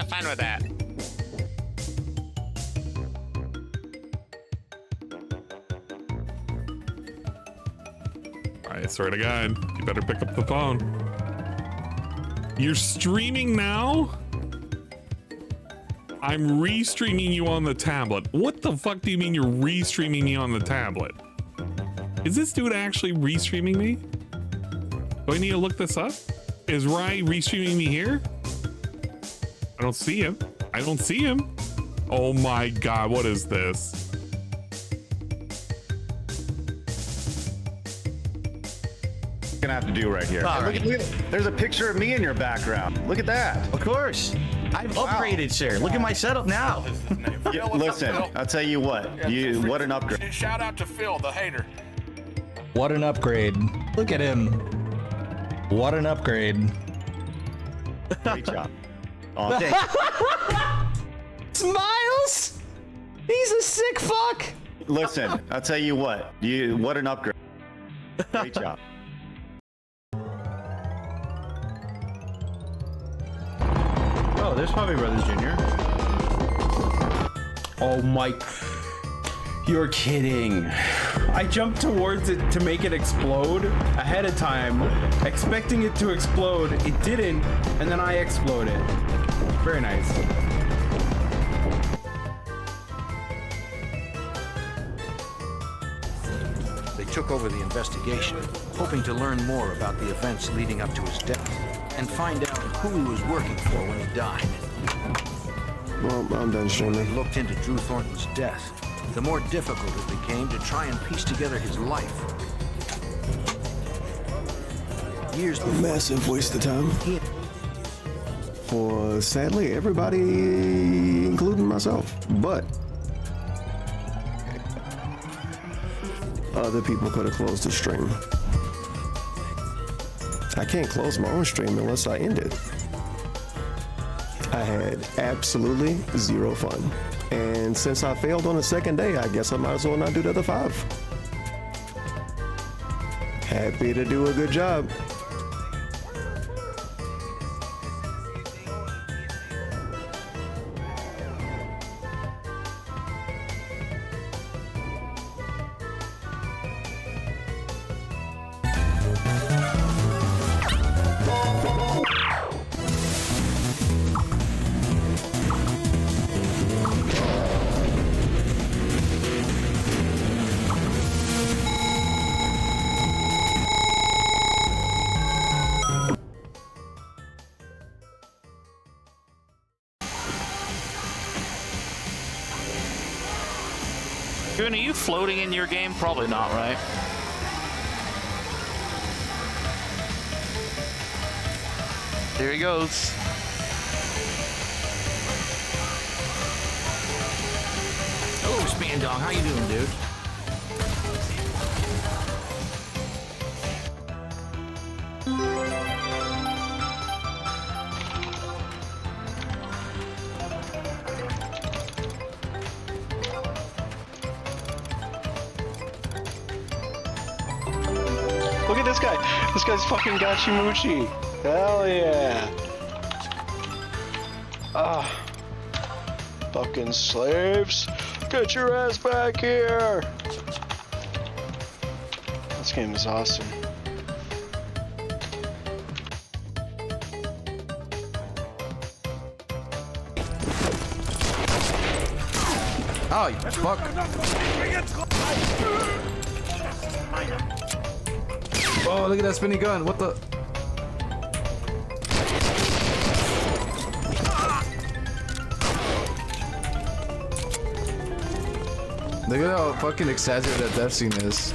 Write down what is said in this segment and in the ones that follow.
Have fun with that. I swear to God, you better pick up the phone. You're streaming now? I'm re-streaming you on the tablet. What the fuck do you mean you're re-streaming me on the tablet? Is this dude actually re-streaming me? Do I need to look this up? Is Rye re-streaming me here? I don't see him. I don't see him. Oh my God, what is this? Gonna have to do right here. All right. Look at, there's a picture of me in your background. Look at that. Of course. I've upgraded, sir. Look at my setup now. Yeah, listen, I'll tell you what. What an upgrade. Shout out to Phil, the hater. What an upgrade. Look at him. What an upgrade. Great job. Smiles! He's a sick fuck! Listen, I'll tell you what. What an upgrade. Great job. Oh, there's Hobby Brothers Jr. Oh my... You're kidding. I jumped towards it to make it explode ahead of time, expecting it to explode. It didn't, and then I exploded. Very nice. They took over the investigation, hoping to learn more about the events leading up to his death and find out who he was working for when he died. Well, I'm done streaming. They looked into Drew Thornton's death. The more difficult it became to try and piece together his life. Years before, Massive waste of time. For sadly everybody, including myself. But other people could have closed the stream. I can't close my own stream unless I end it. I had absolutely zero fun. And since I failed on the second day, I guess I might as well not do the other 5. Happy to do a good job. Goon, are you floating in your game? Probably not, right? There he goes. Oh, Span Dog, how you doing, dude? Look at this guy. This guy's fucking Gachimuchi. Hell yeah. Ah. Fucking slaves. Get your ass back here. This game is awesome. Oh, you fuck. Oh, look at that spinning gun. What the? Look at how fucking exaggerated that death scene is.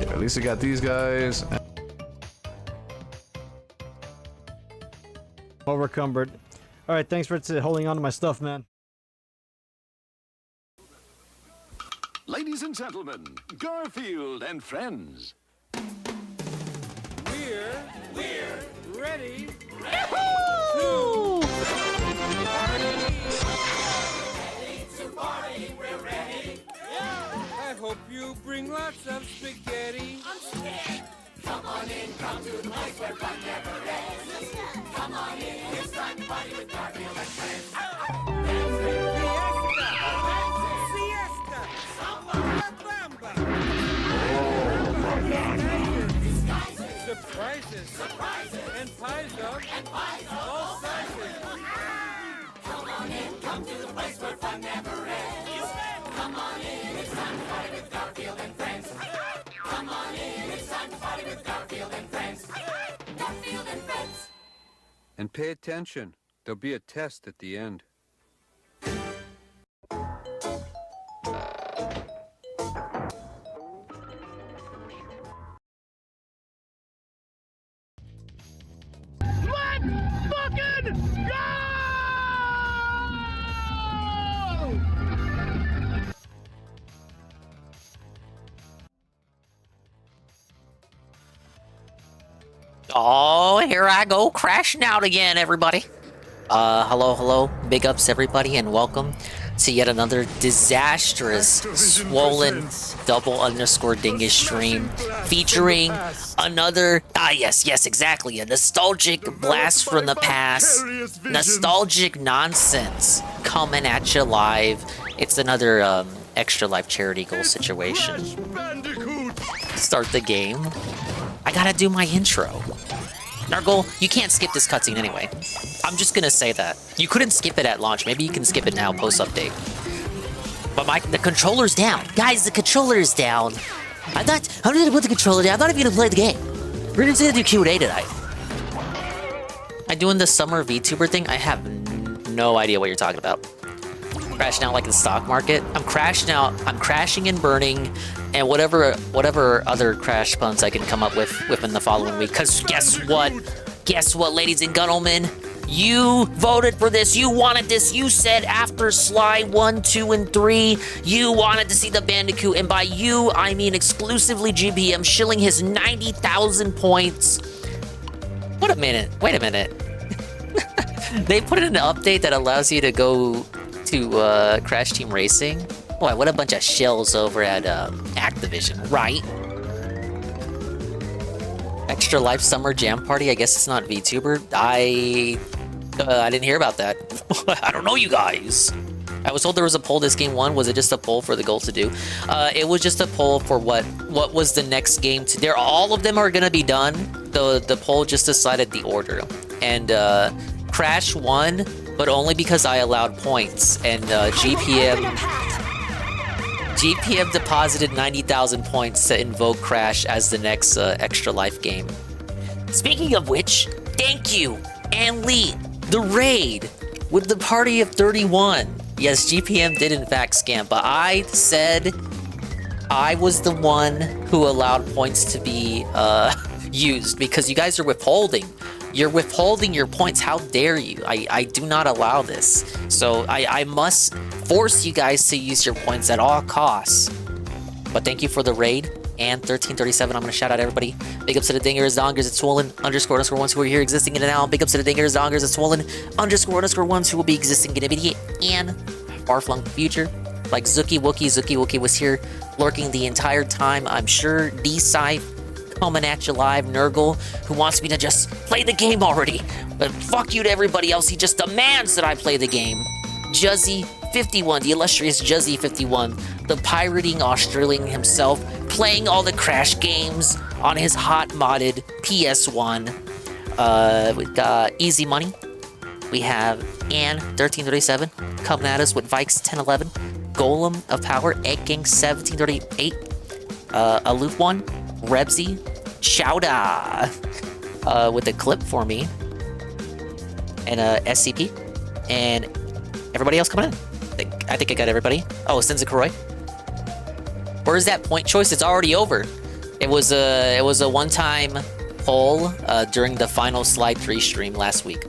Yeah, at least we got these guys. Overcumbered. All right, thanks for holding on to my stuff, man. Ladies and gentlemen, Garfield and friends. We're ready. Yahoo! We're ready. I hope you bring lots of spaghetti. I'm scared. Come on in, come to the place where fun never ends. Come on in. Surprises. And pies of all sizes. Come on in, come to the place where fun never ends. Come on in, it's time to party with Garfield and friends. Come on in, it's time to party with Garfield and friends. Garfield and friends. And pay attention. There'll be a test at the end. Oh, here I go, crashing out again, everybody. Hello, big ups, everybody, and welcome to yet another disastrous, swollen, _Dingus stream, featuring another, yes, exactly, a nostalgic blast from the past, nostalgic nonsense coming at you live. It's another, extra life charity goal situation. Start the game. I gotta do my intro. Nurgle, you can't skip this cutscene anyway. I'm just gonna say that. You couldn't skip it at launch. Maybe you can skip it now, post-update. But the controller's down. Guys, the controller is down. I'm gonna put the controller down. I'm not even gonna play the game. We're just gonna do Q&A tonight. I'm doing the summer VTuber thing. I have no idea what you're talking about. Crashing out like the stock market. I'm crashing out. I'm crashing and burning. And whatever other crash puns I can come up with within the following week. Because guess what? Guess what, ladies and gentlemen? You voted for this. You wanted this. You said after Sly 1, 2, and 3, you wanted to see the Bandicoot. And by you, I mean exclusively GPM shilling his 90,000 points. Wait a minute. They put in an update that allows you to go to Crash Team Racing. Boy, what a bunch of shills over at Activision, right? Extra Life Summer Jam Party. I guess it's not VTuber. I didn't hear about that. I don't know, you guys. I was told there was a poll this game won. Was it just a poll for the goal to do? It was just a poll for what was the next game to. All of them are gonna be done. The poll just decided the order, and Crash won, but only because I allowed points, and GPM deposited 90,000 points to invoke Crash as the next Extra Life game. Speaking of which, thank you, and Lee, the raid with the party of 31. Yes, GPM did in fact scam, but I said I was the one who allowed points to be used because you guys are withholding. You're withholding your points. How dare you? I do not allow this. So I must force you guys to use your points at all costs. But thank you for the raid. And 1337, I'm going to shout out everybody. Big ups to the dingers, dongers, it's swollen, _ ones who are here existing in and out. Big ups to the dingers, dongers, it's swollen, _ ones who will be existing in immediate and far-flung future. Like Zuki Wookie was here lurking the entire time. I'm sure D-Scythe coming at you live. Nurgle, who wants me to just play the game already. But fuck you to everybody else. He just demands that I play the game. Juzzy51, the illustrious Juzzy51, the pirating Australian himself, playing all the Crash games on his hot modded PS1. With Easy Money. We have Ann1337 coming at us with Vikes1011, Golem of Power, Egg Gang 1738, Aloof One, Rebsy, Chowda with a clip for me, and SCP, and everybody else coming in. I think I got everybody. Oh, Senzakuroi. Where's that point choice? It's already over. It was a one-time poll during the final Slide 3 stream last week.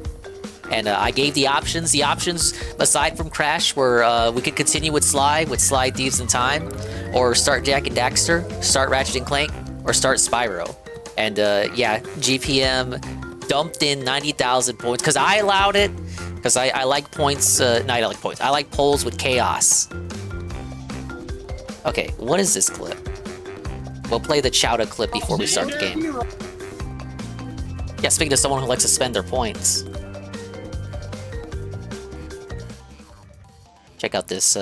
And I gave the options. The options, aside from Crash, were we could continue with Sly Thieves in Time, or start Jak and Daxter, start Ratchet and Clank, or start Spyro. And yeah, GPM dumped in 90,000 points because I allowed it. Because I like points. No, I don't like points. I like polls with chaos. Okay, what is this clip? We'll play the Chowda clip before we start the game. Yeah, speaking to someone who likes to spend their points. Check out this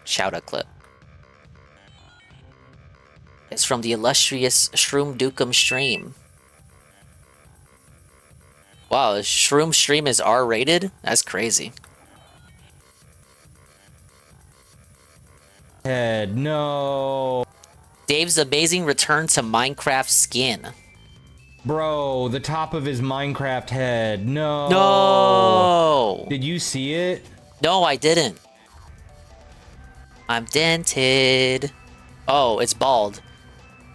shout-out clip. It's from the illustrious Shroom Dukem stream. Wow, Shroom stream is R-rated? That's crazy. Head, no. Dave's amazing return to Minecraft skin. Bro, the top of his Minecraft head. No. No. Did you see it? No, I didn't. I'm dented. Oh, it's bald.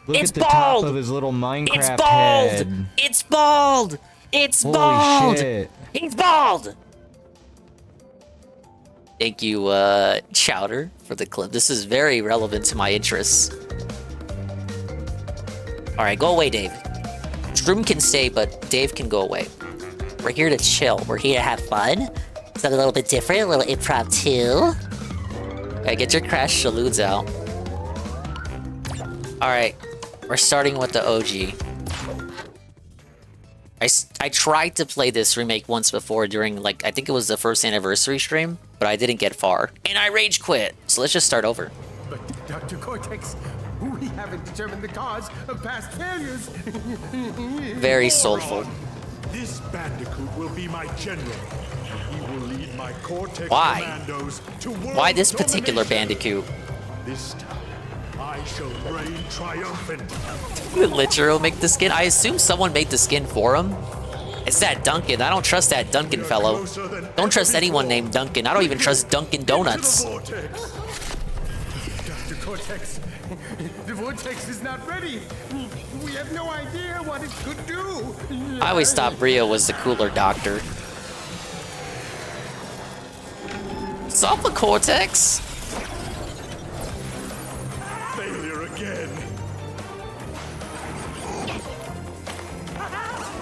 Look It's at the bald! top of his little Minecraft It's bald! head. It's bald! It's Holy bald! shit. He's bald! Thank you, Chowder, for the clip. This is very relevant to my interests. Alright, go away, Dave. Shroom can stay, but Dave can go away. We're here to chill. We're here to have fun. It's a little bit different, a little impromptu. Okay, get your Crash Shaludes out. Alright, we're starting with the OG. I tried to play this remake once before during, like, I think it was the first anniversary stream, but I didn't get far. And I rage quit, so let's just start over. But Dr. Cortex, we haven't determined the cause of past failures. Very soulful. This Bandicoot will be my general. He will lead my Cortex Why? commandos to world Why this particular domination. Bandicoot? This time, I shall reign triumphant. Did Lichero make the skin? I assume someone made the skin for him. It's that Duncan. I don't trust that Duncan fellow. Don't trust anyone named Duncan. I don't even trust Dunkin' Donuts. Dr. Cortex, the vortex is not ready. We have no idea what it could do. I always thought Brio was the cooler doctor. Stop the Cortex! Failure again.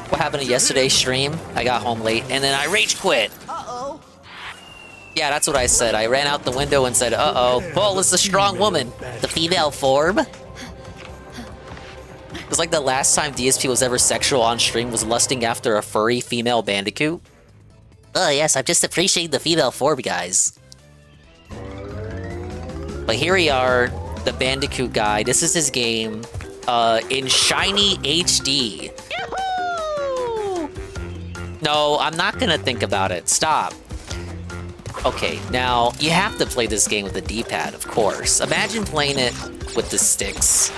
What happened to yesterday's stream? I got home late and then I rage quit. Uh-oh. Yeah, that's what I said. I ran out the window and said, uh-oh. Paul is a strong woman. The female form? It's like the last time DSP was ever sexual on stream was lusting after a furry female Bandicoot. Oh yes, I'm just appreciating the female form, guys. But here we are, the Bandicoot guy. This is his game, in shiny HD. Yahoo! No, I'm not gonna think about it. Stop. Okay, now, you have to play this game with a D-pad, of course. Imagine playing it with the sticks.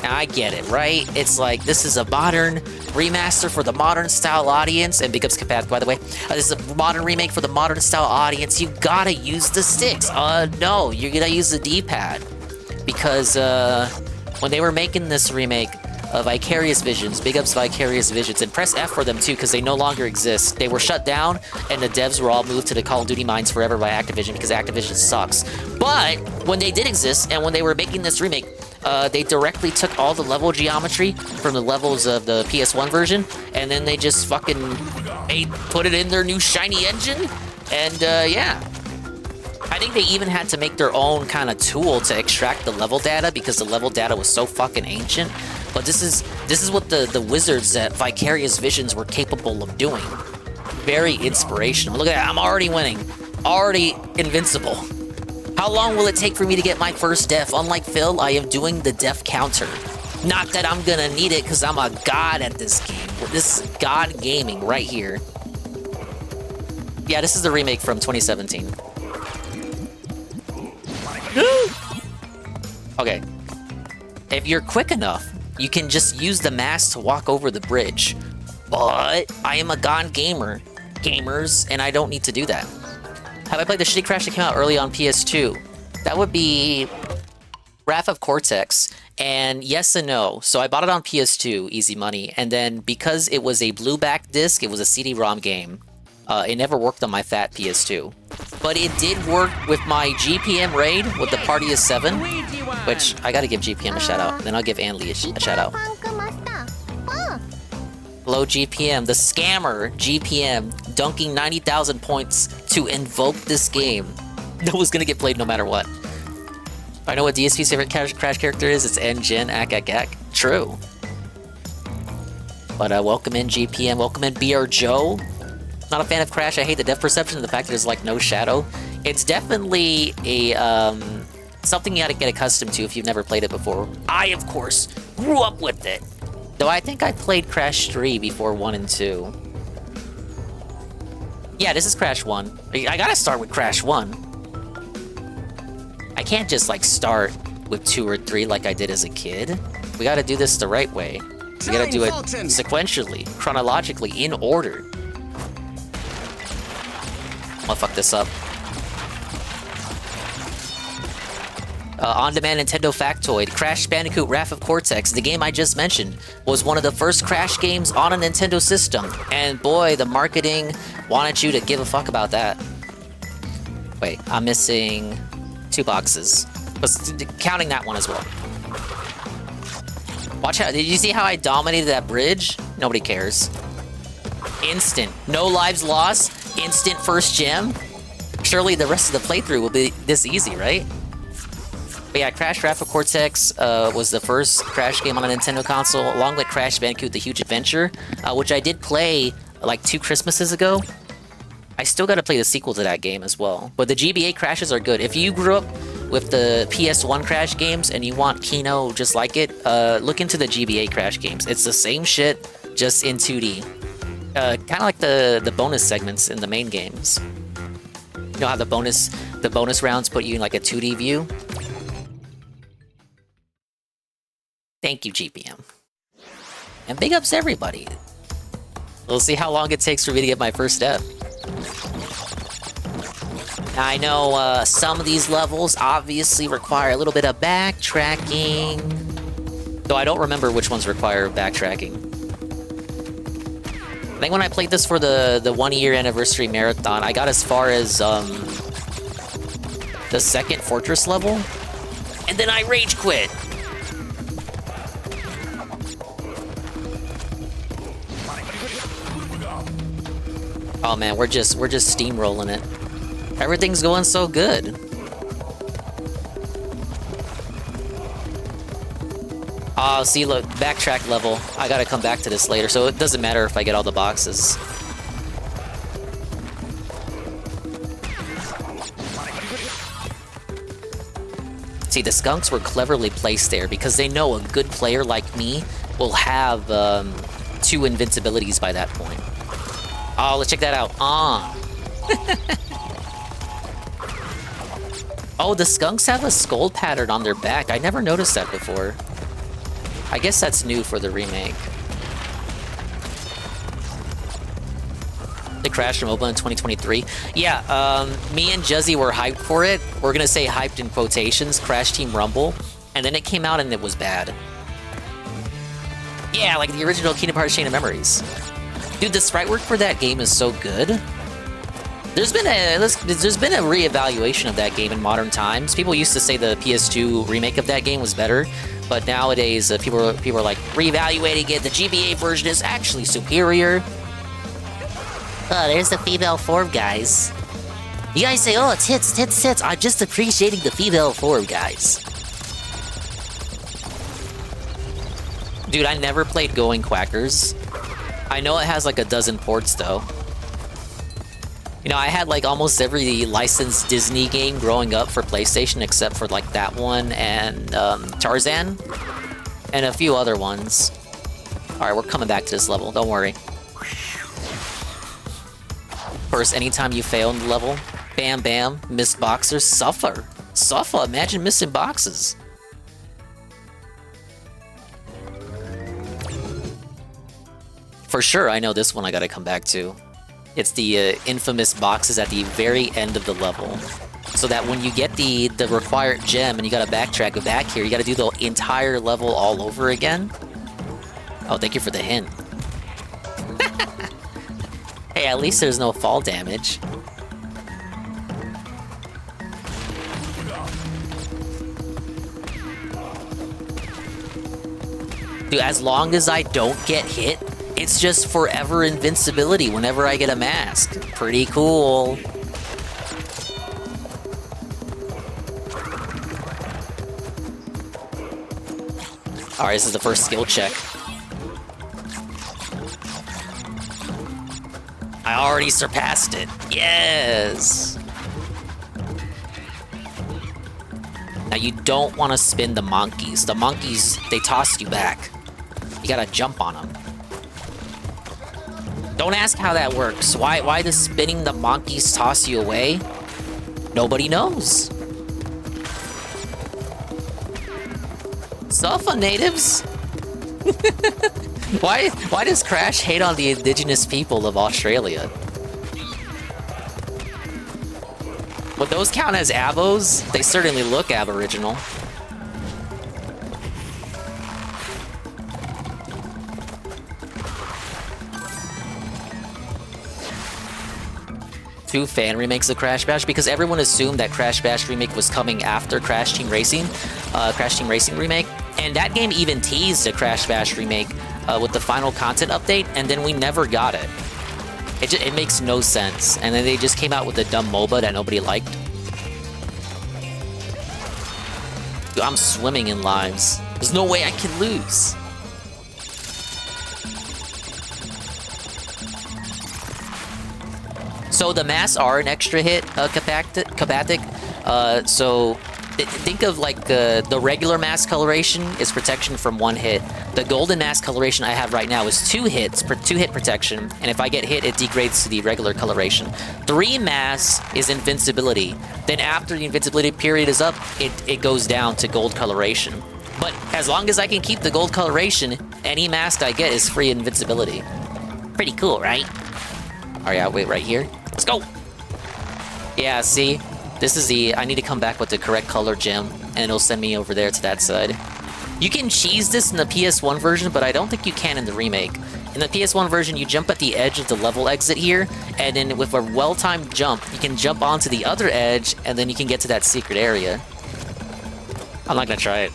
Now, I get it, right? It's like, this is a modern remaster for the modern style audience, and big ups Kapath, by the way. This is a modern remake for the modern style audience. You gotta use the sticks. No, you're gonna use the D-pad. Because, when they were making this remake, Vicarious Visions, big ups Vicarious Visions, and press F for them too, because they no longer exist. They were shut down, and the devs were all moved to the Call of Duty mines forever by Activision, because Activision sucks. But, when they did exist, and when they were making this remake, they directly took all the level geometry from the levels of the PS1 version, and then they just fucking put it in their new shiny engine, and yeah. I think they even had to make their own kind of tool to extract the level data because the level data was so fucking ancient. But this is what the wizards at Vicarious Visions were capable of doing. Very inspirational. Look at that, I'm already winning. Already invincible. How long will it take for me to get my first death? Unlike Phil, I am doing the death counter. Not that I'm gonna need it because I'm a god at this game. This is god gaming right here. Yeah, this is the remake from 2017. Okay. If you're quick enough, you can just use the mask to walk over the bridge. But I am a god gamer. Gamers, and I don't need to do that. Have I played the shitty Crash that came out early on PS2? That would be Wrath of Cortex. And yes and no. So I bought it on PS2, easy money. And then because it was a blueback disc, it was a CD-ROM game. It never worked on my fat PS2. But it did work with my GPM raid with the Party of 7. Which, I gotta give GPM a shout out. Then I'll give Anli a shout out. Hello GPM, the scammer GPM, dunking 90,000 points to invoke this game. That was gonna get played no matter what. I know what DSP's favorite Crash character is. It's N-Gen, Ak. True. But welcome in GPM, welcome in BR Joe. Not a fan of Crash. I hate the depth perception and the fact that there's like no shadow. It's definitely a something you gotta get accustomed to if you've never played it before. I, of course, grew up with it. Though I think I played Crash 3 before 1 and 2. Yeah, this is Crash 1. I gotta start with Crash 1. I can't just like start with 2 or 3 like I did as a kid. We gotta do this the right way. We gotta do it sequentially, chronologically, in order. I'll fuck this up. On-demand Nintendo factoid, Crash Bandicoot Wrath of Cortex, the game I just mentioned, was one of the first Crash games on a Nintendo system. And boy, the marketing wanted you to give a fuck about that. Wait, I'm missing 2 boxes. Counting that one as well. Watch out, did you see how I dominated that bridge? Nobody cares. Instant, no lives lost, instant first gem. Surely the rest of the playthrough will be this easy, right? But yeah, Crash Wrath of Cortex was the first Crash game on a Nintendo console, along with Crash Bandicoot The Huge Adventure, which I did play like 2 Christmases ago. I still gotta play the sequel to that game as well. But the GBA Crashes are good. If you grew up with the PS1 Crash games and you want Kino just like it, look into the GBA Crash games. It's the same shit, just in 2D. Kind of like the bonus segments in the main games. You know how the bonus rounds put you in like a 2D view? Thank you, GPM. And big ups to everybody. We'll see how long it takes for me to get my first step. I know some of these levels obviously require a little bit of backtracking. Though I don't remember which ones require backtracking. I think when I played this for the 1-year anniversary marathon, I got as far as the 2nd fortress level. And then I rage quit. Oh man, we're just steamrolling it. Everything's going so good. Oh, see, look, backtrack level. I gotta come back to this later, so it doesn't matter if I get all the boxes. See, the skunks were cleverly placed there because they know a good player like me will have 2 invincibilities by that point. Oh, let's check that out. Oh, the skunks have a skull pattern on their back. I never noticed that before. I guess that's new for the remake. The Crash from Mobile in 2023. Yeah, me and Juzzy were hyped for it. We're gonna say hyped in quotations, Crash Team Rumble. And then it came out and it was bad. Yeah, like the original Kingdom Hearts Chain of Memories. Dude, the sprite work for that game is so good. There's been a reevaluation of that game in modern times. People used to say the PS2 remake of that game was better, but nowadays people are like reevaluating it. The GBA version is actually superior. Oh, there's the female form, guys. You guys say, oh, tits, tits, tits. I'm just appreciating the female form, guys. Dude, I never played Going Quackers. I know it has like a dozen ports though. You know, I had like almost every licensed Disney game growing up for PlayStation except for like that one and Tarzan and a few other ones. Alright, we're coming back to this level, don't worry. First, anytime you fail in the level, bam bam, missed boxers, suffer. Suffer, imagine missing boxes. For sure, I know this one I gotta come back to. It's the infamous boxes at the very end of the level. So that when you get the required gem and you gotta backtrack back here, you gotta do the entire level all over again. Oh, thank you for the hint. Hey, at least there's no fall damage. Dude, as long as I don't get hit, it's just forever invincibility whenever I get a mask. Pretty cool. Alright, this is the first skill check. I already surpassed it. Yes! Now you don't want to spin the monkeys. The monkeys, they toss you back. You gotta jump on them. Don't ask how that works. Why does spinning the monkeys toss you away? Nobody knows. So fun, natives. Why does Crash hate on the indigenous people of Australia? Would those count as abos? They certainly look aboriginal. Two fan remakes of Crash Bash because everyone assumed that Crash Bash remake was coming after Crash Team Racing remake, and that game even teased a Crash Bash remake with the final content update, and then we never got it. It makes no sense, and then they just came out with a dumb MOBA that nobody liked. Dude, I'm swimming in lives. There's no way I can lose. So the masks are an extra hit Capatic. So think of like the regular mask coloration is protection from 1 hit. The golden mask coloration I have right now is 2 hits, 2-hit protection, and if I get hit, it degrades to the regular coloration. 3 masks is invincibility. Then after the invincibility period is up, it goes down to gold coloration. But as long as I can keep the gold coloration, any mask I get is free invincibility. Pretty cool, right? Alright, I'll wait right here. Let's go! Yeah, see? This is the... I need to come back with the correct color gem, and it'll send me over there to that side. You can cheese this in the PS1 version, but I don't think you can in the remake. In the PS1 version, you jump at the edge of the level exit here, and then with a well-timed jump, you can jump onto the other edge, and then you can get to that secret area. I'm not gonna try it.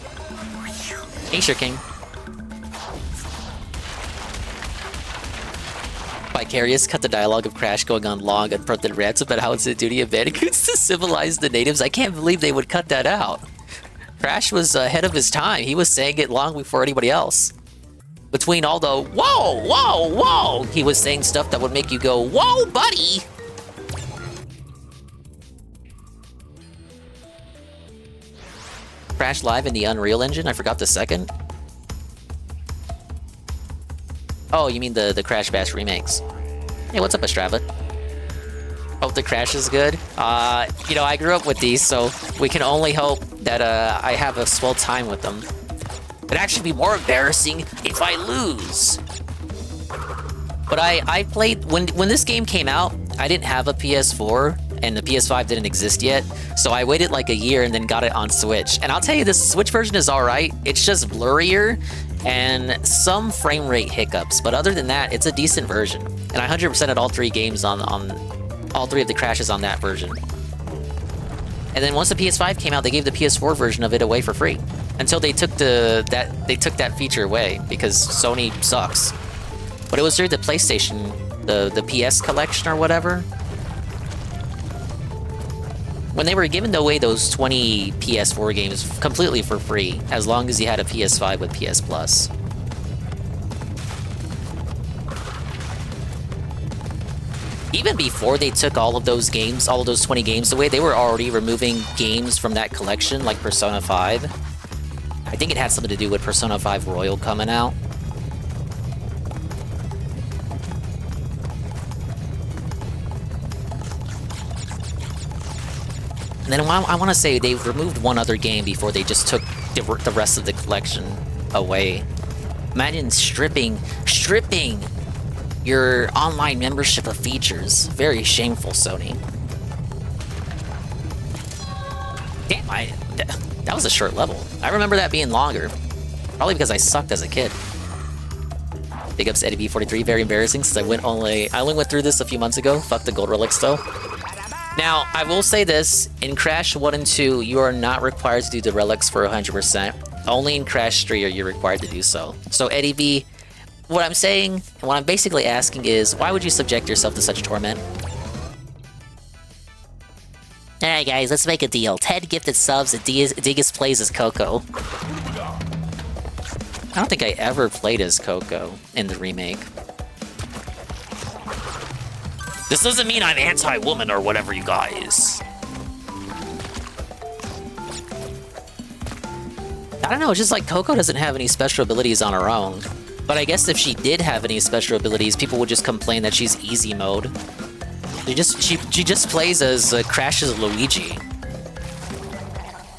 Hey, sure, King. Vicarious cut the dialogue of Crash going on long unprompted rants about how it's the duty of Bandicoots to civilize the natives. I can't believe they would cut that out. Crash was ahead of his time. He was saying it long before anybody else. Between all the whoa, whoa, whoa, he was saying stuff that would make you go, whoa, buddy! Crash Live in the Unreal Engine? I forgot the second. Oh, you mean the Crash Bash remakes. Hey, what's up, Estrava? Hope the Crash is good. You know, I grew up with these, so we can only hope that I have a swell time with them. It'd actually be more embarrassing if I lose. But I played... When this game came out, I didn't have a PS4, and the PS5 didn't exist yet, so I waited like a year and then got it on Switch. And I'll tell you, this Switch version is alright. It's just blurrier, and some frame rate hiccups, but other than that, it's a decent version. And I 100%ed all 3 games on all 3 of the crashes on that version. And then once the PS5 came out, they gave the PS4 version of it away for free until they took that feature away because Sony sucks. But it was through the PlayStation, the PS collection or whatever. When they were giving away those 20 PS4 games completely for free, as long as you had a PS5 with PS Plus. Even before they took all of those games, all of those 20 games away, they were already removing games from that collection, like Persona 5. I think it had something to do with Persona 5 Royal coming out. And then I want to say they removed one other game before they just took the rest of the collection away. Imagine stripping your online membership of features. Very shameful, Sony. Damn, that was a short level. I remember that being longer. Probably because I sucked as a kid. Big ups to Eddie B43, very embarrassing since I only went through this a few months ago. Fuck the gold relics though. Now, I will say this, in Crash 1 and 2, you are not required to do the relics for 100%. Only in Crash 3 are you required to do so. So, Eddie B, what I'm saying, and what I'm basically asking is, why would you subject yourself to such torment? Alright guys, let's make a deal. Ted gifted subs and Dingus plays as Coco. I don't think I ever played as Coco in the remake. This doesn't mean I'm anti-woman or whatever, you guys. I don't know, it's just like Coco doesn't have any special abilities on her own. But I guess if she did have any special abilities, people would just complain that she's easy mode. She just plays as Crash as Luigi.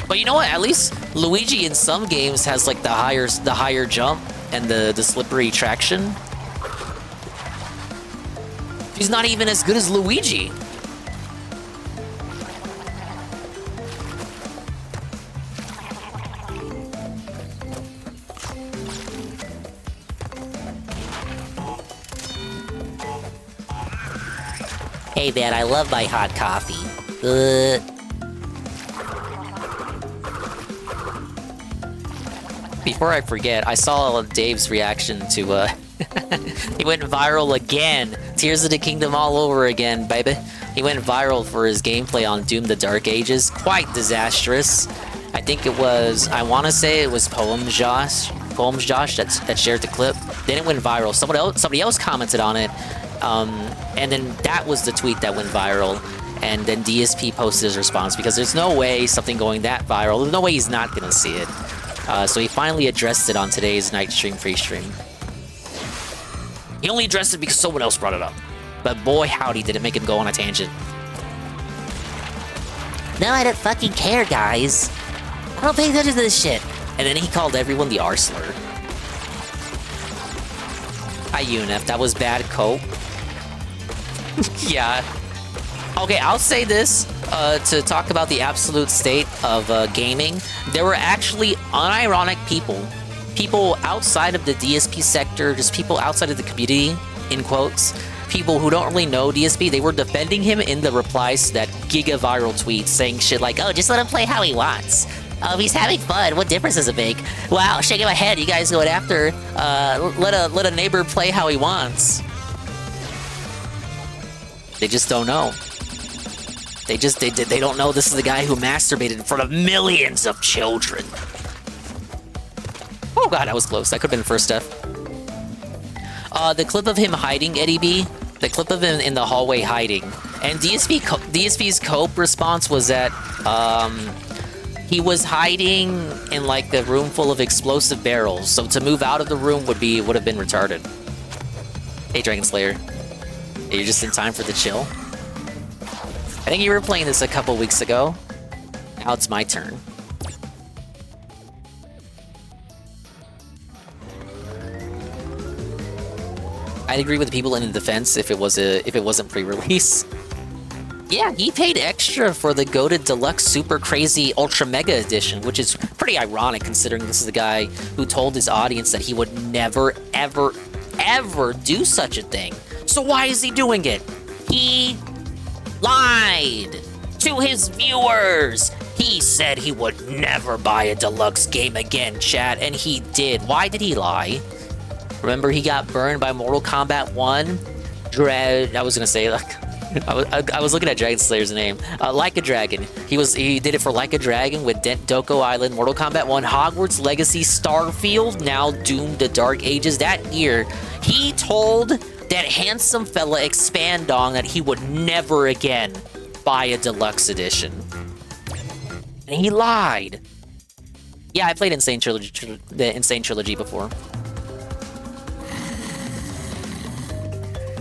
But you know what? At least Luigi in some games has like the higher jump and the slippery traction. She's not even as good as Luigi. Hey man, I love my hot coffee. Before I forget, I saw Dave's reaction to, he went viral again. Tears of the Kingdom all over again, baby. He went viral for his gameplay on Doom the Dark Ages. Quite disastrous. I think it was, I want to say it was Poems Josh that shared the clip. Then it went viral. Somebody else commented on it. And then that was the tweet that went viral. And then DSP posted his response because there's no way something going that viral, there's no way he's not gonna see it. So he finally addressed it on today's night stream free stream. He only addressed it because someone else brought it up. But boy howdy did it make him go on a tangent. No, I don't fucking care, guys. I don't pay attention to this shit. And then he called everyone the R-slur. Hi, UNF. That was bad cope. Yeah. Okay, I'll say this to talk about the absolute state of gaming. There were actually unironic people outside of the DSP sector, just people outside of the community, in quotes, people who don't really know DSP, they were defending him in the replies to that giga viral tweet saying shit like, oh, just let him play how he wants. Oh, he's having fun. What difference does it make? Wow, shaking my head. You guys going after. Let a neighbor play how he wants. They just don't know. They don't know this is the guy who masturbated in front of millions of children. Oh god, that was close. That could have been the first step. The clip of him hiding, Eddie B. The clip of him in the hallway hiding. And DSP's cope response was that, he was hiding in like a room full of explosive barrels, so to move out of the room would have been retarded. Hey, Dragon Slayer. Hey, you're just in time for the chill. I think you were playing this a couple weeks ago. Now it's my turn. I'd agree with the people in the defense if it wasn't pre-release. Yeah, he paid extra for the goated deluxe super crazy ultra mega edition, which is pretty ironic considering this is the guy who told his audience that he would never, ever, ever do such a thing. So why is he doing it? He lied to his viewers. He said he would never buy a deluxe game again, chat, and he did. Why did he lie? Remember he got burned by Mortal Kombat 1? I was gonna say, like, I was looking at Dragon Slayer's name. Like a Dragon. He did it for Like a Dragon with Doko Island, Mortal Kombat 1, Hogwarts Legacy, Starfield, now Doom the Dark Ages. That year, he told that handsome fella Expandong that he would never again buy a deluxe edition. And he lied. Yeah, I played Insane Trilogy, the Insane Trilogy before.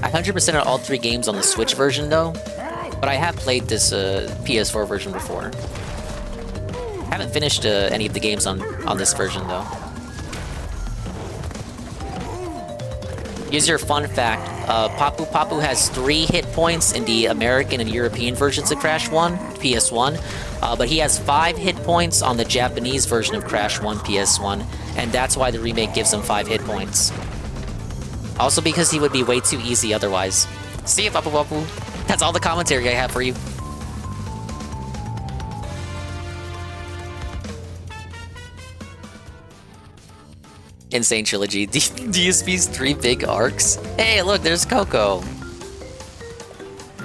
I 100% of all 3 games on the Switch version though, but I have played this PS4 version before. I haven't finished any of the games on this version though. Here's your fun fact. Papu Papu has 3 hit points in the American and European versions of Crash 1, PS1, but he has 5 hit points on the Japanese version of Crash 1, PS1, and that's why the remake gives him 5 hit points. Also because he would be way too easy otherwise. See you, Papu Papu. That's all the commentary I have for you. Insane Trilogy. DSP's 3 big arcs. Hey, look, there's Coco.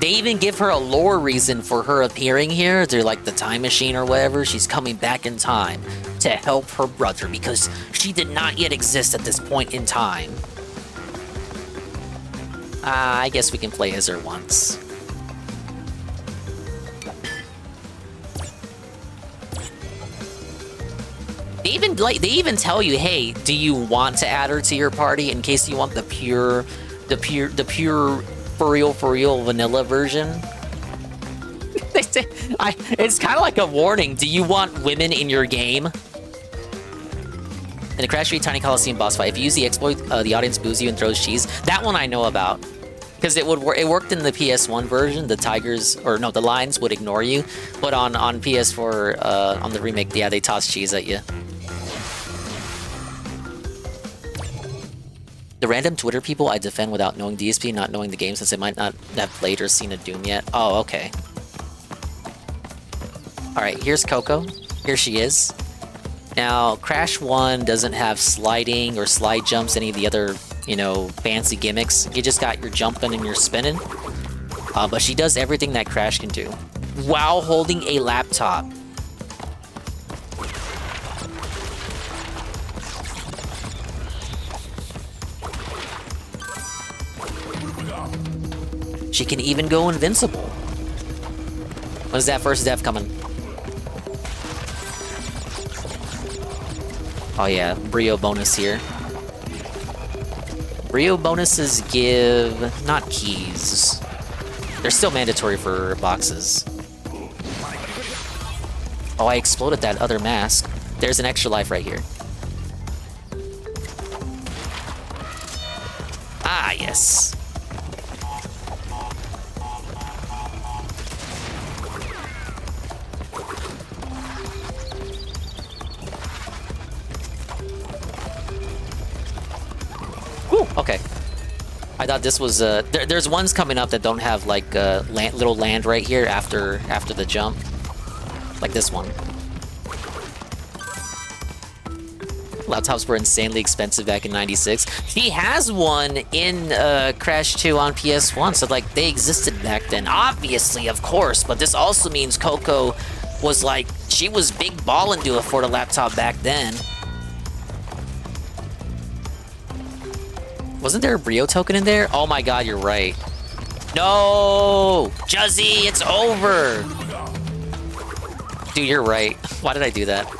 They even give her a lore reason for her appearing here. They're like the time machine or whatever. She's coming back in time to help her brother because she did not yet exist at this point in time. I guess we can play as her once. They even tell you, hey, do you want to add her to your party in case you want the pure for real vanilla version? They say, it's kind of like a warning. Do you want women in your game? In the Crash 3 Tiny Coliseum boss fight, if you use the exploit, the audience boos you and throws cheese. That one I know about. Because it worked in the PS1 version. The the lions would ignore you. But on PS4, on the remake, yeah, they toss cheese at you. The random Twitter people I defend without knowing DSP, not knowing the game since they might not have played or seen a Doom yet. Oh, okay. Alright, here's Coco. Here she is. Now, Crash 1 doesn't have sliding or slide jumps, any of the other, fancy gimmicks. You just got your jumping and your spinning. But she does everything that Crash can do while holding a laptop. She can even go invincible. When's that first death coming? Oh yeah, Brio bonus here. Brio bonuses give... not keys. They're still mandatory for boxes. Oh, I exploded that other mask. There's an extra life right here. Ah, yes. Okay. I thought this was there's ones coming up that don't have like little land right here after the jump, like this one. Laptops were insanely expensive back in '96. He has one in Crash 2 on PS1, so like they existed back then, obviously, of course. But this also means Coco was like, she was big ballin' to afford a laptop back then. Wasn't there a Brio token in there? Oh my god, you're right. No! Juzzy, it's over! Dude, you're right. Why did I do that?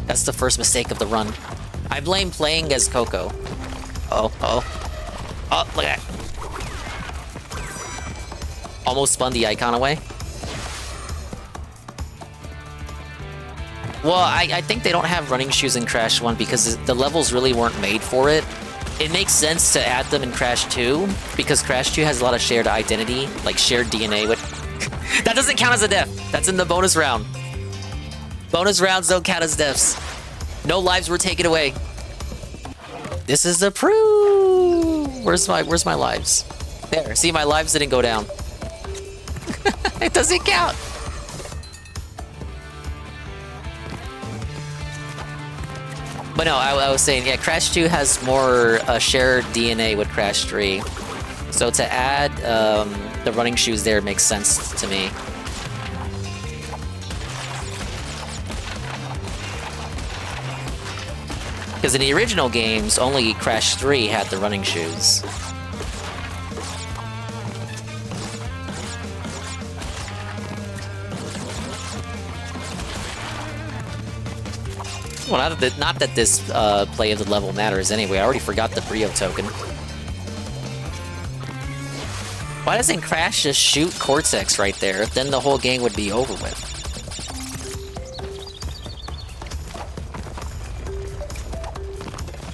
That's the first mistake of the run. I blame playing as Coco. Oh, look at that. Almost spun the icon away. Well, I think they don't have running shoes in Crash 1 because the levels really weren't made for it. It makes sense to add them in Crash 2 because Crash 2 has a lot of shared identity, like shared DNA with... That doesn't count as a death. That's in the bonus round. Bonus rounds don't count as deaths. No lives were taken away. This is the proof. Where's my lives? There. See, my lives didn't go down. It doesn't count. But no, I was saying, yeah, Crash 2 has more shared DNA with Crash 3. So to add the running shoes there makes sense to me. Because in the original games, only Crash 3 had the running shoes. Well, not that this play of the level matters anyway. I already forgot the Brio token. Why doesn't Crash just shoot Cortex right there? Then the whole game would be over with.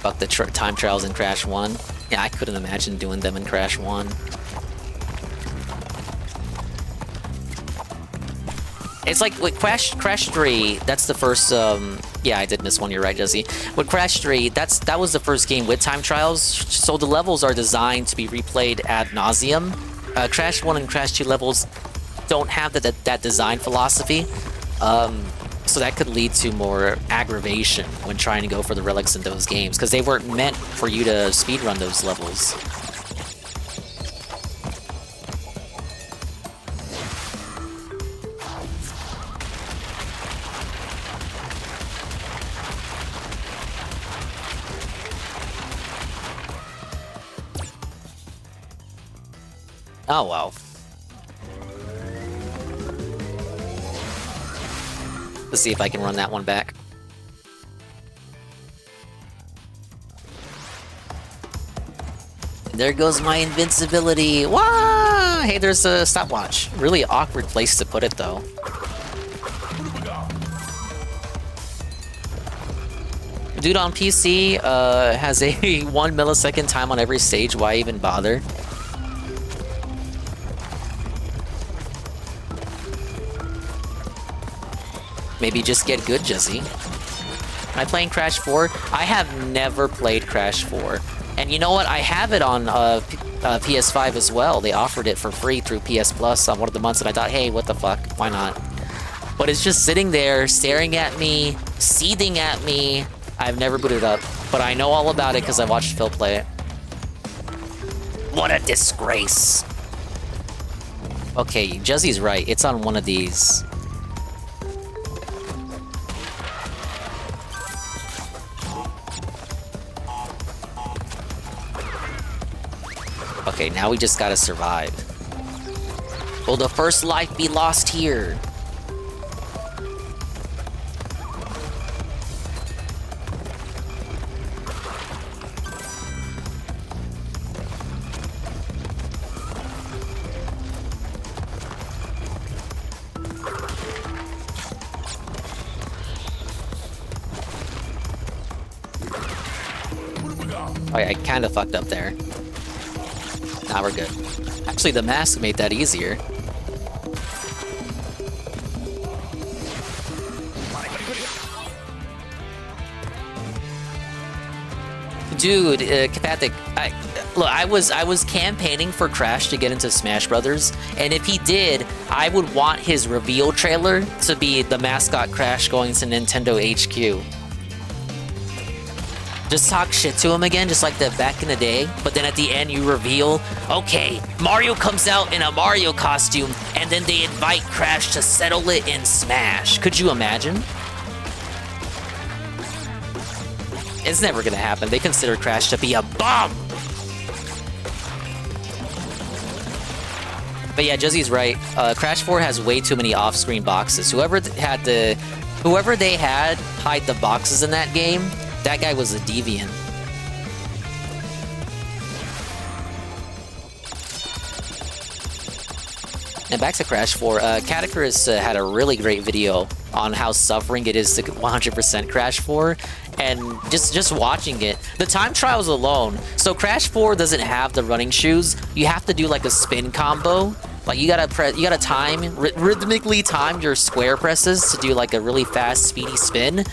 Fuck the time trials in Crash 1. Yeah, I couldn't imagine doing them in Crash 1. It's like with Crash 3, that's the first, yeah, I did miss one, you're right, Jesse. With Crash 3, that was the first game with time trials, so the levels are designed to be replayed ad nauseum. Crash 1 and Crash 2 levels don't have that design philosophy, so that could lead to more aggravation when trying to go for the relics in those games, because they weren't meant for you to speedrun those levels. Oh well. Let's see if I can run that one back. There goes my invincibility. Wah! Hey, there's a stopwatch. Really awkward place to put it, though. Dude on PC has a 1 millisecond time on every stage. Why even bother? Maybe just get good, Jizzy. Am I playing Crash 4? I have never played Crash 4. And you know what? I have it on PS5 as well. They offered it for free through PS Plus on one of the months, and I thought, hey, what the fuck? Why not? But it's just sitting there, staring at me, seething at me. I've never booted up, but I know all about it because I watched Phil play it. What a disgrace. Okay, Juzzy's right. It's on one of these. Okay, now we just gotta survive. Will the first life be lost here? Oh yeah, I kinda fucked up there. Now we're good. Actually, the mask made that easier. Dude, Kapathic, look, I was campaigning for Crash to get into Smash Brothers, and if he did, I would want his reveal trailer to be the mascot Crash going to Nintendo HQ. Just talk shit to him again, just like the back in the day. But then at the end, you reveal, okay, Mario comes out in a Mario costume, and then they invite Crash to settle it in Smash. Could you imagine? It's never gonna happen. They consider Crash to be a bum. But yeah, Juzzy's right. Crash 4 has way too many off-screen boxes. Whoever they had hide the boxes in that game, that guy was a deviant. And back to Crash 4, Catacrys had a really great video on how suffering it is to 100% Crash 4, and just watching it, the time trials alone. So Crash 4 doesn't have the running shoes. You have to do like a spin combo. Like you gotta time rhythmically time your square presses to do like a really fast, speedy spin,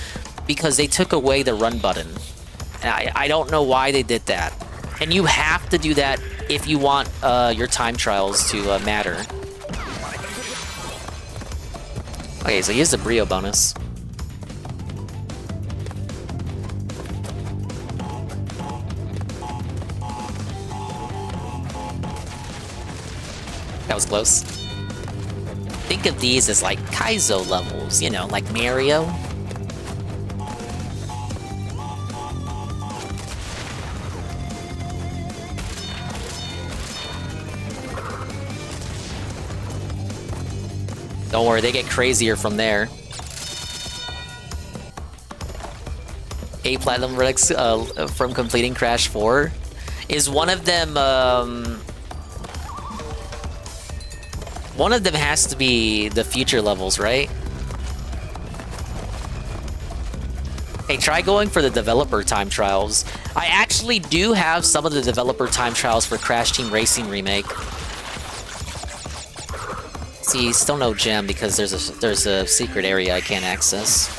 because they took away the run button. And I don't know why they did that. And you have to do that if you want your time trials to matter. Okay, so here's the Brio bonus. That was close. Think of these as like Kaizo levels, you know, like Mario. Don't worry, they get crazier from there. 8 platinum relics from completing Crash 4. Is one of them has to be the future levels, right? Hey, try going for the developer time trials. I actually do have some of the developer time trials for Crash Team Racing Remake. See, still no gem because there's a secret area I can't access.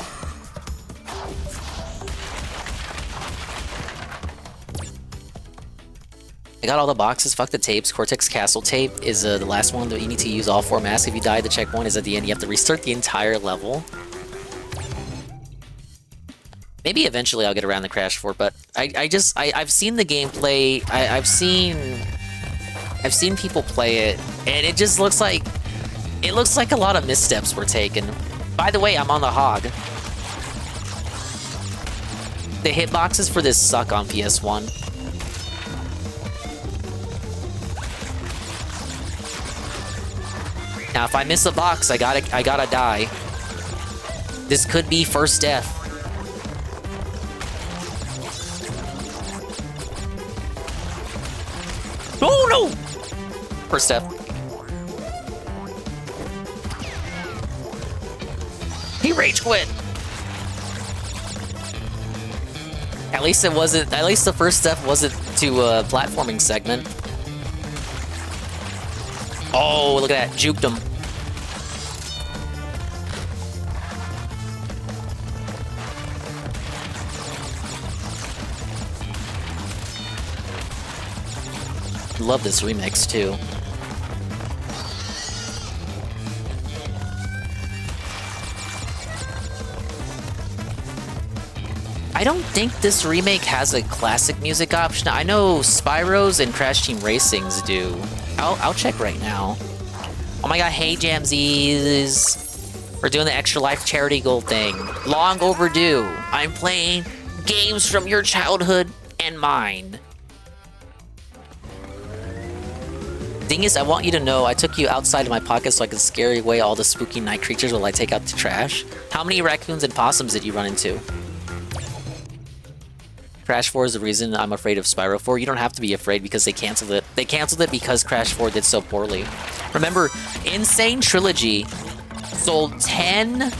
I got all the boxes. Fuck the tapes. Cortex Castle tape is the last one that you need to use all 4 masks. If you die, the checkpoint is at the end. You have to restart the entire level. Maybe eventually I'll get around to Crash 4, but I've seen the gameplay. I've seen people play it, and it just looks like a lot of missteps were taken. By the way, I'm on the hog. The hitboxes for this suck on PS1. Now, if I miss a box, I gotta die. This could be first death. Oh no! First death. He rage quit. At least it wasn't. At least the first step wasn't to a platforming segment. Oh, look at that! Juked him. Love this remix too. I don't think this remake has a classic music option. I know Spyro's and Crash Team Racing's do. I'll check right now. Oh my god, hey Jamsies. We're doing the Extra Life charity goal thing. Long overdue. I'm playing games from your childhood and mine. Dingus, I want you to know I took you outside of my pocket so I could scare away all the spooky night creatures while I take out the trash. How many raccoons and possums did you run into? Crash 4 is the reason I'm afraid of Spyro 4. You don't have to be afraid because they canceled it. They canceled it because Crash 4 did so poorly. Remember, Insane Trilogy sold 10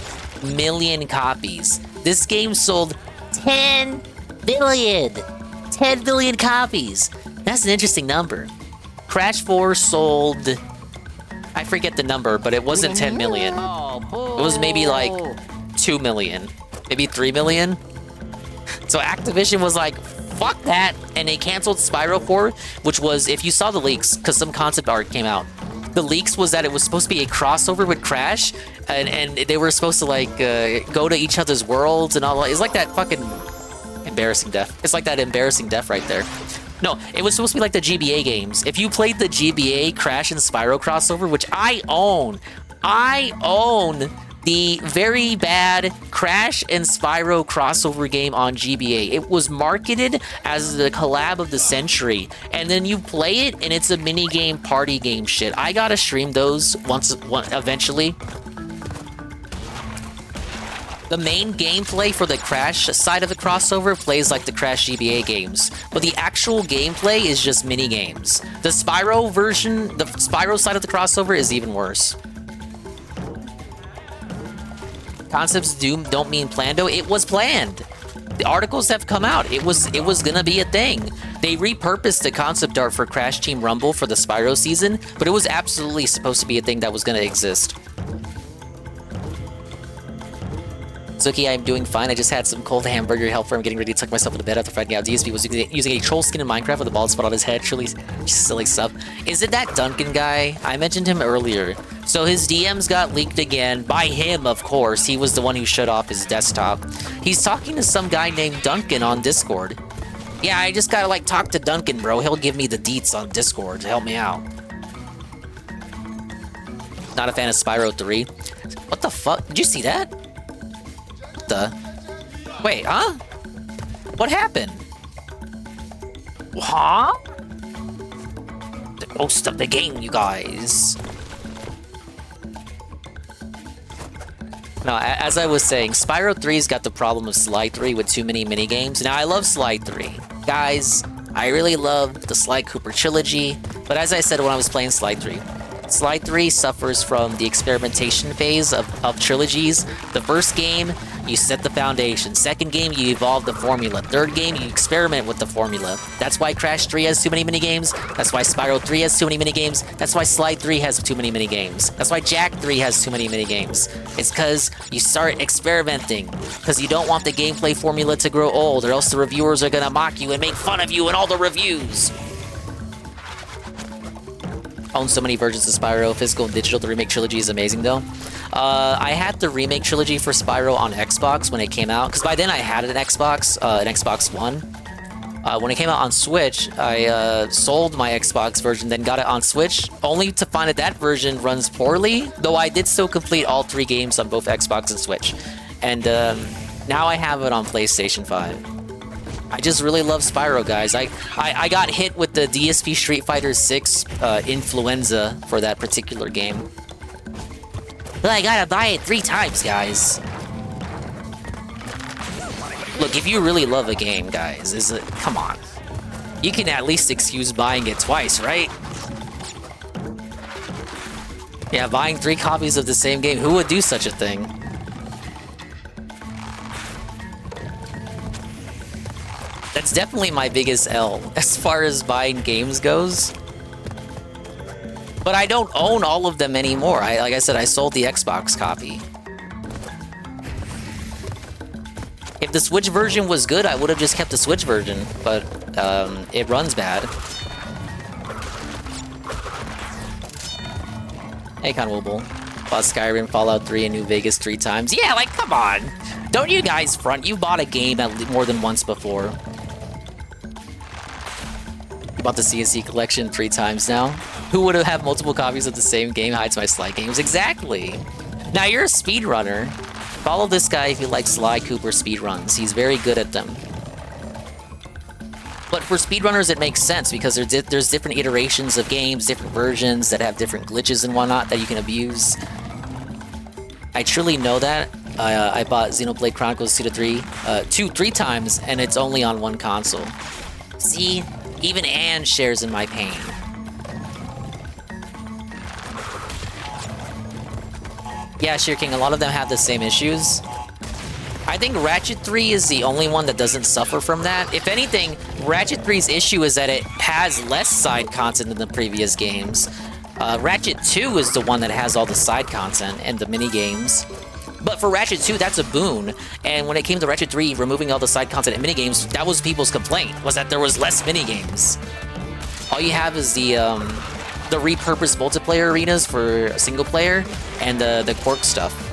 million copies. This game sold 10 billion. 10 billion copies. That's an interesting number. Crash 4 sold... I forget the number, but it wasn't 10 million. It was maybe like 2 million. Maybe 3 million. So Activision was like, fuck that, and they canceled Spyro 4, which was, if you saw the leaks, because some concept art came out, the leaks was that it was supposed to be a crossover with Crash, and they were supposed to like go to each other's worlds and all that. It's like that fucking embarrassing death. It's like that embarrassing death right there. No, it was supposed to be like the GBA games. If you played the GBA Crash and Spyro crossover, which I own the very bad Crash and Spyro crossover game on GBA. It was marketed as the collab of the century, and then you play it, and it's a mini game, party game shit. I gotta stream those eventually. The main gameplay for the Crash side of the crossover plays like the Crash GBA games, but the actual gameplay is just mini games. The Spyro version, the Spyro side of the crossover is even worse. Concepts don't mean planned. It was planned. The articles have come out. It was gonna be a thing. They repurposed the concept art for Crash Team Rumble for the Spyro season, but it was absolutely supposed to be a thing that was gonna exist. Zuki, I'm doing fine. I just had some cold hamburger helper. I'm getting ready to tuck myself into bed after finding out DSP was using a troll skin in Minecraft with a bald spot on his head. Truly silly stuff. Is it that Duncan guy? I mentioned him earlier. So his DMs got leaked again, by him, of course. He was the one who shut off his desktop. He's talking to some guy named Duncan on Discord. Yeah, I just gotta, like, talk to Duncan, bro. He'll give me the deets on Discord to help me out. Not a fan of Spyro 3. What the fuck? Did you see that? What the? Wait, huh? What happened? Huh? The ghost of the game, you guys. No, as I was saying, Spyro 3's got the problem of Slide 3 with too many minigames. Now, I love Slide 3. Guys, I really love the Sly Cooper trilogy, but as I said when I was playing Slide 3, Slide 3 suffers from the experimentation phase of trilogies. The first game, you set the foundation. Second game, you evolve the formula. Third game, you experiment with the formula. That's why Crash 3 has too many minigames. That's why Spyro 3 has too many minigames. That's why Slide 3 has too many minigames. That's why Jack 3 has too many minigames. It's because you start experimenting. Because you don't want the gameplay formula to grow old, or else the reviewers are gonna mock you and make fun of you in all the reviews. Own so many versions of Spyro, physical and digital. The remake trilogy is amazing though. I had the remake trilogy for Spyro on Xbox when it came out, because by then I had an Xbox One. When it came out on Switch, I sold my Xbox version, then got it on Switch, only to find that that version runs poorly, though I did still complete all 3 games on both Xbox and Switch. And now I have it on PlayStation 5. I just really love Spyro, guys. I got hit with the DSP Street Fighter 6 influenza for that particular game. But I gotta buy it 3 times, guys. Look, if you really love a game, guys, come on. You can at least excuse buying it twice, right? Yeah, buying 3 copies of the same game. Who would do such a thing? That's definitely my biggest L as far as buying games goes. But I don't own all of them anymore. Like I said, I sold the Xbox copy. If the Switch version was good, I would have just kept the Switch version, but it runs bad. Hey, Conwobble. Bought Skyrim, Fallout 3, and New Vegas 3 times. Yeah, like, come on! Don't you guys front. You bought a game more than once before. You bought the CNC collection 3 times now. Who would have multiple copies of the same game hides my Sly games? Exactly! Now, you're a speedrunner. Follow this guy if you like Sly Cooper speedruns. He's very good at them. But for speedrunners, it makes sense because there's different iterations of games, different versions that have different glitches and whatnot that you can abuse. I truly know that. I bought Xenoblade Chronicles 2 to 3 times, and it's only on 1 console. See? Even Anne shares in my pain. Yeah, Sheer King, a lot of them have the same issues. I think Ratchet 3 is the only one that doesn't suffer from that. If anything, Ratchet 3's issue is that it has less side content than the previous games. Ratchet 2 is the one that has all the side content and the mini-games. But for Ratchet 2, that's a boon. And when it came to Ratchet 3, removing all the side content and mini-games, that was people's complaint, was that there was less mini-games. All you have is the repurposed multiplayer arenas for single player and the quirk stuff.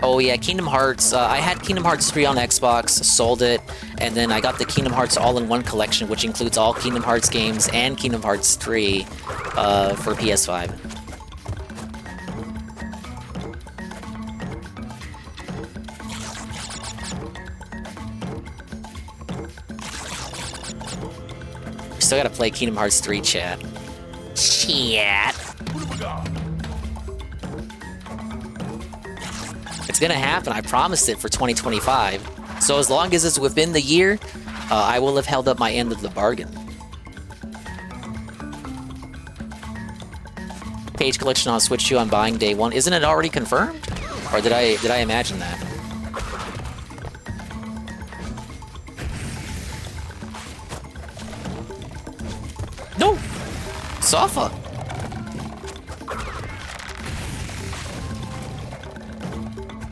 Oh yeah, Kingdom Hearts. I had Kingdom Hearts 3 on Xbox, sold it, and then I got the Kingdom Hearts all-in-one collection, which includes all Kingdom Hearts games and Kingdom Hearts 3 for PS5. Still gotta play Kingdom Hearts 3, chat. Chat. It's gonna happen, I promised it for 2025. So as long as it's within the year, I will have held up my end of the bargain. Page collection on Switch 2 on buying day 1. Isn't it already confirmed? Or did I imagine that? No! Safa!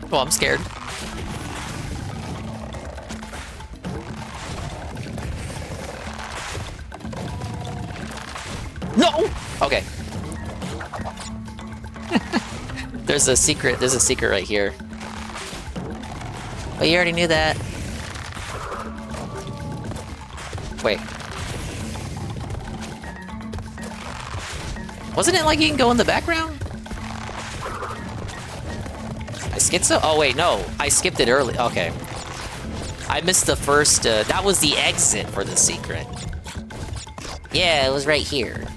Oh, I'm scared. No! Okay. There's a secret right here. Oh, you already knew that. Wait. Wasn't it like you can go in the background? I skipped it? Oh wait, no. I skipped it early. Okay. I missed the first, that was the exit for the secret. Yeah, it was right here.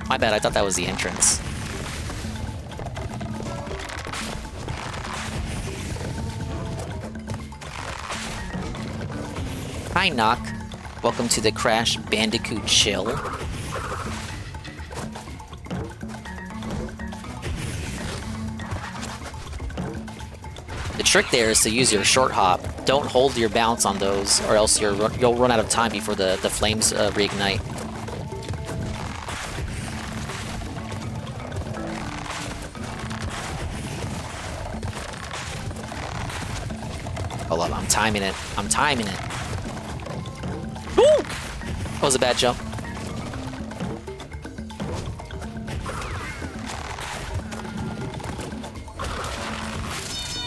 My bad, I thought that was the entrance. Hi, Knock. Welcome to the Crash Bandicoot chill. The trick there is to use your short hop. Don't hold your bounce on those, or else you'll run out of time before the flames reignite. Hold up, I'm timing it. I'm timing it. Woo! That was a bad jump.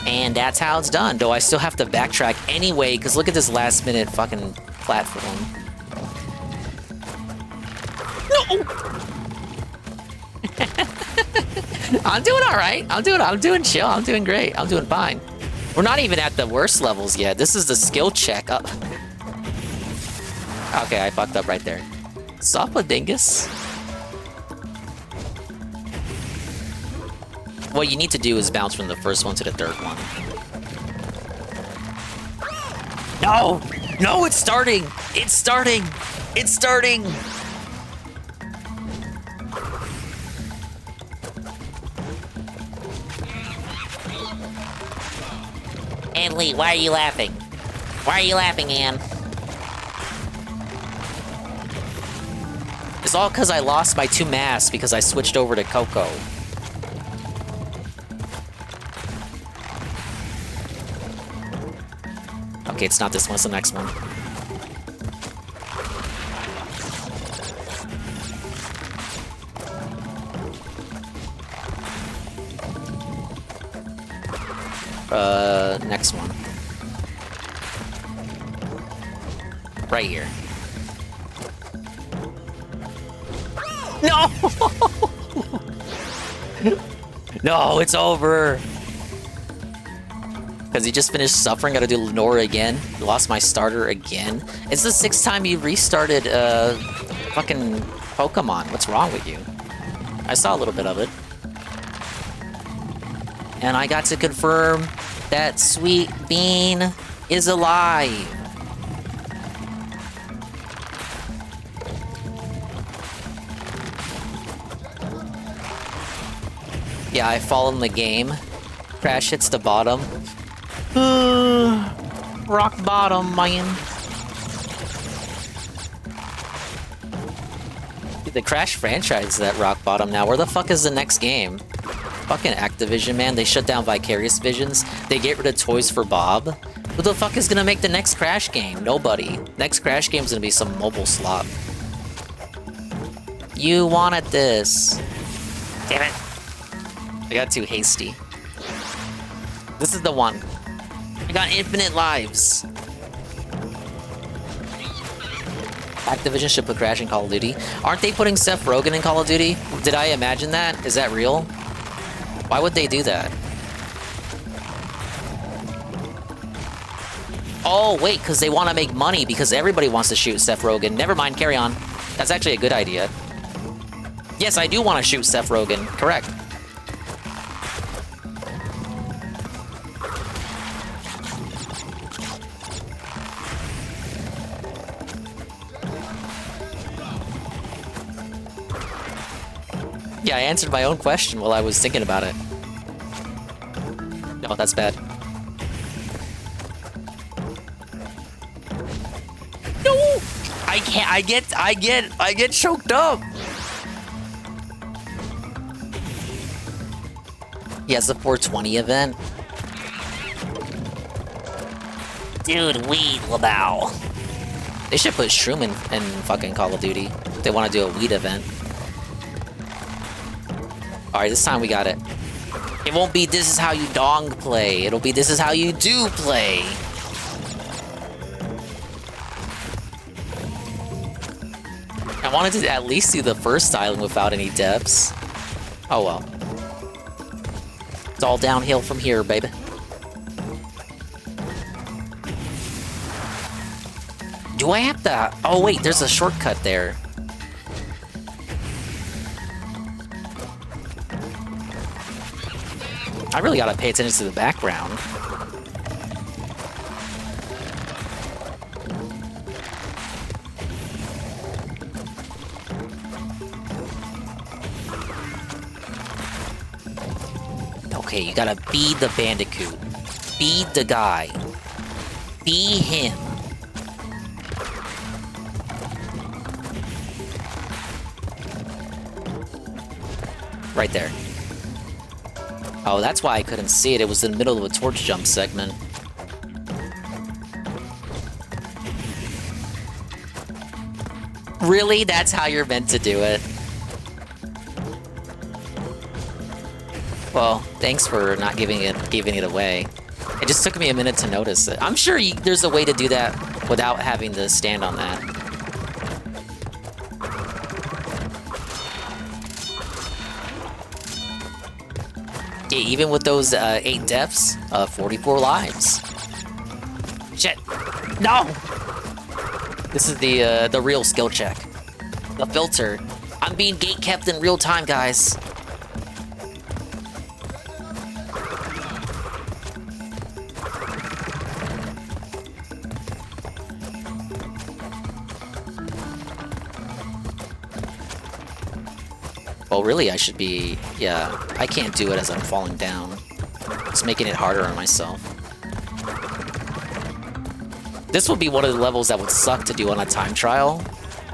And that's how it's done. Though I still have to backtrack anyway, because look at this last minute fucking platform. No! I'm doing alright. I'm doing chill. I'm doing great. I'm doing fine. We're not even at the worst levels yet. This is the skill check up. Okay, I fucked up right there. Stop with Dingus. What you need to do is bounce from the first one to the third one. No! No, it's starting! It's starting! It's starting! Ann Lee, why are you laughing? Why are you laughing, Ann? It's all because I lost my 2 masks because I switched over to Coco. Okay, it's not this one, it's the next one. Next one. Right here. No! No, it's over! Because he just finished suffering, gotta do Lenora again. Lost my starter again. It's the 6th time you restarted, fucking Pokemon. What's wrong with you? I saw a little bit of it. And I got to confirm that Sweet Bean is alive. Yeah, I fall in the game. Crash hits the bottom. Rock bottom, man. Dude, the Crash franchise is at rock bottom now. Where the fuck is the next game? Fucking Activision, man. They shut down Vicarious Visions. They get rid of Toys for Bob. Who the fuck is gonna make the next Crash game? Nobody. Next Crash game's gonna be some mobile slop. You wanted this. Damn it. I got too hasty. This is the one. I got infinite lives. Activision should put Crash in Call of Duty. Aren't they putting Seth Rogen in Call of Duty? Did I imagine that? Is that real? Why would they do that? Oh, wait, because they want to make money because everybody wants to shoot Seth Rogen. Never mind, carry on. That's actually a good idea. Yes, I do want to shoot Seth Rogen. Correct. Yeah, I answered my own question while I was thinking about it. No, that's bad. No! I can't, I get choked up! He has the 420 event. Dude, weed, Labow. They should put Shroom in fucking Call of Duty. They want to do a weed event. Alright, this time we got it. It won't be this is how you dong play. It'll be this is how you do play. I wanted to at least do the first island without any depths. Oh well. It's all downhill from here, baby. Do I have to... Oh wait, there's a shortcut there. I really gotta pay attention to the background. Okay, you gotta be the Bandicoot. Be the guy. Be him. Right there. Oh, that's why I couldn't see it. It was in the middle of a torch jump segment. Really? That's how you're meant to do it? Well, thanks for not giving it away. It just took me a minute to notice it. I'm sure there's a way to do that without having to stand on that. Yeah, even with those 8 deaths, 44 lives. Shit. No! This is the real skill check. The filter. I'm being gate kept in real time, guys. Well, really, I should be... Yeah, I can't do it as I'm falling down. It's making it harder on myself. This would be one of the levels that would suck to do on a time trial.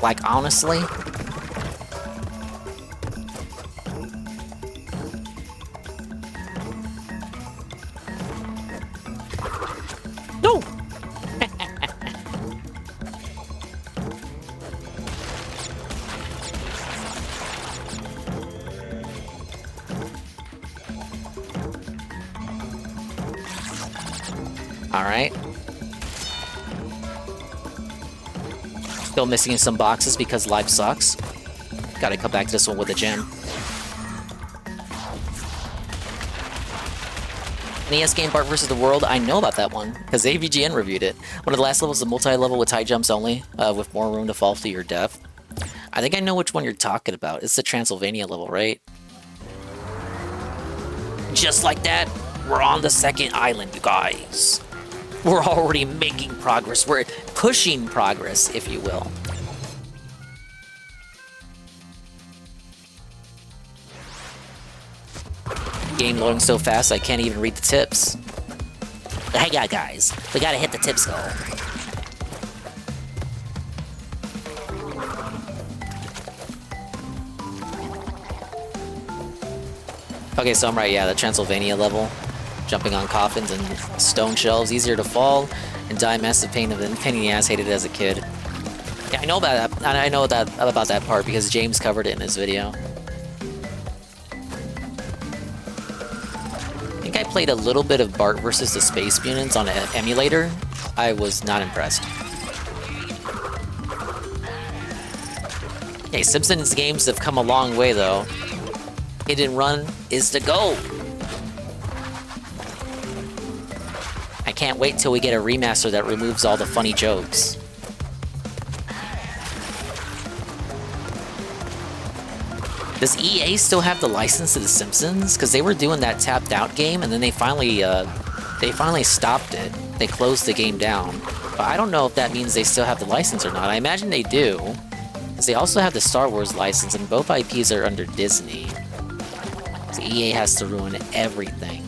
Like, honestly. No! Alright. Still missing some boxes because life sucks. Gotta come back to this one with a gem. NES game Bart vs. the World, I know about that one, because AVGN reviewed it. One of the last levels is a multi-level with high jumps only, with more room to fall to your death. I think I know which one you're talking about. It's the Transylvania level, right? Just like that, we're on the second island, you guys. We're already making progress. We're pushing progress, if you will. Game loading so fast I can't even read the tips. Hey guys, we gotta hit the tips goal. Okay, so I'm right, yeah, the Transylvania level. Jumping on coffins and stone shelves, easier to fall, and die massive pain of an pain in the ass, hated it as a kid. Yeah, I know about that. I know about that part because James covered it in his video. I think I played a little bit of Bart vs. the Space Mutants on an emulator. I was not impressed. Hey, Simpsons games have come a long way though. Hit and run is the goal. I can't wait till we get a remaster that removes all the funny jokes. Does EA still have the license to The Simpsons? Because they were doing that tapped out game, and then they finally stopped it. They closed the game down. But I don't know if that means they still have the license or not. I imagine they do, because they also have the Star Wars license, and both IPs are under Disney. So EA has to ruin everything.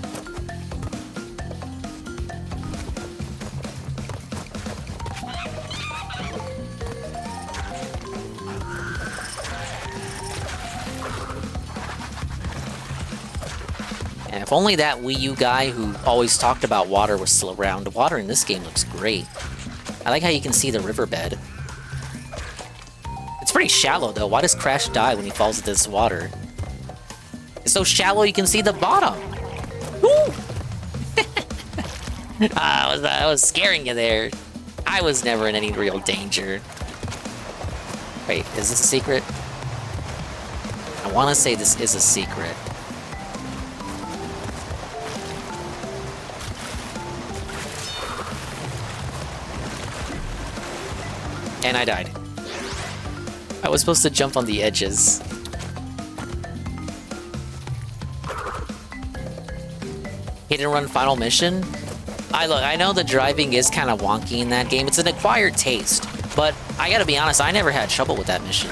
And if only that Wii U guy who always talked about water was still around. The water in this game looks great. I like how you can see the riverbed. It's pretty shallow though. Why does Crash die when he falls into this water? It's so shallow you can see the bottom. Woo! I was scaring you there. I was never in any real danger. Wait, is this a secret? I want to say this is a secret. And I died. I was supposed to jump on the edges. Hit and run final mission? I know the driving is kind of wonky in that game. It's an acquired taste. But I gotta be honest, I never had trouble with that mission.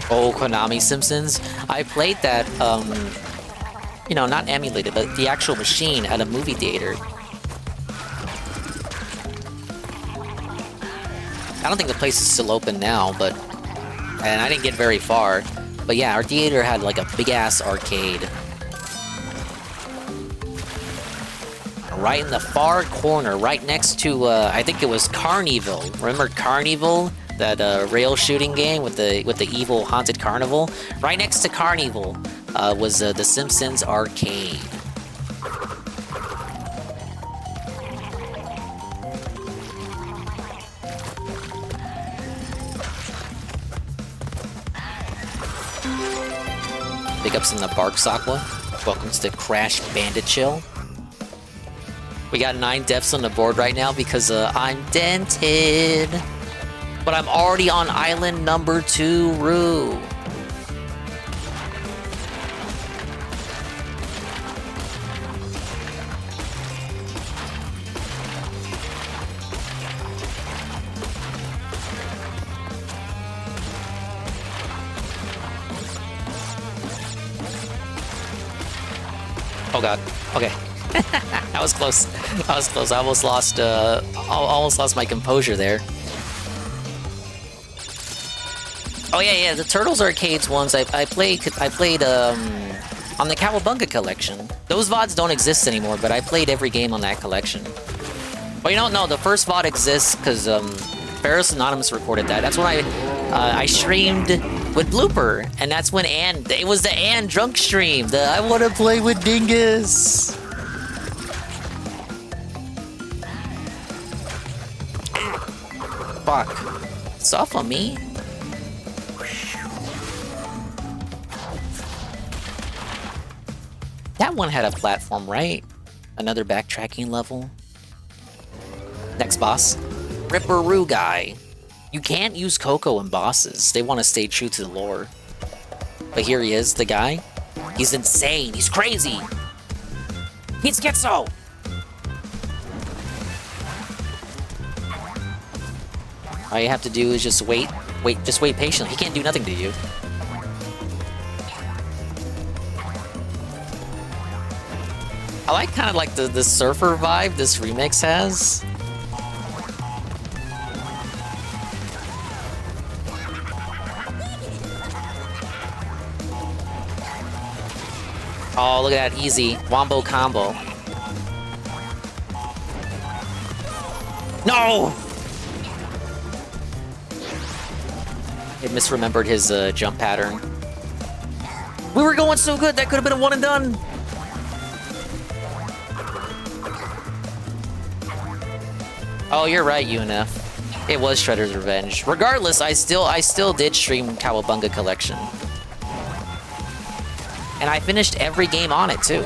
Oh, Konami Simpsons. I played that, you know, not emulated, but the actual machine at a movie theater. I don't think the place is still open now, and I didn't get very far. But yeah, our theater had like a big-ass arcade. Right in the far corner, right next to, I think it was Carnival. Remember Carnival? That rail shooting game with the evil haunted carnival? Right next to Carnival was the Simpsons arcade. Big ups in the Bark Sakwa. Welcome to the Crash Bandit Chill. We got 9 deaths on the board right now because I'm dented. But I'm already on island number 2, Roo. Oh god. Okay. That was close. That was close. I almost lost my composure there. Oh yeah, the Turtles Arcades ones I played on the Cowabunga collection. Those VODs don't exist anymore, but I played every game on that collection. But you don't know, the first VOD exists because Ferris Anonymous recorded that. That's when I streamed with Blooper, and that's when it was the Ann drunk stream. The I want to play with Dingus. Fuck. It's off on me. That one had a platform, right? Another backtracking level. Next boss. Ripperoo guy. You can't use Coco in bosses. They want to stay true to the lore. But here he is, the guy. He's insane. He's crazy. He's Schizo. All you have to do is just wait. Just wait patiently. He can't do nothing to you. I like kind of like the surfer vibe this remix has. Oh, look at that easy wombo combo. No! It misremembered his jump pattern. We were going so good, that could have been a one and done. Oh, you're right, UNF. It was Shredder's Revenge. Regardless, I still did stream Cowabunga Collection. And I finished every game on it, too.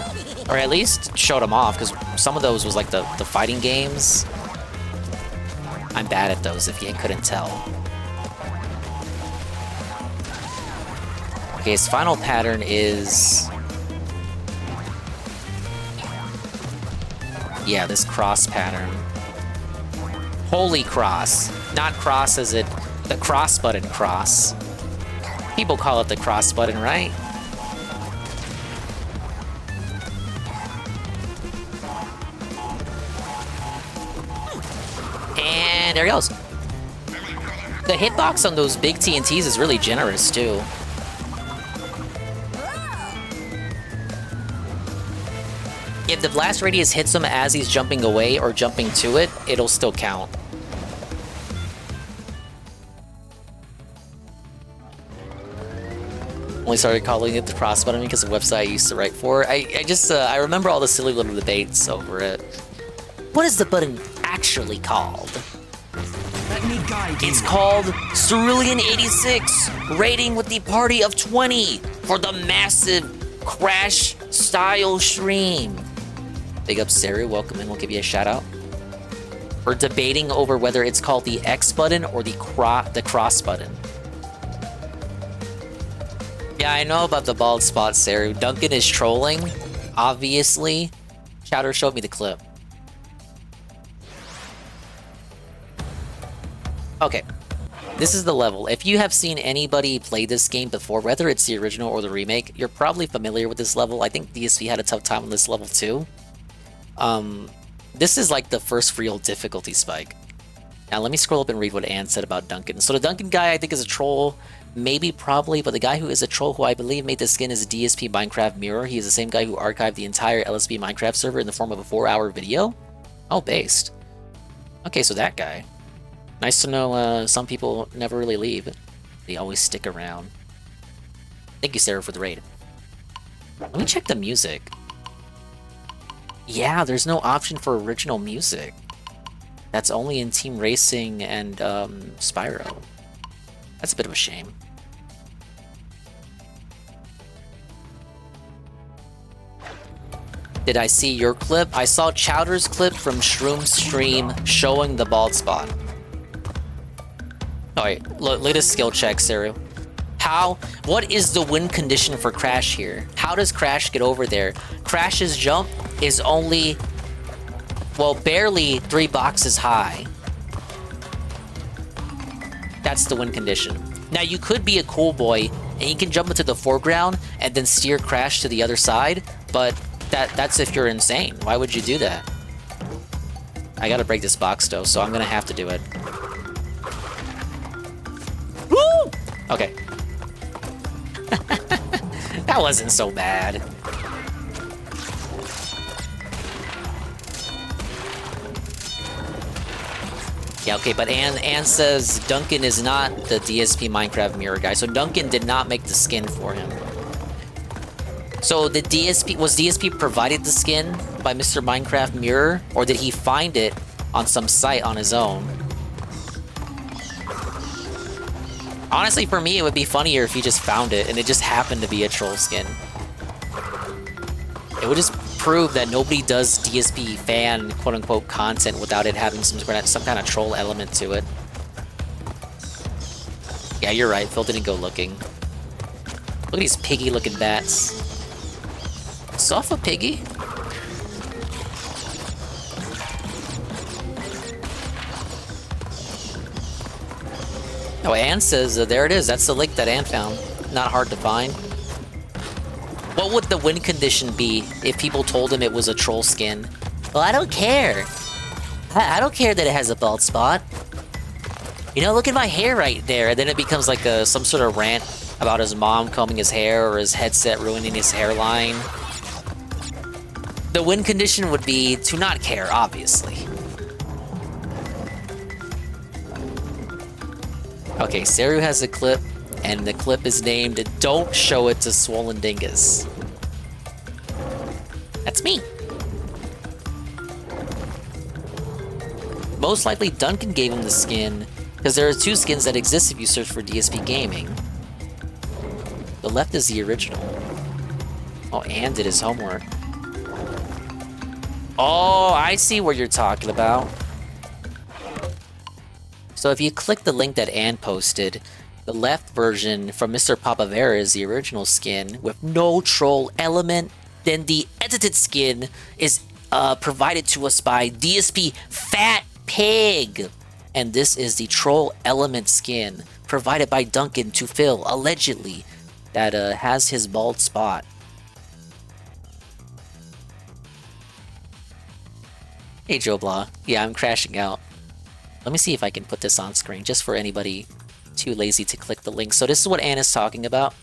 Or at least showed them off, because some of those was like the fighting games. I'm bad at those, if you couldn't tell. Okay, his final pattern is... yeah, this cross pattern. Holy cross. Not cross as it... the cross button cross. People call it the cross button, right? And there he goes. The hitbox on those big TNTs is really generous, too. If the blast radius hits him as he's jumping away or jumping to it, it'll still count. Only started calling it the cross button because of the website I used to write for. I remember all the silly little debates over it. What is the button actually called? Let me guide you. It's called Cerulean 86, rating with the party of 20 for the massive Crash style stream. Big up Sarah, welcome in, we'll give you a shout out. We're debating over whether it's called the X button or the cross button. Yeah, I know about the bald spot, Sarah. Duncan is trolling, obviously. Chowder showed me the clip. Okay, this is the level. If you have seen anybody play this game before, whether it's the original or the remake, you're probably familiar with this level. I think DSV had a tough time on this level too. This is like the first real difficulty spike. Now let me scroll up and read what Ann said about Duncan. So the Duncan guy I think is a troll, maybe, probably, but the guy who is a troll who I believe made the skin is a DSP Minecraft mirror. He is the same guy who archived the entire LSB Minecraft server in the form of a 4-hour video. Oh, based. Okay, so that guy. Nice to know some people never really leave. They always stick around. Thank you, Sarah, for the raid. Let me check the music. Yeah, there's no option for original music. That's only in Team Racing and Spyro. That's a bit of a shame. That's a bit of a shame. Did I see your clip? I saw Chowder's clip from Shroom's stream showing the bald spot. Alright, look at this skill check, Saru. What is the win condition for Crash here? How does Crash get over there? Crash's jump is only, well, barely 3 boxes high. That's the win condition. Now, you could be a cool boy, and you can jump into the foreground and then steer Crash to the other side, but that's if you're insane. Why would you do that? I gotta break this box, though, so I'm gonna have to do it. Woo! Okay. That wasn't so bad. Yeah, okay, but Anne says Duncan is not the DSP Minecraft mirror guy, so Duncan did not make the skin for him. So the was DSP provided the skin by Mr. Minecraft Mirror, or did he find it on some site on his own? Honestly, for me, it would be funnier if he just found it and it just happened to be a troll skin. It would just prove that nobody does DSP fan quote-unquote content without it having some kind of troll element to it. Yeah, you're right. Phil didn't go looking. Look at these piggy-looking bats. Sofa piggy? Oh, Anne says, there it is. That's the link that Anne found. Not hard to find. What would the win condition be if people told him it was a troll skin? Well, I don't care. I don't care that it has a bald spot. You know, look at my hair right there. And then it becomes like some sort of rant about his mom combing his hair or his headset ruining his hairline. The win condition would be to not care, obviously. Okay, Saru has a clip, and the clip is named Don't Show It to Swollen Dingus. That's me. Most likely Duncan gave him the skin, because there are 2 skins that exist if you search for DSP Gaming. The left is the original. Oh, Anne did his homework. Oh, I see what you're talking about. So if you click the link that Anne posted, the left version from Mr. Papavera is the original skin with no troll element. Then the edited skin is provided to us by DSP Fat Pig. And this is the troll element skin provided by Duncan to Phil, allegedly, that has his bald spot. Hey Joe Blah, yeah, I'm crashing out. Let me see if I can put this on screen, just for anybody too lazy to click the link. So this is what Anne is talking about.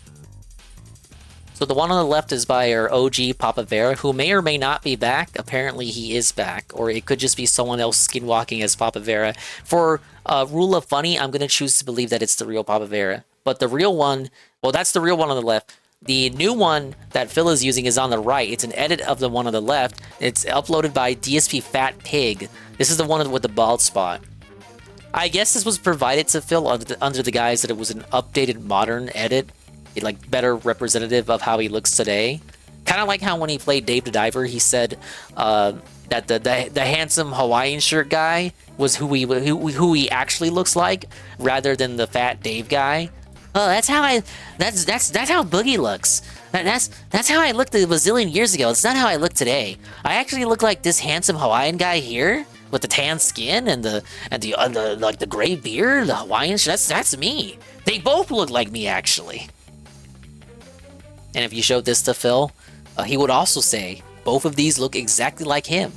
So the one on the left is by our OG Papavera, who may or may not be back. Apparently he is back, or it could just be someone else skinwalking as Papavera. For rule of funny, I'm going to choose to believe that it's the real Papavera. But the real one, well, that's the real one on the left. The new one that Phil is using is on the right. It's an edit of the one on the left. It's uploaded by DSP Fat Pig. This is the one with the bald spot. I guess this was provided to Phil under the guise that it was an updated modern edit. Like better representative of how he looks today. Kind of like how when he played Dave the Diver, he said that the handsome Hawaiian shirt guy was who he actually looks like, rather than the fat Dave guy. Oh, that's how Boogie looks. That's how I looked a bazillion years ago. It's not how I look today. I actually look like this handsome Hawaiian guy here with the tan skin and the gray beard, the Hawaiian shirt. That's me. They both look like me, actually. And if you showed this to Phil, he would also say both of these look exactly like him.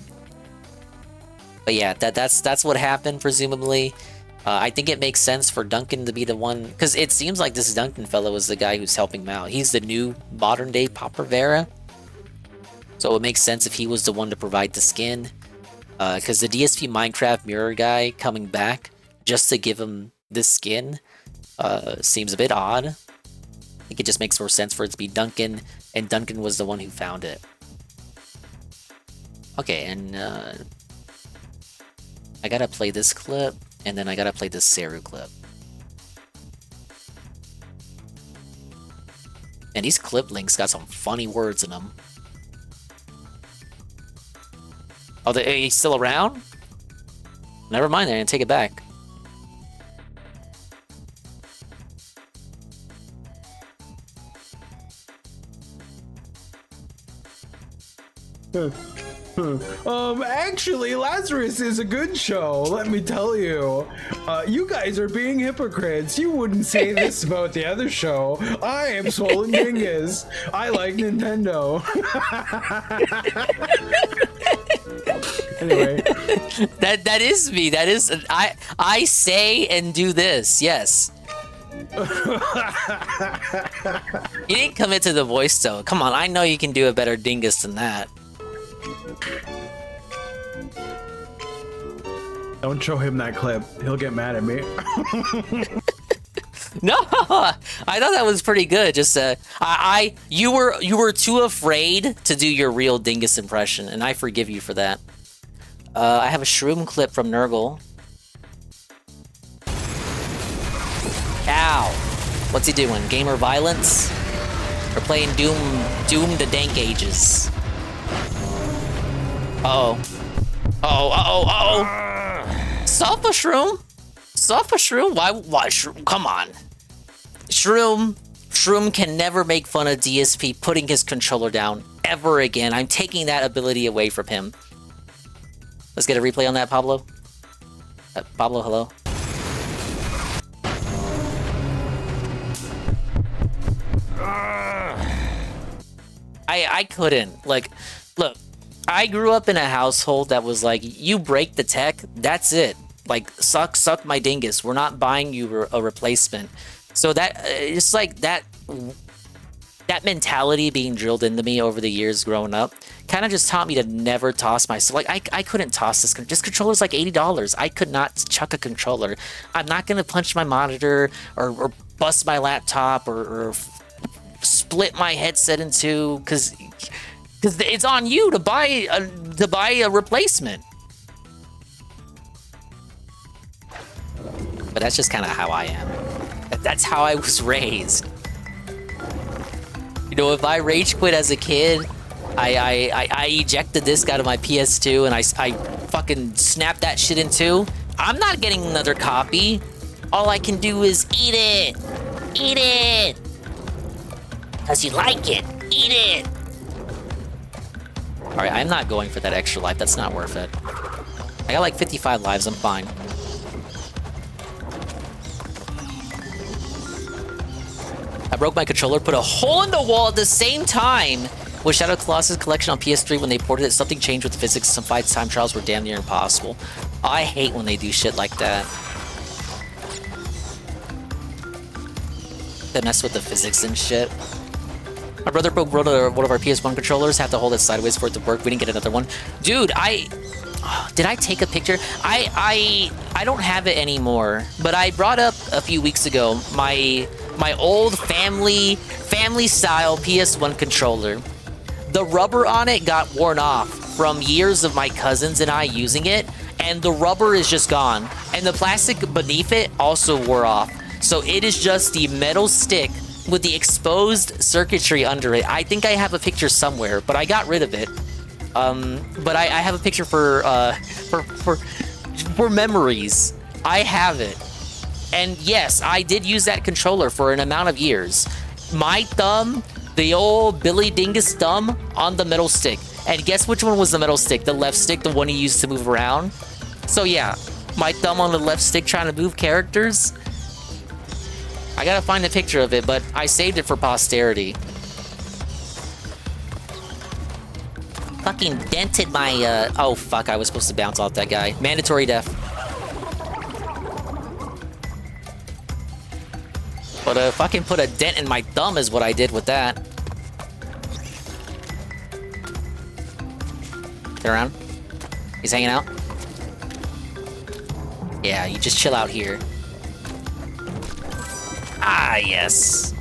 But yeah, that's what happened, presumably. I think it makes sense for Duncan to be the one, because it seems like this Duncan fellow is the guy who's helping him out. He's the new modern day Papavera. So it makes sense if he was the one to provide the skin. Because the DSP Minecraft mirror guy coming back just to give him this skin seems a bit odd. I think it just makes more sense for it to be Duncan, and Duncan was the one who found it. Okay, and I gotta play this clip, and then I gotta play this Saru clip. And these clip links got some funny words in them. Oh, he's still around? Never mind, then. Take it back. Actually, Lazarus is a good show, let me tell you. You guys are being hypocrites. You wouldn't say this about the other show. I am Swollen Dingus. I like Nintendo. Anyway. That is me. That is I say and do this. Yes. You didn't commit to the voice though. Come on, I know you can do a better Dingus than that. Don't show him that clip. He'll get mad at me. No, I thought that was pretty good. Just you were too afraid to do your real Dingus impression, and I forgive you for that. I have a shroom clip from Nurgle. Ow! What's he doing? Gamer violence? We're playing Doom the Dank Ages. Uh-oh. Stop a shroom? Stop a shroom? Why shroom? Come on. Shroom can never make fun of DSP putting his controller down ever again. I'm taking that ability away from him. Let's get a replay on that, Pablo. Pablo, hello. I couldn't. Like, look, I grew up in a household that was like, you break the tech, that's it. Like, suck my dingus. We're not buying you a replacement. So that, it's like that mentality being drilled into me over the years growing up kind of just taught me to never toss myself. Like, I couldn't toss this controller's like $80. I could not chuck a controller. I'm not going to punch my monitor or bust my laptop or split my headset in two because it's on you to buy a replacement. But that's just kind of how I am. That's how I was raised. You know, if I rage quit as a kid, I eject the disc out of my PS2 and I fucking snap that shit in two, I'm not getting another copy. All I can do is eat it. Eat it. Because you like it. Eat it. Alright, I'm not going for that extra life. That's not worth it. I got like 55 lives. I'm fine. I broke my controller, put a hole in the wall at the same time with Shadow Colossus collection on PS3 when they ported it. Something changed with the physics. Some fights time trials were damn near impossible. I hate when they do shit like that. They mess with the physics and shit. My brother broke one of our PS1 controllers. Had to hold it sideways for it to work. We didn't get another one. Dude, did I take a picture? I don't have it anymore. But I brought up a few weeks ago my old family style PS1 controller. The rubber on it got worn off from years of my cousins and I using it, and the rubber is just gone. And the plastic beneath it also wore off. So it is just the metal stick with the exposed circuitry under it. I think I have a picture somewhere, but I got rid of it. But I have a picture for memories. I have it. And yes, I did use that controller for an amount of years. My thumb, the old Billy Dingus thumb on the metal stick. And guess which one was the metal stick? The left stick, the one he used to move around. So yeah, my thumb on the left stick trying to move characters. I gotta find a picture of it, but I saved it for posterity. Fucking dented my, oh fuck, I was supposed to bounce off that guy. Mandatory death. But fucking put a dent in my thumb is what I did with that. Get around. He's hanging out. Yeah, you just chill out here. Ah, yes.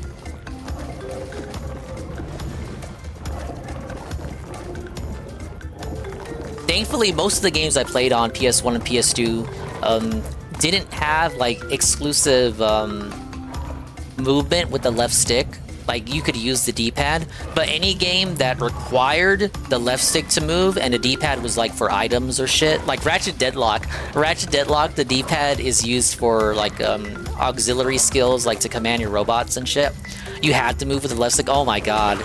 Thankfully, most of the games I played on PS1 and PS2 didn't have like exclusive movement with the left stick. like you could use the D-pad, but any game that required the left stick to move and the D-pad was like for items or shit, like Ratchet Deadlock, the D-pad is used for like auxiliary skills, like to command your robots and shit. You had to move with the left stick. Oh my god,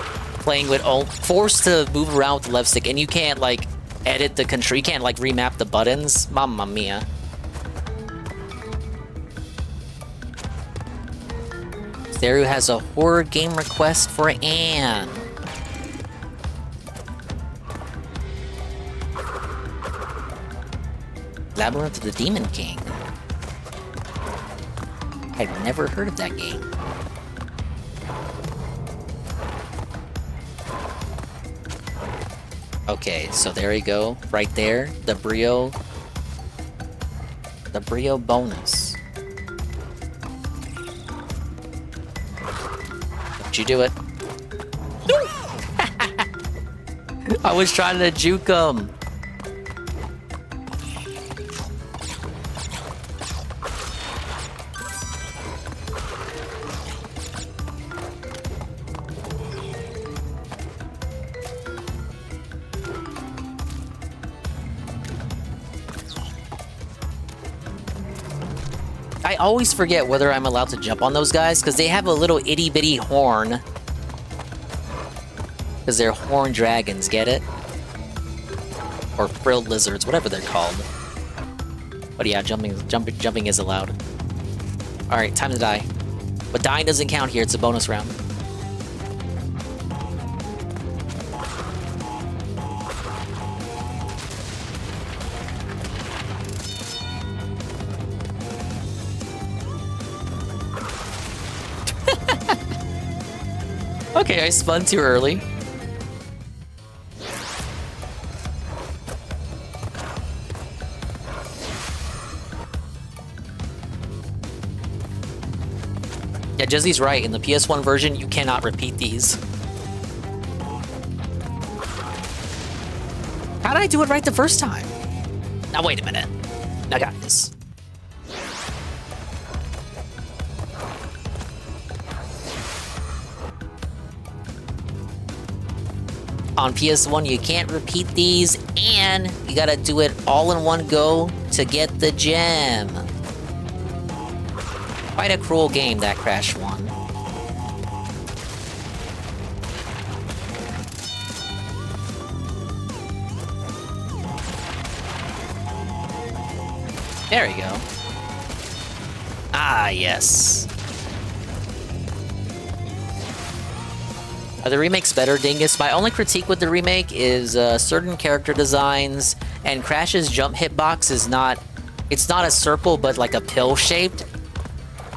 playing with forced to move around with the left stick, and you can't like edit the control, you can't like remap the buttons. Mamma mia. Zeru has a horror game request for Anne. Labyrinth of the Demon King. I've never heard of that game. Okay, so there you go. Right there. The Brio bonus. Don't you do it. I was trying to juke him. I always forget whether I'm allowed to jump on those guys because they have a little itty bitty horn. Because they're horn dragons, get it? Or frilled lizards, whatever they're called. But yeah, jumping is allowed. Alright, time to die. But dying doesn't count here, it's a bonus round. Okay, I spun too early. Yeah, Jezzy's right. In the PS1 version, you cannot repeat these. How did I do it right the first time? Now, wait a minute. I got this. On PS1, you can't repeat these, and you gotta do it all in one go to get the gem. Quite a cruel game, that Crash one. There we go. Ah, yes. Are the remakes better, Dingus? My only critique with the remake is certain character designs, and Crash's jump hitbox is not... It's not a circle, but like a pill-shaped.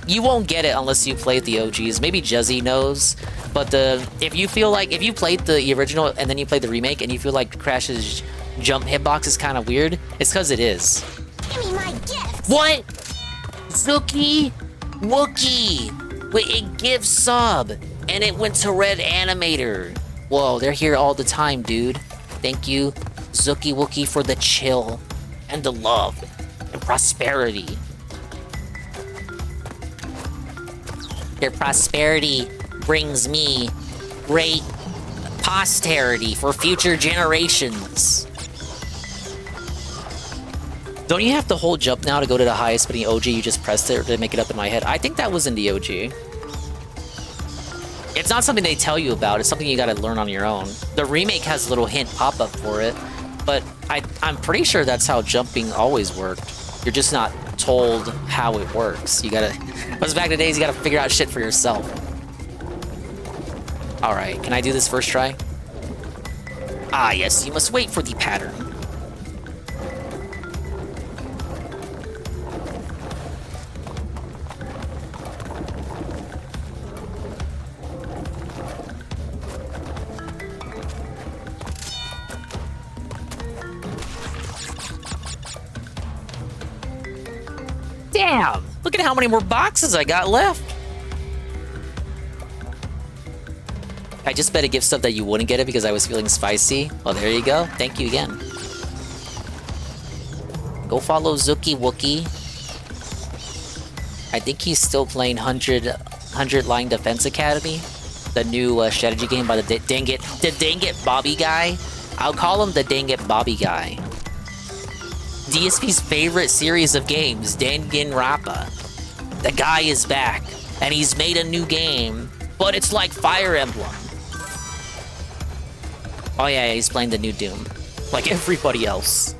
You won't get it unless you played the OGs. Maybe Jezzy knows, but if you played the original and then you played the remake and you feel like Crash's jump hitbox is kind of weird, it's because it is. Give me my gift. What? Zuki? Wookie? Wait, it gives sub. And it went to Red Animator. Whoa, they're here all the time, dude. Thank you, Zuki Wookie, for the chill and the love and prosperity. Their prosperity brings me great posterity for future generations. Don't you have to hold jump now to go to the highest, but in the OG you just pressed it to make it up in my head? I think that was in the OG. It's not something they tell you about, it's something you gotta learn on your own. The remake has a little hint pop-up for it, but I'm pretty sure that's how jumping always worked. You're just not told how it works. You gotta... But back in the days, you gotta figure out shit for yourself. Alright, can I do this first try? Ah yes, you must wait for the pattern. Damn! Look at how many more boxes I got left! I just bet a gift stuff that you wouldn't get it because I was feeling spicy. Well, there you go. Thank you again. Go follow Zuki Wookie. I think he's still playing 100 Line Defense Academy. the new strategy game by the Dang It Bobby guy. I'll call him the Dang It Bobby guy. DSP's favorite series of games, Danganronpa. The guy is back, and he's made a new game, but it's like Fire Emblem. Oh yeah, he's playing the new Doom, like everybody else.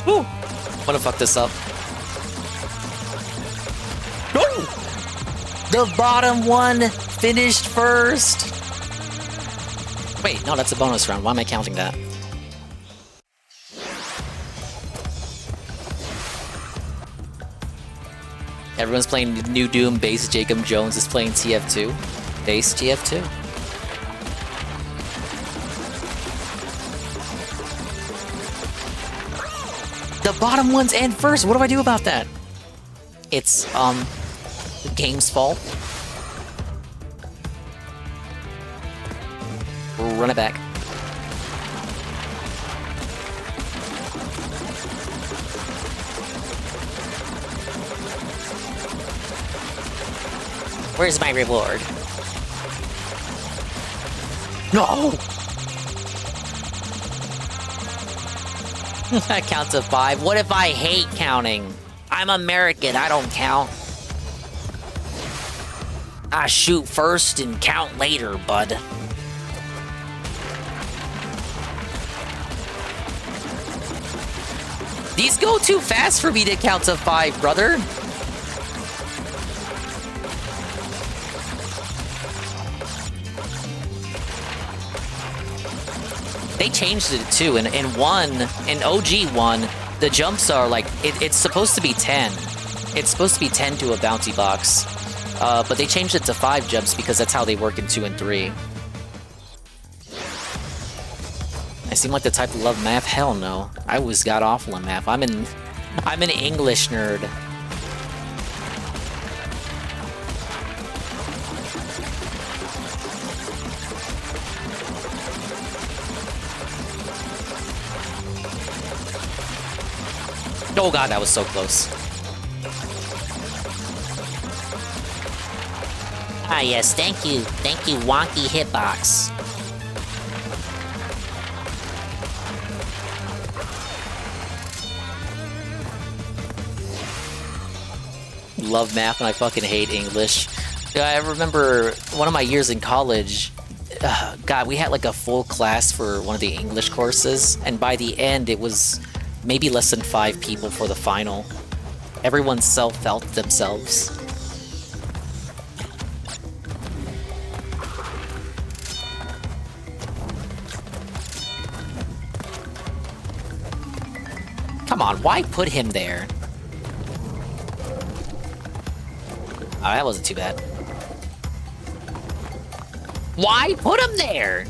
Woo! I'm gonna fuck this up. No! The bottom one finished first. Wait, no, that's a bonus round. Why am I counting that? Everyone's playing New Doom. Base Jacob Jones is playing TF2. Base TF2. The bottom ones end first. What do I do about that? It's the game's fault. Run it back. Where's my reward? No! I count to 5. What if I hate counting? I'm American, I don't count. I shoot first and count later, bud. These go too fast for me to count to 5, brother. They changed it too. In OG 1, the jumps are like, it's supposed to be 10. It's supposed to be 10 to a bouncy box. But they changed it to 5 jumps because that's how they work in 2 and 3. I seem like the type to love math? Hell no. I always got awful in math. I'm an English nerd. Oh god, that was so close. Ah yes, thank you, wonky hitbox. Love math and I fucking hate English. I remember one of my years in college, god, we had like a full class for one of the English courses, and by the end it was maybe less than 5 people for the final. Everyone self-felt themselves. Come on, why put him there? Oh, that wasn't too bad. Why put him there?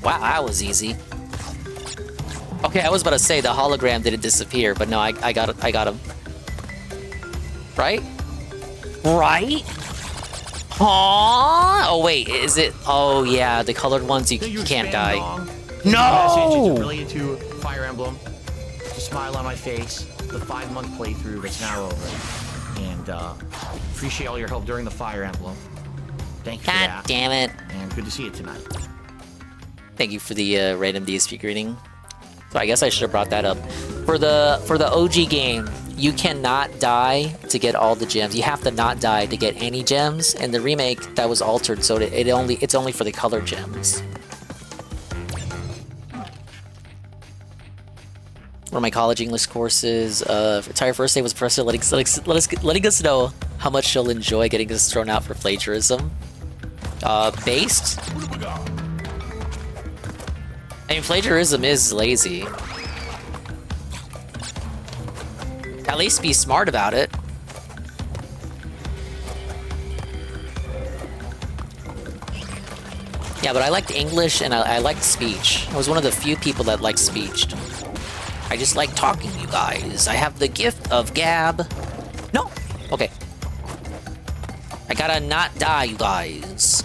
Wow, that was easy. Okay, I was about to say the hologram didn't disappear, but no, I got him. Right? Right? Huh? Oh wait, is it? Oh yeah, the colored ones you can't die. No! Related to Fire Emblem. Just a smile on my face. The 5-month playthrough that's now over. And appreciate all your help during the Fire Emblem. Thank you for that. God damn it. And good to see you tonight. Thank you for the random DSP greeting. So I guess I should have brought that up. For the OG game, you cannot die to get all the gems. You have to not die to get any gems. And the remake, that was altered, so it's only for the colored gems. One of my college English courses, entire first day was professor letting us know how much she'll enjoy getting us thrown out for plagiarism. Based? I mean, plagiarism is lazy. At least be smart about it. Yeah, but I liked English and I liked speech. I was one of the few people that liked speech. I just like talking, you guys. I have the gift of gab. No. Okay. I gotta not die, you guys.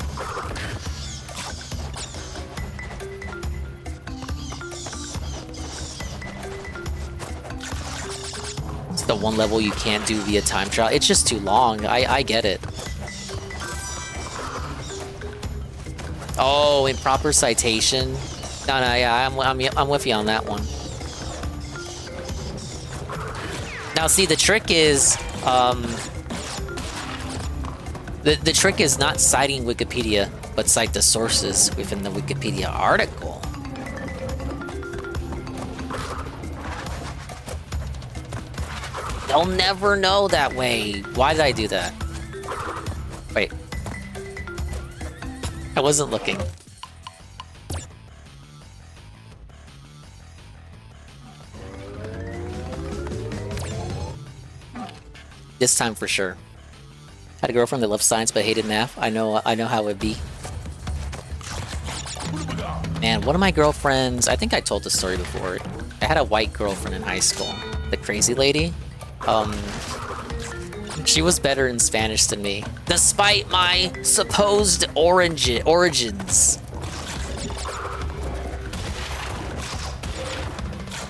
It's the one level you can't do via time trial. It's just too long. I get it. Oh, improper citation. No, yeah, I'm with you on that one. Now, see, the trick is, the trick is not citing Wikipedia, but cite the sources within the Wikipedia article. They'll never know that way. Why did I do that? Wait. I wasn't looking. This time for sure. Had a girlfriend that loved science but hated math. I know how it'd be. Man, one of my girlfriends, I think I told this story before. I had a white girlfriend in high school. The crazy lady. She was better in Spanish than me, despite my supposed origins.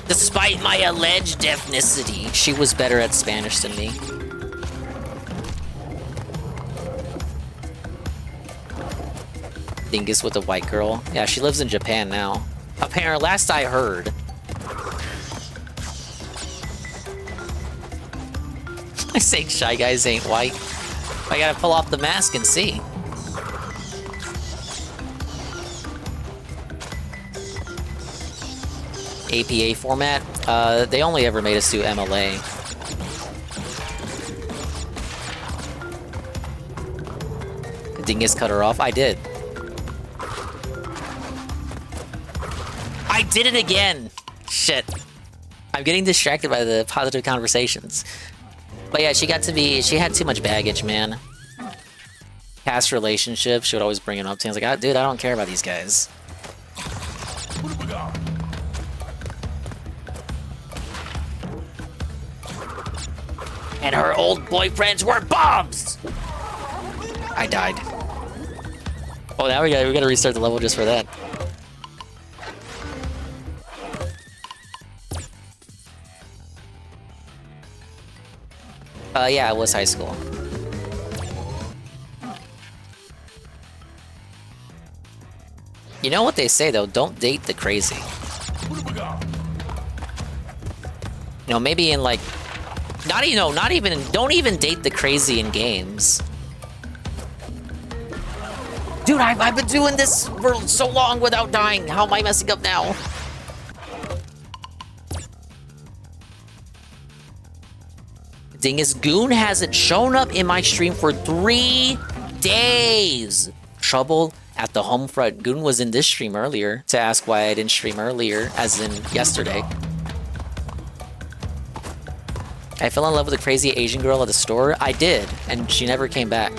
Despite my alleged ethnicity, she was better at Spanish than me. Dingus with a white girl. Yeah, she lives in Japan now. Apparently, last I heard. I say Shy Guys ain't white. I gotta pull off the mask and see. APA format? They only ever made us do MLA. Dingus cut her off? I did. I did it again! Shit. I'm getting distracted by the positive conversations. But yeah, she had too much baggage, man. Past relationships, she would always bring it up to me. I was like, dude, I don't care about these guys. And her old boyfriends were bombs! I died. Oh, now we gotta restart the level just for that. Yeah, it was high school. You know what they say though, don't date the crazy. You know, maybe in like, don't even date the crazy in games. Dude, I've been doing this for so long without dying. How am I messing up now? Dingus, Goon hasn't shown up in my stream for 3 days. Trouble at the home front. Goon was in this stream earlier to ask why I didn't stream earlier, as in yesterday. I fell in love with a crazy Asian girl at the store. I did, and she never came back.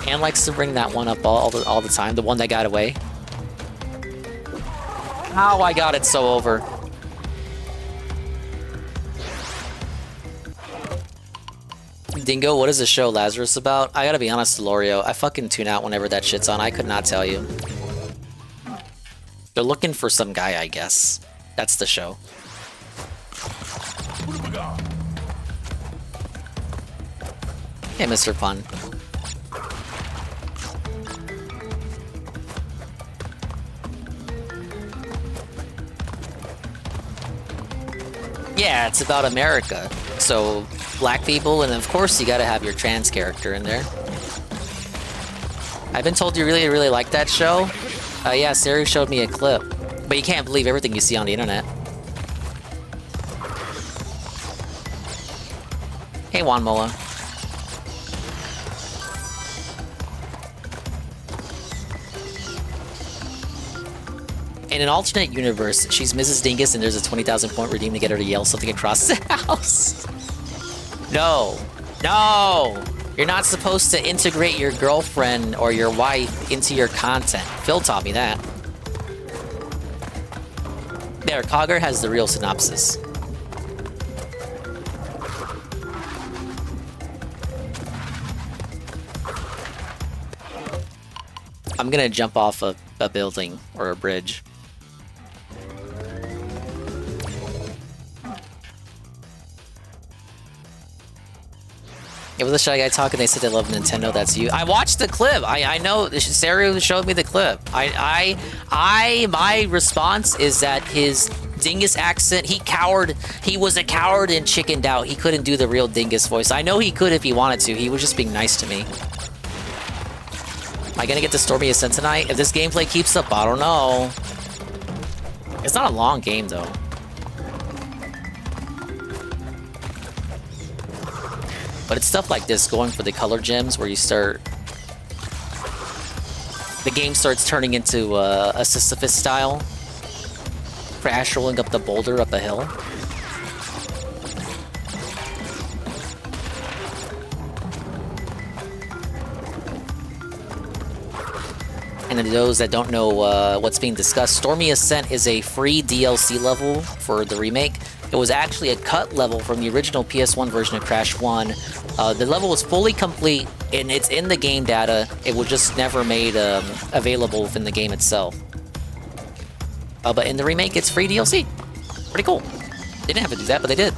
Anne likes to bring that one up all the time, the one that got away. How I got it so over. Dingo, what is the show Lazarus about? I gotta be honest, Delorio, I fucking tune out whenever that shit's on. I could not tell you. They're looking for some guy, I guess. That's the show. Hey, Mr. Pun. Yeah, it's about America. So, black people, and of course you gotta have your trans character in there. I've been told you really, really like that show. Yeah, Siri showed me a clip. But you can't believe everything you see on the internet. Hey, Juan Moa. In an alternate universe, she's Mrs. Dingus and there's a 20,000 point redeem to get her to yell something across the house. No. No! You're not supposed to integrate your girlfriend or your wife into your content. Phil taught me that. There, Cogger has the real synopsis. I'm gonna jump off a building or a bridge. It was a Shy Guy talking. They said they love Nintendo. That's you. I watched the clip. I know. Saru showed me the clip. My response is that his Dingus accent. He was a coward and chickened out. He couldn't do the real Dingus voice. I know he could if he wanted to. He was just being nice to me. Am I gonna get to Stormy Ascent tonight? If this gameplay keeps up, I don't know. It's not a long game though. But it's stuff like this, going for the color gems, where you start... The game starts turning into a Sisyphus style. Crash rolling up the boulder up a hill. And to those that don't know what's being discussed, Stormy Ascent is a free DLC level for the remake. It was actually a cut level from the original PS1 version of Crash 1. The level was fully complete, and it's in the game data. It was just never made available within the game itself. But in the remake, it's free DLC. Pretty cool. They didn't have to do that, but they did.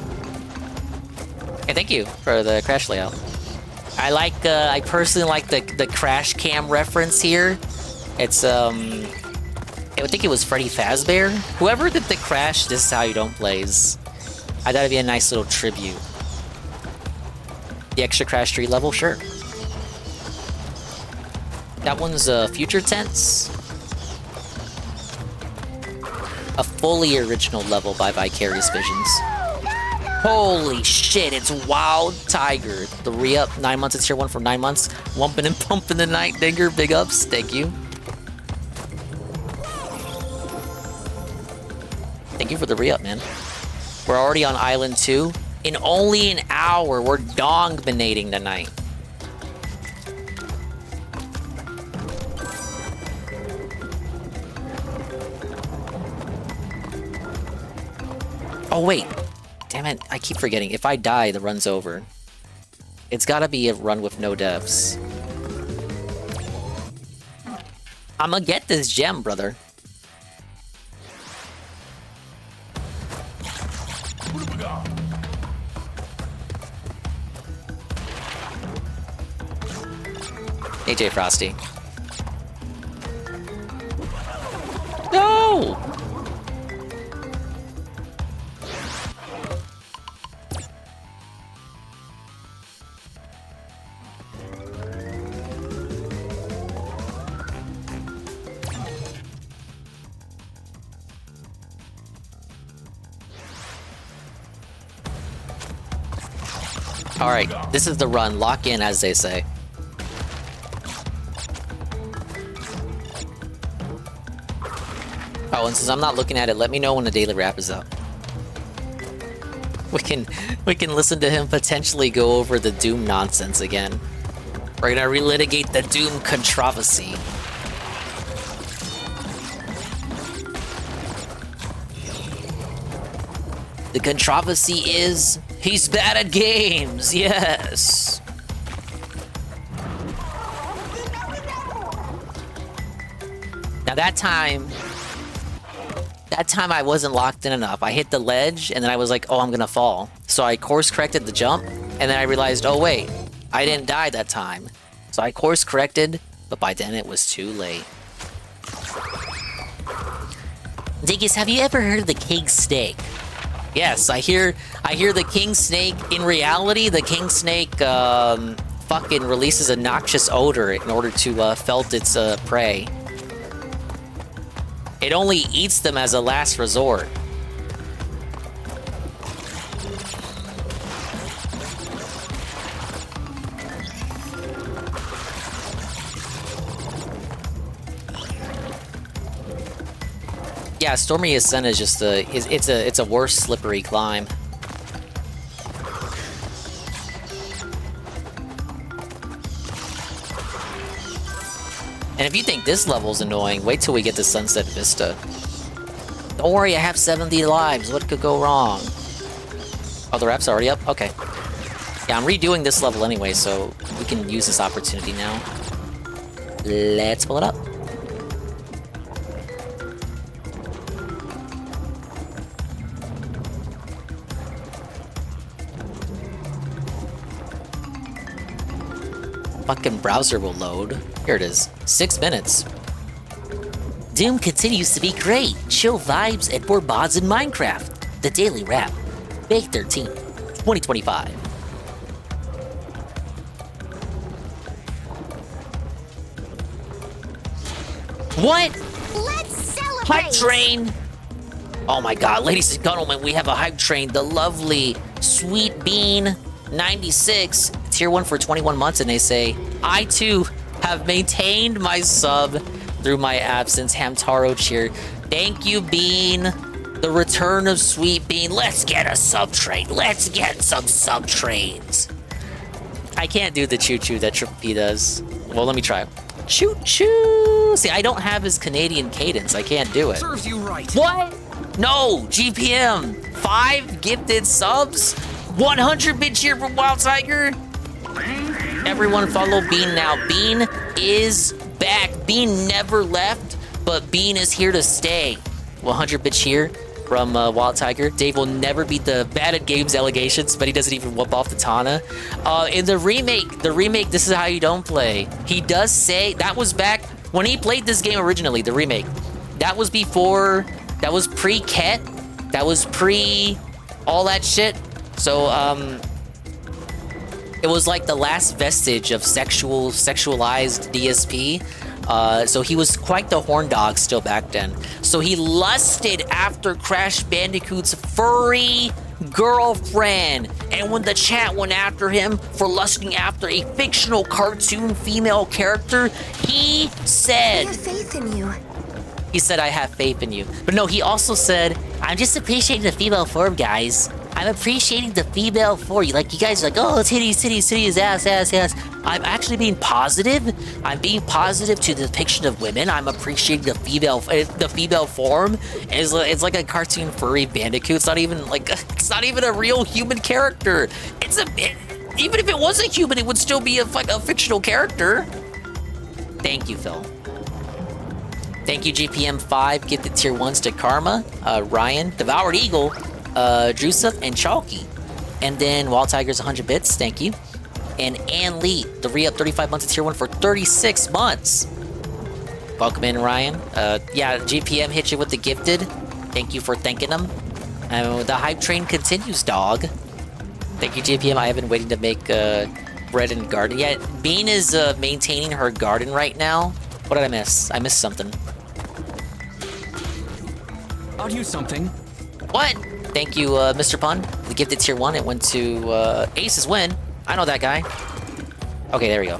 Hey, thank you for the Crash layout. I personally like the Crash Cam reference here. It's, I would think it was Freddy Fazbear. Whoever did the Crash, this is how you don't plays. I thought it'd be a nice little tribute. The extra Crash 3 level, sure. That one's Future Tense. A fully original level by Vicarious Visions. Holy shit, it's Wild Tiger. The re-up, 9 months, it's tier 1 for 9 months. Wumping and pumping the night, digger, big ups, thank you. Thank you for the re-up, man. We're already on Island 2. In only an hour, we're dongminating tonight. Oh, wait. Damn it, I keep forgetting. If I die, the run's over. It's gotta be a run with no deaths. I'ma get this gem, brother. AJ Frosty. No! Alright, this is the run. Lock in, as they say. Oh, and since I'm not looking at it, let me know when the daily wrap is up. We can listen to him potentially go over the Doom nonsense again. We're gonna relitigate the Doom controversy. The controversy is he's bad at games. Yes. Now that time I wasn't locked in enough. I hit the ledge and then I was like, oh, I'm gonna fall. So I course corrected the jump and then I realized, oh wait, I didn't die that time. So I course corrected, but by then it was too late. Dingus, have you ever heard of the king snake? Yes, I hear the king snake. In reality, the king snake fucking releases a noxious odor in order to felt its prey. It only eats them as a last resort. Yeah, Stormy Ascent is just it's a worse slippery climb. And if you think this level's annoying, wait till we get to Sunset Vista. Don't worry, I have 70 lives. What could go wrong? Oh, the rap's already up? Okay. Yeah, I'm redoing this level anyway, so we can use this opportunity now. Let's pull it up. Fucking browser will load. Here it is. 6 minutes. Doom continues to be great. Chill vibes and more mods in Minecraft. The Daily Wrap. May 13th, 2025. What? Let's celebrate! Hype train! Oh my god, ladies and gentlemen, we have a hype train. The lovely Sweet Bean 96, tier 1 for 21 months, and they say, I too have maintained my sub through my absence. Hamtaro cheer. Thank you, Bean. The return of Sweet Bean. Let's get a sub train. Let's get some sub trains. I can't do the choo-choo that Triple P does. Well, let me try. Choo-choo. See, I don't have his Canadian cadence. I can't do it. Serves you right. What? No, GPM. 5 gifted subs. 100-bit cheer from Wild Tiger. Everyone follow Bean now. Bean is back. Bean never left, but Bean is here to stay. 100-bit cheer from Wild Tiger. Dave will never beat the Bad at Games allegations, but he doesn't even whoop off the Tana. In the remake, this is how you don't play. He does say, that was back when he played this game originally, the remake. That was before, that was pre-Ket, that was pre all that shit. So, it was like the last vestige of sexualized DSP. So he was quite the horn dog still back then. So he lusted after Crash Bandicoot's furry girlfriend. And when the chat went after him for lusting after a fictional cartoon female character, he said, I have faith in you. He said, I have faith in you. But no, he also said, I'm just appreciating the female form, guys. I'm appreciating the female form. Like, you guys are like, oh, titties, titties, titties, ass, ass, ass. I'm actually being positive. I'm being positive to the depiction of women. I'm appreciating the female form. It's like a cartoon furry Bandicoot. It's not even a real human character. Even if it was a human, it would still be a fictional character. Thank you, Phil. Thank you, GPM5, gifted tier 1s to Karma, Ryan, Devoured Eagle, Drusuf, and Chalky. And then Wild Tiger's 100 bits, thank you. And Ann Lee, the re-up 35 months of tier 1 for 36 months. Welcome in, Ryan. Yeah, GPM hit you with the gifted. Thank you for thanking them. The hype train continues, dog. Thank you, GPM. I have been waiting to make bread and garden. Yeah, Bean is maintaining her garden right now. What did I miss? I missed something. I'll use something. What? Thank you, Mr. Pun. The gifted tier 1, it went to Ace's Win. I know that guy. Okay, there we go.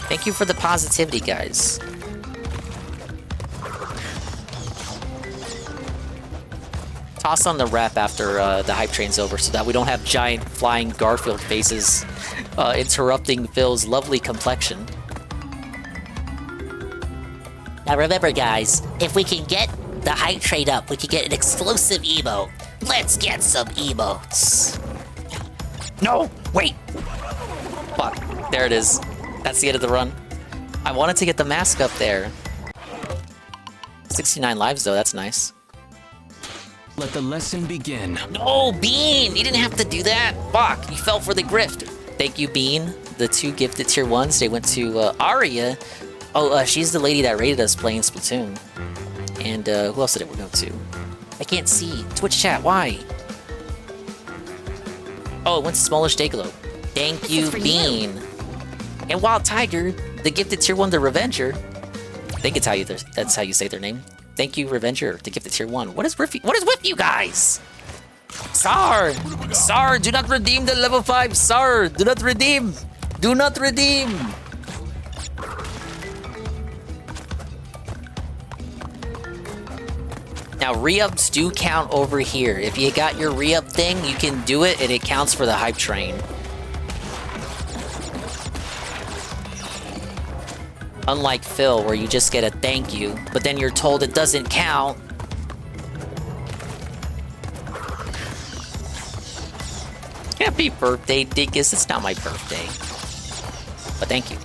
Thank you for the positivity, guys. Toss on the rep after the hype train's over so that we don't have giant flying Garfield faces interrupting Phil's lovely complexion. Now remember, guys, if we can get the hype train up, we can get an exclusive emote. Let's get some emotes. No, wait. Fuck, there it is. That's the end of the run. I wanted to get the mask up there. 69 lives though, that's nice. Let the lesson begin. No, Bean! You didn't have to do that. Fuck, you fell for the grift. Thank you, Bean. The 2 gifted tier 1s, they went to Aria. Oh, she's the lady that rated us playing Splatoon. And who else did it go to? I can't see. Twitch chat, why? Oh, it went to Smallish Dayglow. Thank you, Bean. And Wild Tiger, the gifted tier 1, the Revenger. I think it's that's how you say their name. Thank you, Revenger, the gifted tier 1. What is with you guys? Sar, do not redeem the level 5. Sar, do not redeem. Do not redeem. Now, re-ups do count over here. If you got your re-up thing, you can do it, and it counts for the hype train. Unlike Phil, where you just get a thank you, but then you're told it doesn't count. Happy birthday, Dingus. It's not my birthday. But thank you.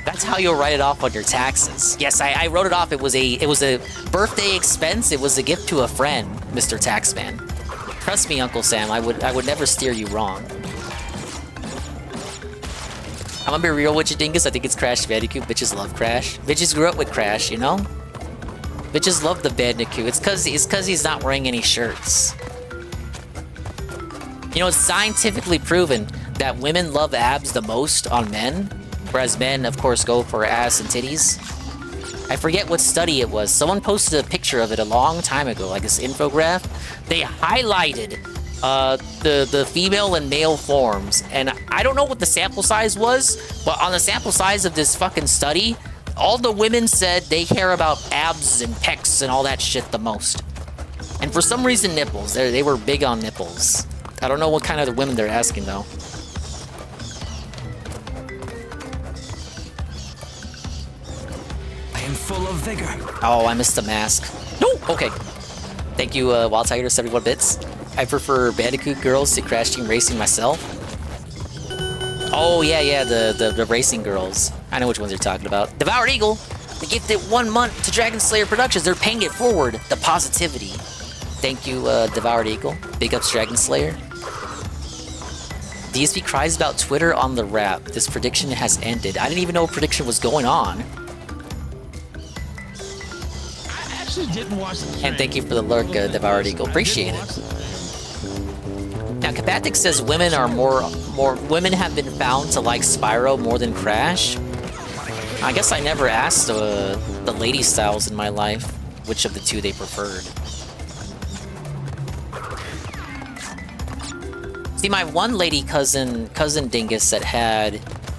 That's how you'll write it off on your taxes. Yes, I wrote it off. It was a birthday expense. It was a gift to a friend, Mr. Taxman. Trust me, Uncle Sam. I would never steer you wrong. I'm gonna be real with you, Dingus. I think it's Crash Bandicoot. Bitches love Crash. Bitches grew up with Crash, you know? Bitches love the Bandicoot. It's cause he's not wearing any shirts. You know, it's scientifically proven that women love abs the most on men, whereas men, of course, go for ass and titties. I forget what study it was. Someone posted a picture of it a long time ago, like this infograph. They highlighted the female and male forms, and I don't know what the sample size was, but on the sample size of this fucking study, all the women said they care about abs and pecs and all that shit the most. And for some reason, nipples. They were big on nipples. I don't know what kind of women they're asking, though. I am full of vigor. Oh, I missed the mask. No! Okay. Thank you, Wild Tiger 71 bits. I prefer Bandicoot girls to Crash Team Racing myself. Oh, yeah, the racing girls. I know which ones you're talking about. Devoured Eagle! They gifted 1 month to Dragon Slayer Productions. They're paying it forward. The positivity. Thank you, Devoured Eagle. Big ups, Dragon Slayer. DSP cries about Twitter on the rap. This prediction has ended. I didn't even know a prediction was going on. I actually didn't watch the And thank you for the lurk, Devoured Eagle. Appreciate it. Now, Kapatic says women have been found to like Spyro more than Crash. I guess I never asked the lady styles in my life which of the two they preferred. See, my one lady cousin Dingus that had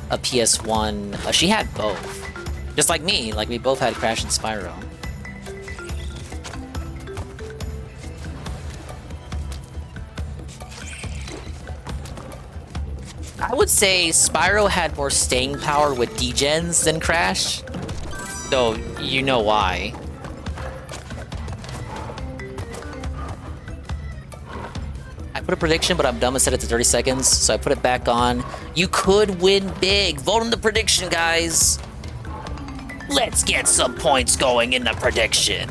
a PS1, she had both. Just like me, like we both had Crash and Spyro. I would say Spyro had more staying power with degens than Crash. Though, you know why. I put a prediction, but I'm dumb and set it to 30 seconds, so I put it back on. You could win big. Vote on the prediction, guys. Let's get some points going in the prediction.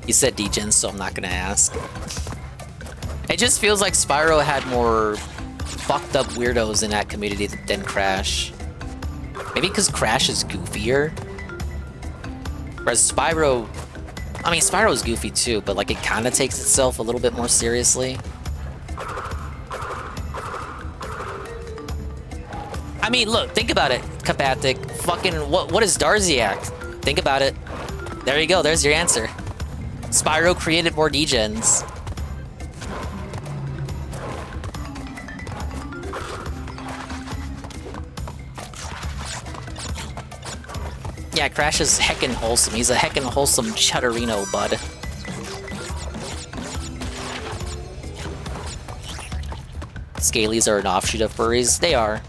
You said degens, so I'm not gonna ask. It just feels like Spyro had more fucked up weirdos in that community than Crash. Maybe because Crash is goofier. Whereas Spyro... I mean, Spyro's goofy too, but like it kind of takes itself a little bit more seriously. I mean, look, think about it, Kapatic. Fucking, what is Darziak? Think about it. There you go, there's your answer. Spyro created more degens. Yeah, Crash is heckin' wholesome. He's a heckin' wholesome Chutterino, bud. Scalies are an offshoot of furries. They are.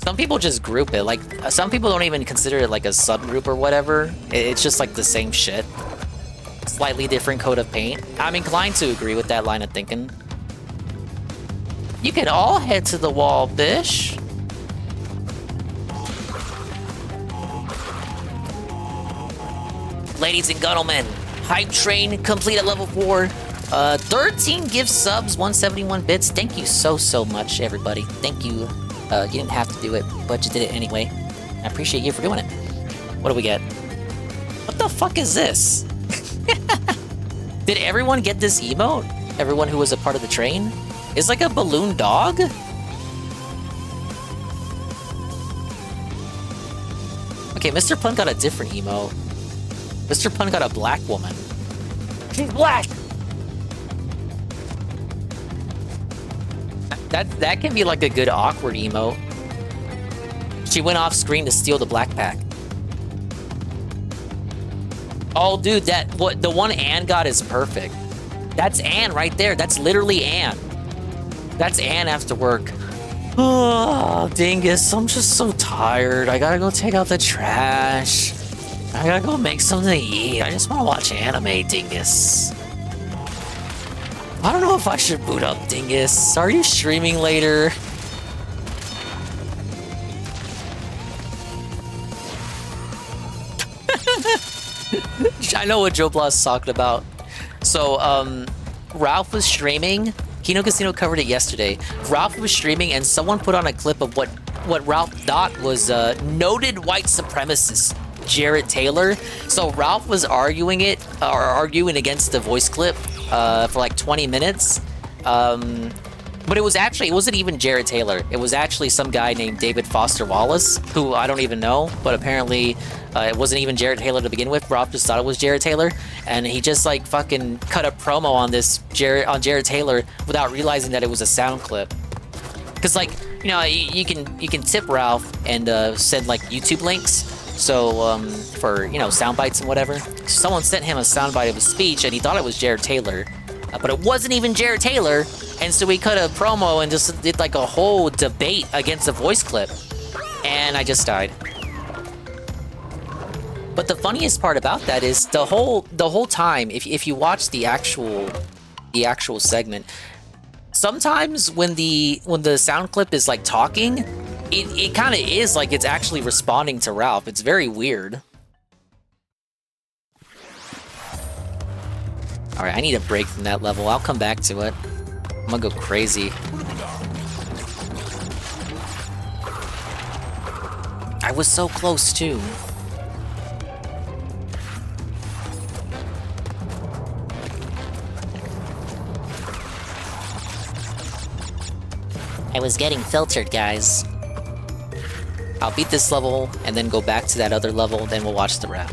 Some people just group it. Like, some people don't even consider it like a subgroup or whatever. It's just like the same shit. Slightly different coat of paint. I'm inclined to agree with that line of thinking. You can all head to the wall, bish. Ladies and gentlemen, Hype Train complete at level 4. 13 gift subs, 171 bits. Thank you so much, everybody. Thank you. You didn't have to do it, but you did it anyway. I appreciate you for doing it. What do we get? What the fuck is this? Did everyone get this emote? Everyone who was a part of the train? It's like a balloon dog? Okay, Mr. Pun got a different emote. Mr. Pun got a black woman. She's black! That can be like a good awkward emote. She went off screen to steal the black pack. Oh, dude, the one Anne got is perfect. That's Anne right there. That's literally Anne. That's Anne after work. Oh, Dingus, I'm just so tired. I gotta go take out the trash. I gotta go make something to eat. I just want to watch anime, Dingus. I don't know if I should boot up, Dingus. Are you streaming later? I know what Joe Bloss is talking about. So, Ralph was streaming. Kino Casino covered it yesterday. Ralph was streaming, and someone put on a clip of what Ralph thought was noted white supremacist Jared Taylor. So Ralph was arguing against the voice clip for like 20 minutes. But it wasn't even Jared Taylor. It was actually some guy named David Foster Wallace, who I don't even know, but apparently it wasn't even Jared Taylor to begin with. Ralph just thought it was Jared Taylor, and he just like fucking cut a promo on Jared Taylor without realizing that it was a sound clip. Cause like, you know, you can tip Ralph and send like YouTube links. So for, you know, sound bites and whatever. Someone sent him a soundbite of his speech, and he thought it was Jared Taylor, but it wasn't even Jared Taylor. And so we cut a promo and just did like a whole debate against a voice clip, and I just died. But the funniest part about that is the whole time, if you watch the actual segment, sometimes when the sound clip is like talking, it kind of is like it's actually responding to Ralph. It's very weird. All right, I need a break from that level. I'll come back to it. I'm gonna go crazy. I was so close too. I was getting filtered, guys. I'll beat this level and then go back to that other level, then we'll watch the wrap.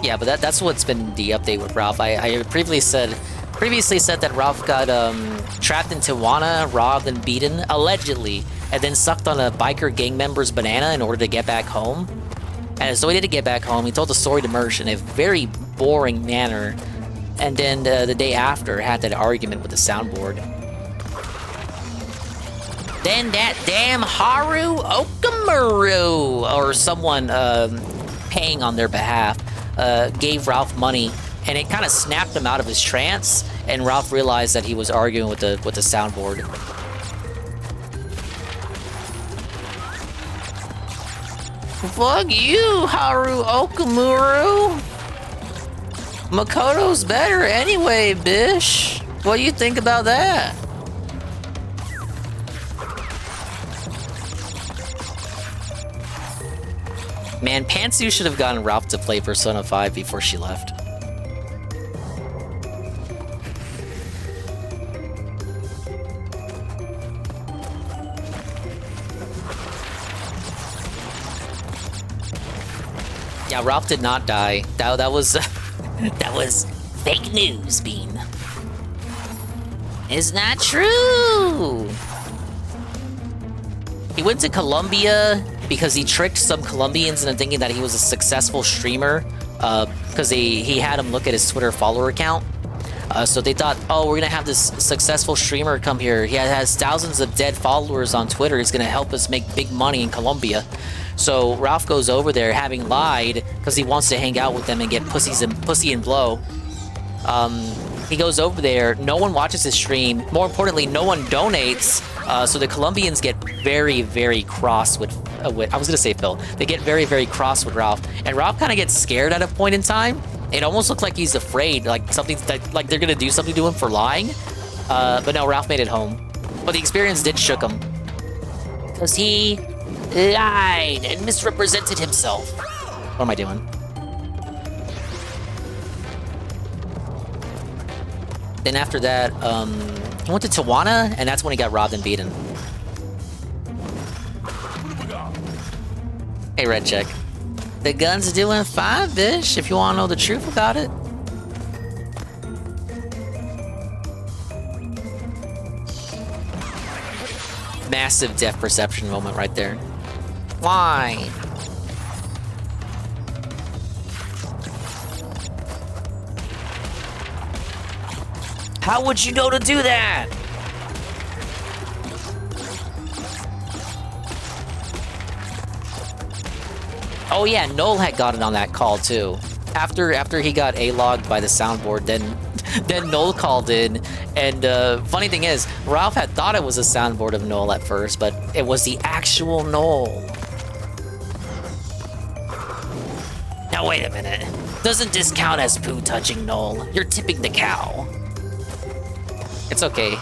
Yeah, but that's what's been the update with Ralph. I previously said that Ralph got trapped in Tijuana, robbed and beaten, allegedly, and then sucked on a biker gang member's banana in order to get back home. And so he did get back home. He told the story to Mersh in a very boring manner, and then the day after had that argument with the soundboard. Then that damn Haru Okamuru, or someone paying on their behalf, gave Ralph money, and it kind of snapped him out of his trance, and Ralph realized that he was arguing with the soundboard. Fuck you, Haru Okamuru. Makoto's better anyway, bish. What do you think about that? Man, Pantsu should have gotten Ralph to play Persona 5 before she left. Yeah, Ralph did not die. That was that was fake news, Bean. It's not true. He went to Colombia because he tricked some Colombians into thinking that he was a successful streamer, because he had him look at his Twitter follower count. So they thought, oh, we're gonna have this successful streamer come here. He has thousands of dead followers on Twitter. He's gonna help us make big money in Colombia. So Ralph goes over there, having lied, because he wants to hang out with them and get pussy and blow. He goes over there. No one watches his stream. More importantly, no one donates. So the Colombians get very, very cross with I was gonna say Phil. They get very, very cross with Ralph, and Ralph kind of gets scared at a point in time. It almost looked like he's afraid, like like they're gonna do something to him for lying. But no, Ralph made it home. But the experience did shook him, because he lied and misrepresented himself. What am I doing? Then after that, he went to Tijuana, and that's when he got robbed and beaten. Hey, Red Check. The gun's doing fine, bish, if you want to know the truth about it. Massive depth perception moment right there. Why? How would you know to do that? Oh yeah, Noel had gotten on that call too. After he got A-logged by the soundboard, then Noel called in, and funny thing is, Ralph had thought it was a soundboard of Noel at first, but it was the actual Noel. Now wait a minute. Doesn't this count as poo touching Noel? You're tipping the cow. It's okay.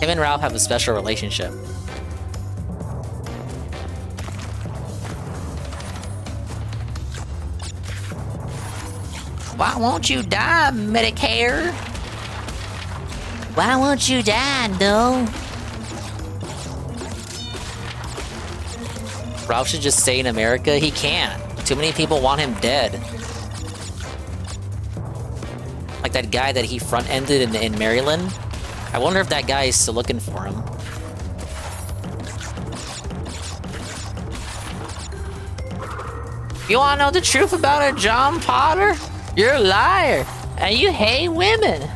Him and Ralph have a special relationship. Why won't you die, Medicare? Why won't you die, Noel? Ralph should just stay in America. He can't. Too many people want him dead. Like that guy that he front-ended in Maryland. I wonder if that guy is still looking for him. You wanna know the truth about it, John Potter? You're a liar, and you hate women.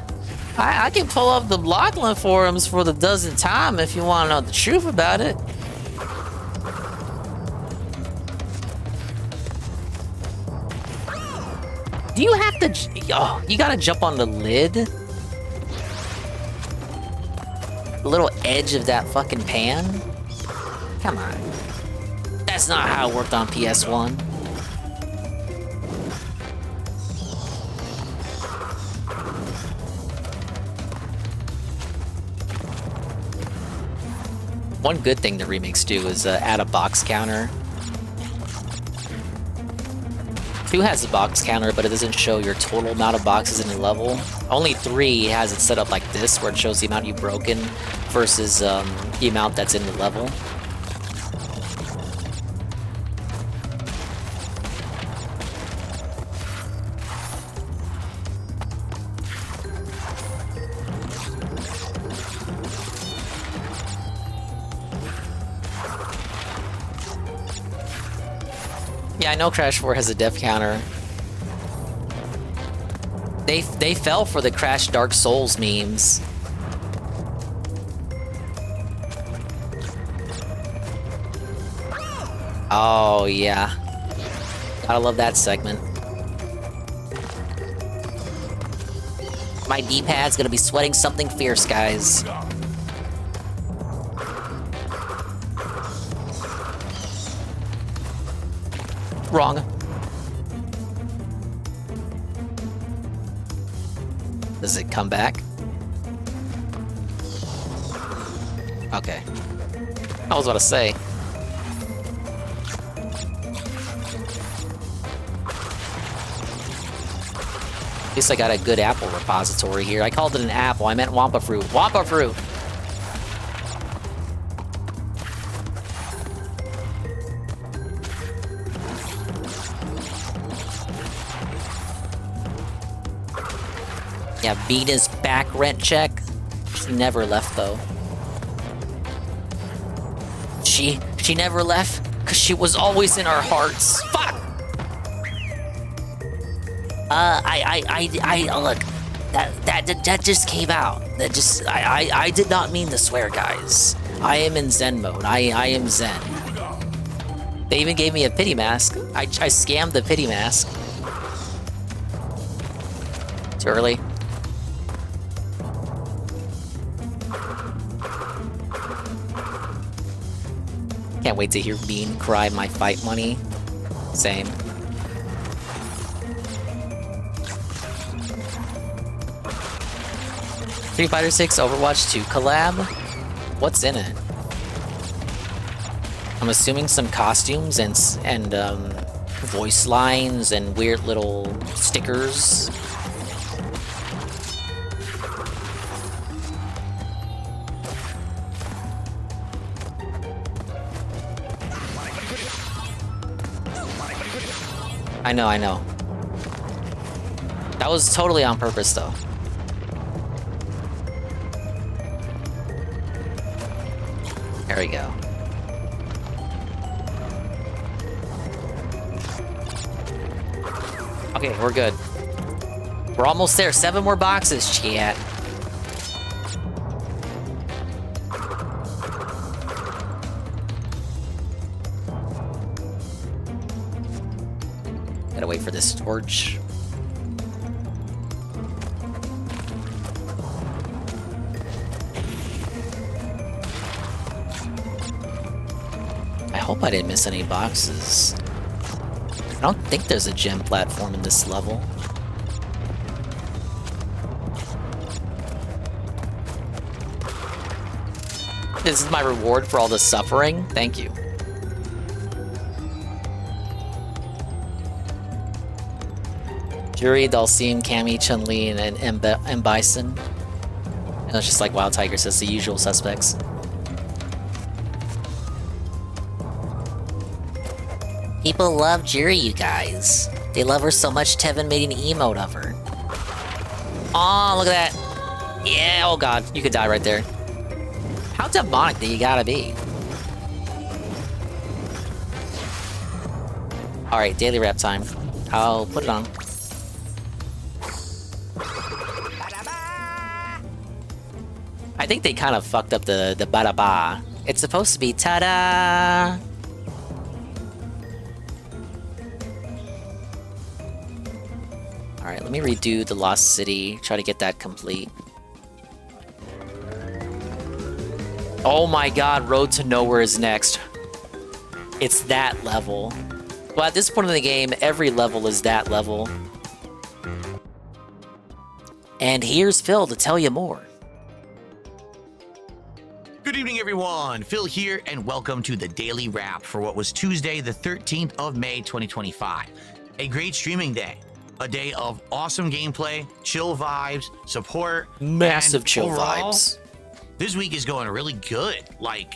I can pull up the Lachlan forums for the dozenth time if you wanna know the truth about it. Do you have to... Oh, you gotta jump on the lid? The little edge of that fucking pan? Come on. That's not how it worked on PS1. One good thing the remakes do is add a box counter. 2 has a box counter, but it doesn't show your total amount of boxes in the level. Only 3 has it set up like this, where it shows the amount you've broken versus the amount that's in the level. Yeah, I know Crash 4 has a death counter. They fell for the Crash Dark Souls memes. Oh, yeah. Gotta love that segment. My D-pad's gonna be sweating something fierce, guys. Wrong. Does it come back? Okay. I was about to say. At least I got a good apple repository here. I called it an apple. I meant Wampa fruit. Wampa fruit! Yeah, Bina's back rent check. She never left though. She never left because she was always in our hearts. Fuck! Look, that just came out. I did not mean to swear, guys. I am in Zen mode. I am Zen. They even gave me a pity mask. I scammed the pity mask. Too early. Can't wait to hear Bean cry my fight money. Same. Street Fighter 6 Overwatch 2 collab? What's in it? I'm assuming some costumes and voice lines and weird little stickers. I know. That was totally on purpose, though. There we go. Okay, we're good. We're almost there. 7 more boxes, chat. wait for this torch. I hope I didn't miss any boxes. I don't think there's a gem platform in this level. This is my reward for all the suffering. Thank you. Yuri, Dulcine, Cammy, Chun-Li, and M. Bison. And it's just like Wild Tiger says, the usual suspects. People love Juri, you guys. They love her so much, Tevin made an emote of her. Oh, look at that. Yeah, oh god, you could die right there. How demonic do you gotta be? Alright, daily rap time. I'll put it on. I think they kind of fucked up the ba-da-ba. It's supposed to be ta-da! Alright, let me redo the Lost City, try to get that complete. Oh my god, Road to Nowhere is next. It's that level. Well, at this point in the game, every level is that level. And here's Phil to tell you more. Good evening, everyone. Phil here, and welcome to the Daily Wrap for what was Tuesday, the 13th of May, 2025. A great streaming day. A day of awesome gameplay, chill vibes, support, massive chill overall, vibes. This week is going really good. Like,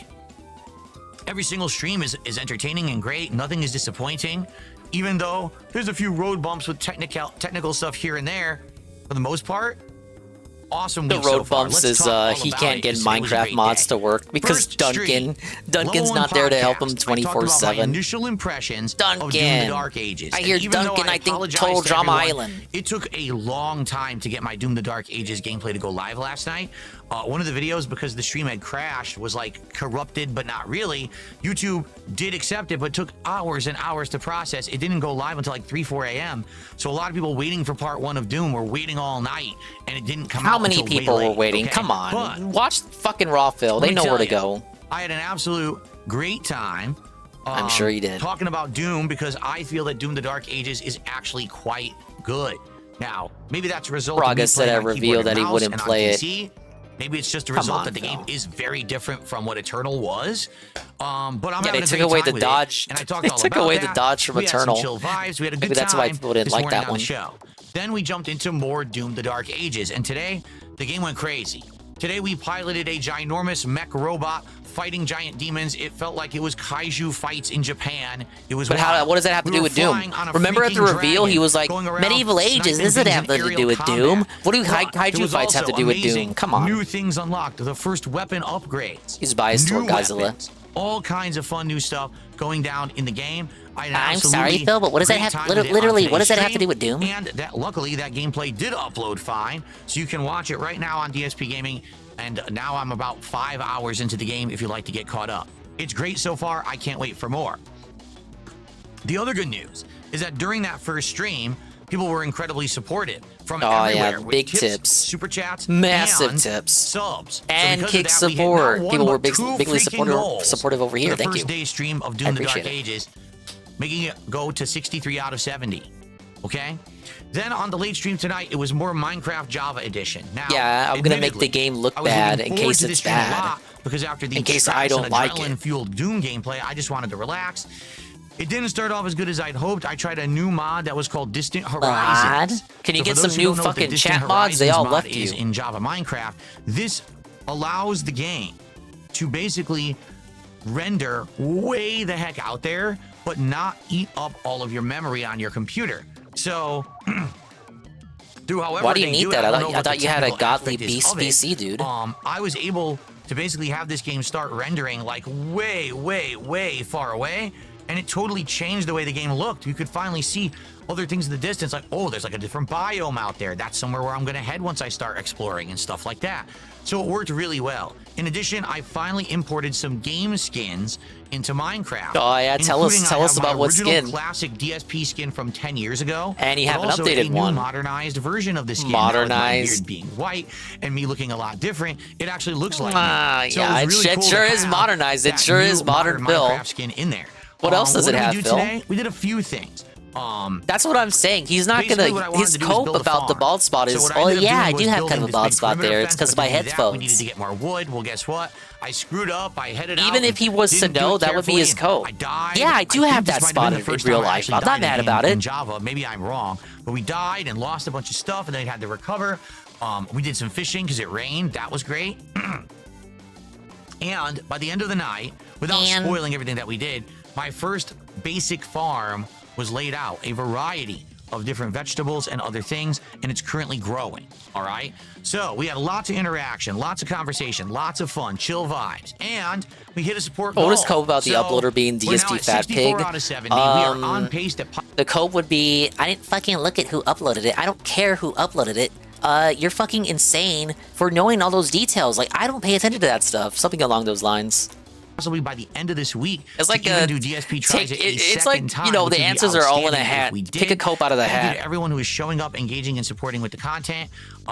every single stream is entertaining and great. Nothing is disappointing. Even though there's a few road bumps with technical stuff here and there, for the most part, awesome. The road bumps is he can't get Minecraft mods to work because Duncan's not there to help him 24/7. Initial impressions Duncan. of Doom: The Dark Ages. I hear Duncan. I think Total Drama Island. It took a long time to get my Doom: The Dark Ages gameplay to go live last night. One of the videos, because the stream had crashed, was like corrupted, but not really. YouTube did accept it, but took hours and hours to process. It didn't go live until like 3-4 a.m. So a lot of people waiting for part 1 of Doom were waiting all night, and it didn't come out. How many people were waiting? Okay? Come on, but watch fucking Raw Phil. They know where to go. I had an absolute great time. I'm sure you did. Talking about Doom, because I feel that Doom: The Dark Ages is actually quite good. Now, maybe that's a result of me said playing at on reveal keyboard that and he mouse wouldn't and on play PC. it. Maybe it's just a Come result on, that the game is very different from what Eternal was. But I'm having they a took great away time the with dodge. it, and I talked They all took about away that. the dodge from We Eternal. had some chill vibes. We had a good Maybe that's why time people didn't this like morning that on one. the show. Then we jumped into more Doom: The Dark Ages, and today the game went crazy. Today we piloted a ginormous mech robot fighting giant demons. It felt like it was kaiju fights in Japan. It was. But what does that have to do with Doom? Remember at the reveal, he was like, medieval ages. Does it have to do with Doom? What do kaiju fights have to do with Doom? Come on. New things unlocked. The first weapon upgrades. He's biased toward Godzilla. All kinds of fun new stuff going down in the game. I'm sorry, Phil, but what does that have? Literally, what does that have to do with Doom? And that, luckily, that gameplay did upload fine, so you can watch it right now on DSP Gaming. And now I'm about 5 hours into the game if you'd like to get caught up. It's great so far. I can't wait for more. The other good news is that during that first stream, people were incredibly supportive from everywhere. Yeah, with big tips, super chats, massive and tips, subs, and kick support. People were bigly supportive over here. Thank you. First day stream of Doom: The Dark Ages, making it go to 63 out of 70. Okay. Then on the late stream tonight, it was more Minecraft Java edition. Now, yeah, I'm gonna make the game look bad in case it's bad. Because after the in case I don't like it, adrenaline-fueled Doom gameplay, I just wanted to relax. It didn't start off as good as I'd hoped. I tried a new mod that was called Distant Horizons. Can you get some new fucking chat mods? They all left you. In Java Minecraft, this allows the game to basically render way the heck out there, but not eat up all of your memory on your computer. So, why do you need that? I thought you had a godly PC, dude. I was able to basically have this game start rendering like way far away, and it totally changed the way the game looked. You could finally see other things in the distance, like, oh, there's like a different biome out there. That's somewhere where I'm gonna head once I start exploring and stuff like that. So it worked really well. In addition, I finally imported some game skins into Minecraft. Oh yeah, tell us about what skin. Classic DSP skin from 10 years ago. And you have an also updated a new one. Modernized version of the skin. Modernized. Now, with my beard being white and me looking a lot different, it actually looks like me. So yeah, it was really it cool sure to is have modernized. It that sure is new modern, Phil. Minecraft skin in there. What else does it have, Phil? Phil? We did a few things. That's what I'm saying. He's not Basically, what I gonna. wanted His to do is cope build a about the farm. bald spot So is. what Oh ended up yeah, I doing do was have kind building of a this bald big spot perimeter there. It's fence, because of but my to do that, headphones. We needed to get more wood. Well, guess what? I screwed up. I headed out. Even if he was to didn't do know, it that would be his carefully. cope. I died. Yeah, I do think have this that might have spot been the in first real time I life. actually I'm not died mad in about it. Java. Maybe I'm wrong, but we died and lost a bunch of stuff, and then we had to recover. We did some fishing because it rained. That was great. And by the end of the night, without spoiling everything that we did, my first basic farm was laid out, a variety of different vegetables and other things, and it's currently growing. All right. So we had lots of interaction, lots of conversation, lots of fun, chill vibes, and we hit a support goal. What was cope about the So uploader being we're now DSP at Fat 64 Pig? out of 70. We are on pace to. The cope would be, I didn't fucking look at who uploaded it. I don't care who uploaded it. You're fucking insane for knowing all those details. Like, I don't pay attention to that stuff. Something along those lines. Possibly by the end of this week, it's like even do DSP tries it a it's second like, time, you know, which the would be answers are all in a outstanding hat. if we Pick a did. cope out of the Thank you hat. to everyone who is showing up, engaging, and supporting with the content.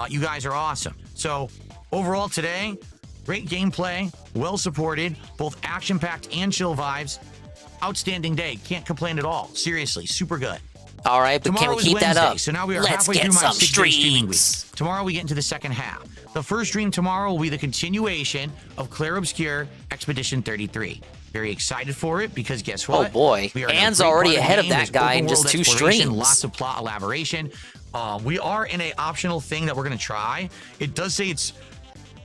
You guys are awesome. So overall today, great gameplay, well supported, both action-packed and chill vibes. Outstanding day. Can't complain at all. Seriously, super good. All right, but Tomorrow can we is keep that Wednesday, up? So now we are Let's halfway get through my some 6-day streaming week. streams. Tomorrow we get into the second half. The first stream tomorrow will be the continuation of Clair Obscure Expedition 33. Very excited for it because guess what? Oh boy, We are in a Anne's great already part ahead the of game. that There's guy in open just world 2 exploration, streams. Lots of plot elaboration. We are in a optional thing that we're going to try. It does say it's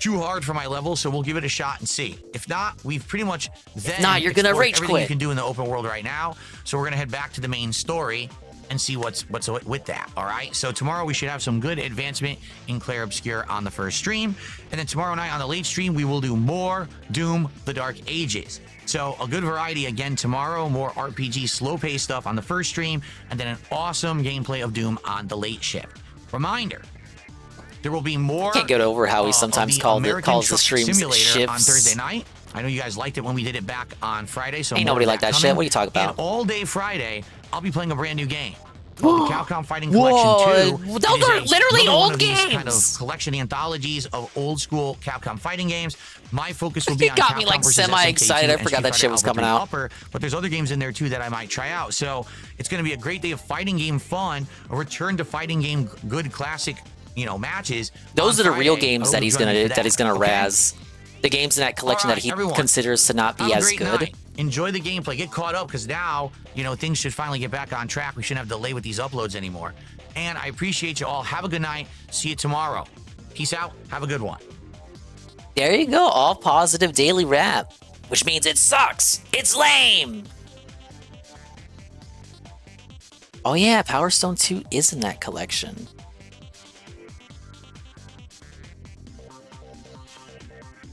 too hard for my level, so we'll give it a shot and see. If not, we've pretty much then not, you're gonna explored rage everything quit. you can do in the open world right now. So we're gonna head back to the main story and see what's with that. All right. So tomorrow we should have some good advancement in Clair Obscure on the first stream, and then tomorrow night on the late stream we will do more Doom: The Dark Ages. So a good variety again tomorrow, more RPG slow-paced stuff on the first stream, and then an awesome gameplay of Doom on the late shift. Reminder. There will be more. I can't get over how he sometimes calls the streams simulator shifts. on Thursday night. I know you guys liked it when we did it back on Friday. So Ain't more nobody of like that coming. shit. What are you talking about? And all day Friday, I'll be playing a brand new game called the Capcom Fighting Collection 2. Those are literally another one old of these games. kind of collection anthologies of old school Capcom fighting games. My focus will be It on got Capcom me like versus semi-excited. SNK2 I and forgot Street that shit Fighter was Alpha coming 3 out. Upper, but there's other games in there too that I might try out. So it's going to be a great day of fighting game fun, a return to fighting game good classic, matches. Those are the real Friday. games Oh, that he's join me gonna for okay? razz. The games in that collection All that he right, everyone. considers to not be Have a as great good. night. Enjoy the gameplay. Get caught up because now, things should finally get back on track. We shouldn't have delay with these uploads anymore. And I appreciate you all. Have a good night. See you tomorrow. Peace out. Have a good one. There you go, all positive daily rap, which means it sucks. It's lame. Oh yeah, Power Stone 2 is in that collection.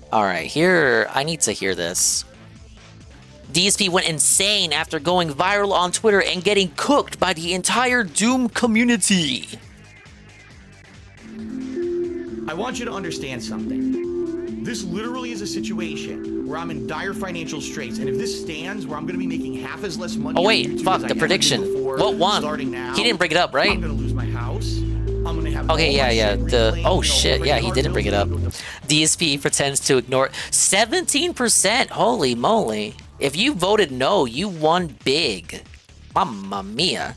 All right, here, I need to hear this. DSP went insane after going viral on Twitter and getting cooked by the entire Doom community. I want you to understand something. This literally is a situation where I'm in dire financial straits, and if this stands where I'm going to be making half as less money. Oh wait, fuck, the prediction. What won? He didn't bring it up, right? I'm going to lose my house. I'm going to have Okay, yeah. Oh shit, yeah, he didn't bring it up. up. DSP pretends to ignore 17%. Holy moly! If you voted no, you won big. Mamma mia!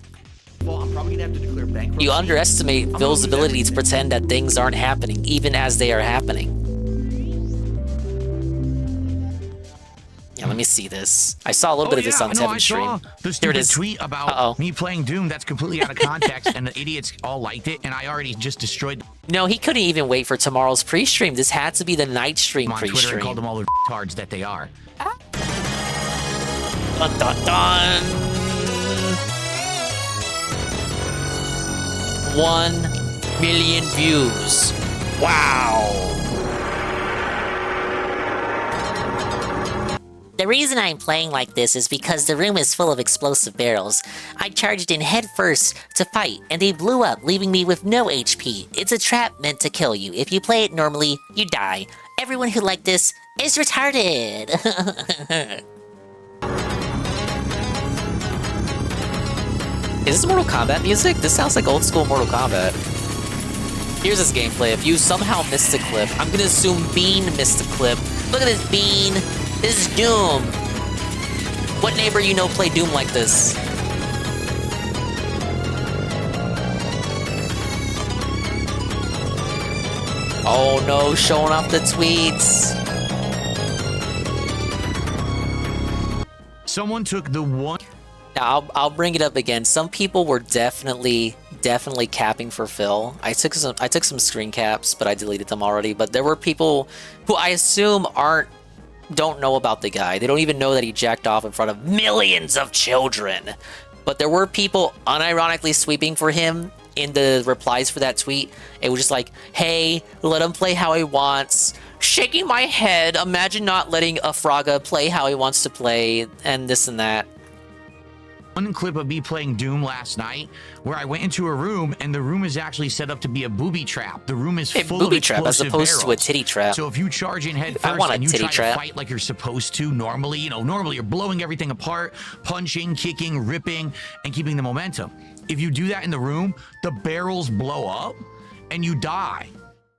Well, I'm probably going to have to declare bankruptcy. You underestimate Phil's ability to pretend that things aren't happening, even as they are happening. Yeah, let me see this. I saw a little bit of this on Tevin's stream. The Here it stupid is. tweet about me playing Doom that's completely out of context, and the idiots all liked it, and I already just destroyed No, he couldn't even wait for tomorrow's pre-stream. This had to be the night stream them on Twitter and pre-stream. called them all the tards that they are. Dun dun dun. 1 million views. Wow. The reason I'm playing like this is because the room is full of explosive barrels. I charged in head first to fight, and they blew up, leaving me with no HP. It's a trap meant to kill you. If you play it normally, you die. Everyone who liked this is retarded. Is this Mortal Kombat music? This sounds like old school Mortal Kombat. Here's this gameplay. If you somehow missed a clip, I'm gonna assume Bean missed a clip. Look at this, Bean. This is Doom. What neighbor you know play Doom like this? Oh no, showing off the tweets. Someone took the one. Now, I'll bring it up again. Some people were definitely capping for Phil. I took some screen caps, but I deleted them already. But there were people who I assume don't know about the guy. They don't even know that he jacked off in front of millions of children. But there were people unironically sweeping for him in the replies for that tweet. It was just like, hey, let him play how he wants. Shaking my head. Imagine not letting a Fraga play how he wants to play, and this and that. One clip of me playing Doom last night where I went into a room and the room is actually set up to be a booby trap. The room is full of explosive as opposed barrels. to a titty trap. So if you charge in head first and you try to fight like you're supposed to normally, normally you're blowing everything apart, punching, kicking, ripping, and keeping the momentum. If you do that in the room, the barrels blow up and you die.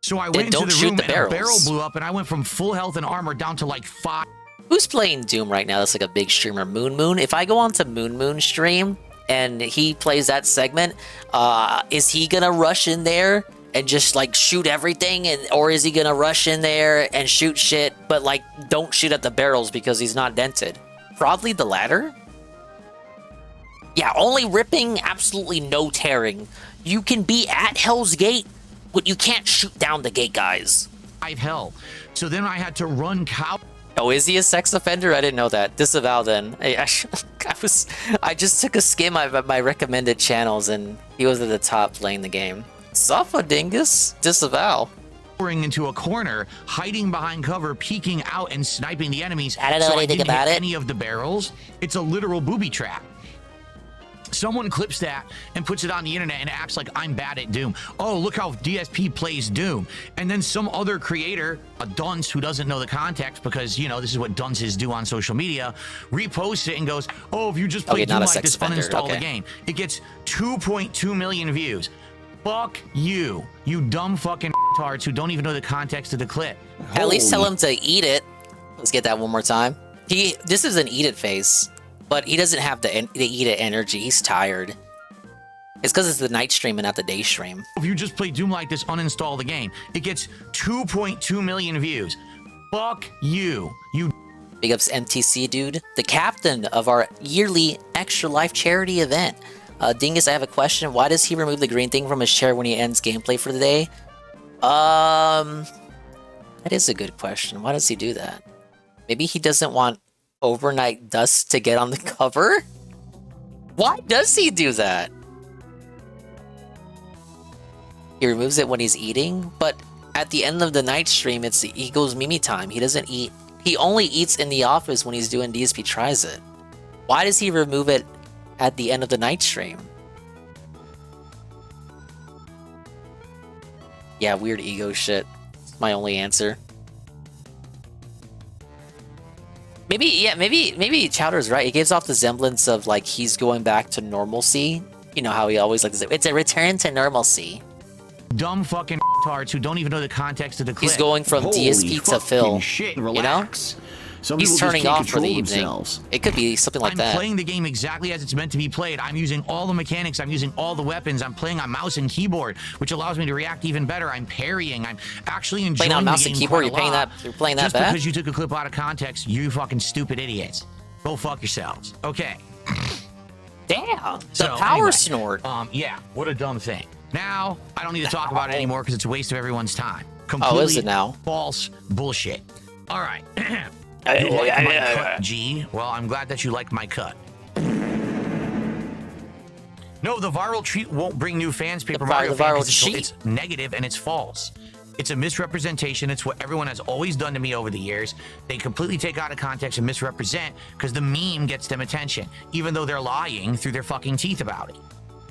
So I went into the room and a barrel blew up and I went from full health and armor down to like 5. Who's playing Doom right now? That's like a big streamer, Moon. If I go on to Moon stream and he plays that segment, is he gonna rush in there and just like shoot everything, or is he gonna rush in there and shoot shit, but like don't shoot at the barrels because he's not dented? Probably the latter. Yeah, only ripping, absolutely no tearing. You can be at Hell's Gate, but you can't shoot down the gate, guys. Hell. So then I had to run cow. Oh, is he a sex offender? I didn't know that. Disavow then. I just took a skim of my recommended channels and he was at the top playing the game. Suffer, Dingus. Disavow. Into a corner, hiding behind cover, peeking out and sniping the enemies. I don't know anything about it. Any of the barrels. It's a literal booby trap. Someone clips that and puts it on the internet and acts like I'm bad at Doom. Oh, look how DSP plays Doom. And then some other creator, a dunce who doesn't know the context because, this is what dunces do on social media, reposts it and goes, oh, if you just play Doom like this, uninstall the game. It gets 2.2 million views. Fuck you, you dumb fucking retards who don't even know the context of the clip. At least tell him to eat it. Let's get that one more time. This is an eat it face. But he doesn't have the eat it energy. He's tired. It's because it's the night stream and not the day stream. If you just play Doom like this, uninstall the game. It gets 2.2 million views. Fuck you. You. Big ups MTC, dude. The captain of our yearly Extra Life charity event. Dingus, I have a question. Why does he remove the green thing from his chair when he ends gameplay for the day? That is a good question. Why does he do that? Maybe he doesn't want overnight dust to get on the cover? Why does he do that? He removes it when he's eating, but at the end of the night stream, he goes Mimi time. He doesn't eat. He only eats in the office when he's doing DSP Tries It. Why does he remove it at the end of the night stream? Yeah, weird ego shit. That's my only answer. Maybe Chowder's right. It gives off the semblance of like he's going back to normalcy. You know how he always likes to say, it's a return to normalcy. Dumb fucking retards who don't even know the context of the clip. He's going from DSP to Phil. Shit, relax. He's turning off for the evening. It could be something like that. I'm playing the game exactly as it's meant to be played. I'm using all the mechanics. I'm using all the weapons. I'm playing on mouse and keyboard, which allows me to react even better. I'm parrying. I'm actually enjoying playing on mouse the game and keyboard. You're playing that Just bad? Because you took a clip out of context, you fucking stupid idiots. Go fuck yourselves. Okay. Damn. The power snort. Yeah. What a dumb thing. Now I don't need to talk about it anymore because it's a waste of everyone's time. Completely is it now? False bullshit. All right. You like my cut, G? Well, I'm glad that you liked my cut. No, the viral treat won't bring new fans. Paper Mario fans, it's negative and it's false. It's a misrepresentation. It's what everyone has always done to me over the years. They completely take out of context and misrepresent because the meme gets them attention, even though they're lying through their fucking teeth about it.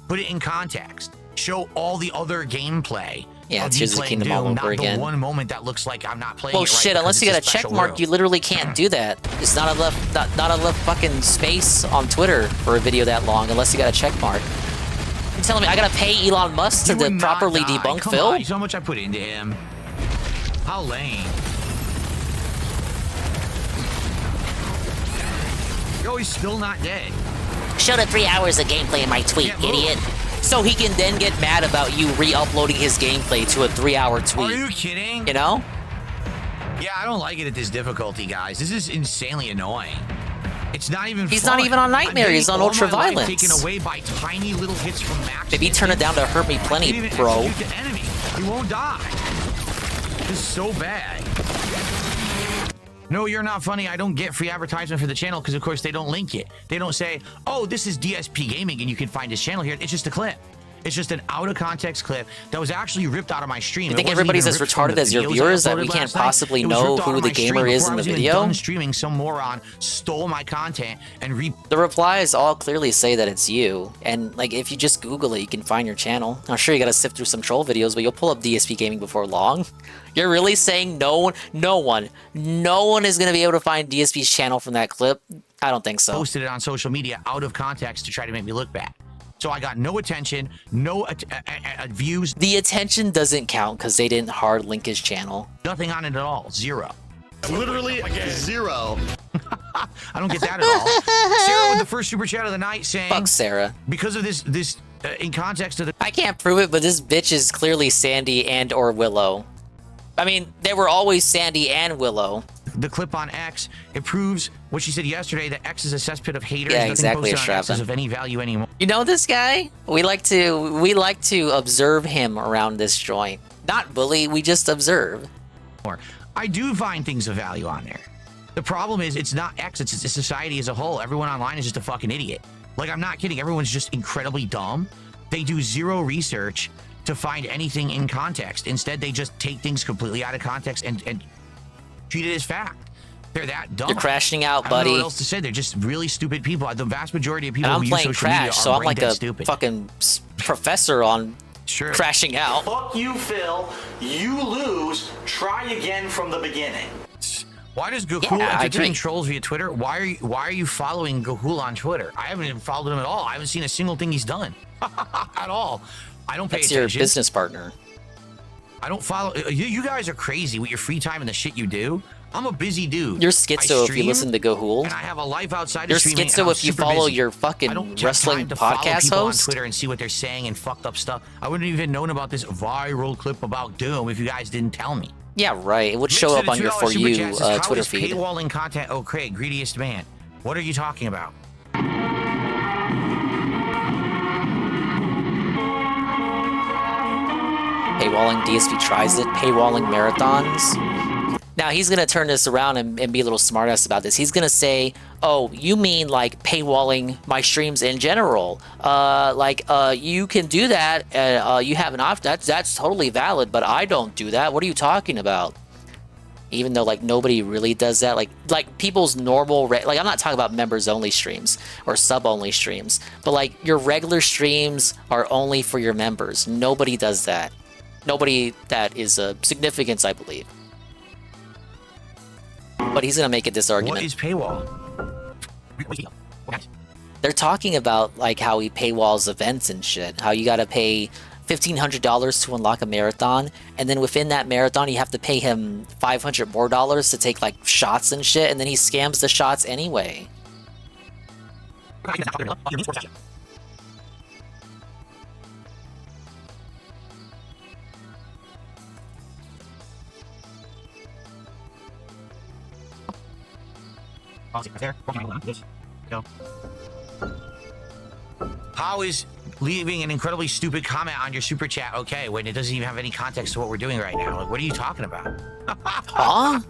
Put it in context. show all the other gameplay. Yeah, of it's me Tears of the playing Kingdom all Doom, over not again. The one moment that looks like I'm not playing Well, it right shit, unless because you got a it's check special mark, room. you literally can't do that. There's not enough fucking space on Twitter for a video that long unless you got a check mark. You're telling me I gotta pay Elon Musk You to would not properly die. debunk Come Phil? on, you saw how much I put into him. How lame. Yo, he's still not dead. Show the 3 hours of gameplay in my tweet, idiot. So he can then get mad about you re-uploading his gameplay to a 3-hour tweet. Are you kidding? You know? Yeah, I don't like it at this difficulty, guys. This is insanely annoying. It's not even He's fun. not even on Nightmare, I'm he's on getting all Ultra my life Violence. taken away by tiny little hits from Max. Maybe turn it down to hurt me I plenty, can't even bro. execute the enemy. He won't die. This is so bad. No, you're not funny. I don't get free advertisement for the channel because, of course, they don't link it. They don't say, oh, this is DSP Gaming and you can find his channel here. It's just a clip. It's just an out-of-context clip that was actually ripped out of my stream. You It think wasn't everybody's even as ripped from retarded the as your videos I viewers that uploaded we can't last night. possibly It was know ripped out who of the my gamer stream is before in I the was even video? done streaming. Some moron stole my content and The replies all clearly say that it's you, and like if you just Google it, you can find your channel. I'm sure you gotta sift through some troll videos, but you'll pull up DSP Gaming before long. You're really saying no one is gonna be able to find DSP's channel from that clip? I don't think so. posted it on social media out of context to try to make me look bad. So I got no attention, no views. The attention doesn't count because they didn't hard link his channel. Nothing on it at all. Zero. Literally zero. I don't get that at all. Sarah with the first super chat of the night saying, Fuck Sarah. Because of this in context of the... I can't prove it, but this bitch is clearly Sandy and or Willow. I mean, they were always Sandy and Willow. The clip on X, it proves what she said yesterday, that X is a cesspit of haters. Yeah, Nothing exactly, posted on X is Shravin. of any value anymore. You know this guy? We like to observe him around this joint. Not bully, we just observe. I do find things of value on there. The problem is it's not X, it's society as a whole. Everyone online is just a fucking idiot. Like, I'm not kidding. Everyone's just incredibly dumb. They do zero research to find anything in context. Instead, they just take things completely out of context and treat it as fact. They're that dumb. You're crashing out, I don't know buddy. what else to say. They're just really stupid people. The vast majority of people And I'm who use playing social media Crash, are so I'm brain like dead a stupid. fucking professor on crashing out. Fuck you, Phil. You lose. Try again from the beginning. Why does Gahul entertain trolls via Twitter? Why are you following Gahul on Twitter? I haven't even followed him at all. I haven't seen a single thing he's done at all. I don't pay That's attention. your business partner. I don't follow. You guys are crazy with your free time and the shit you do. I'm a busy dude. You're I schizo if you stream, listen to Gahul. and I have a life outside You're of streaming. and schizo I'm if you super follow busy. your I fucking don't have wrestling time to follow podcast people host. on Twitter and see what they're saying and fucked up stuff. I wouldn't have even known about this viral clip about Doom if you guys didn't tell me. Yeah, right. It would show up on your For You Twitter feed. Paywalling content. Oh, Craig, greediest man. What are you talking about? Paywalling, DSP tries it. Paywalling marathons. Now he's gonna turn this around and be a little smartass about this. He's gonna say, "Oh, you mean like paywalling my streams in general? You can do that. You have an option. That's totally valid. But I don't do that. What are you talking about?" Even though like nobody really does that. Like people's normal like I'm not talking about members only streams or sub only streams, but like your regular streams are only for your members. Nobody does that. Nobody that is of significance, I believe. But he's gonna make it this argument. What is paywall? They're talking about like how he paywalls events and shit. How you gotta pay $1,500 to unlock a marathon, and then within that marathon you have to pay him $500 more to take like shots and shit, and then he scams the shots anyway. How is leaving an incredibly stupid comment on your super chat okay when it doesn't even have any context to what we're doing right now? Like, what are you talking about? Huh?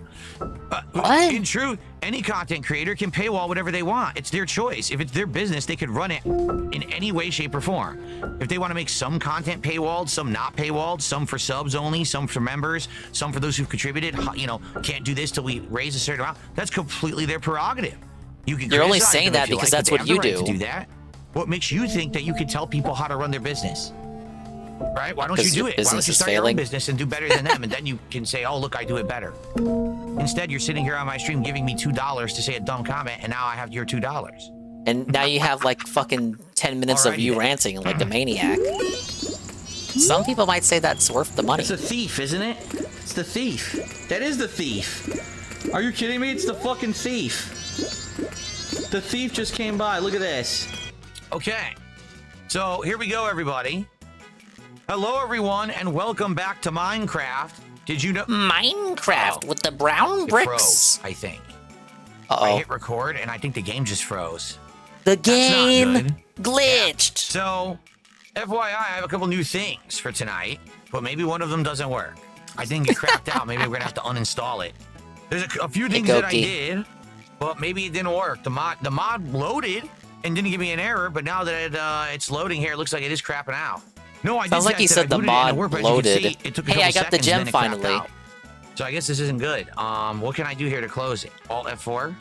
What? In truth, any content creator can paywall whatever they want. It's their choice. If it's their business, they could run it in any way, shape, or form. If they want to make some content paywalled, some not paywalled, some for subs only, some for members, some for those who've contributed, can't do this till we raise a certain amount, that's completely their prerogative. You can You're only criticize saying them that if you because like, that's but what they you have the right do. to do that. What makes you think that you can tell people how to run their business? Right? Why don't you do it? Why don't you start your own business and do better than them? And then you can say, oh, look, I do it better. Instead, you're sitting here on my stream giving me $2 to say a dumb comment, and now I have your $2. And now you have like fucking 10 minutes of you ranting like a maniac. Some people might say that's worth the money. It's a thief, isn't it? It's the thief. That is the thief. Are you kidding me? It's the fucking thief. The thief just came by. Look at this. Okay. So here we go, everybody. Hello, everyone, and welcome back to Minecraft. Did you know Minecraft with the brown bricks? Froze, I think. I hit record, and I think the game just froze. The game glitched. Yeah. So, FYI, I have a couple new things for tonight, but maybe one of them doesn't work. I think it crapped out. Maybe we're gonna have to uninstall it. There's a few things that I did, but maybe it didn't work. The mod loaded and didn't give me an error, but now that it's loading here, it looks like it is crapping out. No, I sounds like he said the mod loaded. Hey, I got the gem finally. So I guess this isn't good. What can I do here to close it? Alt F4.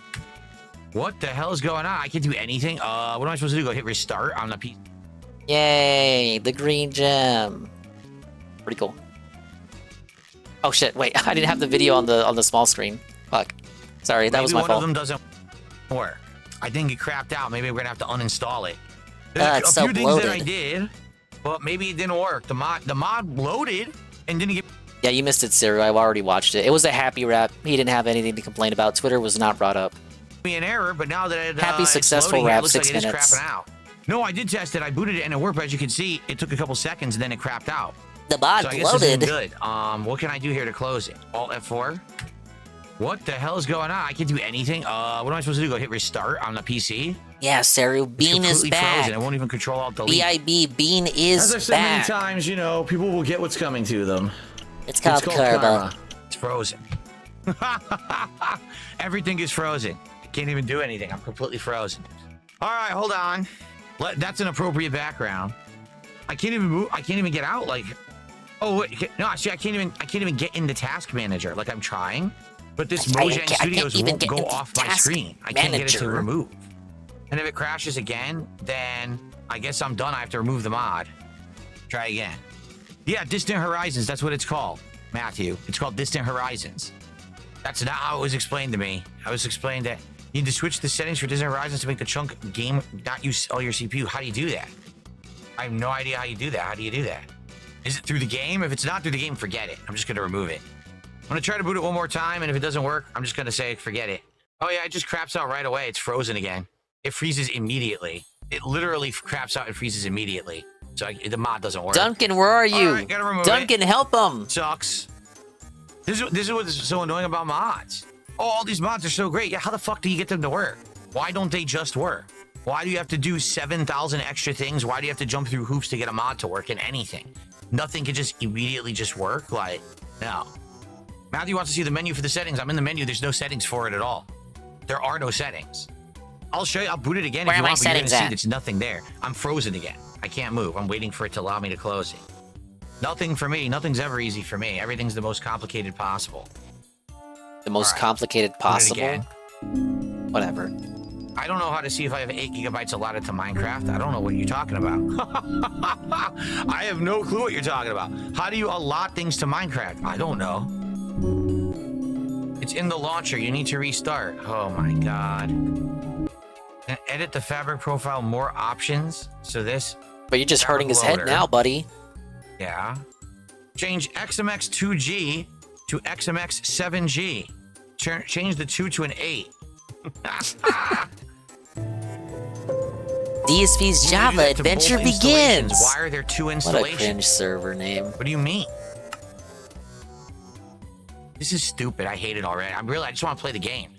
What the hell is going on? I can't do anything. What am I supposed to do? Go hit restart on the PC? Yay, the green gem. Pretty cool. Oh shit! Wait, I didn't have the video on the small screen. Fuck. Sorry, that was my fault. Maybe one of them doesn't work. I think it crapped out. Maybe we're gonna have to uninstall it. There's a few things that I did, but maybe it didn't work. The mod loaded and didn't get. Yeah, you missed it, Cyril. I've already watched it. It was a happy wrap. He didn't have anything to complain about. Twitter was not brought up. Me an error, but now that happy successful wrap, 6 minutes. It is crapping out. No, I did test it. I booted it and it worked, but as you can see, it took a couple seconds and then it crapped out. The mod so I guess loaded. This isn't good. What can I do here to close it? Alt F4. What the hell is going on? I can't do anything. What am I supposed to do? Go hit restart on the PC? Yeah, Cyril, Bean is back. Frozen. I won't even control Alt Delete. BIB, Bean is As I've said many times, you know, people will get what's coming to them. It's called karma. It's frozen. Everything is frozen. I can't even do anything. I'm completely frozen. All right, hold on. That's an appropriate background. I can't even move. I can't even get out. Like, oh wait, no. See, I can't even get into Task Manager. Like I'm trying, but this Mojang Studios won't go off my screen. I can't get it to remove. And if it crashes again, then I guess I'm done. I have to remove the mod. Try again. Yeah, Distant Horizons. That's what it's called, Matthew. It's called Distant Horizons. That's not how it was explained to me. I was explained that you need to switch the settings for Distant Horizons to make the chunk game not use all your CPU. How do you do that? I have no idea how you do that. How do you do that? Is it through the game? If it's not through the game, forget it. I'm just going to remove it. I'm going to try to boot it one more time, and if it doesn't work, I'm just going to say forget it. Oh, yeah, it just craps out right away. It's frozen again. It freezes immediately. It literally craps out and freezes immediately. So the mod doesn't work. Duncan, where are you? All right, gotta remove Duncan, help him. Sucks. This is what's so annoying about mods. Oh, all these mods are so great. Yeah, how the fuck do you get them to work? Why don't they just work? Why do you have to do 7,000 extra things? Why do you have to jump through hoops to get a mod to work in anything? Nothing can just immediately just work? Like, no. Matthew wants to see the menu for the settings. I'm in the menu. There's no settings for it at all. There are no settings. I'll show you. I'll boot it again Where if you are want, my but you're gonna settings see at? there's nothing there. I'm frozen again. I can't move. I'm waiting for it to allow me to close it. Nothing for me. Nothing's ever easy for me. Everything's the most complicated possible. The most complicated possible? Again. Whatever. I don't know how to see if I have 8 gigabytes allotted to Minecraft. I don't know what you're talking about. I have no clue what you're talking about. How do you allot things to Minecraft? I don't know. It's in the launcher. You need to restart. Oh my god. And edit the fabric profile, more options. So this. But you're just hurting his head now, buddy. Yeah. Change XMX2G to XMX7G. Change the 2 to an 8. DSP's Java adventure begins. Why are there 2 installations? What a cringe server name. What do you mean? This is stupid. I hate it already. I just want to play the game.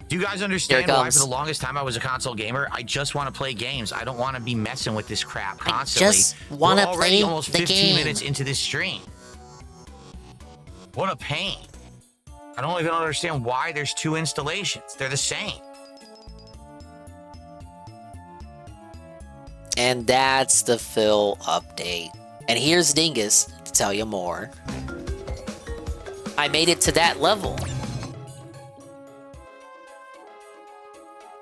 Do you guys understand why for the longest time I was a console gamer? I just want to play games. I don't want to be messing with this crap constantly. I just want to play almost the 15 game. minutes into this stream. What a pain. I don't even understand why there's 2 installations. They're the same. And that's the Phil update. And here's Dingus to tell you more. I made it to that level.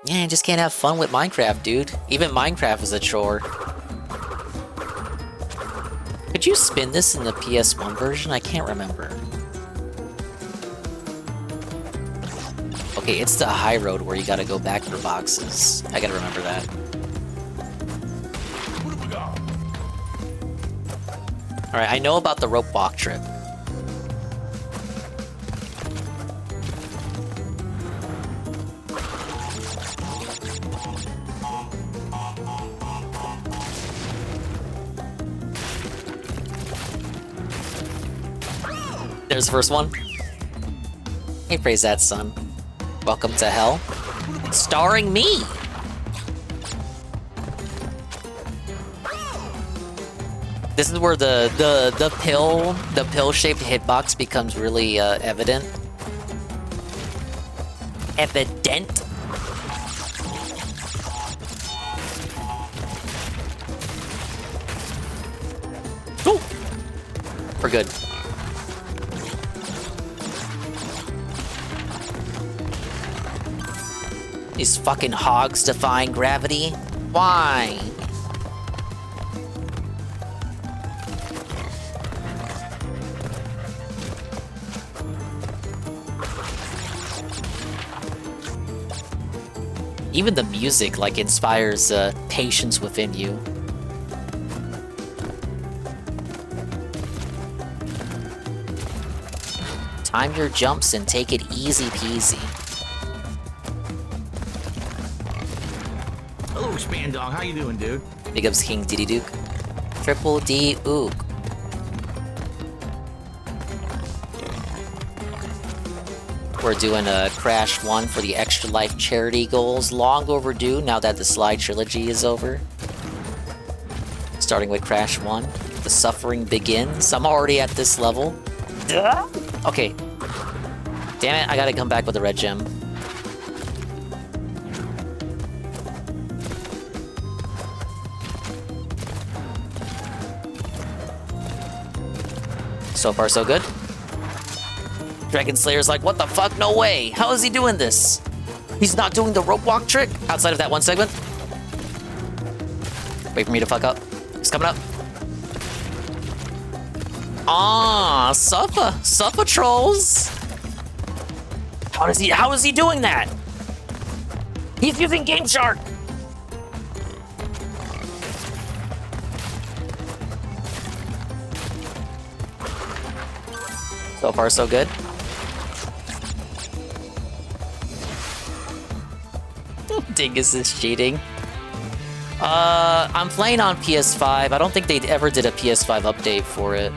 Yeah, you just can't have fun with Minecraft, dude. Even Minecraft is a chore. Could Could you spin this in the PS1 version? I can't remember. Okay, it's the high road where you gotta go back for boxes. I gotta remember that. Alright, I know about the rope walk trick. There's the first one. Hey, praise that, son. Welcome to hell. Starring me! This is where the pill-shaped hitbox becomes really evident. Evident? Ooh! We're good. These fucking hogs defying gravity? Why? Even the music, like, inspires patience within you. Time your jumps and take it easy peasy. Hello, Spandog. How you doing, dude? Big ups King Diddy Duke. Triple D Ook. We're doing a Crash 1 for the Extra Life charity goals. Long overdue now that the Sly Trilogy is over. Starting with Crash 1. The suffering begins. I'm already at this level. Duh. Okay. Damn it, I gotta come back with a red gem. So far, so good. Dragon Slayer's like, what the fuck? No way. How is he doing this? He's not doing the rope walk trick outside of that one segment. Wait for me to fuck up. He's coming up. Ah, Suffa trolls. How is he doing that? He's using Game Shark. So far, so good. Dingus is cheating. I'm playing on PS5. I don't think they ever did a PS5 update for it.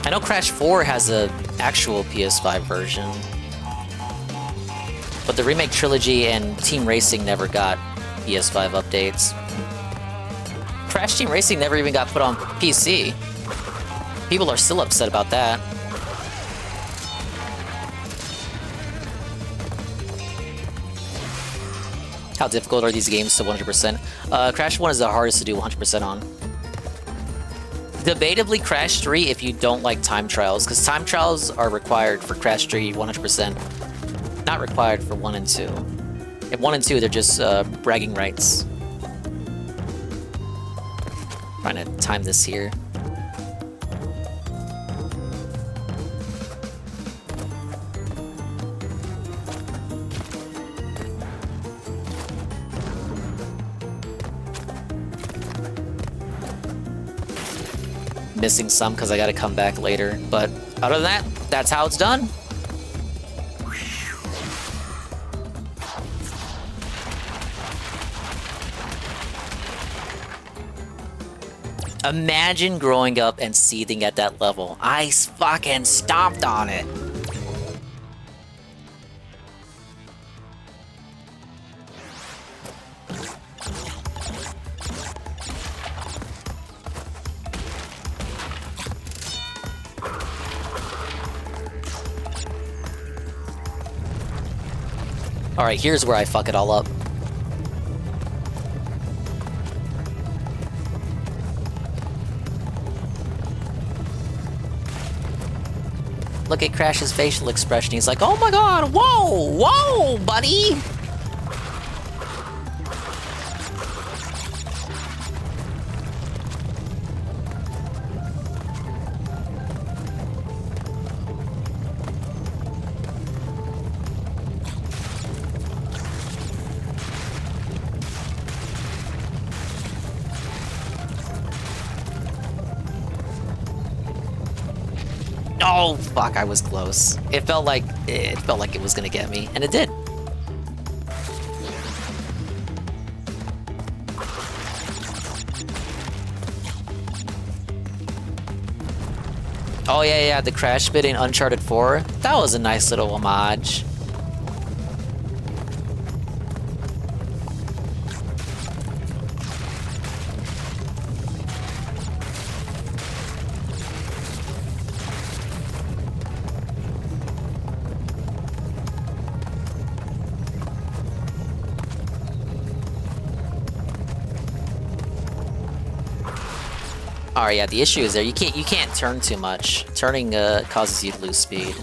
I know Crash 4 has an actual PS5 version. But the remake Trilogy and Team Racing never got PS5 updates. Crash Team Racing never even got put on PC. People are still upset about that. How difficult are these games to 100%? Crash 1 is the hardest to do 100% on. Debatably Crash 3 if you don't like time trials, because time trials are required for Crash 3 100%. Not required for 1 and 2. In 1 and 2, they're just bragging rights. Trying to time this here. Missing some because I gotta come back later, but other than that, that's how it's done. Imagine growing up and seething at that level. I fucking stomped on it. Alright, here's where I fuck it all up. Look at Crash's facial expression. He's like, oh my god, whoa, whoa, buddy! Oh fuck, I was close. It felt like it was gonna get me, and it did. Oh yeah, the crash bit in Uncharted 4. That was a nice little homage. Oh yeah, the issue is there. You can't turn too much. Turning causes you to lose speed.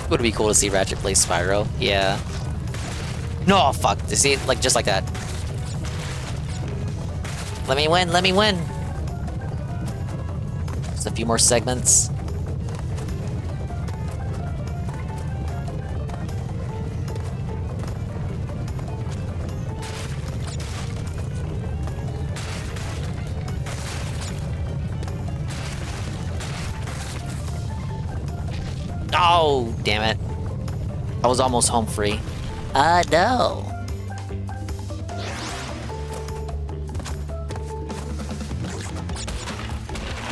Would be cool to see Ratchet play Spyro. Yeah. No, fuck. See, like just like that. Let me win. Let me win. Just a few more segments. Oh, damn it. I was almost home free. No.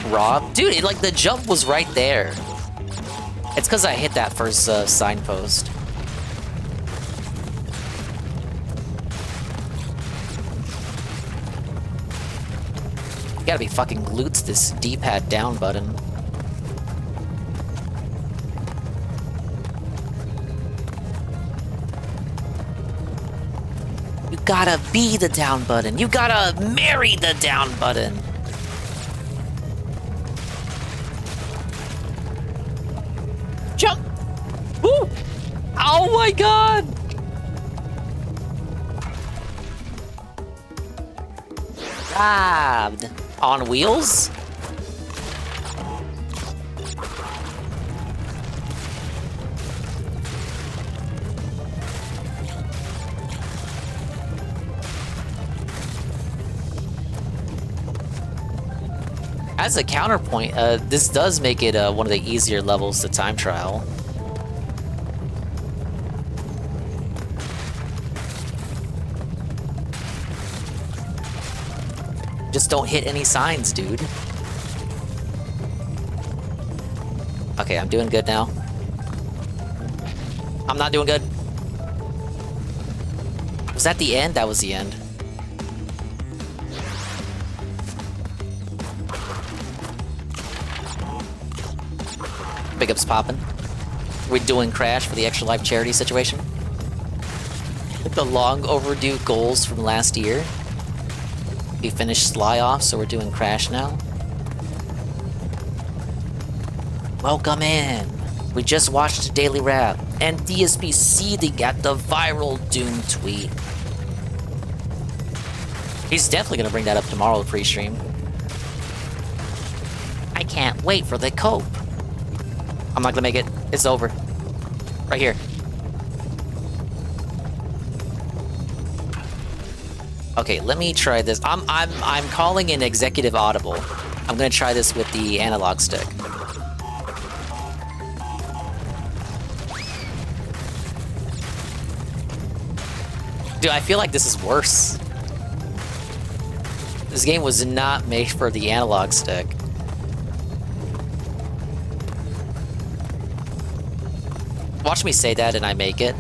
Rob? Dude, like, the jump was right there. It's because I hit that first signpost. You gotta be fucking glued to this D-pad down button. You gotta be the down button. You gotta marry the down button. Jump! Woo! Oh my god! Grabbed. On wheels? As a counterpoint, this does make it one of the easier levels to time trial. Just don't hit any signs, dude. Okay, I'm doing good now. I'm not doing good. Was that the end? That was the end. Big ups poppin'. We're doing Crash for the Extra Life charity situation. The long overdue goals from last year. We finished Sly off, so we're doing Crash now. Welcome in. We just watched a daily wrap, and DSP seething at the viral Doom tweet. He's definitely gonna bring that up tomorrow pre-stream. I can't wait for the cope. I'm not gonna make it. It's over. Right here. Okay, let me try this. I'm calling an executive audible. I'm gonna try this with the analog stick. Dude, I feel like this is worse. This game was not made for the analog stick. Watch me say that and I make it.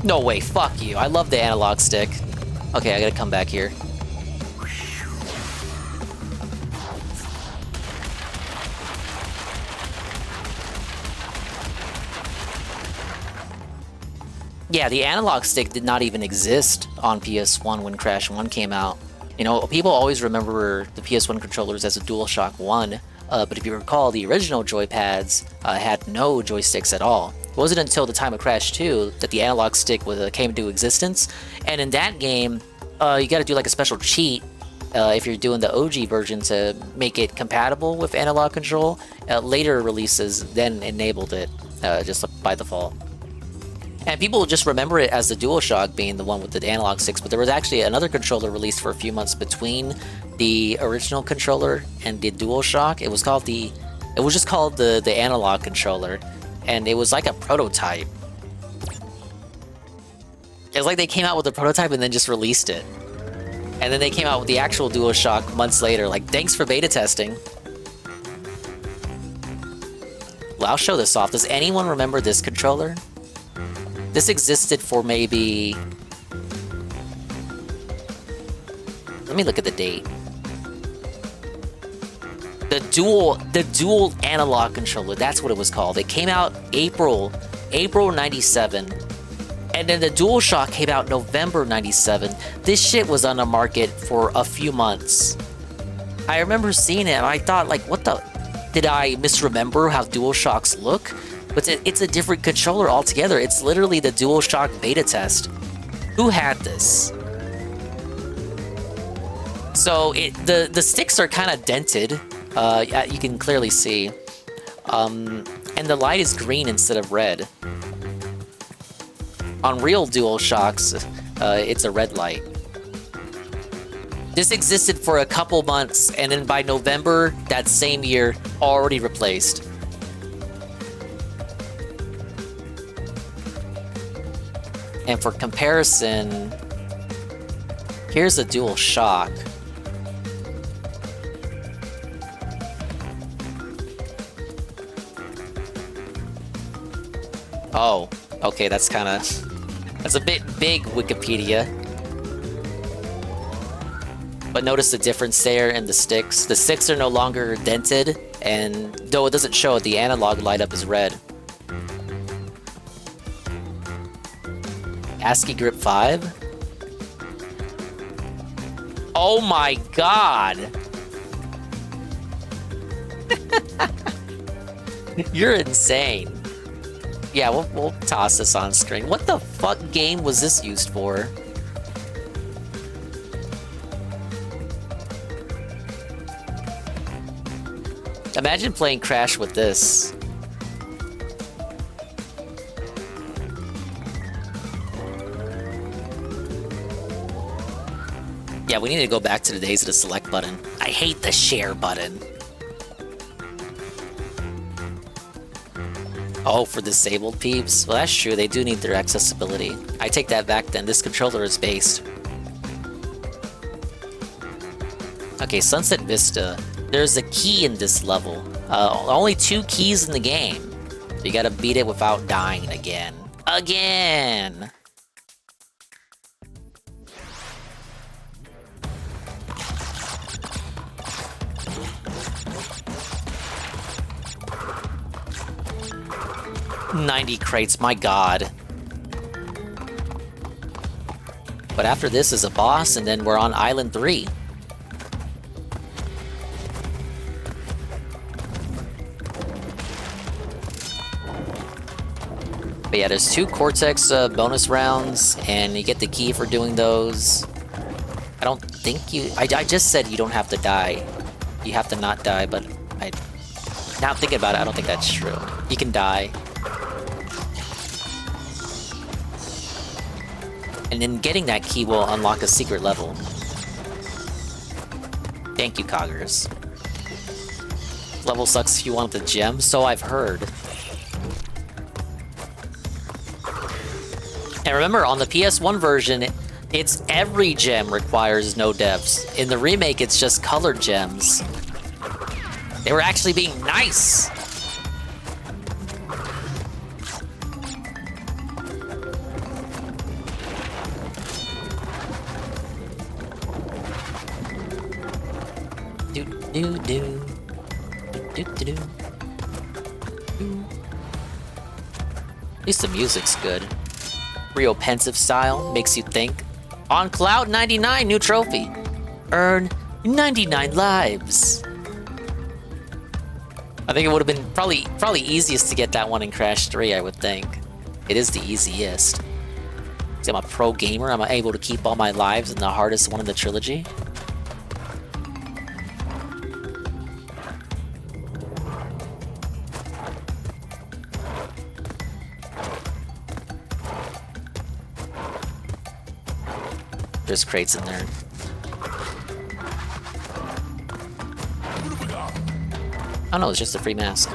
No way, fuck you. I love the analog stick. Okay, I gotta come back here. Yeah, the analog stick did not even exist on PS1 when Crash 1 came out. You know, people always remember the PS1 controllers as a DualShock 1, but if you recall, the original joypads had no joysticks at all. It wasn't until the time of Crash 2 that the analog stick came into existence, and in that game, you got to do like a special cheat if you're doing the OG version to make it compatible with analog control. Later releases then enabled it just by default. And people just remember it as the DualShock being the one with the analog sticks, but there was actually another controller released for a few months between the original controller and the DualShock. It was just called the analog controller, and it was like a prototype. It's like they came out with a prototype and then just released it. And then they came out with the actual DualShock months later, like, thanks for beta testing. Well, I'll show this off. Does anyone remember this controller? This existed for maybe... Let me look at the date. The dual analog controller, that's what it was called. It came out April 97. And then the DualShock came out November 97. This shit was on the market for a few months. I remember seeing it and I thought, like, what the... Did I misremember how DualShocks look? But it's a different controller altogether. It's literally the DualShock beta test. Who had this? So the sticks are kind of dented. You can clearly see. And the light is green instead of red. On real DualShocks, it's a red light. This existed for a couple months, and then by November that same year, already replaced. And for comparison, here's a DualShock. Oh, okay, that's a bit big, Wikipedia. But notice the difference there in the sticks. The sticks are no longer dented, and though it doesn't show it, the analog light up is red. ASCII Grip 5? Oh my god! You're insane. Yeah, we'll toss this on screen. What the fuck game was this used for? Imagine playing Crash with this. Yeah, we need to go back to the days of the select button. I hate the share button. Oh, for disabled peeps? Well, that's true. They do need their accessibility. I take that back then. This controller is based. Okay, Sunset Vista. There's a key in this level. Only 2 keys in the game. So you gotta beat it without dying again. Again! $90 crates, my god. But after this is a boss, and then we're on Island 3. But yeah, there's 2 Cortex bonus rounds, and you get the key for doing those. I don't think you... I just said you don't have to die. You have to not die, but now thinking about it, I don't think that's true. You can die. And then getting that key will unlock a secret level. Thank you, Coggers. Level sucks if you want the gem, so I've heard. And remember, on the PS1 version, it's every gem requires no devs. In the remake, it's just colored gems. They were actually being nice! Do-do-do. Do-do-do. At least the music's good. Real pensive style, makes you think. On Cloud 99, new trophy. Earn 99 lives. I think it would have been probably easiest to get that one in Crash 3, I would think. It is the easiest. See, I'm a pro gamer. I'm able to keep all my lives in the hardest one in the trilogy. There's crates in there. Oh no, it's just a free mask.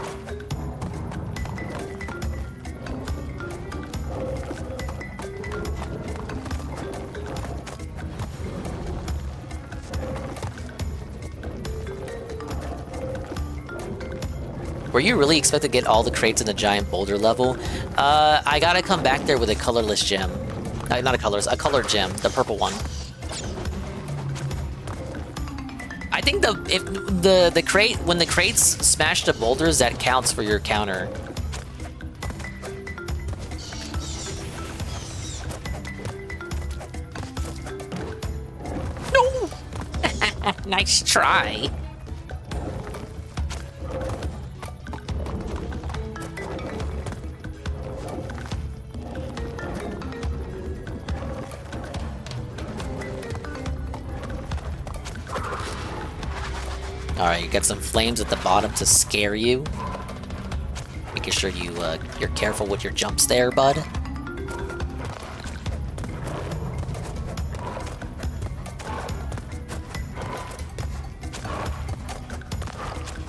Were you really expect to get all the crates in the giant boulder level? I gotta come back there with a colorless gem. Not a colorless, a colored gem, the purple one. I think the crate, when the crates smash the boulders, that counts for your counter. No! Nice try. Alright, you got some flames at the bottom to scare you. Making sure you're careful with your jumps there, bud.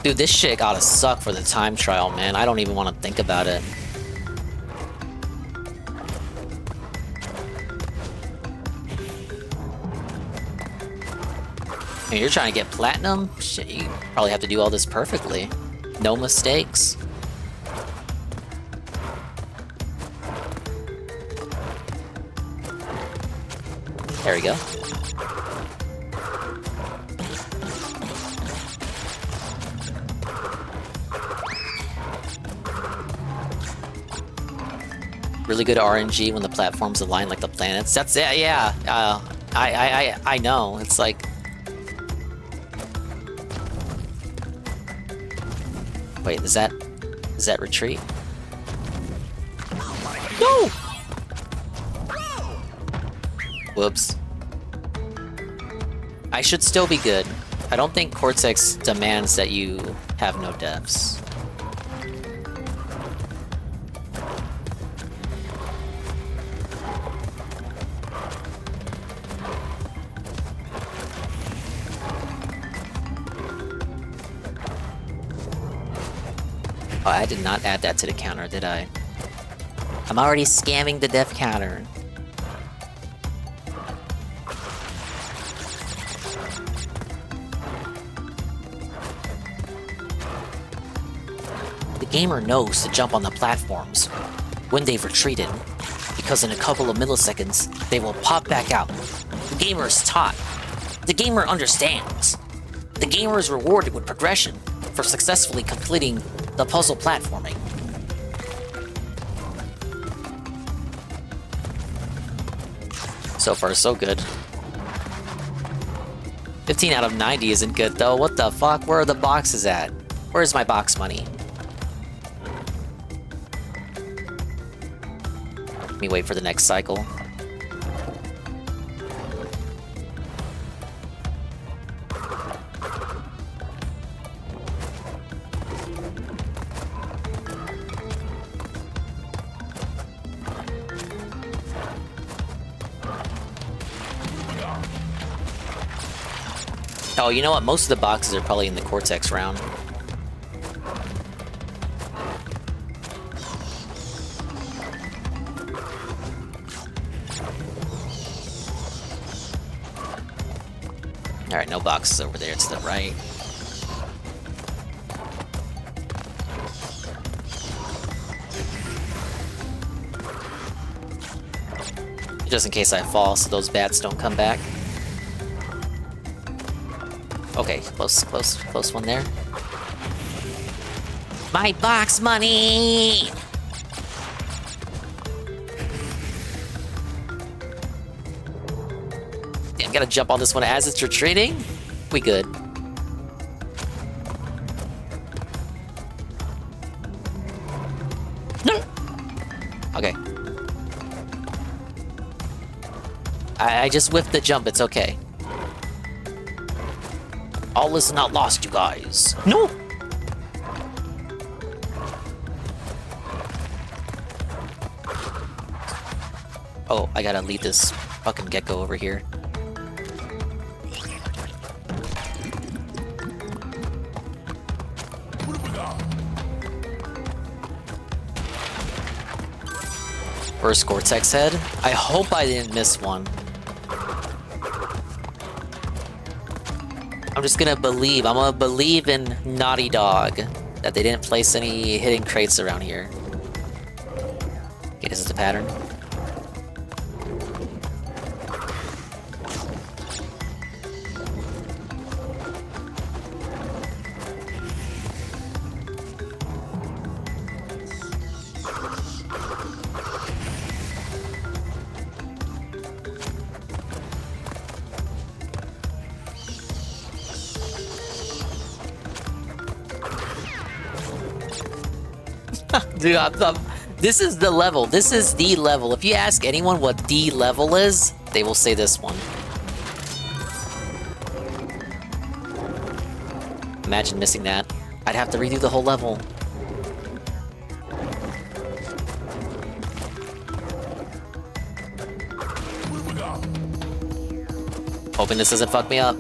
Dude, this shit gotta suck for the time trial, man. I don't even want to think about it. I mean, you're trying to get platinum? Shit, you probably have to do all this perfectly. No mistakes. There we go. Really good RNG when the platforms align like the planets. That's it, yeah. I know. It's like... Wait, is that retreat? No! Whoops. I should still be good. I don't think Cortex demands that you have no deaths. Oh, I did not add that to the counter, did I? I'm already scamming the death counter. The gamer knows to jump on the platforms when they've retreated, because in a couple of milliseconds, they will pop back out. The gamer is taught. The gamer understands. The gamer is rewarded with progression for successfully completing the puzzle platforming. So far, so good. 15 out of 90 isn't good, though. What the fuck? Where are the boxes at? Where's my box money? Let me wait for the next cycle. Oh, you know what? Most of the boxes are probably in the Cortex round. Alright, no boxes over there to the right. Just in case I fall so those bats don't come back. Okay, close one there. My box money! Damn, gotta jump on this one as it's retreating? We good. No! Okay. I just whiffed the jump. It's okay. All is not lost, you guys. No! Oh, I gotta lead this fucking gecko over here. First Cortex head. I hope I didn't miss one. I'm just gonna believe. I'm gonna believe in Naughty Dog that they didn't place any hidden crates around here. Okay, this is the pattern. Dude, this is the level. This is the level. If you ask anyone what the level is, they will say this one. Imagine missing that. I'd have to redo the whole level. Hoping this doesn't fuck me up.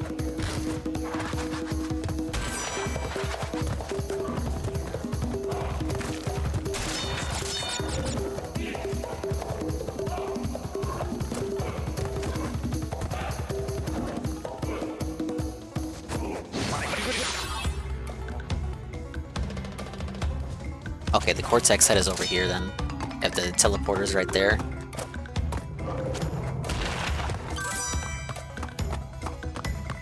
Okay, the Cortex head is over here then. I have the teleporters right there.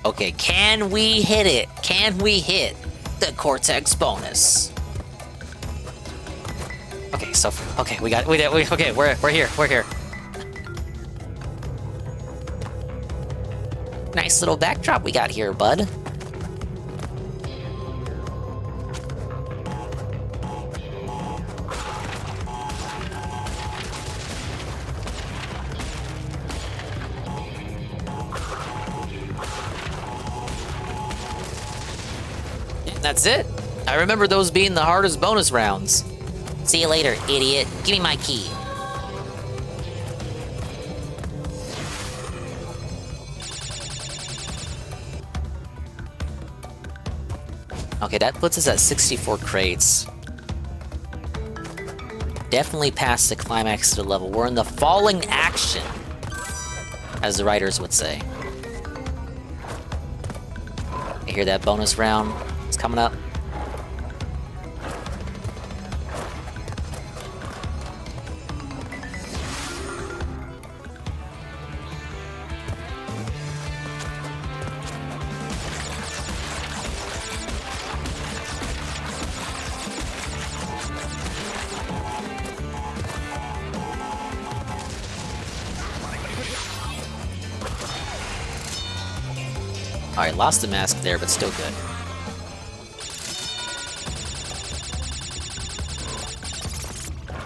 Okay, can we hit it? Can we hit the Cortex bonus? Okay, so okay, okay, we're here. Nice little backdrop we got here, bud. That's it. I remember those being the hardest bonus rounds. See you later, idiot. Give me my key. Okay, that puts us at 64 crates. Definitely past the climax of the level. We're in the falling action, as the writers would say. You hear that bonus round? It's coming up. Alright, lost the mask there, but still good.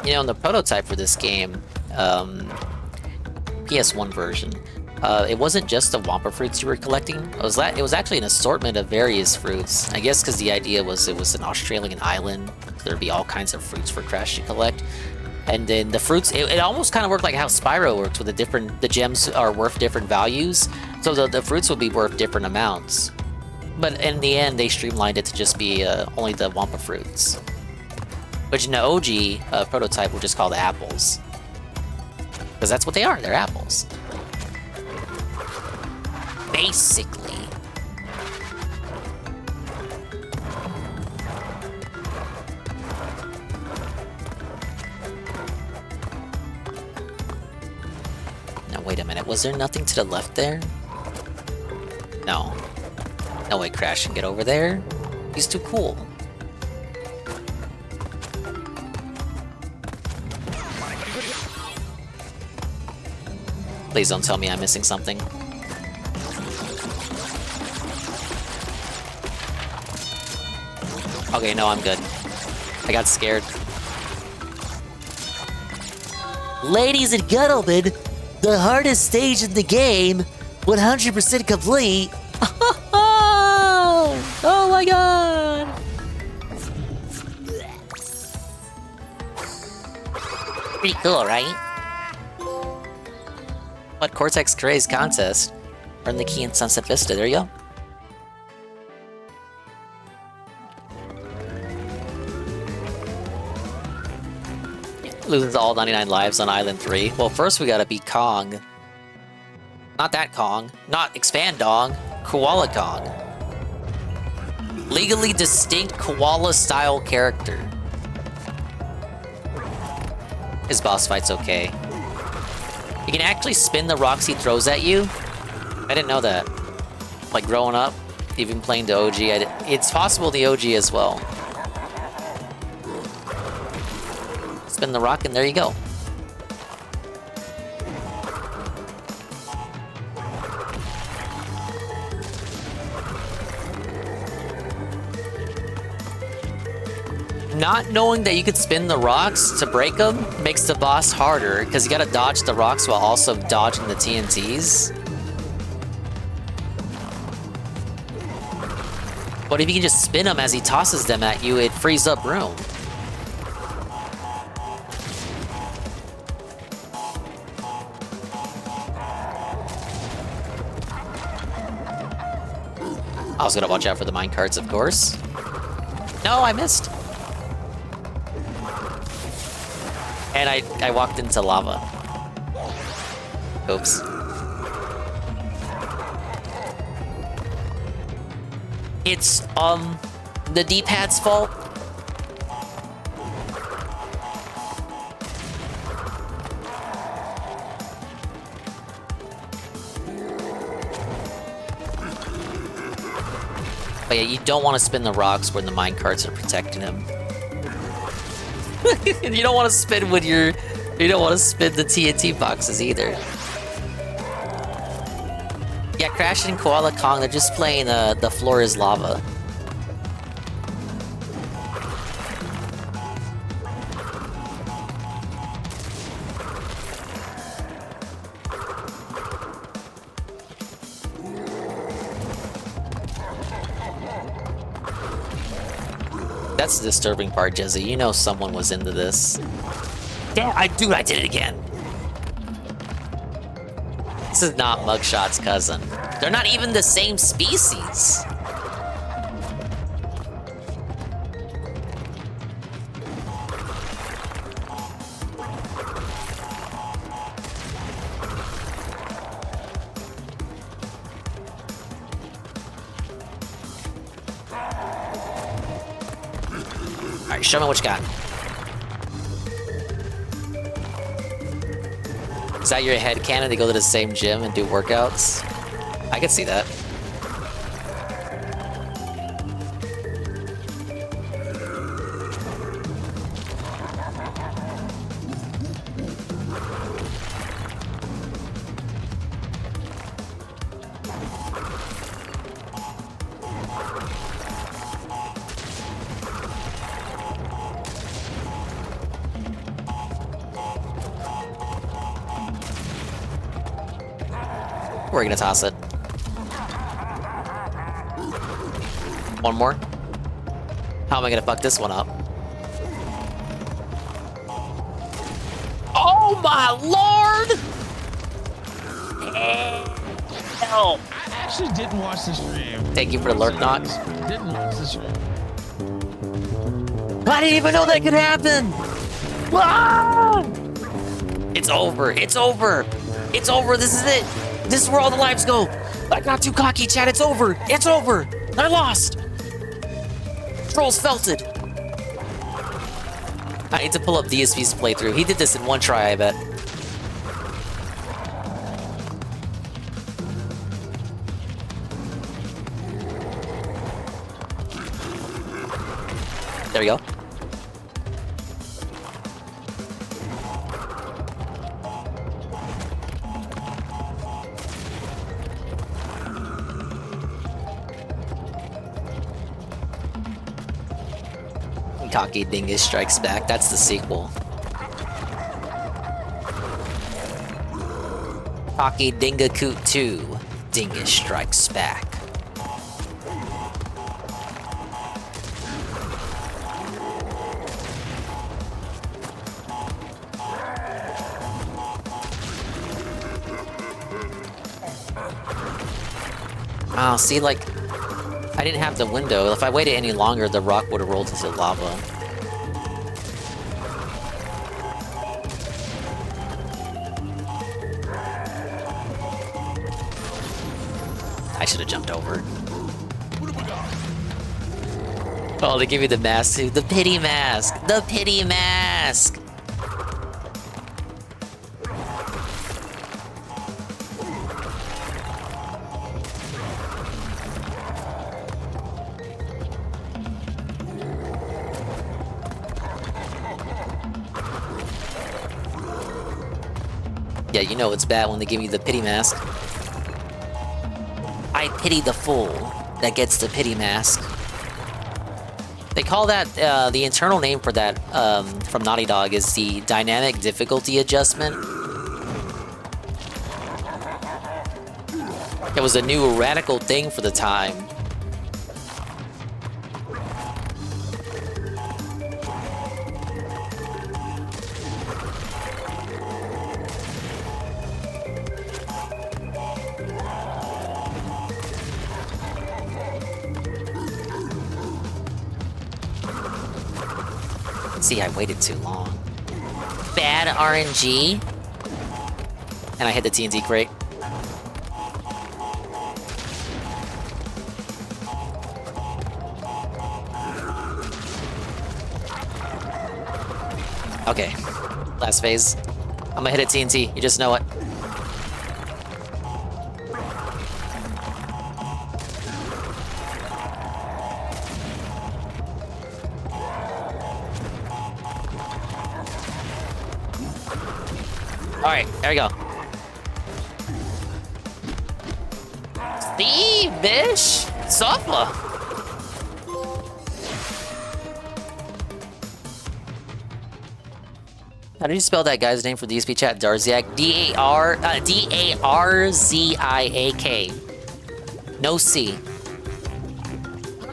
You know, in the prototype for this game, PS1 version, it wasn't just the Wampa fruits you were collecting. It was actually an assortment of various fruits. I guess because the idea was it was an Australian island, so there'd be all kinds of fruits for Crash to collect. And then the fruits, it almost kind of worked like how Spyro works, with the gems are worth different values, so the fruits would be worth different amounts. But in the end, they streamlined it to just be only the Wampa fruits. Which in the OG prototype, we'll just call the apples. Because that's what they are, they're apples. Basically. Now wait a minute, was there nothing to the left there? No. No way Crash can get over there. He's too cool. Please don't tell me I'm missing something. Okay, no, I'm good. I got scared. Ladies and gentlemen, The hardest stage in the game, 100% complete. Oh my god! Pretty cool, right? What Cortex Craze contest? Earn the key in Sunset Vista. There you go. Loses all 99 lives on Island 3. Well, first we gotta beat Kong. Not that Kong. Not Expand Dong. Koala Kong. Legally distinct koala-style character. His boss fight's okay. You can actually spin the rocks he throws at you. I didn't know that. Like growing up, even playing the OG, it's possible the OG as well. Spin the rock and there you go. Not knowing that you could spin the rocks to break them makes the boss harder because you gotta dodge the rocks while also dodging the TNTs. But if you can just spin them as he tosses them at you, it frees up room. I was gonna watch out for the minecarts, of course. No, I missed. And I walked into lava. Oops. It's, the D-pad's fault. But yeah, you don't want to spin the rocks when the minecarts are protecting him. You don't want to spin when you don't want to spin the TNT boxes either. Yeah, Crash and Koala Kong, they're just playing the floor is lava. That's the disturbing part, Jezzy. You know someone was into this. Damn, I did it again. This is not Mugshot's cousin. They're not even the same species. Alright, show me what you got. Is that your headcanon? They go to the same gym and do workouts? I can see that. We're gonna toss it. One more. How am I gonna fuck this one up? Oh my lord! Hell. I actually didn't watch the stream. Thank you for the lurk knock. Didn't watch the stream. I didn't even know that could happen! Ah! It's over. It's over. It's over. This is it. This is where all the lives go. I got too cocky, chat. It's over. It's over. I lost. Trolls felted. I need to pull up DSV's playthrough. He did this in one try, I bet. There we go. Cocky Dingus Strikes Back. That's the sequel. Hockey Bandicoot 2. Dingus Strikes Back. Oh, see, like, I didn't have the window. If I waited any longer, the rock would have rolled into lava. I should have jumped over. Oh, they give you the mask too. The pity mask! The pity mask! Yeah, you know it's bad when they give you the pity mask. I pity the fool that gets the pity mask. They call that, the internal name for that from Naughty Dog is the dynamic difficulty adjustment. It was a new radical thing for the time. See, I waited too long. Bad RNG. And I hit the TNT crate. Okay. Last phase. I'm gonna hit a TNT. You just know it. Alright, there we go. Steve, bish! Softla! How do you spell that guy's name for the ESP chat? Darziak? D-A-R-Z-I-A-K. No C.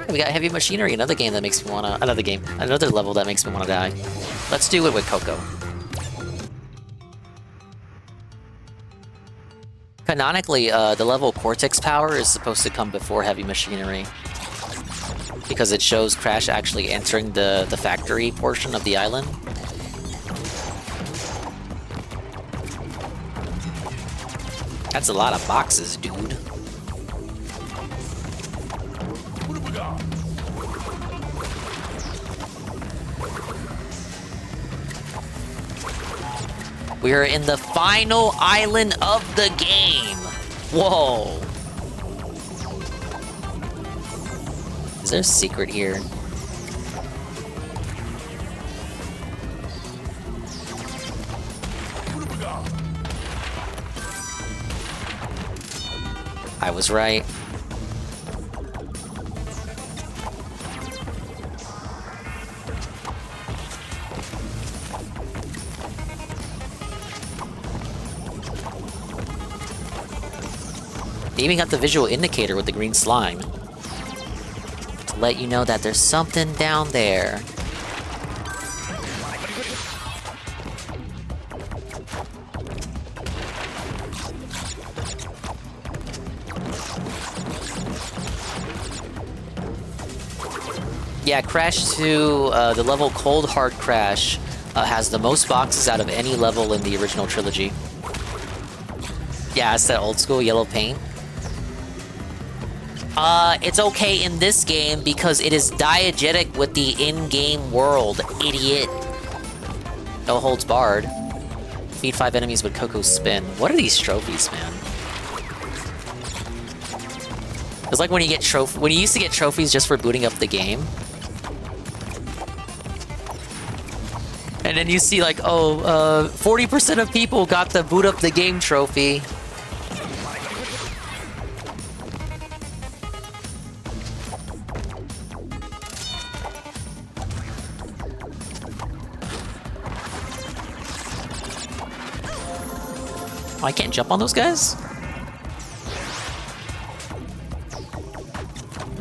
We got Heavy Machinery, another game that makes me wanna... Another level that makes me wanna die. Let's do it with Coco. Canonically, the level Cortex Power is supposed to come before Heavy Machinery. Because it shows Crash actually entering the factory portion of the island. That's a lot of boxes, dude. We're in the final island of the game. Whoa. Is there a secret here? I was right. They even got the visual indicator with the green slime to let you know that there's something down there. Yeah, Crash 2, the level Cold Hard Crash, has the most boxes out of any level in the original trilogy. Yeah, it's that old school yellow paint. It's okay in this game because it is diegetic with the in-game world, idiot. No holds barred. Feed 5 enemies with Coco's Spin. What are these trophies, man? It's like when you get when you used to get trophies just for booting up the game. And then you see like, oh, 40% of people got the boot up the game trophy. Oh, I can't jump on those guys?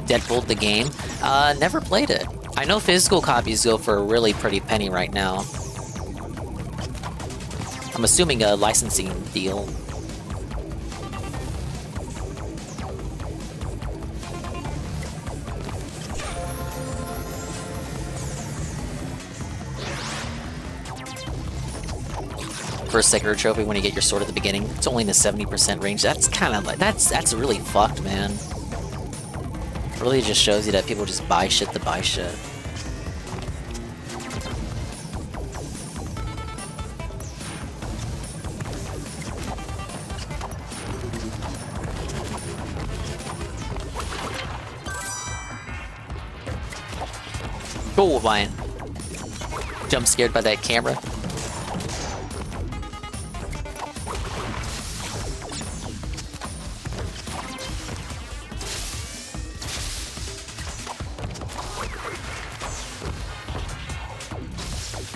Deadpool the game. Never played it. I know physical copies go for a really pretty penny right now. I'm assuming a licensing deal. First Sekiro trophy when you get your sword at the beginning. It's only in the 70% range. That's kind of like that's really fucked, man. It really just shows you that people just buy shit to buy shit. Oh, Lion. Jump scared by that camera.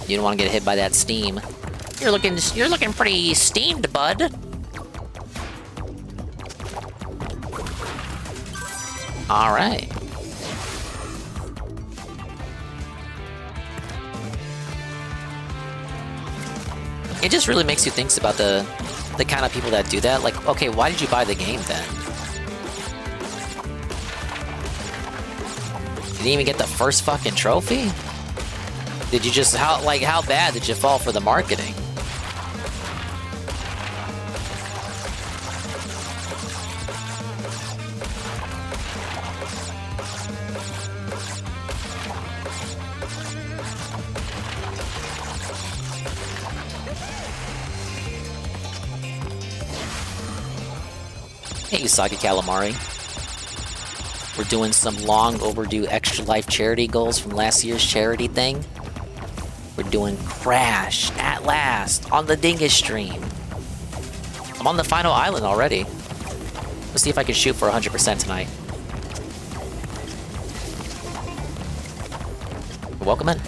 You don't want to get hit by that steam. You're looking pretty steamed, bud. All right. It just really makes you think about the kind of people that do that. Like, okay, why did you buy the game then? You didn't even get the first fucking trophy? Did you just, how bad did you fall for the marketing? Hey, Usagi Calamari. We're doing some long overdue Extra Life charity goals from last year's charity thing. We're doing Crash at last on the Dingus stream. I'm on the final island already. Let's see if I can shoot for 100% tonight. Welcome in.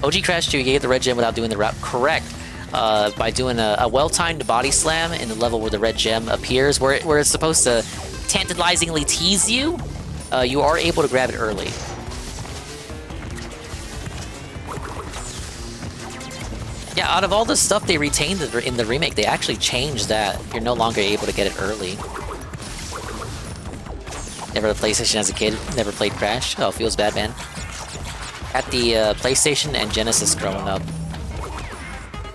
OG Crash 2 gave the red gem without doing the route. Correct. By doing a well-timed body slam in the level where the red gem appears, where it's supposed to tantalizingly tease you, you are able to grab it early. Yeah, out of all the stuff they retained in the remake, they actually changed that. You're no longer able to get it early. Never had a PlayStation as a kid, never played Crash. Oh, feels bad, man. At the PlayStation and Genesis growing up.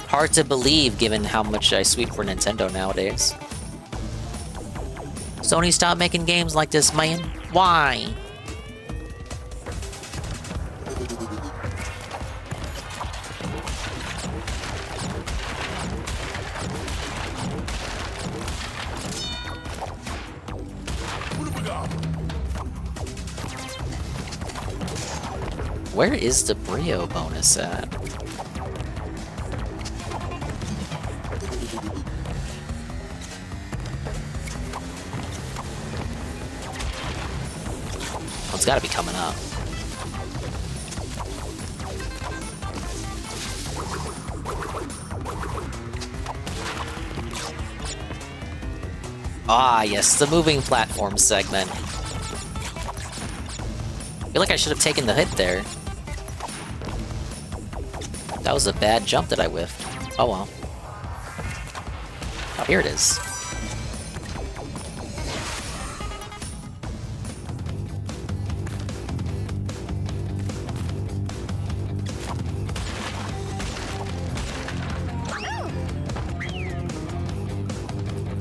Hard to believe given how much I sweep for Nintendo nowadays. Sony, stop making games like this, man. Why? Where is the Brio bonus at? Oh, it's gotta be coming up. Ah, yes, the moving platform segment. I feel like I should have taken the hit there. That was a bad jump that I whiffed. Oh well. Oh, here it is.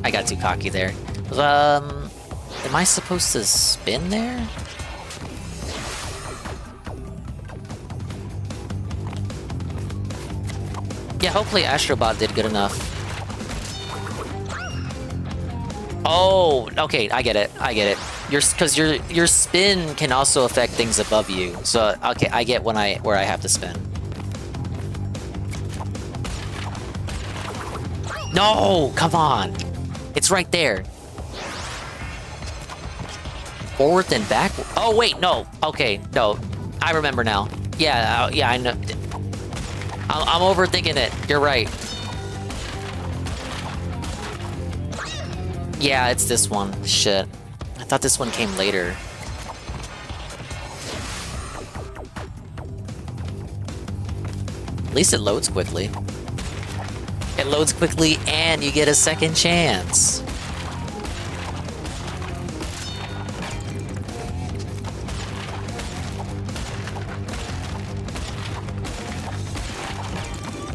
I got too cocky there. Am I supposed to spin there? Yeah, hopefully Astrobot did good enough. Oh, okay, I get it. I get it. Because your spin can also affect things above you. So okay, I get where I have to spin. No, come on. It's right there. Forward and backward. Oh wait, no. Okay, no. I remember now. Yeah, yeah, I know. I'm overthinking it. You're right. Yeah, it's this one. Shit. I thought this one came later. At least it loads quickly. It loads quickly and you get a second chance.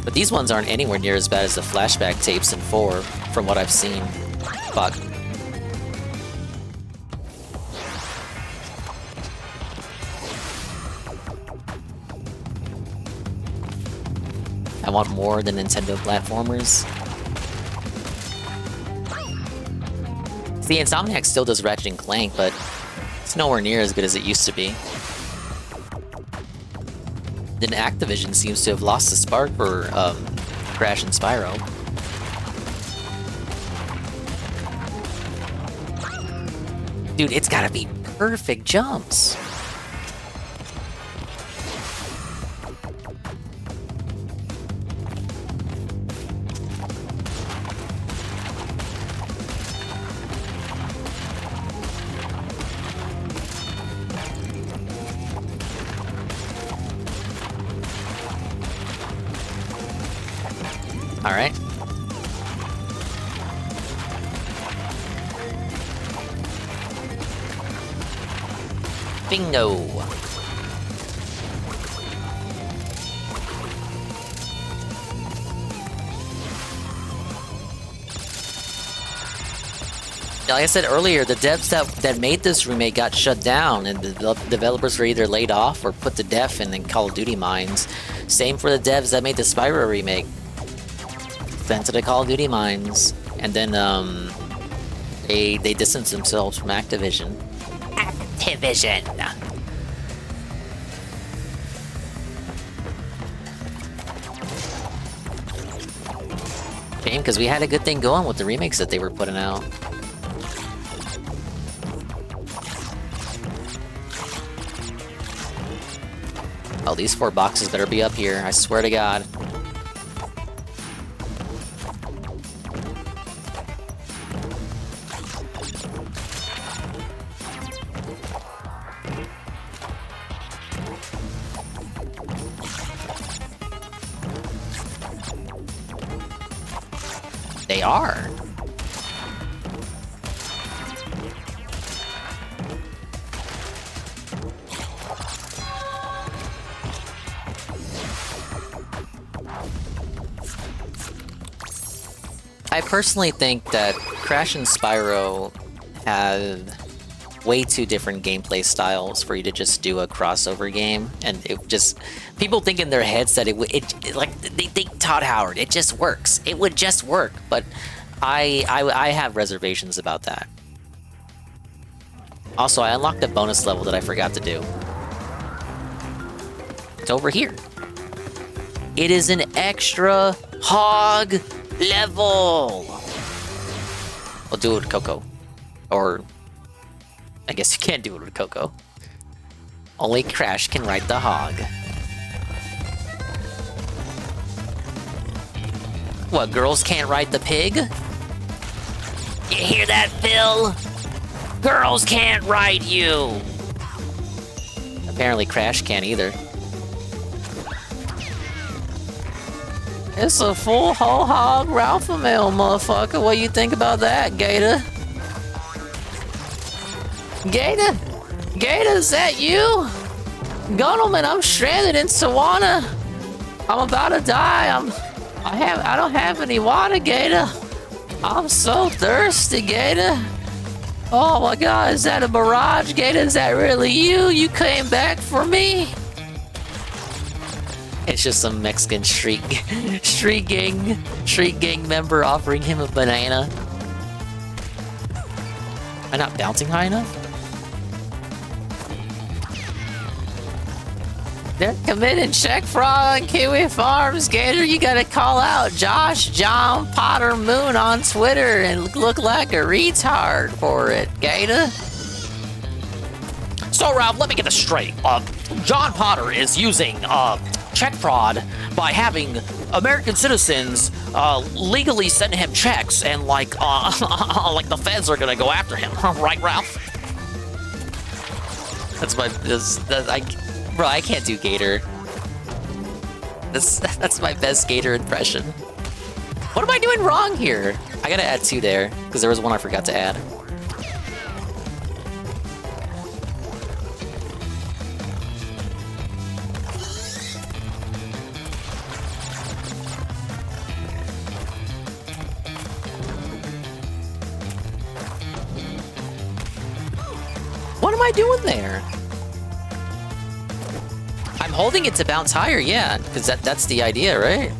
But these ones aren't anywhere near as bad as the flashback tapes in 4, from what I've seen. Fuck. I want more than Nintendo platformers. See, Insomniac still does Ratchet and Clank, but it's nowhere near as good as it used to be. Then Activision seems to have lost the spark for Crash and Spyro. Dude, it's gotta be perfect jumps. All right. Bingo. Like I said earlier, the devs that made this remake got shut down, and the developers were either laid off or put to death in Call of Duty mines. Same for the devs that made the Spyro remake. Sent to the Call of Duty mines, and then they distanced themselves from Activision. Activision. Shame, because we had a good thing going with the remakes that they were putting out. Oh, these 4 boxes better be up here, I swear to God. They are. I personally think that Crash and Spyro have way too different gameplay styles for you to just do a crossover game, and it just people think in their heads that it like they think Todd Howard, it just works, it would just work, but I have reservations about that. Also, I unlocked a bonus level that I forgot to do. It's over here. It is an extra hog level. We'll do it with Coco, or I guess you can't do it with Coco. Only Crash can ride the hog. What, girls can't ride the pig? You hear that, Phil? Girls can't ride you! Apparently Crash can't either. It's a full whole hog Ralpha mail, motherfucker. What do you think about that, Gator? Gator? Gator, is that you? Gentlemen, I'm stranded in Sawana. I'm about to die. I don't have any water, Gator. I'm so thirsty, Gator. Oh my God, is that a mirage, Gator? Is that really you? You came back for me? It's just some Mexican street gang member offering him a banana. Am I not bouncing high enough? They're committing check fraud on Kiwi Farms, Gator. You gotta call out Josh John Potter Moon on Twitter and look like a retard for it, Gator. So, Ralph, let me get this straight. John Potter is using check fraud by having American citizens legally send him checks, and like like the feds are gonna go after him, right, Ralph? That's my bro. I can't do Gator. That's my best Gator impression. What am I doing wrong here? I gotta add 2 there because there was one I forgot to add. What am I doing there? I'm holding it to bounce higher, yeah, because that's the idea, right?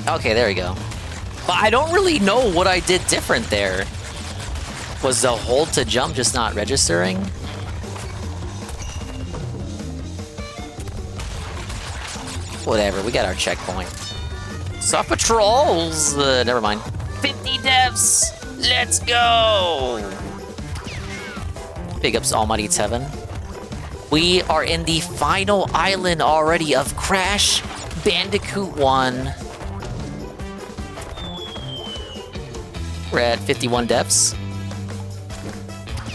Okay, there we go. But I don't really know what I did different there. Was the hold to jump just not registering? Whatever, we got our checkpoint. Soft patrols! Never mind. 50 devs! Let's go! Big ups, Almighty Tevin. We are in the final island already of Crash Bandicoot 1. We're at 51 deaths.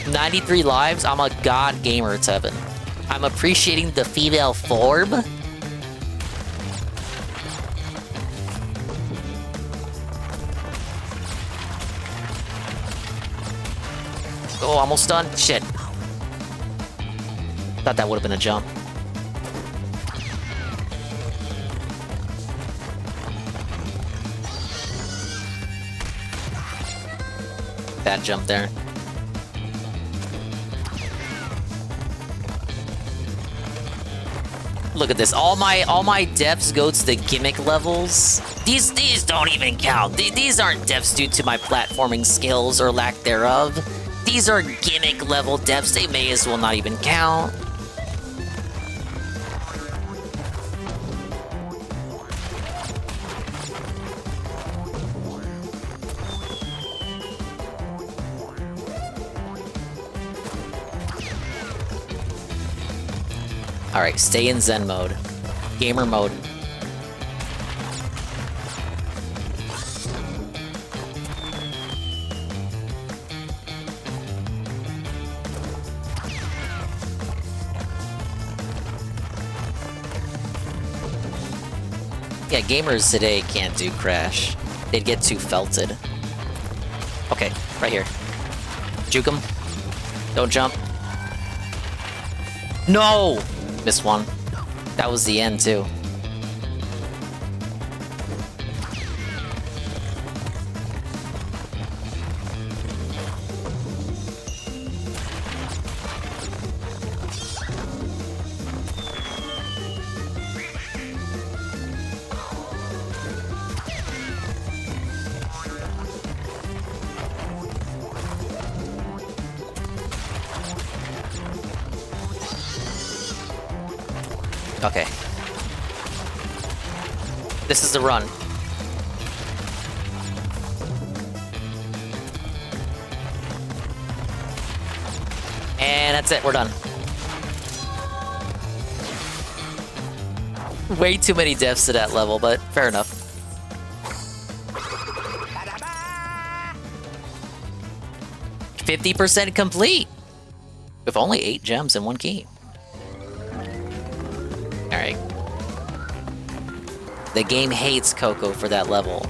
93 lives. I'm a god gamer, Tevin. I'm appreciating the female form. Oh, almost done. Shit. Thought that would have been a jump. Bad jump there. Look at this. All my deaths go to the gimmick levels. These don't even count. These aren't deaths due to my platforming skills or lack thereof. These are gimmick level deaths. They may as well not even count. Alright, stay in Zen mode. Gamer mode. Yeah, gamers today can't do Crash. They'd get too felted. Okay, right here. Juke him. Don't jump. No! Missed one. That was the end, too. Okay. This is the run. And that's it, we're done. Way too many deaths to that level, but fair enough. %50 complete! With only 8 gems and 1 key. Alright. The game hates Coco for that level.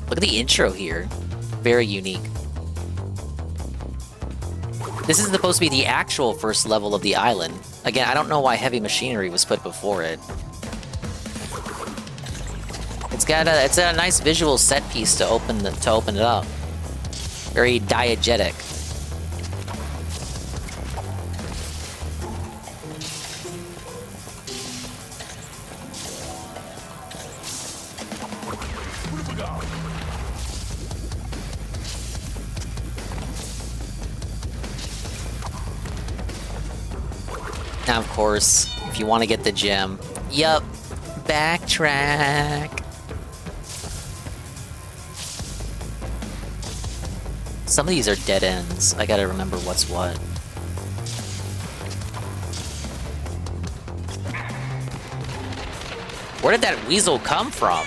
Look at the intro here. Very unique. This is supposed to be the actual first level of the island. Again, I don't know why heavy machinery was put before it. It's a nice visual set piece to open it up. Very diegetic. Now, of course, if you want to get the gem. Yup. Backtrack. Some of these are dead ends. I gotta remember what's what. Where did that weasel come from?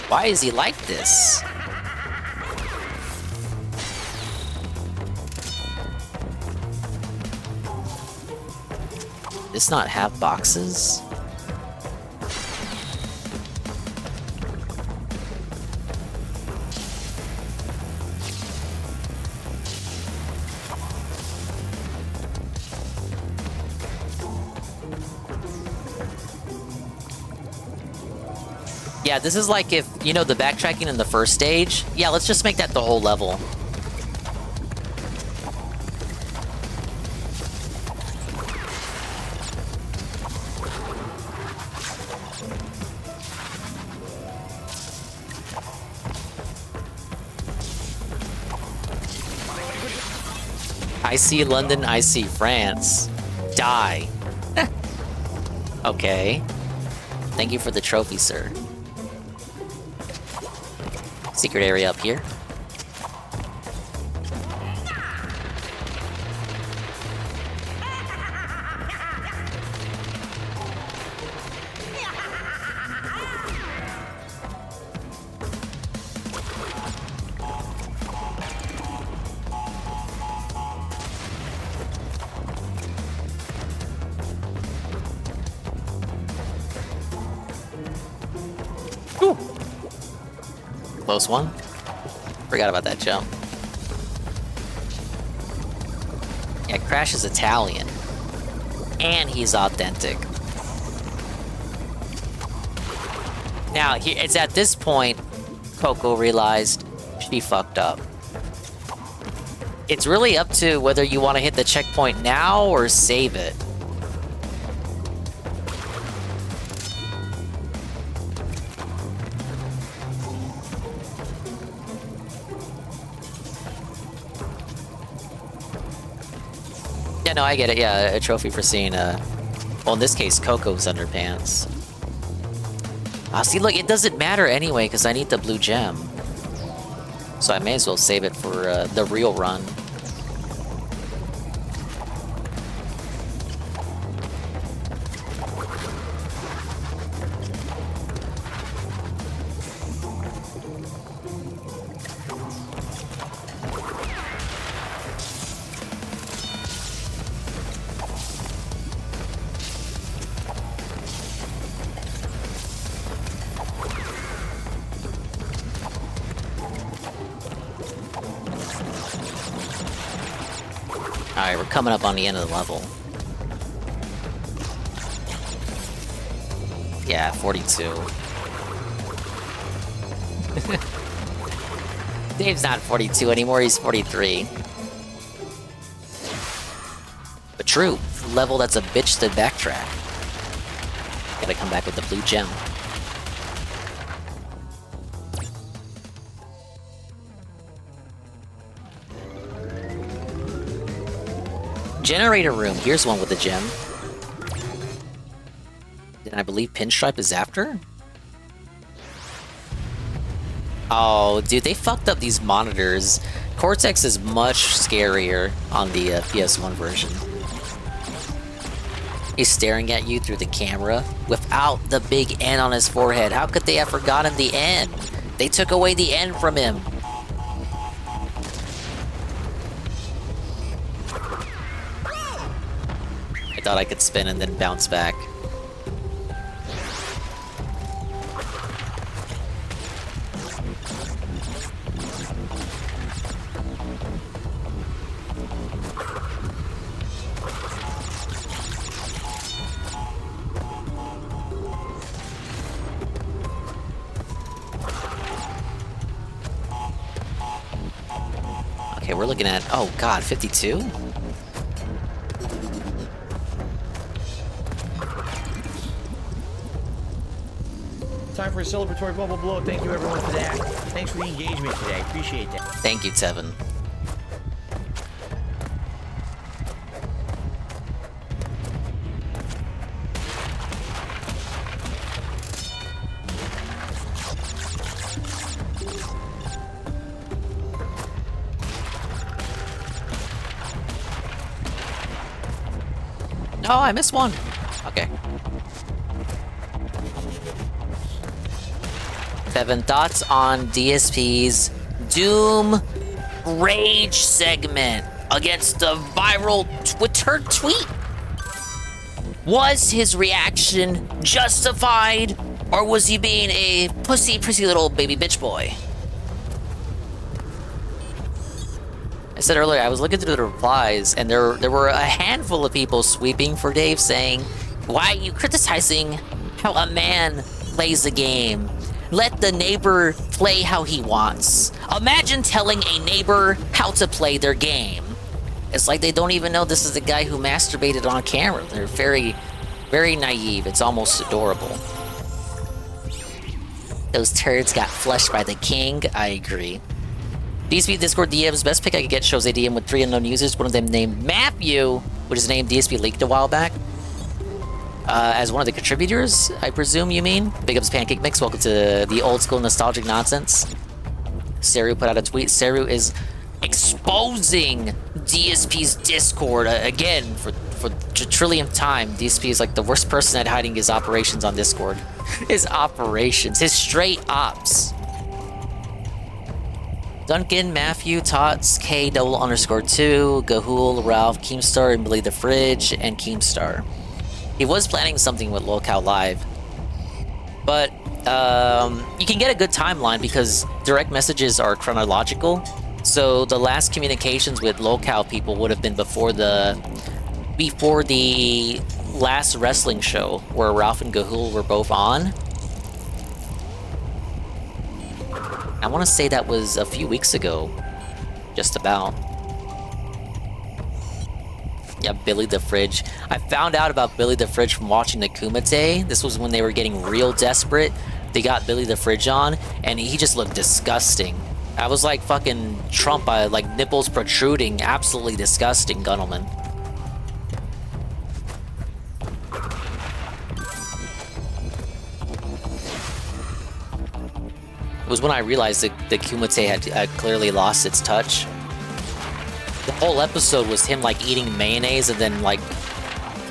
Why is he like this? This not have boxes? Yeah, this is like if, you know, the backtracking in the first stage. Yeah, let's just make that the whole level. I see London, I see France. Die. Okay. Thank you for the trophy, sir. Secret area up here. Close one. Forgot about that jump. Yeah, Crash is Italian. And he's authentic. Now, it's at this point, Coco realized she fucked up. It's really up to whether you want to hit the checkpoint now or save it. Yeah, no, I get it. Yeah, a trophy for seeing, well, in this case, Coco's underpants. Ah, see, look, it doesn't matter anyway, because I need the blue gem. So I may as well save it for the real run. Alright, we're coming up on the end of the level. Yeah, 42. Dave's not 42 anymore, he's 43. But true, level that's a bitch to backtrack. Gotta come back with the blue gem. Generator room. Here's one with a gem. And I believe Pinstripe is after? Oh, dude, they fucked up these monitors. Cortex is much scarier on the PS1 version. He's staring at you through the camera without the big N on his forehead. How could they have forgotten the N? They took away the N from him. I thought I could spin and then bounce back. Okay, we're looking at, oh god, 52? Time for a celebratory bubble blow. Thank you everyone for that. Thanks for the engagement today. Appreciate that. Thank you, Tevin. Oh, I missed one. Okay. 7 thoughts on DSP's Doom Rage segment against the viral Twitter tweet. Was his reaction justified, or was he being a pussy little baby bitch boy? I said earlier, I was looking through the replies, and there were a handful of people sweeping for Dave saying, why are you criticizing how a man plays the game? Let the neighbor play how he wants. Imagine telling a neighbor how to play their game. It's like they don't even know this is the guy who masturbated on camera. They're very, very naive. It's almost adorable. Those turds got flushed by the king. I agree. DSP Discord DM's best pick I could get shows a DM with 3 unknown users. One of them named Matthew, which is named DSP leaked a while back. As one of the contributors, I presume you mean? Big ups Pancake Mix. Welcome to the old school nostalgic nonsense. Seru put out a tweet. Seru is exposing DSP's Discord again for the trillionth time. DSP is like the worst person at hiding his operations on Discord. His operations, his straight ops. Duncan, Matthew, Tots, K _2, Gahul, Ralph, Keemstar, and Billy the Fridge, and Keemstar. He was planning something with Lolcow Live, but you can get a good timeline because direct messages are chronological. So the last communications with Lolcow people would have been before the last wrestling show where Ralph and Gahul were both on. I want to say that was a few weeks ago, just about. Yeah, Billy the Fridge. I found out about Billy the Fridge from watching the Kumite. This was when they were getting real desperate. They got Billy the Fridge on, and he just looked disgusting. I was like fucking Trump, like nipples protruding. Absolutely disgusting, Gunnelman. It was when I realized that the Kumite had clearly lost its touch. The whole episode was him like eating mayonnaise and then like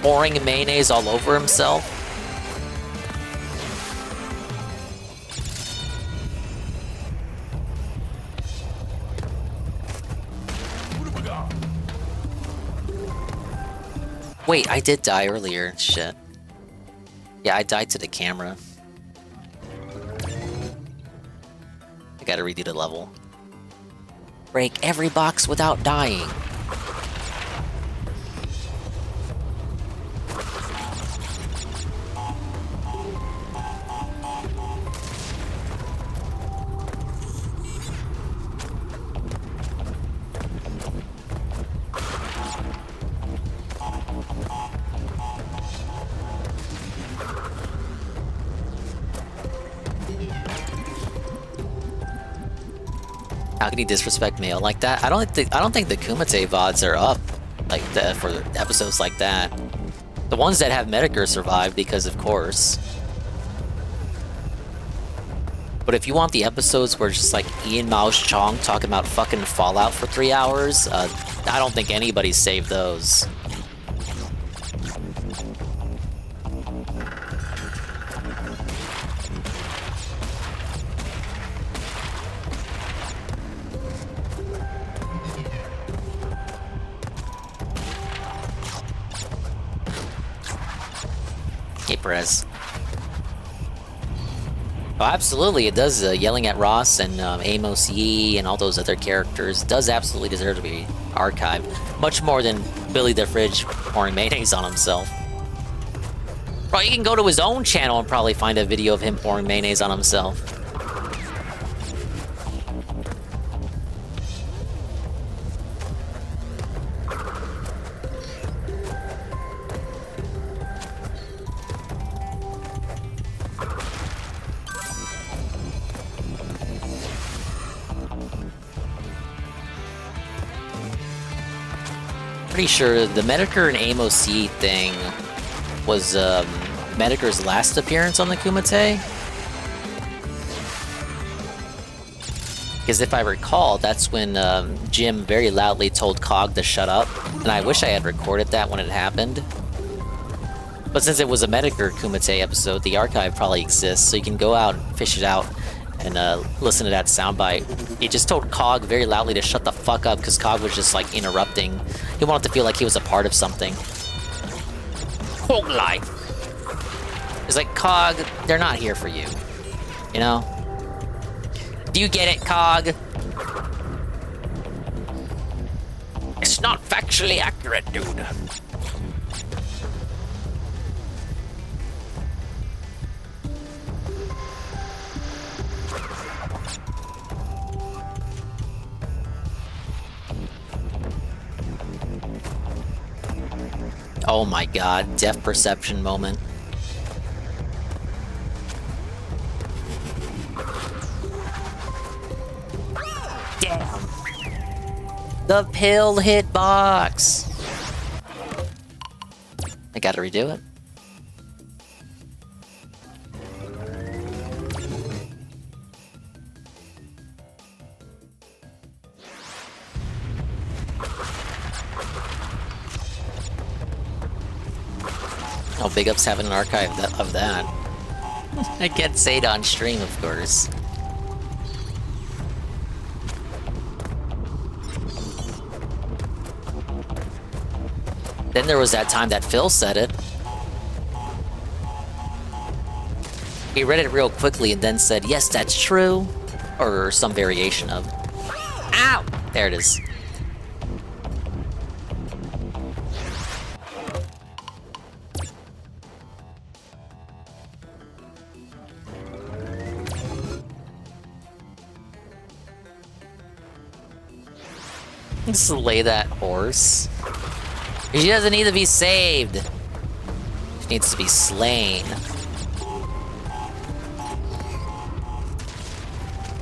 pouring mayonnaise all over himself. Wait, I did die earlier. Shit. Yeah, I died to the camera. I gotta redo the level. Break every box without dying. How can he disrespect Mayo like that? I don't think the Kumite VODs are up like that for episodes like that. The ones that have Medicare survive because of course. But if you want the episodes where it's just like Ian Mao Chong talking about fucking Fallout for 3 hours, I don't think anybody's saved those. Hey, Perez. Oh, absolutely, it does. Yelling at Ross and Amos Yee and all those other characters does absolutely deserve to be archived. Much more than Billy the Fridge pouring mayonnaise on himself. Bro, you can go to his own channel and probably find a video of him pouring mayonnaise on himself. Pretty sure the Medicare and Amos Yee thing was Medicare's last appearance on the Kumite. Because if I recall, that's when Jim very loudly told Cog to shut up, and I wish I had recorded that when it happened. But since it was a Medicare Kumite episode, the archive probably exists, so you can go out and fish it out and listen to that soundbite. He just told Cog very loudly to shut the fuck up because Cog was just like interrupting. He wanted to feel like he was a part of something. Cog life. It's like, Cog, they're not here for you. You know? Do you get it, Cog? It's not factually accurate, dude. Oh my god, depth perception moment. Damn. The pill hitbox. I gotta redo it. Oh, big ups having an archive of that. I get Sane on stream, of course. Then there was that time that Phil said it. He read it real quickly and then said, yes, that's true. Or some variation of. Ow! There it is. Slay that horse. She doesn't need to be saved. She needs to be slain.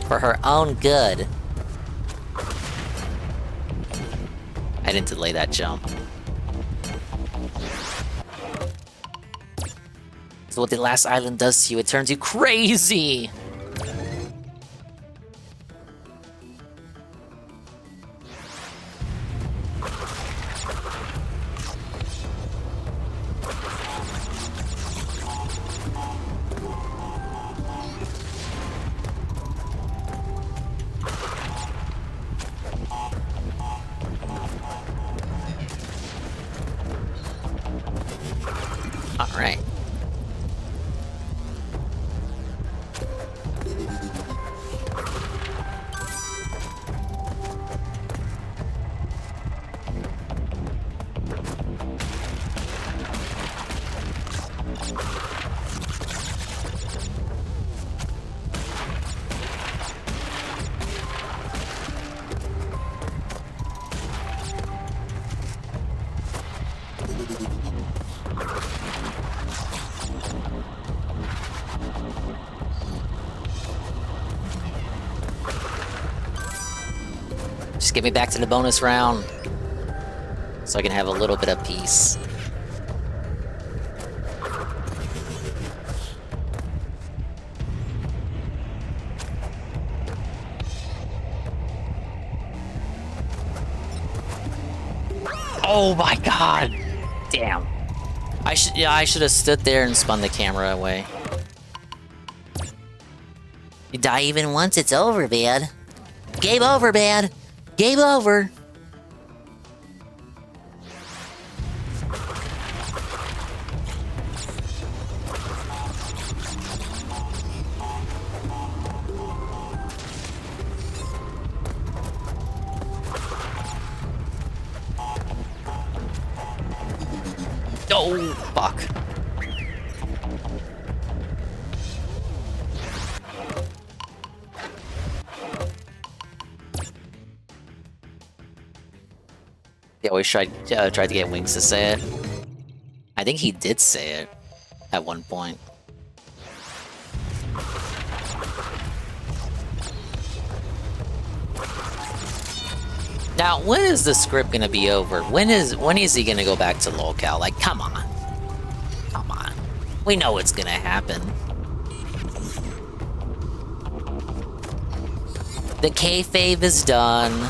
For her own good. I didn't delay that jump. So what the last island does to you, it turns you crazy! Alright. Just get me back to the bonus round so I can have a little bit of peace. Oh my god! Damn. I should have stood there and spun the camera away. You die even once, it's over, man. Game over, man. Game over. Oh, fuck. They always tried to get Wings to say it. I think he did say it at one point. Now, when is the script gonna be over? When is he gonna go back to locale? Like, come on. Come on. We know it's gonna happen. The kayfabe is done.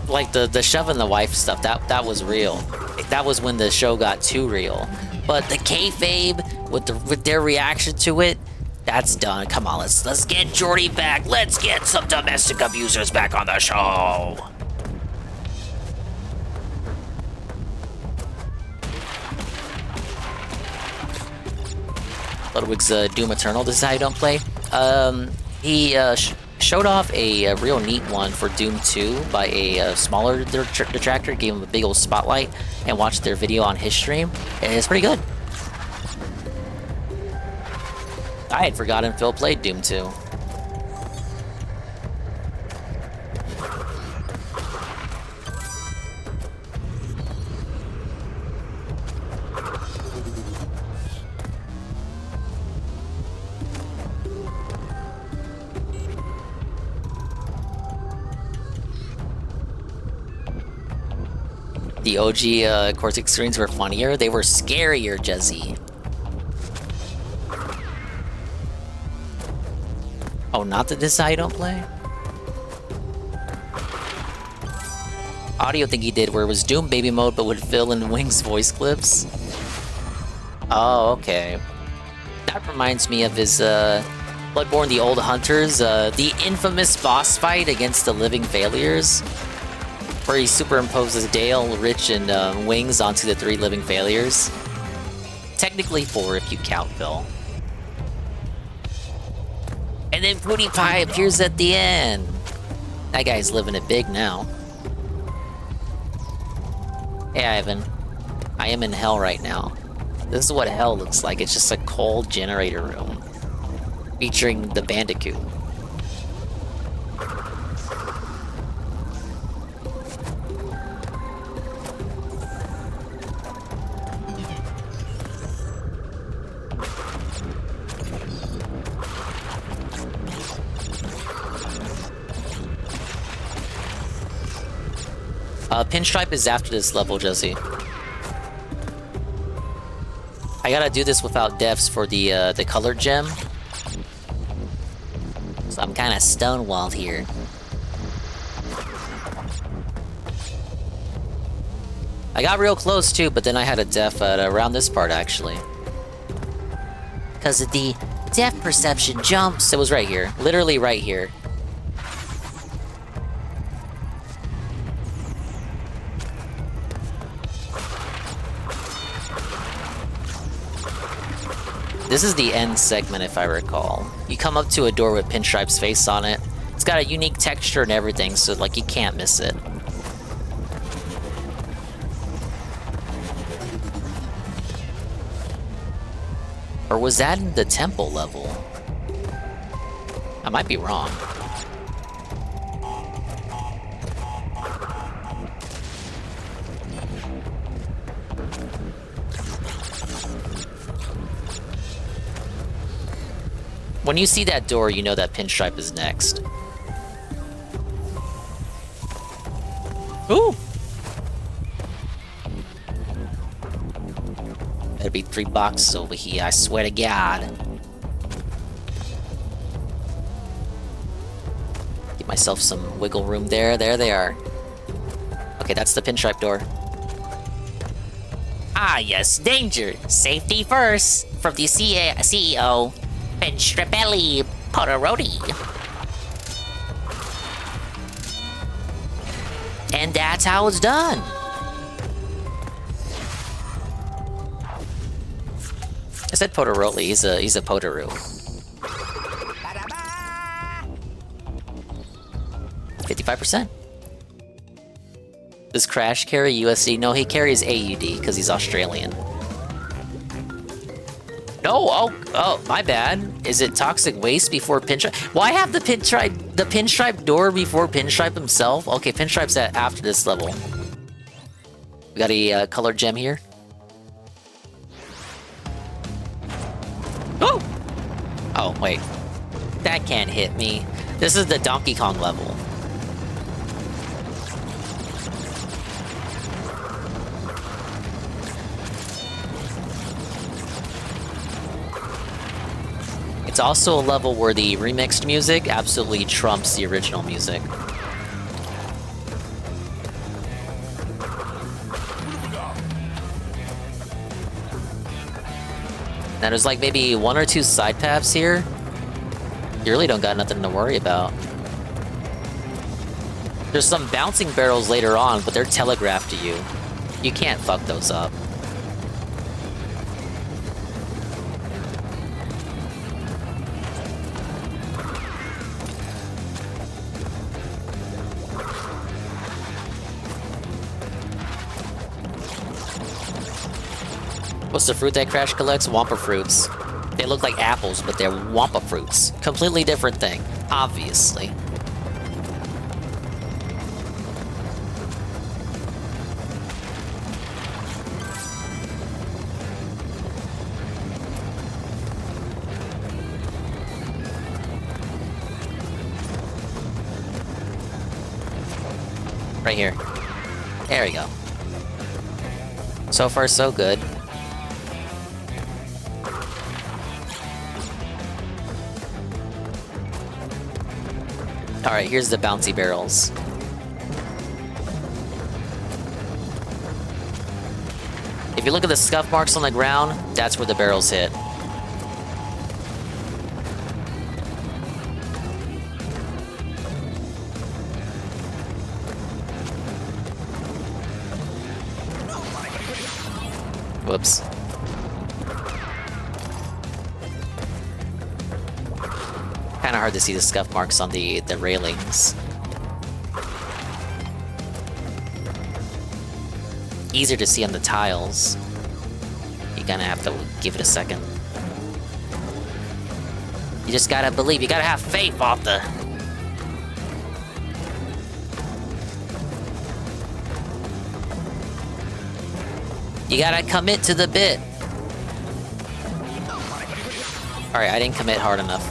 Like the shoving the wife stuff, that was real. that was when the show got too real. But the kayfabe with their reaction to it, that's done. Come on, let's get Jordy back. Let's get some domestic abusers back on the show. Ludwig's Doom Eternal. This is how you don't play. He showed off a real neat one for Doom 2 by a smaller detractor. Gave him a big old spotlight and watched their video on his stream. And it's pretty good. I had forgotten Phil played Doom 2. The OG Cortex screens were funnier. They were scarier, Jezzy. Oh, not that this is how you don't play? Audio thing he did where it was Doom baby mode but would fill in Wing's voice clips. Oh, okay. That reminds me of his Bloodborne the Old Hunters, the infamous boss fight against the Living Failures, where he superimposes Dale, Rich, and Wings onto the 3 Living Failures. Technically 4 if you count Phil. And then PewDiePie appears at the end. That guy's living it big now. Hey Ivan, I am in hell right now. This is what hell looks like. It's just a cold generator room featuring the Bandicoot. Pinstripe is after this level, Jesse. I gotta do this without devs for the color gem. So I'm kinda stonewalled here. I got real close too, but then I had a def at around this part actually. Because of the depth perception jumps. It was right here. Literally right here. This is the end segment, if I recall. You come up to a door with Pinstripe's face on it. It's got a unique texture and everything, so like you can't miss it. Or was that in the temple level? I might be wrong. When you see that door, you know that Pinstripe is next. Ooh! There'd be 3 boxes over here, I swear to God. Give myself some wiggle room there. There they are. Okay, that's the Pinstripe door. Ah, yes, danger. Safety first. From the CEO. Pinstripelli Potteroti. And that's how it's done. I said Potteroli, he's a Potteroo. 55%. Does Crash carry USD? No, he carries AUD because he's Australian. No, oh, my bad. Is it Toxic Waste before Pinstripe? Well, I have the Pinstripe door before Pinstripe himself. Okay, Pinstripe's after this level. We got a colored gem here. Oh! Oh, wait. That can't hit me. This is the Donkey Kong level. It's also a level where the remixed music absolutely trumps the original music. Now there's like maybe 1 or 2 side paths here. You really don't got nothing to worry about. There's some bouncing barrels later on, but they're telegraphed to you. You can't fuck those up. What's the fruit that Crash collects? Wampa fruits. They look like apples, but they're Wampa fruits. Completely different thing, obviously. Right here. There we go. So far, so good. Alright, here's the bouncy barrels. If you look at the scuff marks on the ground, that's where the barrels hit. Whoops. Kind of hard to see the scuff marks on the railings. Easier to see on the tiles. You're gonna have to give it a second. You just gotta believe. You gotta have faith, Arthur. You gotta commit to the bit. Alright, I didn't commit hard enough.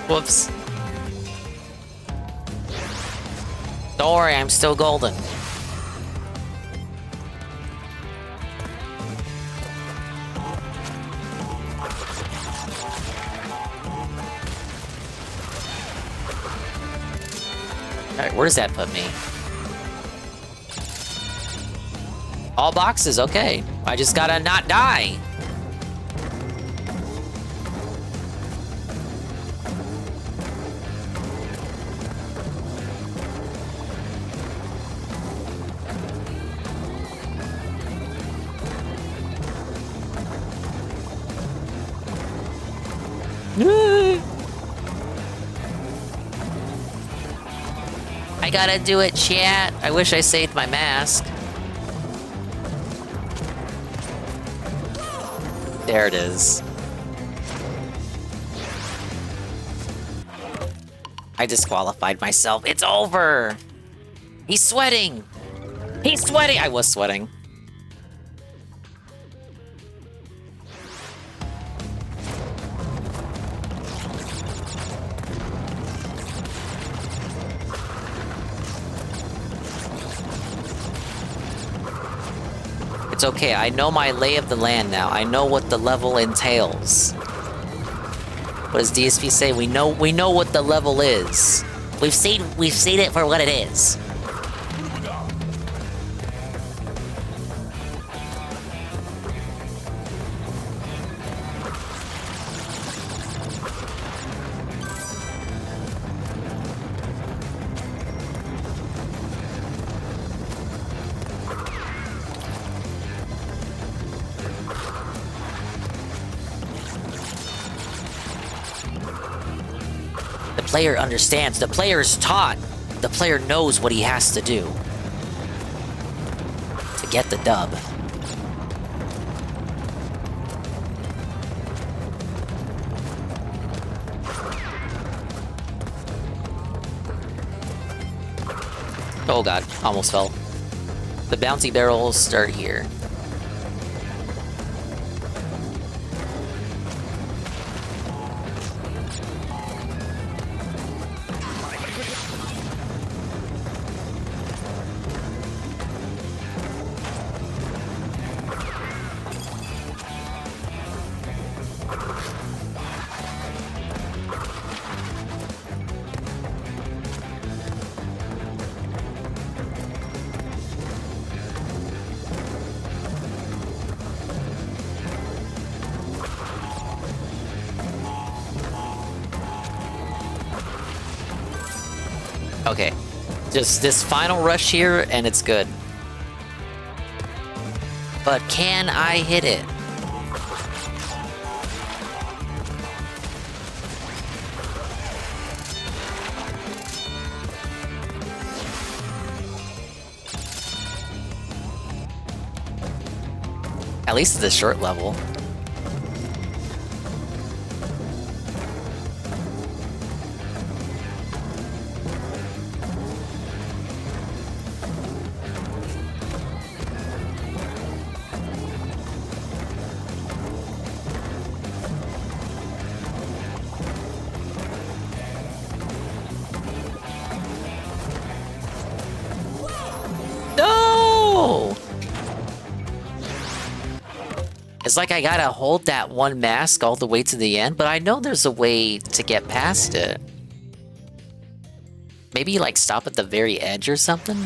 Whoops. Don't worry, I'm still golden. Alright, where does that put me? All boxes, okay. I just gotta not die. I gotta do it, chat. I wish I saved my mask. There it is. I disqualified myself. It's over. He's sweating. He's sweating. I was sweating. It's okay, I know my lay of the land now. I know what the level entails. What does DSP say? We know what the level is. We've seen it for what it is. The player understands. The player is taught. The player knows what he has to do to get the dub. Oh god, almost fell. The bouncy barrels start here. Okay. Just this final rush here, and it's good. But can I hit it? At least it's a short level. No! It's like I gotta hold that one mask all the way to the end, but I know there's a way to get past it. Maybe like stop at the very edge or something?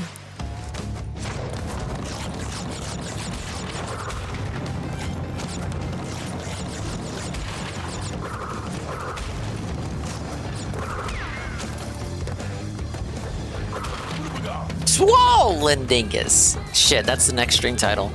Swollen Dingus! Shit, that's the next string title.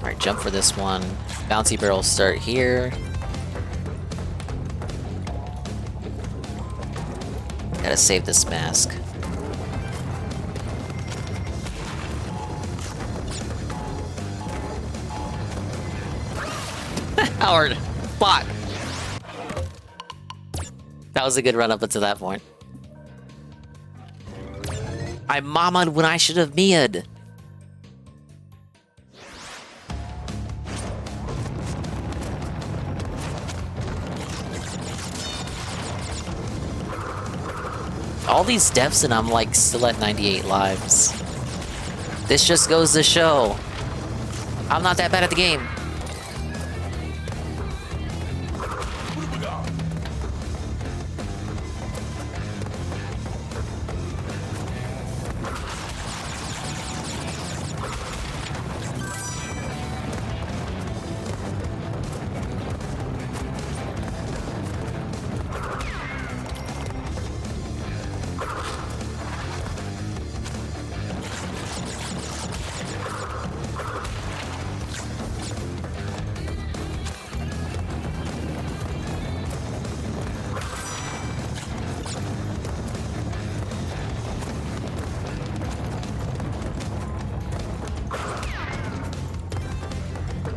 Alright, jump for this one. Bouncy barrel start here. Gotta save this mask. Howard! Fuck! That was a good run up until that point. I mama'd when I should have mia'd. All these deaths and I'm like still at 98 lives. This just goes to show I'm not that bad at the game.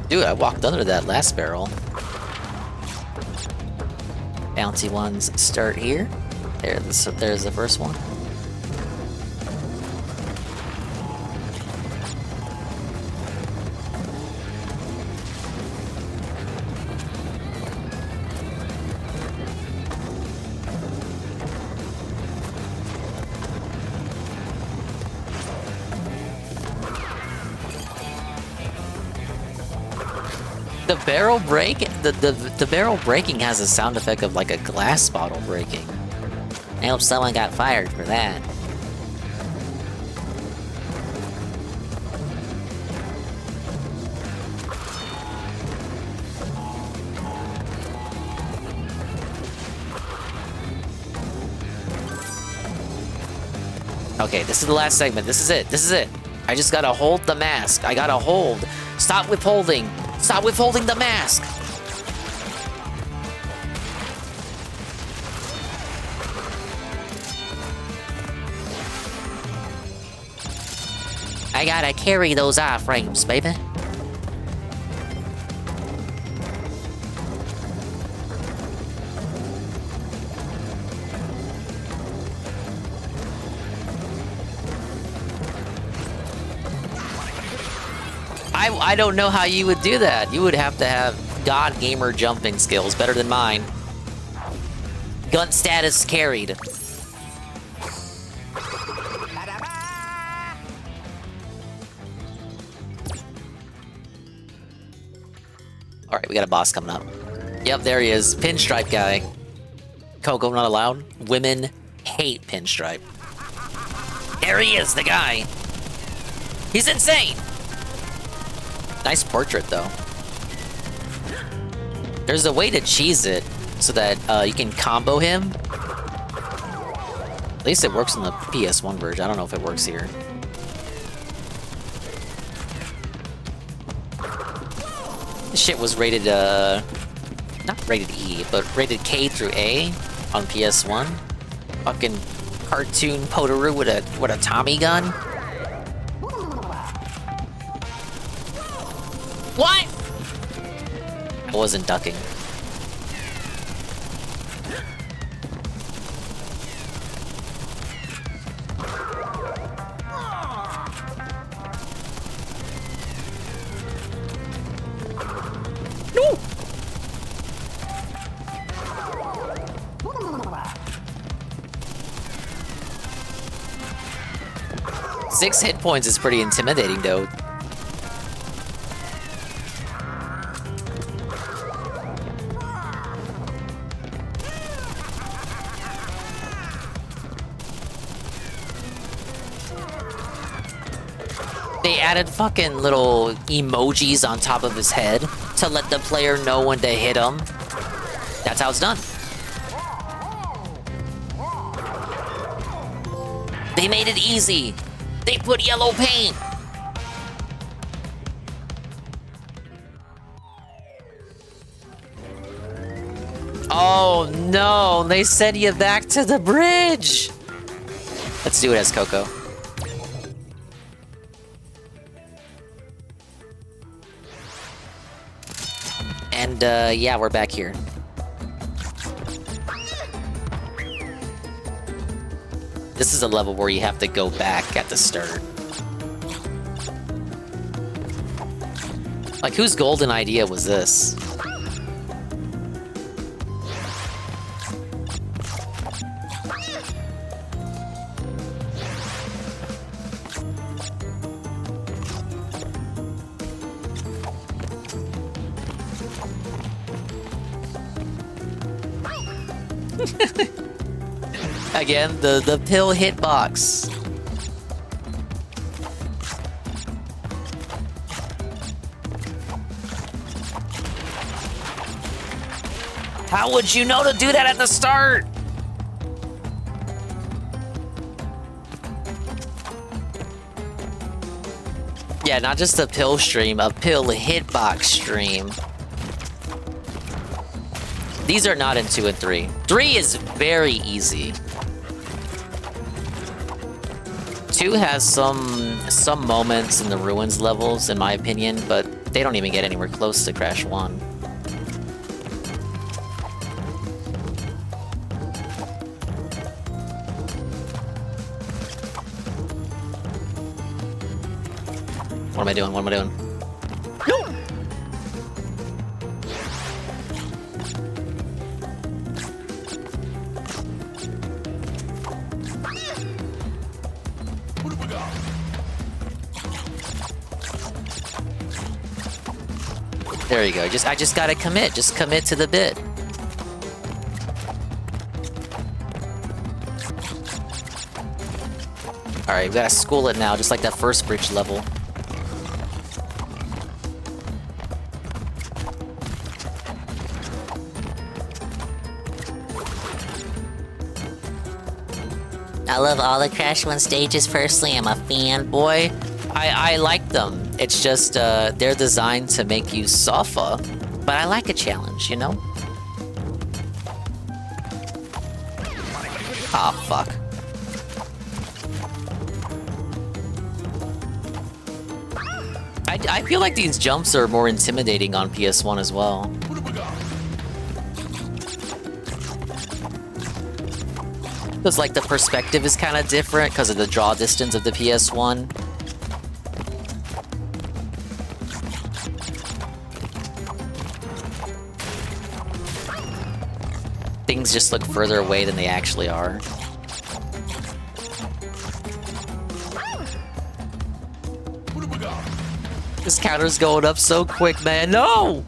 Dude, I walked under that last barrel. Bouncy ones start here. There's the first one. The barrel break, the barrel breaking has a sound effect of like a glass bottle breaking. I hope someone got fired for that. Okay, this is the last segment. This is it. This is it. I just gotta hold the mask. I gotta hold. Stop withholding. Stop withholding the mask! I gotta carry those iframes, baby. I I don't know how you would do that. You would have to have god gamer jumping skills better than mine. Gun status carried. All right, we got a boss coming up. Yep, there he is. Pinstripe guy. Coco not allowed. Women hate Pinstripe. There he is, the guy. He's insane. Nice portrait, though. There's a way to cheese it so that you can combo him. At least it works in the PS1 version. I don't know if it works here. This shit was rated, not rated E, but rated K through A on PS1. Fucking cartoon Potoroo with a Tommy gun. What? I wasn't ducking. No! 6 hit points is pretty intimidating, though. They added fucking little emojis on top of his head to let the player know when to hit him. That's how it's done. They made it easy. They put yellow paint. Oh no, they send you back to the bridge. Let's do it as Coco. And yeah, we're back here. This is a level where you have to go back at the start. Like, whose golden idea was this? Again, the pill hitbox. How would you know to do that at the start? Yeah, not just a pill stream, a pill hitbox stream. These are not in 2 and 3. 3 is very easy. 2 has some moments in the ruins levels, in my opinion, but they don't even get anywhere close to Crash 1. What am I doing? What am I doing? No! There you go. I just gotta commit. Just commit to the bit. Alright, we gotta school it now, just like that first bridge level. I love all the Crash 1 stages personally. I'm a fanboy. I like them. It's just, they're designed to make you suffer. But I like a challenge, you know? Aw, fuck. I feel like these jumps are more intimidating on PS1 as well. Because, like, the perspective is kind of different because of the draw distance of the PS1. things just look further away than they actually are. This counter's going up so quick, man. No!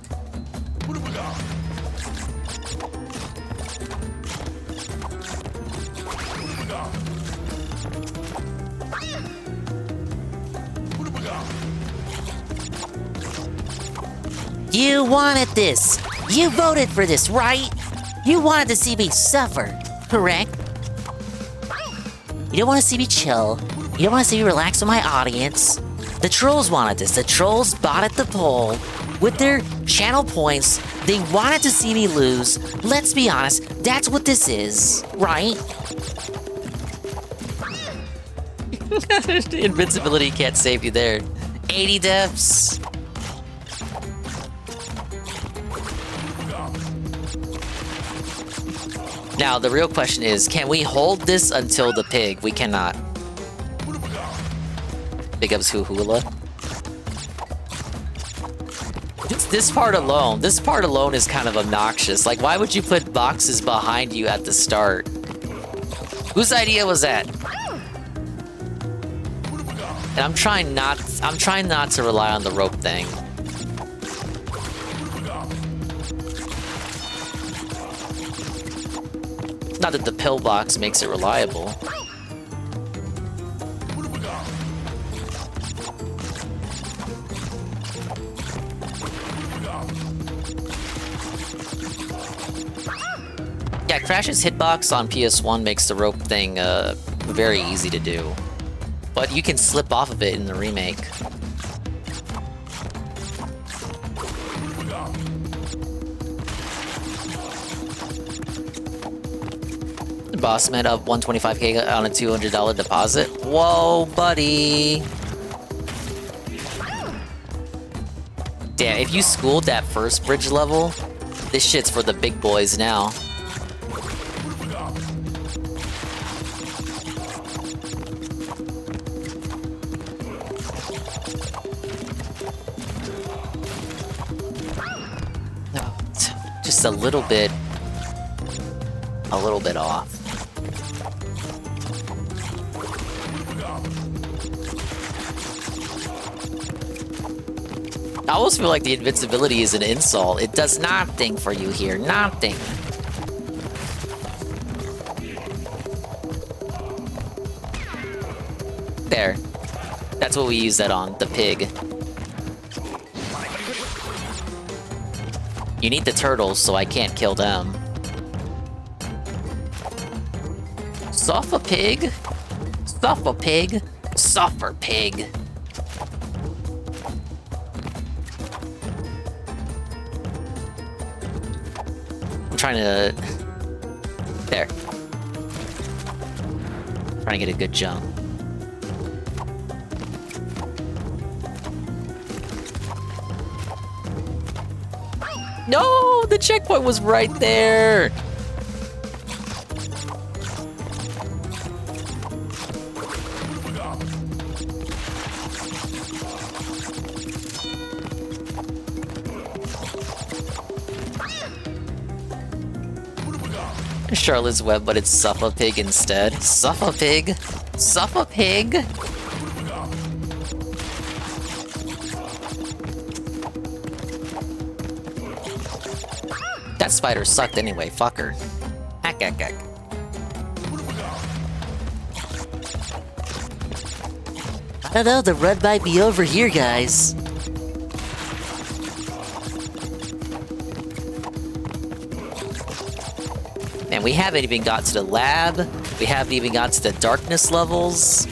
You wanted this. You voted for this, right? You wanted to see me suffer, correct? You don't want to see me chill. You don't want to see me relax with my audience. The trolls wanted this. The trolls bought at the poll. With their channel points, they wanted to see me lose. Let's be honest, that's what this is, right? Invincibility can't save you there. 80 deaths. Now, the real question is, can we hold this until the pig? We cannot. Big ups Huhula. This part alone is kind of obnoxious. Like, why would you put boxes behind you at the start? Whose idea was that? And I'm trying not to rely on the rope thing. Not that the pillbox makes it reliable. Yeah, Crash's hitbox on PS1 makes the rope thing very easy to do. But you can slip off of it in the remake. Boss man up 125k on a $200 deposit. Whoa, buddy. Damn, if you schooled that first bridge level, this shit's for the big boys now. Just a little bit off. I almost feel like the invincibility is an insult. It does nothing for you here. Nothing. There. That's what we use that on. The pig. You need the turtles, so I can't kill them. Suffer pig. Suffer pig. Suffer pig. I'm trying to... There. Trying to get a good jump. No! The checkpoint was right there! Charlotte's Web, but it's Suffer Pig instead. Suffer Pig? Suffer Pig? That spider sucked anyway, fuck her. Heck, heck, heck. I don't know, the run might be over here, guys. Man, we haven't even got to the lab. We haven't even got to the darkness levels.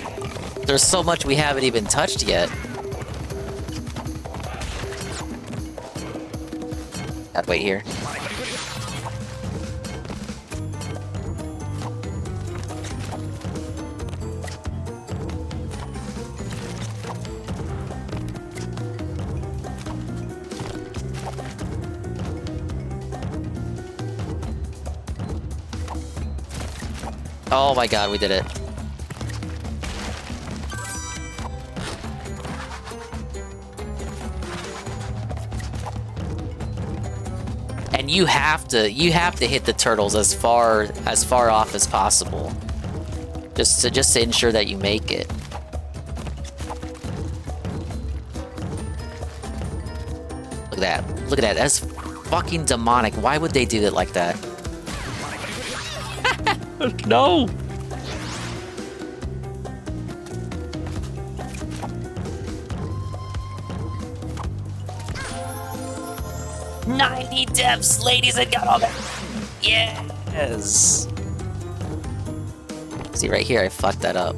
There's so much we haven't even touched yet. Gotta wait here. Oh my god, we did it. And and you have to hit the turtles as far off as possible, just to ensure that you make it. Look at that! Look at that! That's fucking demonic. Why would they do it like that? No. 90 deaths, ladies and gentlemen. Yes. See right here, I fucked that up.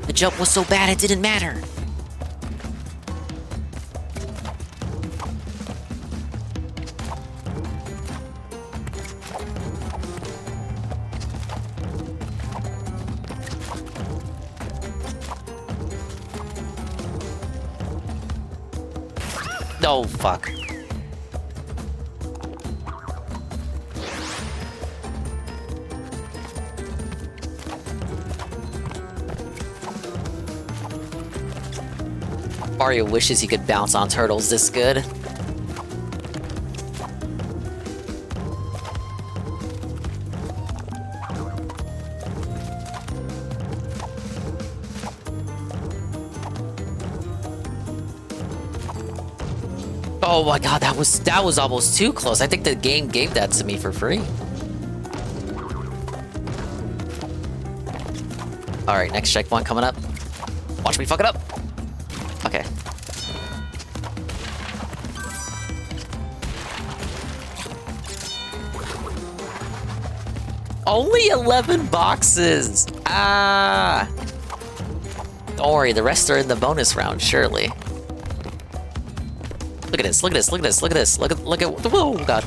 The jump was so bad it didn't matter. Oh, fuck. Mario wishes he could bounce on turtles this good. Oh my god, that was almost too close. I think the game gave that to me for free. Alright, next checkpoint coming up. Watch me fuck it up. Okay. Only 11 boxes! Ah! Don't worry, the rest are in the bonus round, surely. Look at this, look at this, look at this, look at this, look at, whoa, god.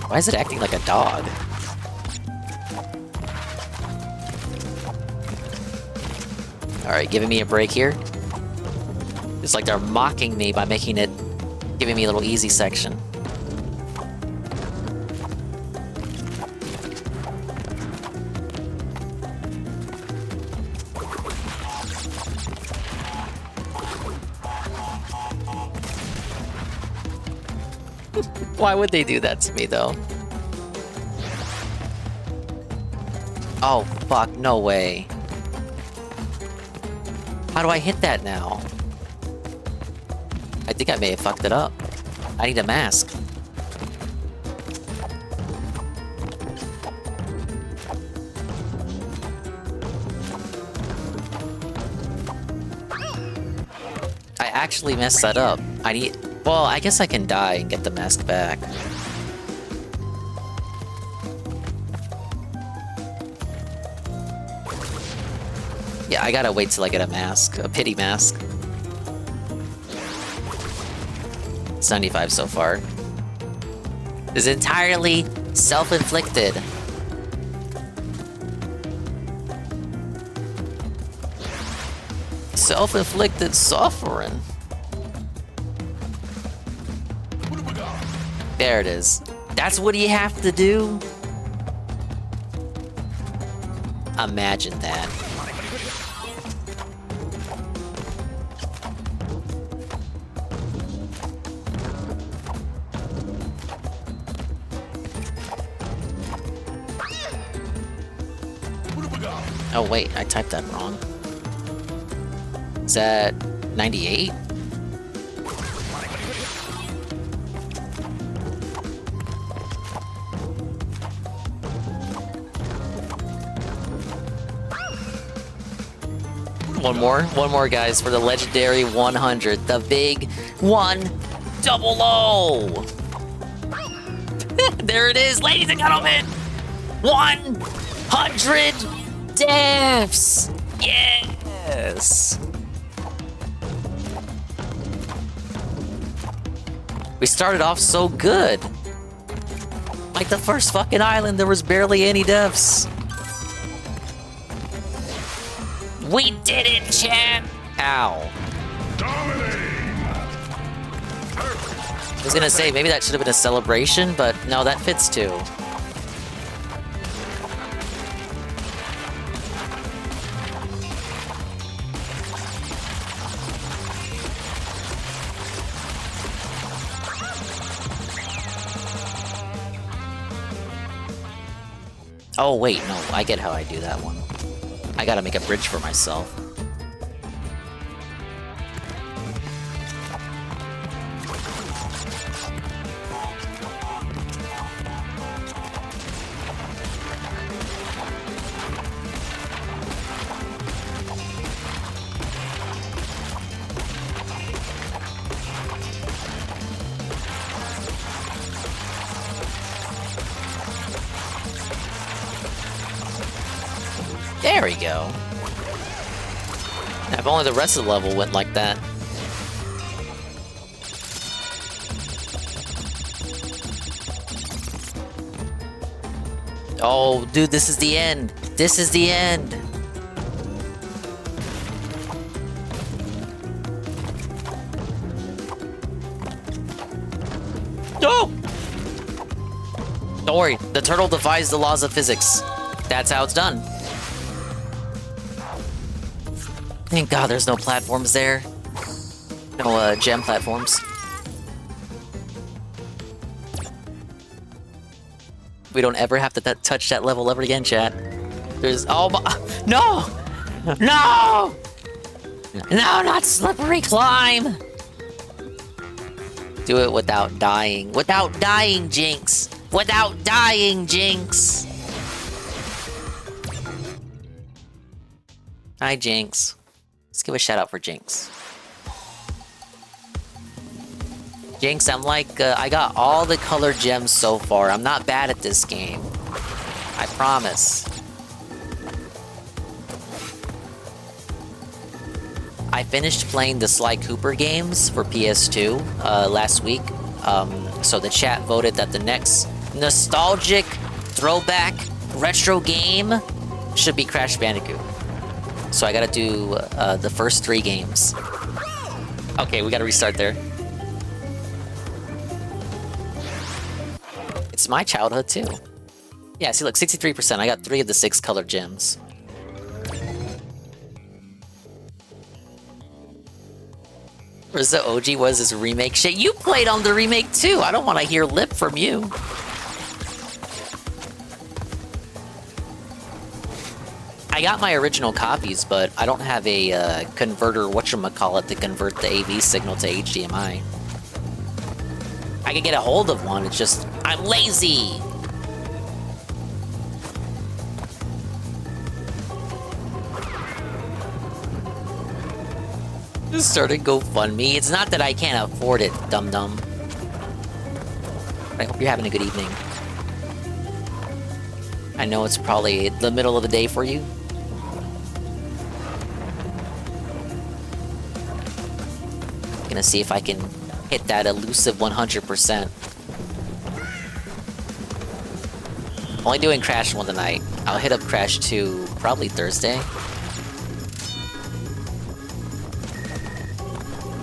Why is it acting like a dog? Alright, giving me a break here. It's like they're mocking me by making it, giving me a little easy section. Why would they do that to me, though? Oh, fuck, no way. How do I hit that now? I think I may have fucked it up. I need a mask. I actually messed that up. I need... Well, I guess I can die and get the mask back. Yeah, I gotta wait till I get a mask. A pity mask. 75 so far. Is entirely self-inflicted. Self-inflicted suffering. There it is. That's what you have to do? Imagine that. Oh wait, I typed that wrong. Is that 98? One more guys for the legendary 100, the big 100. There it is, ladies and gentlemen. 100 deaths. Yes. We started off so good. Like the first fucking island, there was barely any deaths. We did it, chat! Ow. I was gonna say, maybe that should have been a celebration, but no, that fits too. Oh, wait, no, I get how I do that one. I gotta make a bridge for myself. There we go. If only the rest of the level went like that. Oh, dude, this is the end. This is the end. No! Don't worry, the turtle defies the laws of physics. That's how it's done. Thank God there's no platforms there. No, gem platforms. We don't ever have to touch that level ever again, chat. There's... Oh my... No! No! No, not slippery climb! Do it without dying. Without dying, Jinx! Without dying, Jinx! Hi, Jinx. Let's give a shout out for Jinx. Jinx, I'm like, I got all the colored gems so far. I'm not bad at this game. I promise. I finished playing the Sly Cooper games for PS2 last week. So the chat voted that the next nostalgic throwback retro game should be Crash Bandicoot. So I gotta do the first 3 games. Okay, we gotta restart there. It's my childhood too. Yeah, see, look, 63%. I got 3 of the 6 colored gems. Whereas the OG was his remake shit. You played on the remake too. I don't want to hear lip from you. I got my original copies, but I don't have a converter, whatchamacallit, to convert the AV signal to HDMI. I could get a hold of one, it's just, I'm lazy! Just started GoFundMe. It's not that I can't afford it, dum-dum. I hope you're having a good evening. I know it's probably the middle of the day for you. Gonna see if I can hit that elusive 100%. Only doing Crash 1 tonight. I'll hit up Crash 2 probably Thursday.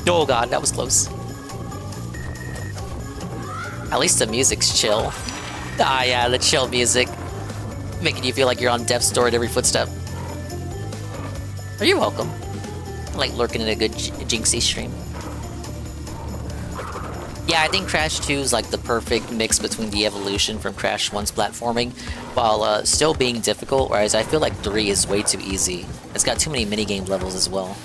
Oh god, that was close. At least the music's chill. Ah yeah, the chill music. Making you feel like you're on death's door at every footstep. Oh, you're welcome. I like lurking in a good Jinxie stream. Yeah, I think Crash 2 is like the perfect mix between the evolution from Crash 1's platforming, while still being difficult, whereas I feel like 3 is way too easy. It's got too many minigame levels as well.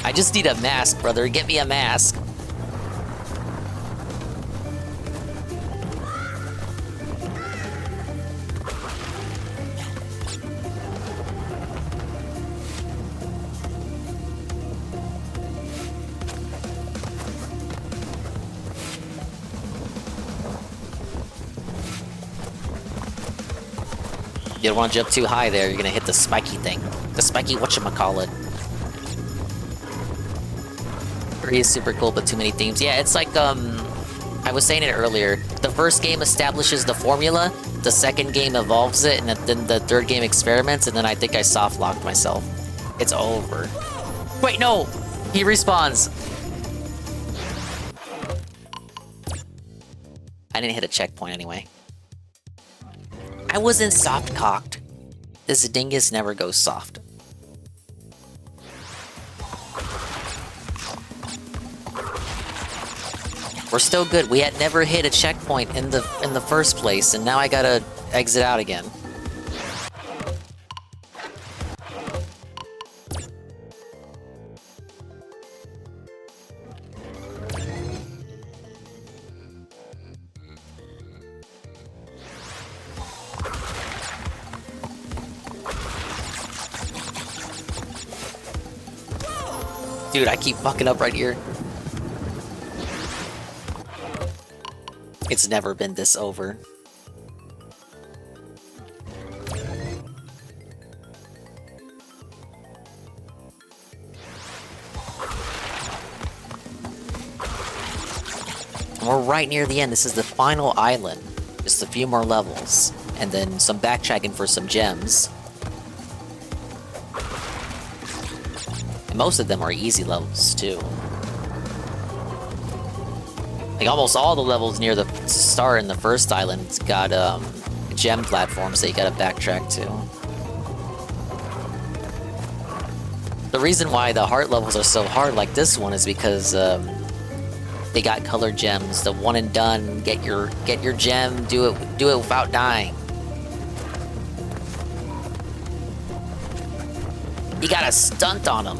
I just need a mask, brother. Get me a mask. You don't want to jump too high there. You're gonna hit the spiky thing. The spiky whatchamacallit. 3 is super cool, but too many themes. Yeah, it's like, I was saying it earlier. The first game establishes the formula, the second game evolves it, and then the third game experiments, and then I think I soft-locked myself. It's over. Wait, no! He respawns. I didn't hit a checkpoint anyway. I wasn't soft-cocked. This dingus never goes soft. We're still good. We had never hit a checkpoint in the first place, and now I gotta exit out again. Dude, I keep fucking up right here. It's never been this over. And we're right near the end. This is the final island. Just a few more levels. And then some backtracking for some gems. And most of them are easy levels, too. Like, almost all the levels near the start in the first island got, gem platforms that you gotta backtrack to. The reason why the heart levels are so hard like this one is because, they got colored gems. The one and done, get your gem, do it without dying. You gotta stunt on them.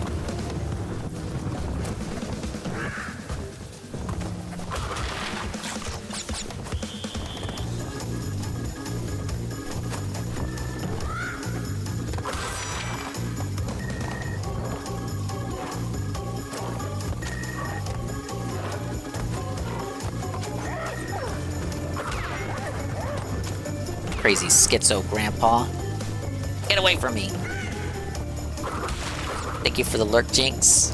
Crazy schizo grandpa. Get away from me. Thank you for the lurk, Jinx.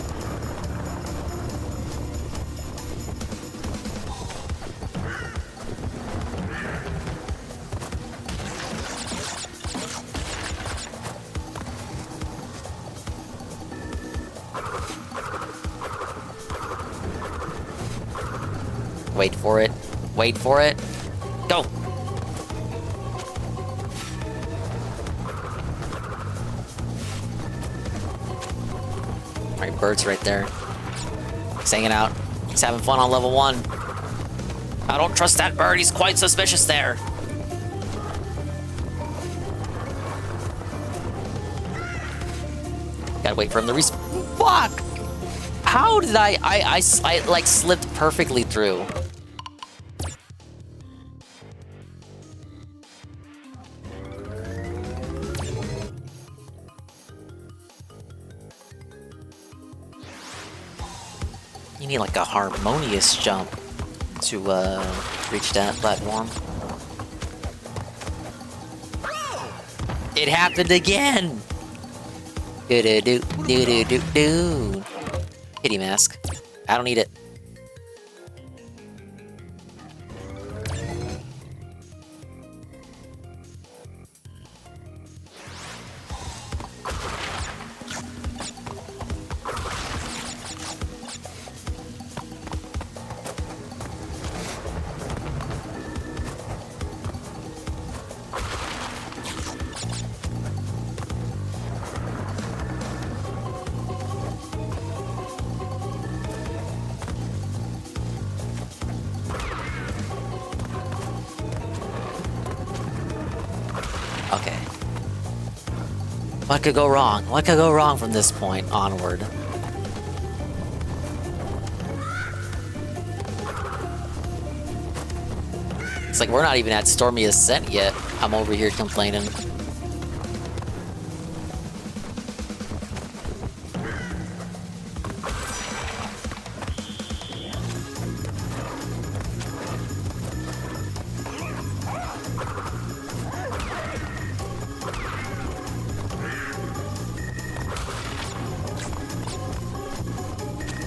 Wait for it. Wait for it. Go! Alright, bird's right there. He's hanging out. He's having fun on level 1. I don't trust that bird. He's quite suspicious there. Gotta wait for him to respawn. Fuck! How did I like slipped perfectly through. You need like a harmonious jump to reach that platform. It happened again! Do-do-do-do-do-do-do. Kitty mask. I don't need it. Okay. What could go wrong? What could go wrong from this point onward? It's like we're not even at Stormy Ascent yet. I'm over here complaining.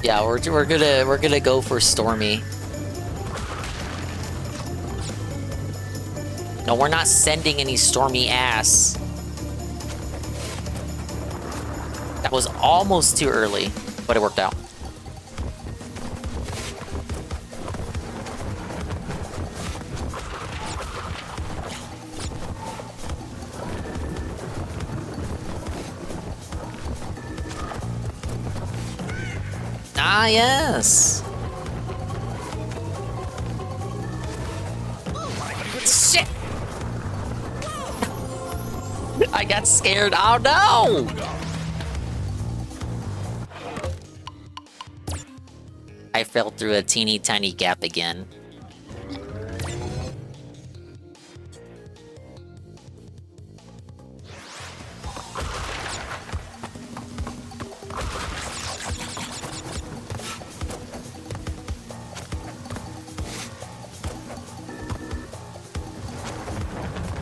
Yeah, we're gonna go for Stormy. No, we're not sending any Stormy ass. That was almost too early, but it worked out. Ah, yes. Shit. I got scared. Oh no! I fell through a teeny tiny gap again.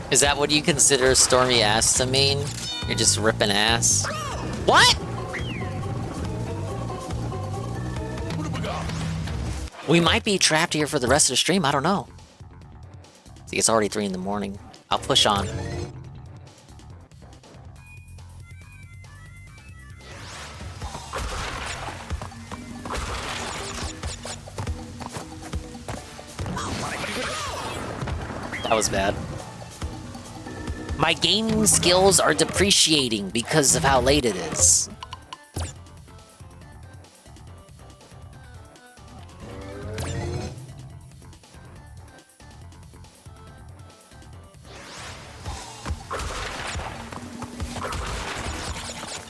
Is that what you consider Stormy ass to mean? You're just ripping ass? What? We might be trapped here for the rest of the stream, I don't know. See, it's already 3 in the morning. I'll push on. That was bad. My gaming skills are depreciating because of how late it is.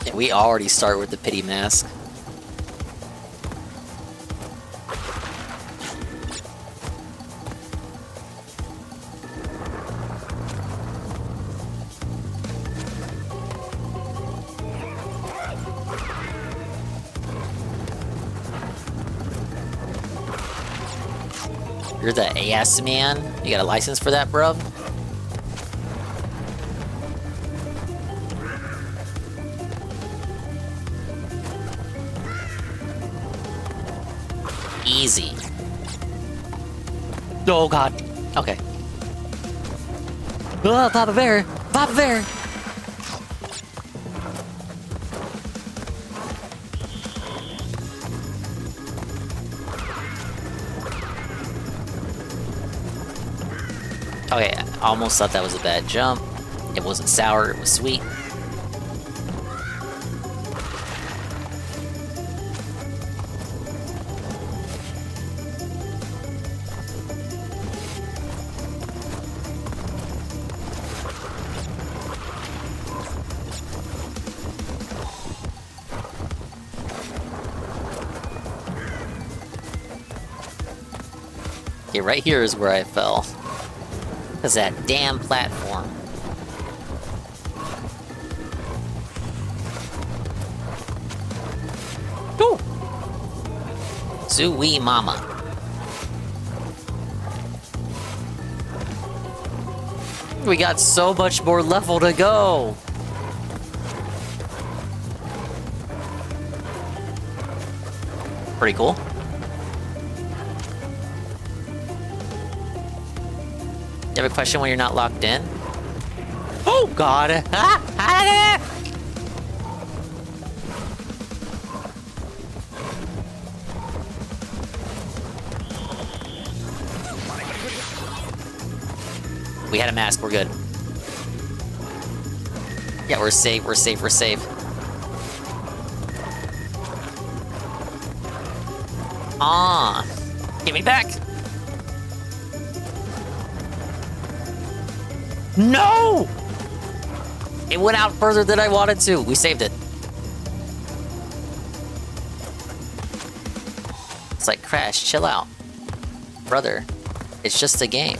Yeah, we already start with the pity mask. You're the AS man? You got a license for that, bruv? Easy. Oh god. Okay. Oh, Papa Bear! Papa Bear! Okay, I almost thought that was a bad jump. It wasn't sour, it was sweet. Okay, right here is where I fell. Because that damn platform. Woo! Zooey mama. We got so much more level to go. Pretty cool. You have a question when you're not locked in? Oh god! We had a mask, we're good. Yeah, we're safe, we're safe, we're safe. Ah, give me back! No! It went out further than I wanted to. We saved it. It's like, Crash, chill out. Brother, it's just a game.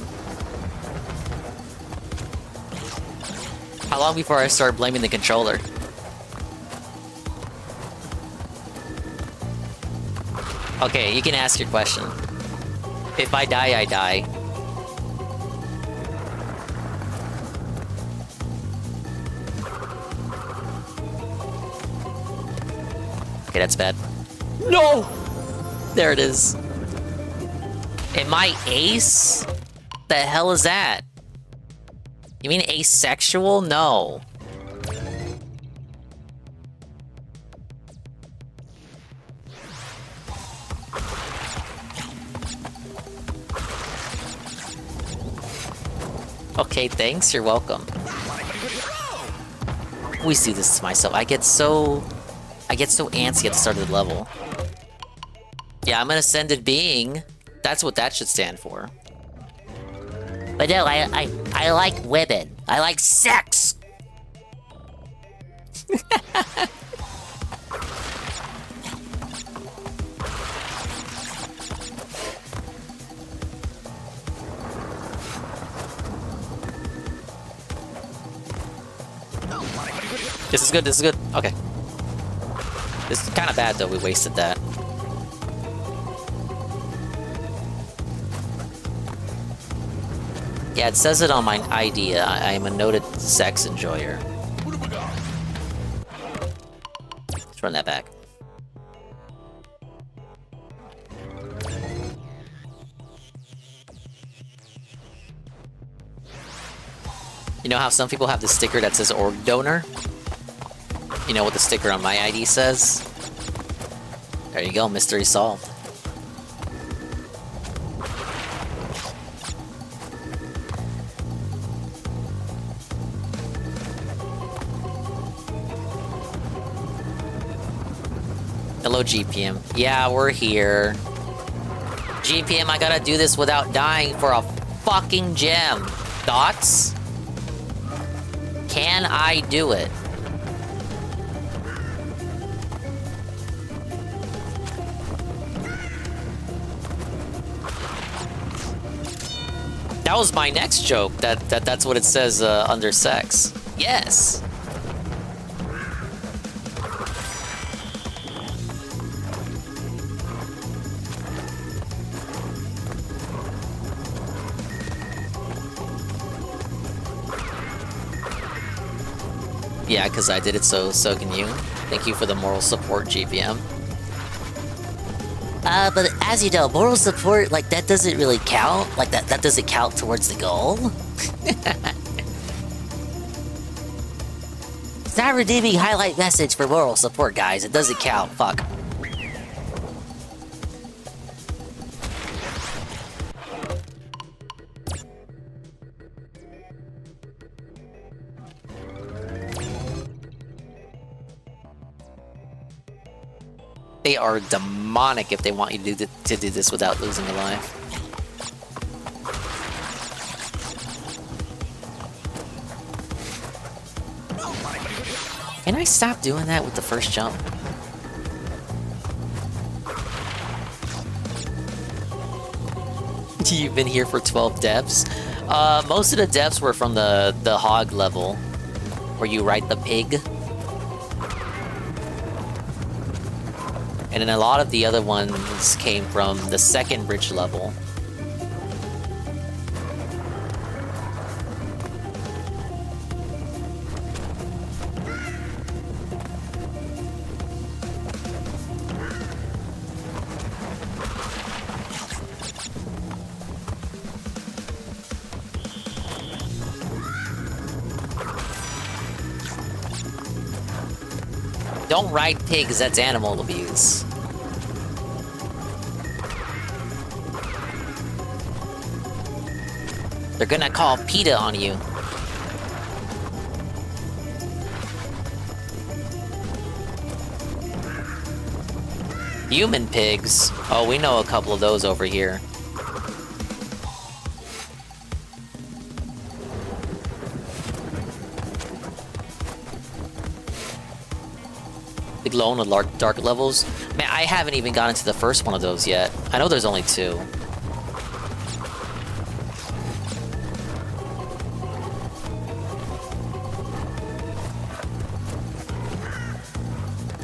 How long before I start blaming the controller? Okay, you can ask your question. If I die, I die. Okay, that's bad. No! There it is. Am I ace? The hell is that? You mean asexual? No. Okay, thanks. You're welcome. I always do this to myself. I get so antsy at the start of the level. Yeah, I'm an ascended being. That's what that should stand for. But no, I like women. I like sex. This is good, this is good. Okay. This is kind of bad, though. We wasted that. Yeah, it says it on my ID. I am a noted sex enjoyer. Let's run that back. You know how some people have the sticker that says org donor? You know what the sticker on my ID says? There you go, mystery solved. Hello, GPM. Yeah, we're here. GPM, I gotta do this without dying for a fucking gem. Thoughts? Can I do it? That was my next joke. That's what it says under sex. Yes. Yeah, because I did it, so can you. Thank you for the moral support, GPM. But as you know, moral support, like, that doesn't really count. Like, that doesn't count towards the goal. It's not a redeeming highlight message for moral support, guys. It doesn't count. Fuck. They are demonic if they want you to do this without losing a life. Can I stop doing that with the first jump? You've been here for 12 deaths? Most of the deaths were from the hog level, where you ride the pig. And then a lot of the other ones came from the second bridge level. Don't ride pigs, that's animal abuse. They're gonna call PETA on you. Human pigs? Oh, we know a couple of those over here. Big glow on the dark levels? Man, I haven't even gotten to the first one of those yet. I know there's only 2.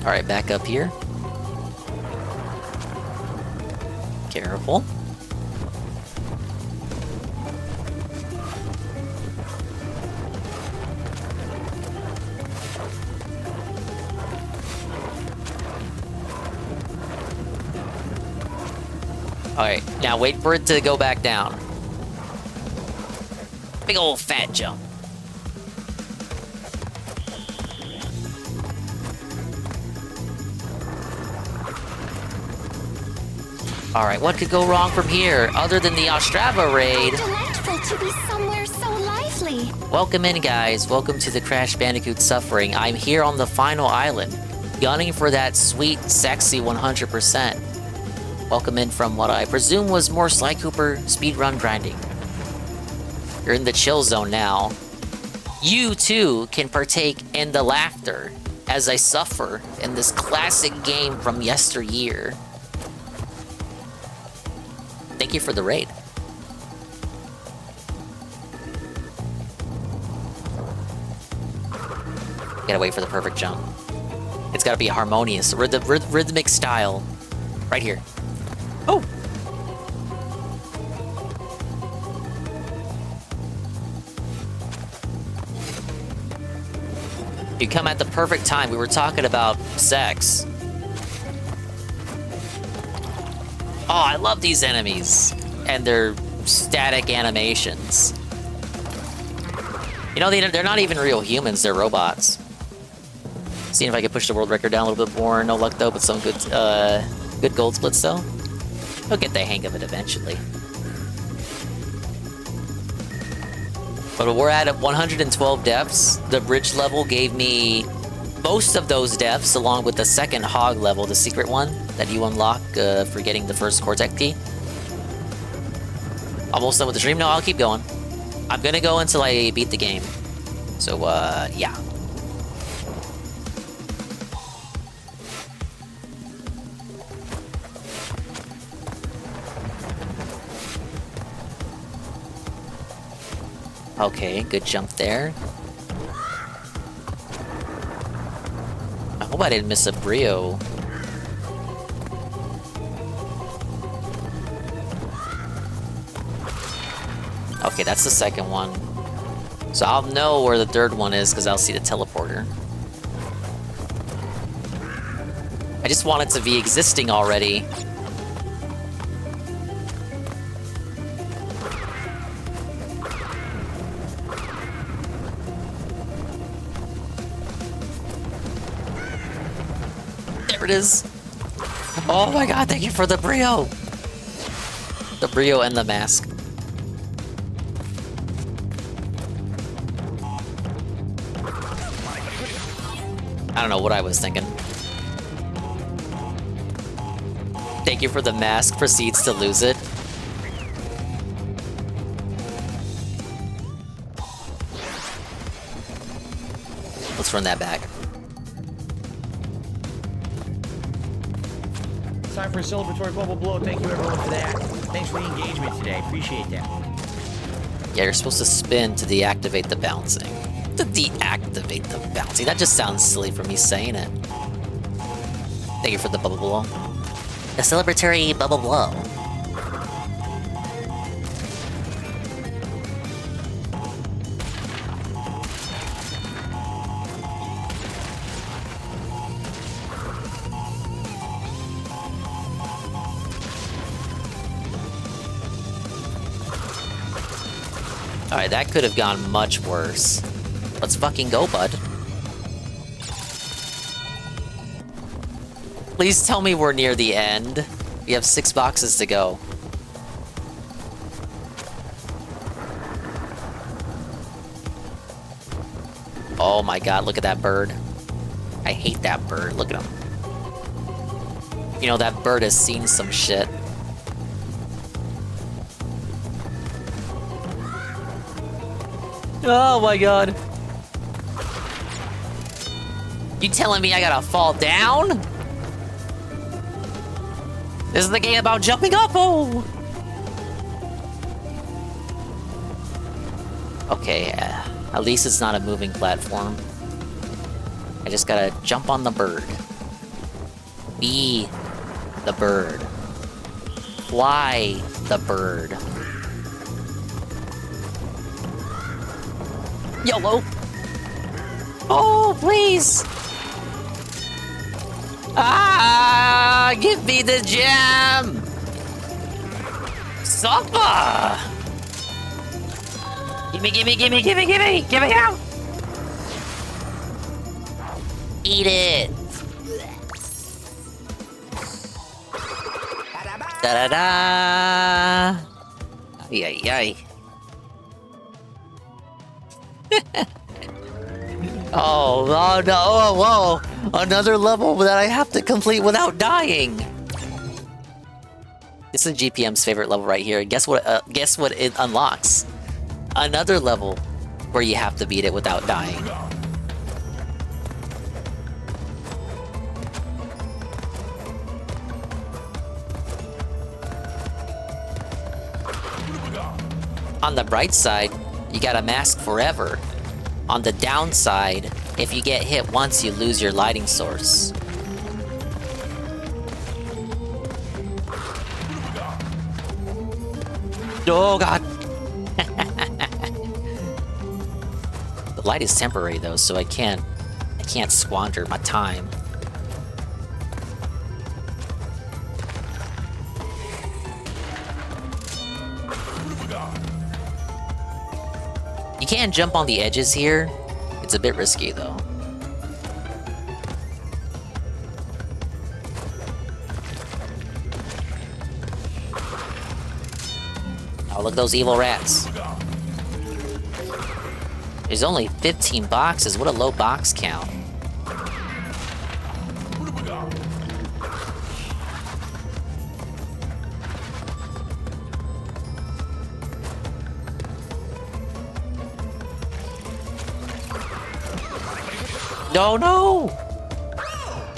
Alright, back up here. Careful. Alright, now wait for it to go back down. Big old fat jump. Alright, what could go wrong from here, other than the Ostrava raid? Delightful to be somewhere so lively. Welcome in, guys. Welcome to the Crash Bandicoot Suffering. I'm here on the final island, gunning for that sweet, sexy 100%. Welcome in from what I presume was more Sly Cooper speedrun grinding. You're in the chill zone now. You, too, can partake in the laughter as I suffer in this classic game from yesteryear. Thank you for the raid. Gotta wait for the perfect jump. It's gotta be a harmonious, rhythmic style. Right here. Oh! You come at the perfect time. We were talking about sex. Oh, I love these enemies and their static animations. You know, they're not even real humans, they're robots. Seeing if I can push the world record down a little bit more. No luck though, but some good good gold splits though. I'll get the hang of it eventually. But we're at 112 deaths. The bridge level gave me most of those deaths, along with the second hog level, the secret one that you unlock for getting the first Cortex key. Almost done with the stream. No, I'll keep going. I'm gonna go until I beat the game. So, yeah. Okay, good jump there. I hope I didn't miss a Brio. Okay, that's the second one. So I'll know where the third one is because I'll see the teleporter. I just want it to be existing already. There it is. Oh my god, thank you for the Brio. The Brio and the mask. I don't know what I was thinking. Thank you for the mask, proceeds to lose it. Let's run that back. Time for a celebratory bubble blow. Thank you everyone for that. Thanks for the engagement today. Appreciate that. Yeah, you're supposed to spin to deactivate the bouncing. To deactivate the bouncing. That just sounds silly for me saying it. Thank you for the bubble blow. The celebratory bubble blow. Alright, that could have gone much worse. Let's fucking go, bud. Please tell me we're near the end. We have 6 boxes to go. Oh my god, look at that bird. I hate that bird. Look at him. You know, that bird has seen some shit. Oh my god. You telling me I gotta fall down? This is the game about jumping up, oh! Okay, at least it's not a moving platform. I just gotta jump on the bird. Be the bird. Fly the bird. YOLO! Oh, please! Ah, give me the gem! Suffer! Gimme, gimme, gimme, gimme, gimme! Gimme out! Eat it! Da-da-da! Ay, ay, ay. Oh, no, no, oh, whoa! Another level that I have to complete without dying! This is GPM's favorite level right here. Guess what it unlocks? Another level where you have to beat it without dying. On the bright side, you gotta mask forever. On the downside, if you get hit once, you lose your lighting source. Oh god! The light is temporary though, so I can't squander my time. You can jump on the edges here. It's a bit risky though. Oh, look at those evil rats. There's only 15 boxes. What a low box count. No, no!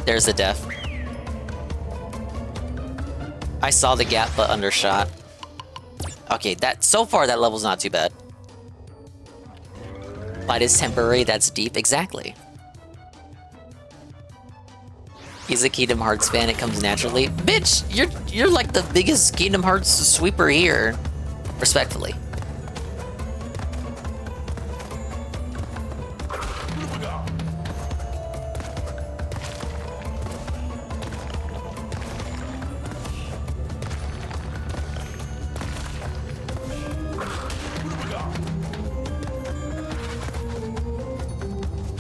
There's the death. I saw the gap but undershot. Okay, so far that level's not too bad. Light is temporary, that's deep, exactly. He's a Kingdom Hearts fan, it comes naturally. Bitch, you're like the biggest Kingdom Hearts sweeper here. Respectfully.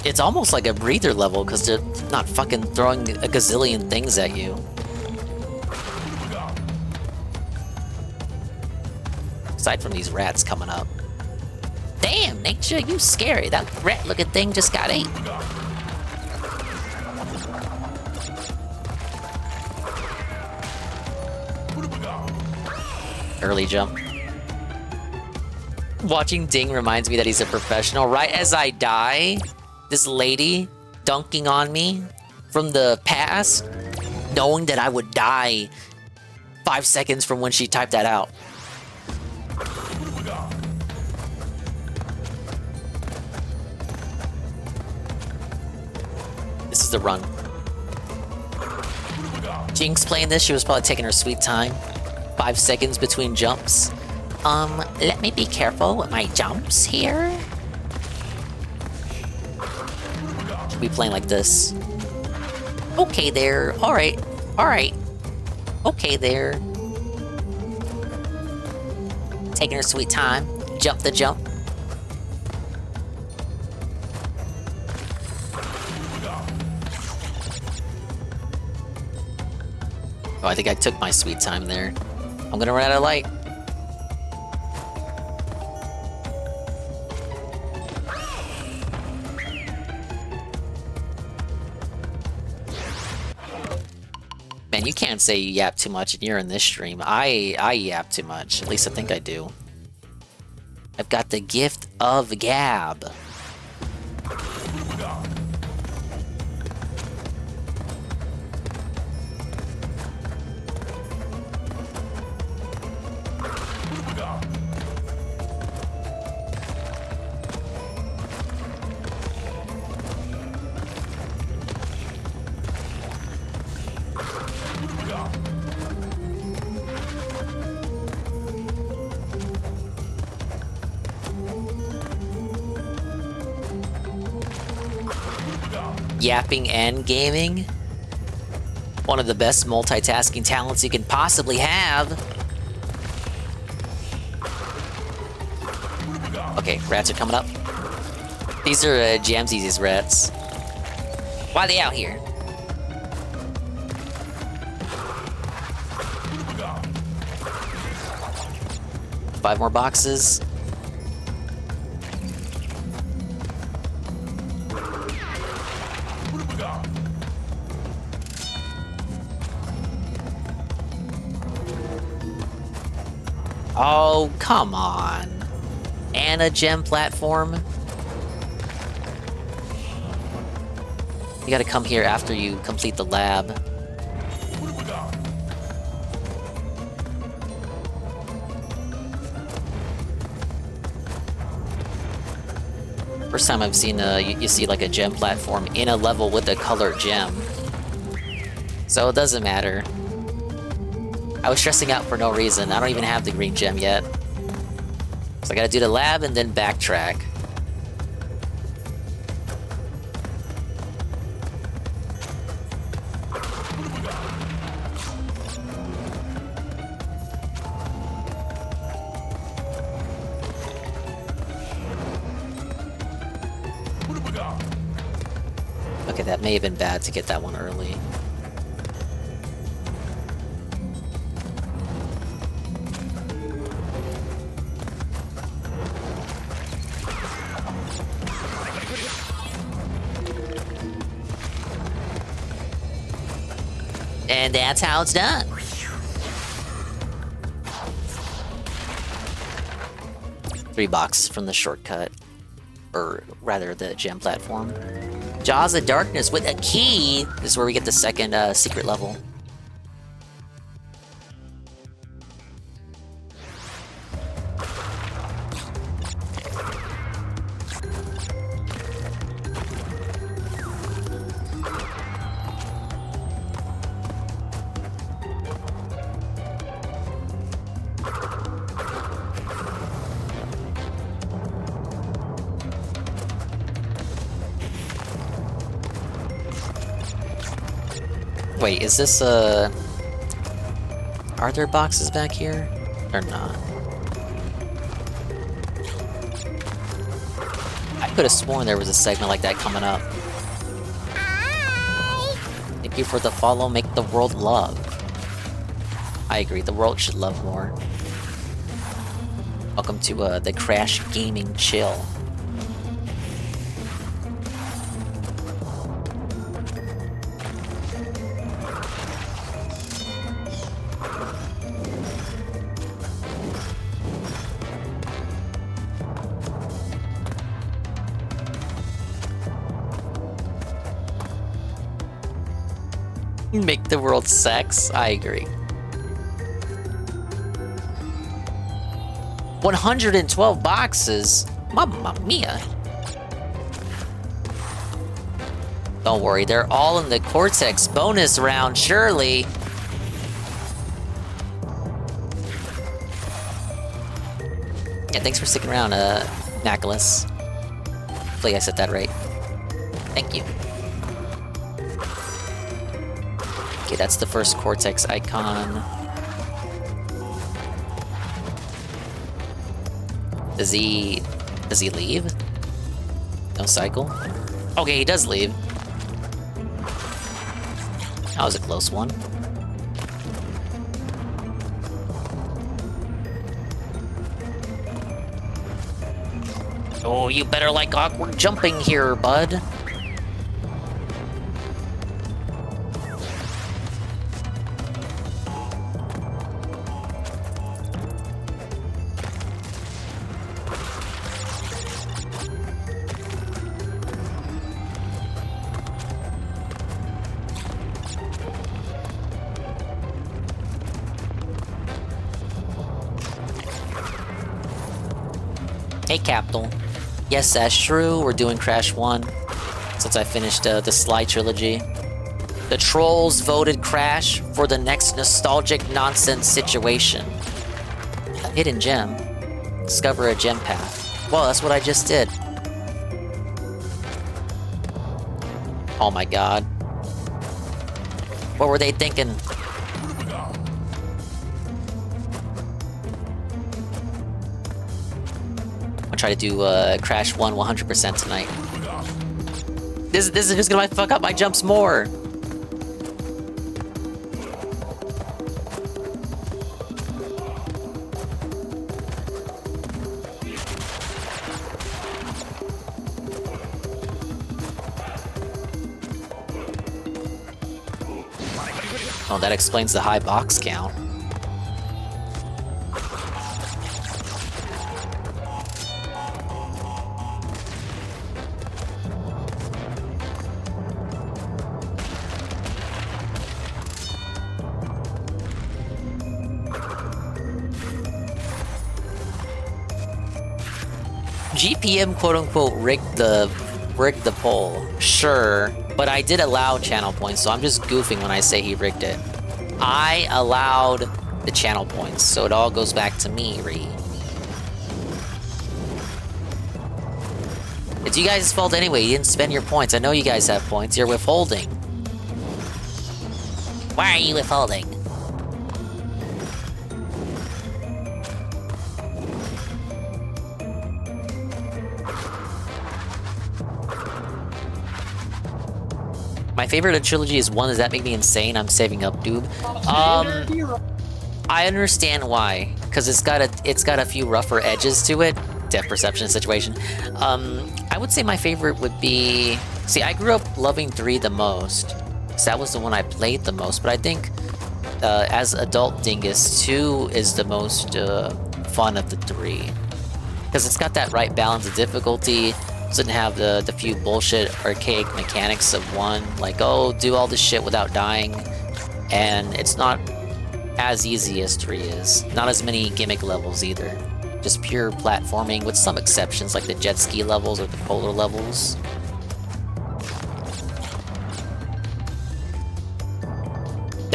It's almost like a breather level because they're not fucking throwing a gazillion things at you. Aside from these rats coming up. Damn, nature, you scary. That rat-looking thing just got ate. Early jump. Watching Ding reminds me that he's a professional. Right as I die, this lady dunking on me from the past, knowing that I would die 5 seconds from when she typed that out. This is the run. Jinx playing this, she was probably taking her sweet time. 5 seconds between jumps. Let me be careful with my jumps here. Should be playing like this. Okay there. Alright. Alright. Okay there. Taking her sweet time. Jump the jump. Oh, I think I took my sweet time there. I'm gonna run out of light. Man, you can't say you yap too much and you're in this stream. I yap too much. At least I think I do. I've got the gift of gab. Yapping and gaming. One of the best multitasking talents you can possibly have. Okay, rats are coming up. These are Jamsies, these rats. Why are they out here? Five more boxes. Oh, come on. And a gem platform. You gotta come here after you complete the lab. First time I've seen you see like a gem platform in a level with a colored gem. So it doesn't matter. I was stressing out for no reason. I don't even have the green gem yet. So I gotta do the lab and then backtrack. Okay, that may have been bad to get that one early. And that's how it's done. Three boxes from the shortcut. Or rather, the gem platform. Jaws of Darkness with a key. This is where we get the second secret level. Wait, is this are there boxes back here? Or not? I could have sworn there was a segment like that coming up. Thank you for the follow, make the world love. I agree, the world should love more. Welcome to the Crash Gaming Chill. Make the world sex? I agree. 112 boxes? Mamma mia. Don't worry, they're all in the Cortex bonus round, surely. Yeah, thanks for sticking around, Nicholas. Hopefully I said that right. Thank you. Okay, that's the first Cortex icon. Does he leave? No cycle? Okay, he does leave. That was a close one. Oh, you better like awkward jumping here, bud. Hey, Capital. Yes, that's true. We're doing Crash 1 since I finished the Sly Trilogy. The trolls voted Crash for the next nostalgic nonsense situation. A hidden gem. Discover a gem path. Well, that's what I just did. Oh my god. What were they thinking? I'll try to do Crash 1 100% tonight. This is just gonna fuck up my jumps more. Oh, that explains the high box count. GPM quote-unquote rigged the poll. Sure, but I did allow channel points, so I'm just goofing when I say he rigged it. I allowed the channel points, so it all goes back to me, Ree. It's you guys' fault anyway. You didn't spend your points. I know you guys have points. You're withholding. Why are you withholding? My favorite of Trilogy is 1. Does that make me insane? I'm saving up, dude. I understand why, because it's got a few rougher edges to it. Depth perception situation. I would say my favorite would be... See, I grew up loving 3 the most, so that was the one I played the most. But I think as adult Dingus, 2 is the most fun of the 3, because it's got that right balance of difficulty. Doesn't have the few bullshit archaic mechanics of 1, like, oh, do all this shit without dying, and it's not as easy as 3 is. Not as many gimmick levels either. Just pure platforming with some exceptions, like the jet ski levels or the polar levels.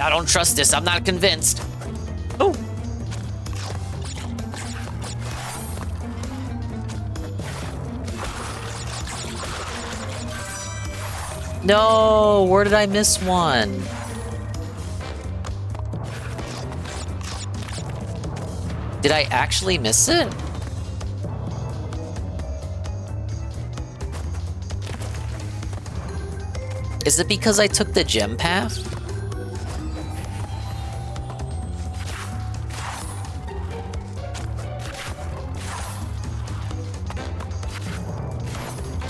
I don't trust this. I'm not convinced. Oh. No, where did I miss one? Did I actually miss it? Is it because I took the gem path?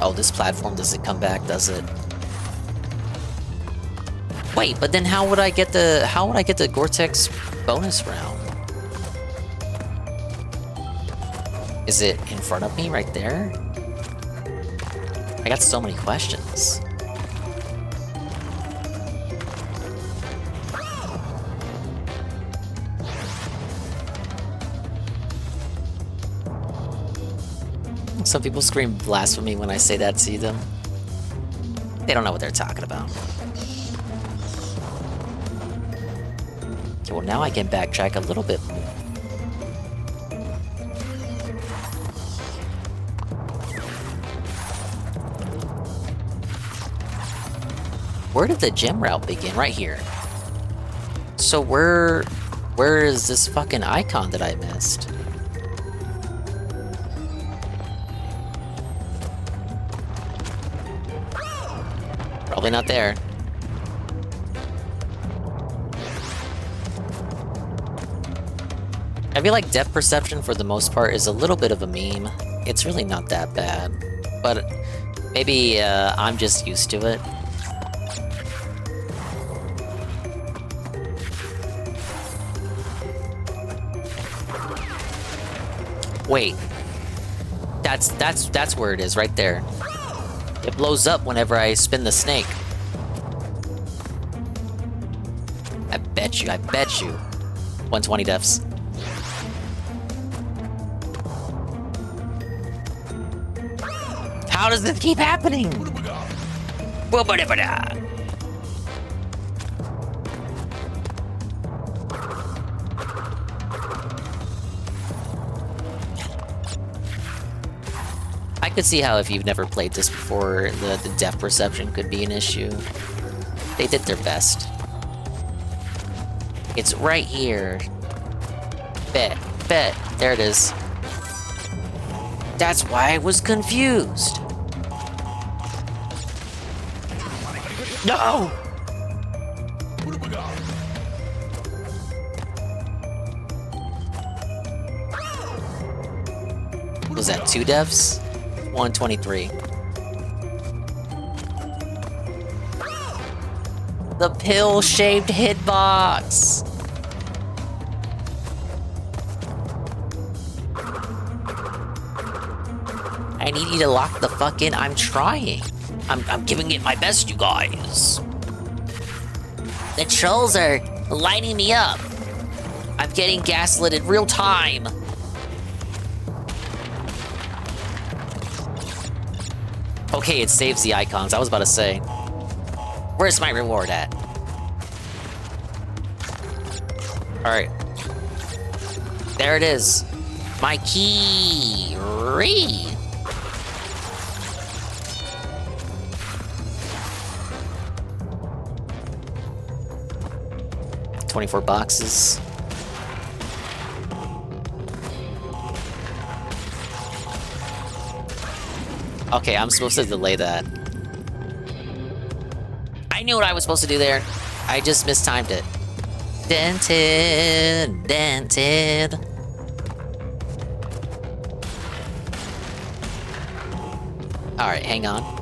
Oh, this platform doesn't come back, does it? Wait, but then how would I get the Gore-Tex bonus round? Is it in front of me right there? I got so many questions. Some people scream blasphemy when I say that to them. They don't know what they're talking about. Okay, well, now I can backtrack a little bit more. Where did the gem route begin? Right here. So where is this fucking icon that I missed? Probably not there. I feel like depth perception for the most part is a little bit of a meme. It's really not that bad, but maybe I'm just used to it. Wait, that's where it is, right there. It blows up whenever I spin the snake. I bet you. 120 deaths. How does this keep happening? I could see how if you've never played this before, the depth perception could be an issue. They did their best. It's right here. Bet. There it is. That's why I was confused. No! Was that 2 deaths? 123. The pill-shaped hitbox! I need you to lock the fuck in. I'm trying. I'm giving it my best, you guys. The trolls are lighting me up. I'm getting gaslit in real time. Okay, it saves the icons. I was about to say. Where's my reward at? Alright. There it is. My key. 24 boxes. Okay, I'm supposed to delay that. I knew what I was supposed to do there. I just mistimed it. Dented. Dented. Alright, hang on.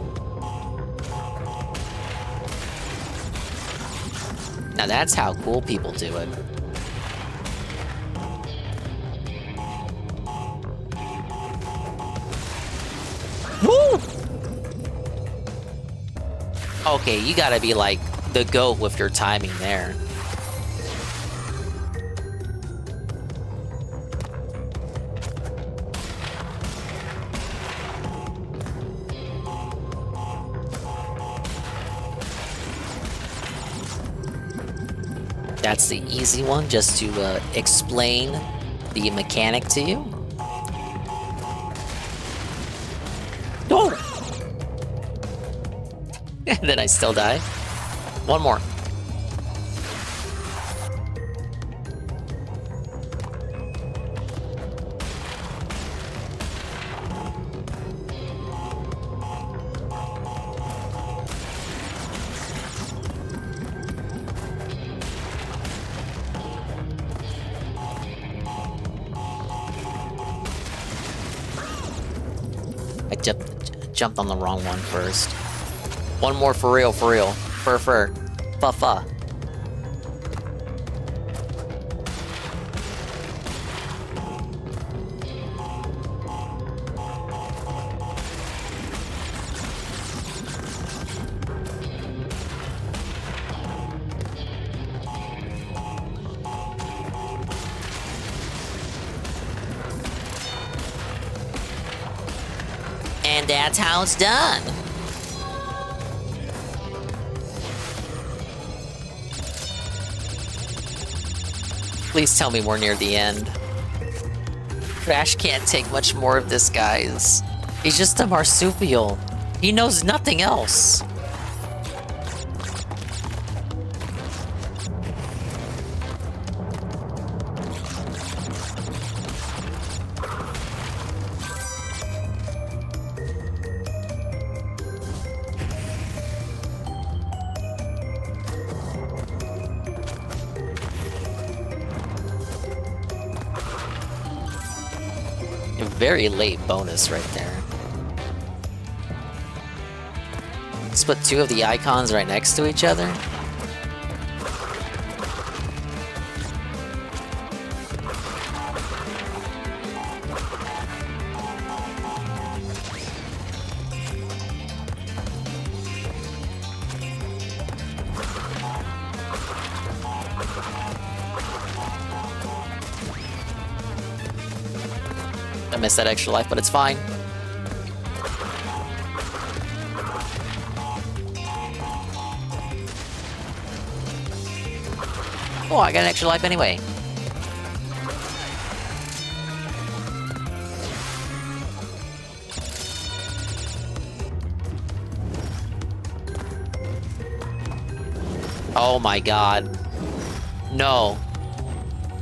Now that's how cool people do it. Woo! Okay, you gotta be like the GOAT with your timing there. That's the easy one, just to explain the mechanic to you. Oh! And then I still die. One more. Jumped on the wrong one first. One more for real, for real. Fur. Fa. And that's how it's done. Please tell me we're near the end. Crash can't take much more of this, guys. He's just a marsupial. He knows nothing else. Very late bonus right there. Let's put 2 of the icons right next to each other. I missed that extra life, but it's fine. Oh, I got an extra life anyway. Oh my god. No.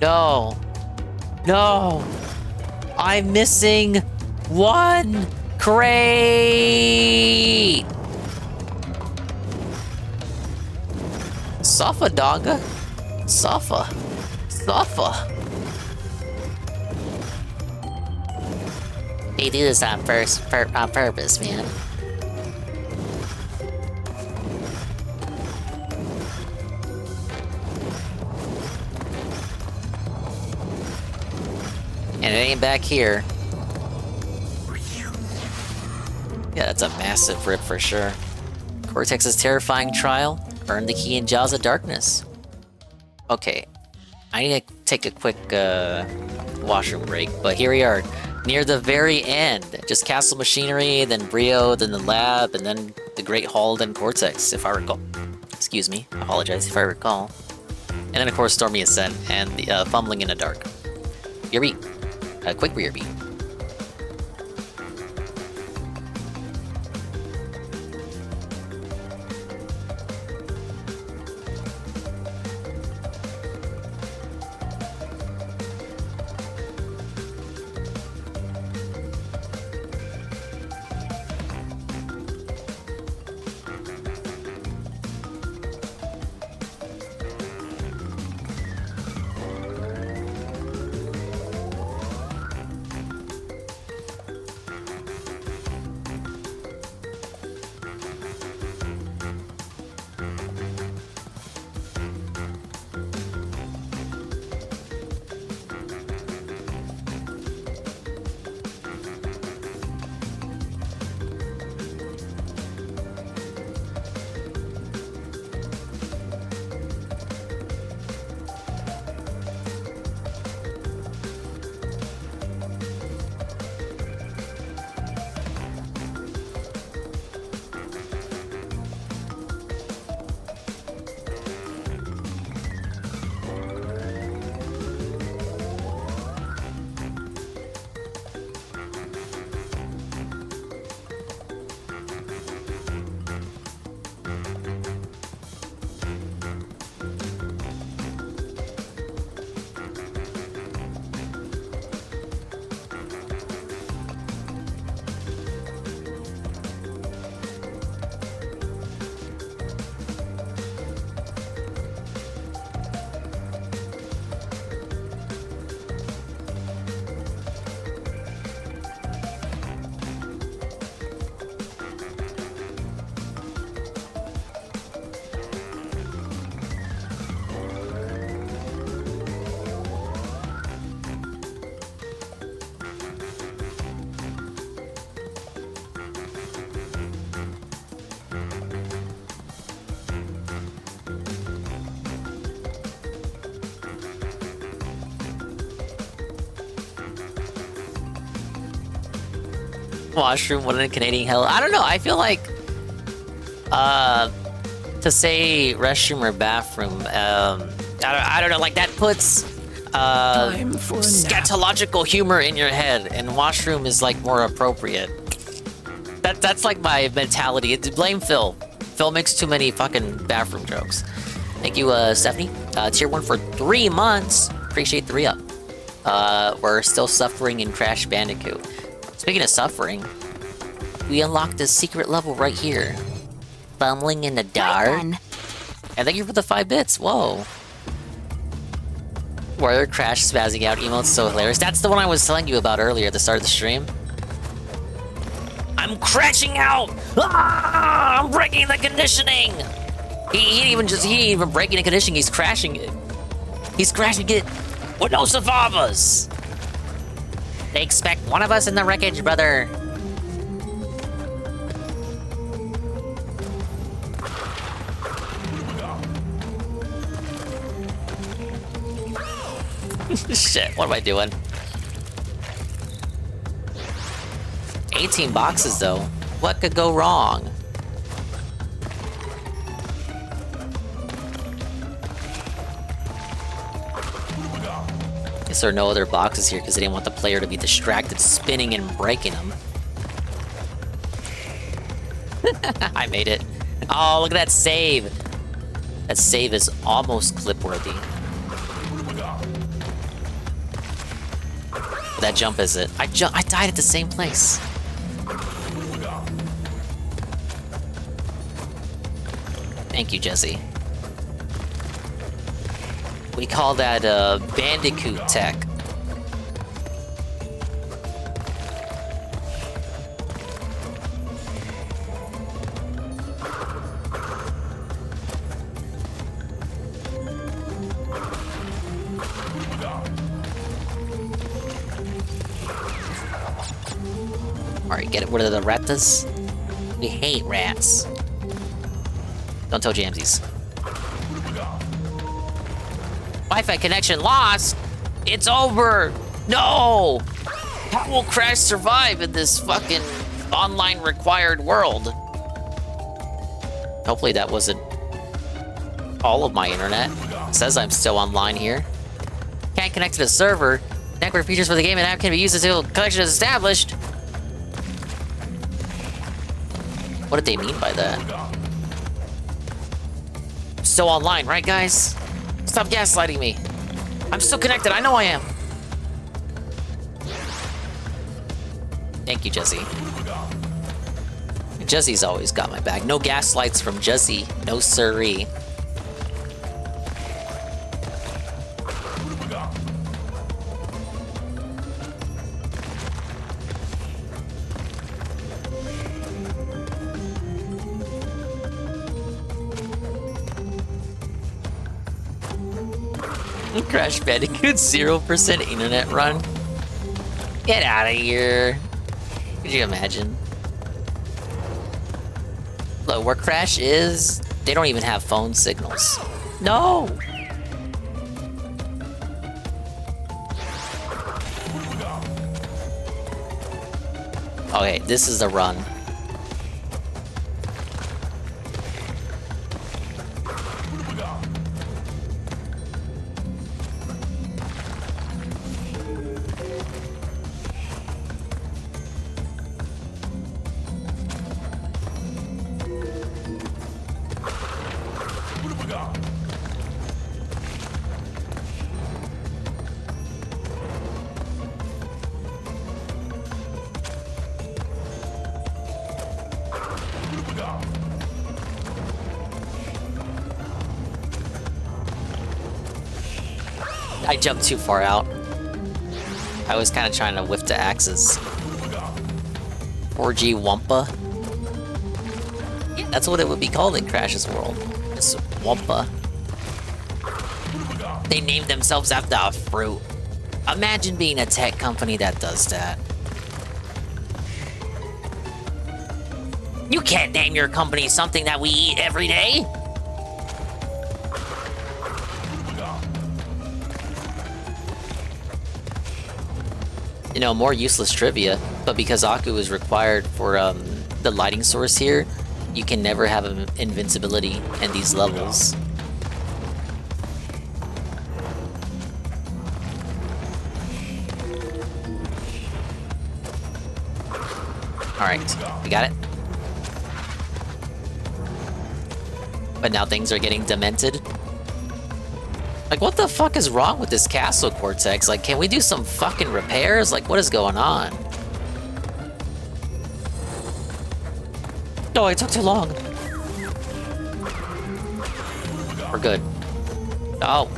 No. No. I'm missing 1 crate! Suffer, dogga. Suffer. Suffer. They do this on purpose, man. And it ain't back here. Yeah, that's a massive rip for sure. Cortex's terrifying trial. Earn the key in Jaws of Darkness. Okay. I need to take a quick washroom break, but here we are. Near the very end. Just Castle Machinery, then Brio, then the lab, and then the Great Hall, then Cortex, if I recall. Excuse me. I apologize if I recall. And then, of course, Stormy Ascent and the Fumbling in the Dark. BRB. Quick BRB. Washroom, what in Canadian hell? I don't know. I feel like to say restroom or bathroom, I don't know. Like that puts scatological humor in your head, and washroom is like more appropriate. That's like my mentality. Blame Phil. Phil makes too many fucking bathroom jokes. Thank you, Stephanie. Tier 1 for 3 months. Appreciate the re-up. We're still suffering in Crash Bandicoot. Speaking of suffering, we unlocked a secret level right here. Fumbling in the dark. And thank you for the 5 bits. Whoa. Warrior Crash spazzing out emotes, so hilarious. That's the one I was telling you about earlier at the start of the stream. I'm crashing out! Ah, I'm breaking the conditioning! He ain't even breaking the conditioning, he's crashing it. He's crashing it with no survivors! They expect one of us in the wreckage, brother. Shit, what am I doing? 18 boxes, though. What could go wrong? Guess there are no other boxes here because they didn't want the player to be distracted spinning and breaking them. I made it. Oh, look at that save. That save is almost clip-worthy. that jump is it? I died at the same place. Thank you, Jesse. We call that Bandicoot tech. Alright, get it rid of the ratas. We hate rats. Don't tell Jamsies. Wi-Fi connection lost! It's over! No! How will Crash survive in this fucking online required world? Hopefully that wasn't all of my internet. It says I'm still online here. Can't connect to the server. Network features for the game and app can be used until connection is established. What did they mean by that? Still online, right, guys? Stop gaslighting me. I'm still connected. I know I am. Thank you, Jesse. Jesse's always got my back. No gaslights from Jesse. No siree. Crash Bandicoot 0% internet run. Get out of here. Could you imagine? Look, where Crash is, they don't even have phone signals. No! Okay, this is the run. I jumped too far out. I was kind of trying to whiff the axes. 4G Wumpa. Yeah, that's what it would be called in Crash's world. It's Wumpa. They named themselves after a fruit. Imagine being a tech company that does that. You can't name your company something that we eat every day. You know, more useless trivia, but because Aku is required for the lighting source here, you can never have invincibility in these levels. Alright, we got it. But now things are getting demented. Like, what the fuck is wrong with this castle, Cortex? Like, can we do some fucking repairs? Like, what is going on? Oh, it took too long. We're good. Oh.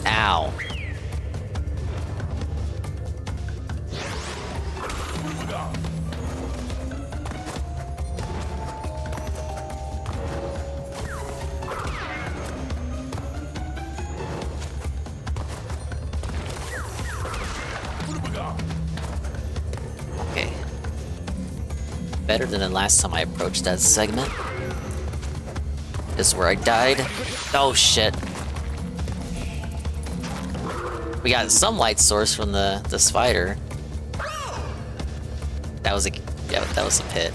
Ow. Okay. Better than the last time I approached that segment. This is where I died. Oh shit. We got some light source from the spider. That was a pit.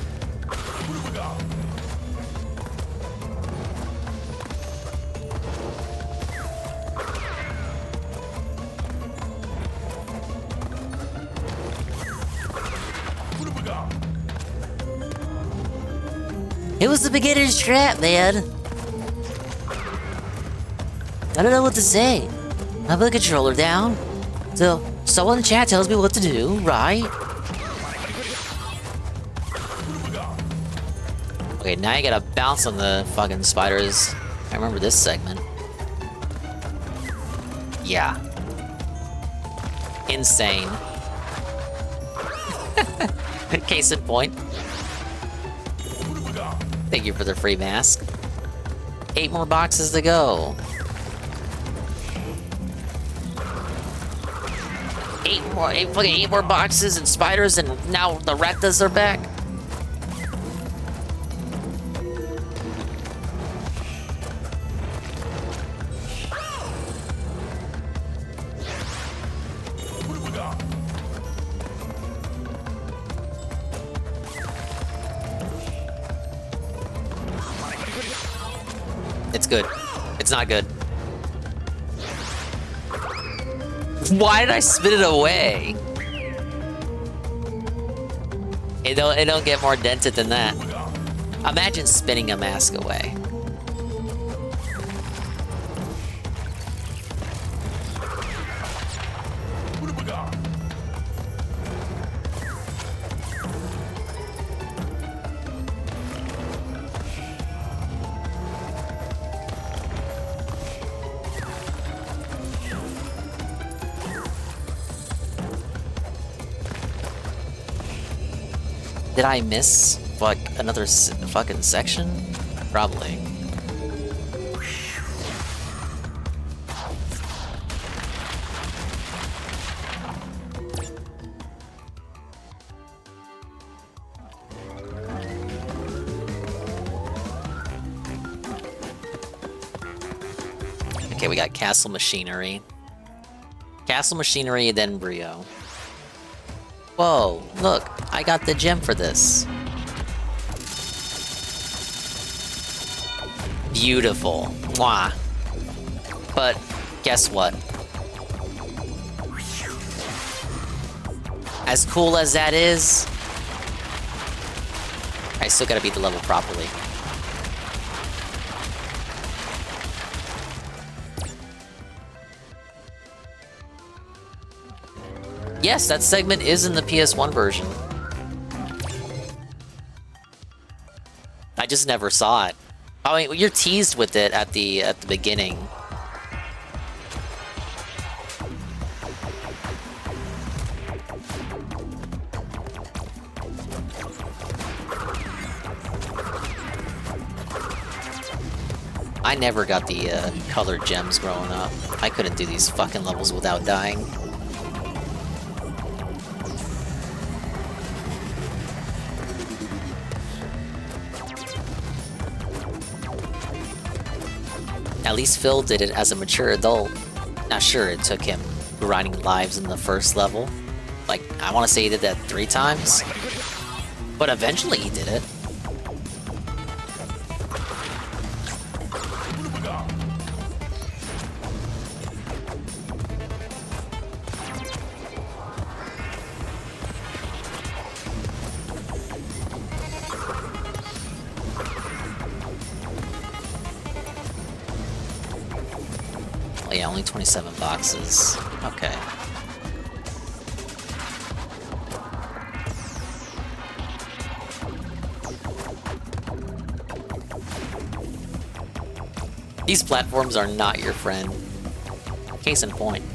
It was the beginner's trap, man. I don't know what to say. I put the controller down. So someone in chat tells me what to do, right? Okay, now you gotta bounce on the fucking spiders. I remember this segment. Yeah. Insane. Case in point. Thank you for the free mask. 8 more boxes to go. 8 more boxes and spiders, and now the ratas are back. It's good. It's not good. Why did I spit it away? It don't get more dented than that. Imagine spinning a mask away. Did I miss, like, another fucking section? Probably. Okay, we got Castle Machinery. Castle Machinery, then Brio. Whoa, look, I got the gem for this. Beautiful. Mwah. But guess what? As cool as that is, I still gotta beat the level properly. Yes, that segment is in the PS1 version. I just never saw it. I mean, you're teased with it at the beginning. I never got the colored gems growing up. I couldn't do these fucking levels without dying. At least Phil did it as a mature adult. Now sure, it took him grinding lives in the first level. Like, I want to say he did that 3 times. But eventually he did it. Oh yeah, only 27 boxes. Okay. These platforms are not your friend. Case in point.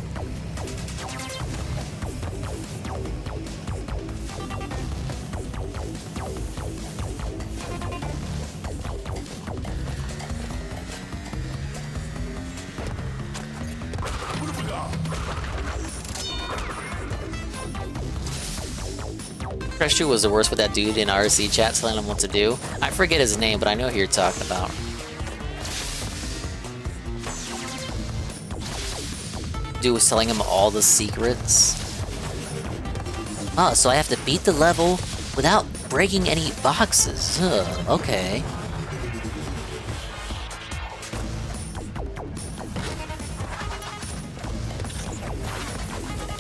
Crash 2 was the worst with that dude in RC chat telling him what to do. I forget his name, but I know who you're talking about. Dude was telling him all the secrets. Oh, so I have to beat the level without breaking any boxes. Okay.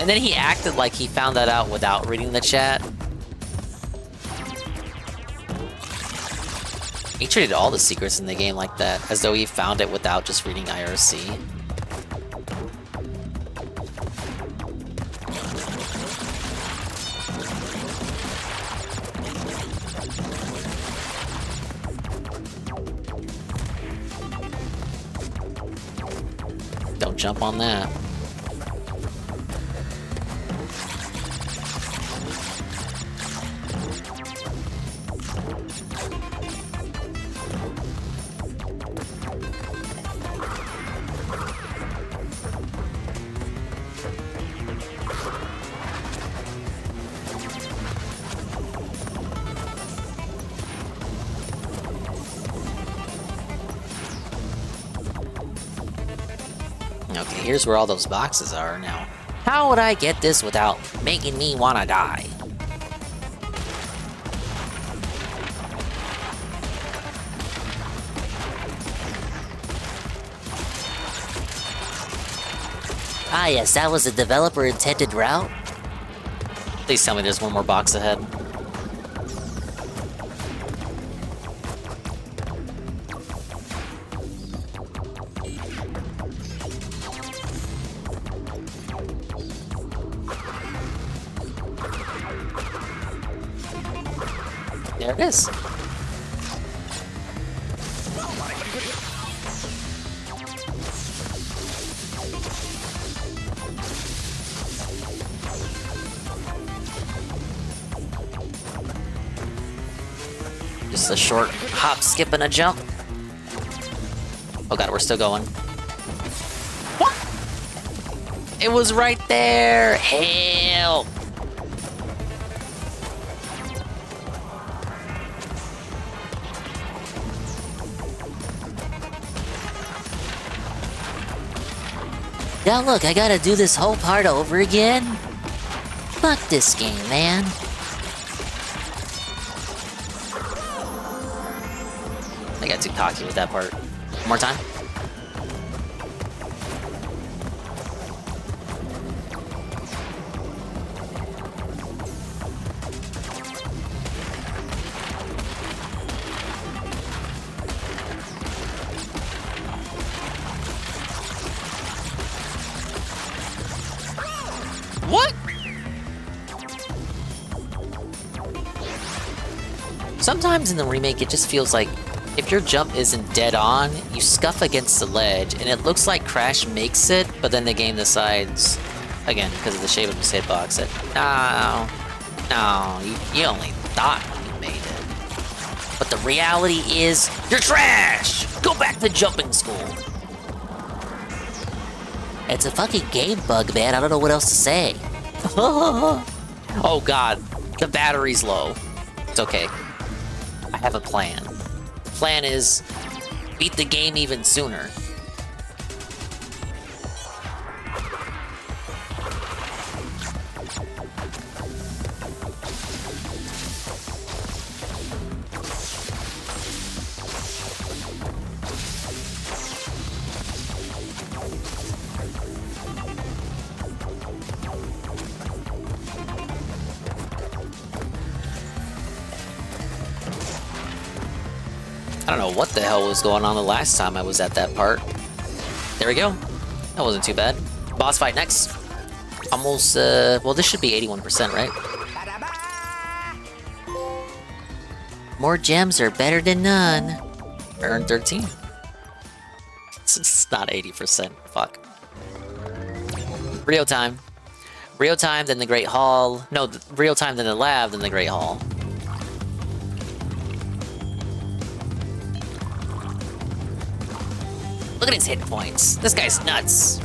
And then he acted like he found that out without reading the chat. He treated all the secrets in the game like that, as though he found it without just reading IRC. Don't jump on that. Okay, here's where all those boxes are now. How would I get this without making me wanna die? Ah, yes, that was the developer intended route. Please tell me there's one more box ahead. There it is. Just a short hop, skip, and a jump. Oh god, we're still going. What? It was right there! Help! Now look, I gotta do this whole part over again? Fuck this game, man. I got too cocky with that part. One more time. What? Sometimes in the remake, it just feels like if your jump isn't dead on, you scuff against the ledge, and it looks like Crash makes it, but then the game decides, again, because of the shape of his hitbox, that, no, you only thought you made it. But the reality is, you're trash! Go back to jumping school! It's a fucking game bug, man. I don't know what else to say. Oh god, the battery's low. It's okay. I have a plan. Plan is beat the game even sooner. I don't know what the hell was going on the last time I was at that part. There we go. That wasn't too bad. Boss fight next. Almost, well, this should be 81%, right? More gems are better than none. Earn 13. It's not 80%. Fuck. Rio time. Rio time, then the Great Hall. No, Rio time, then the lab, then the Great Hall. Look at his hit points. This guy's nuts.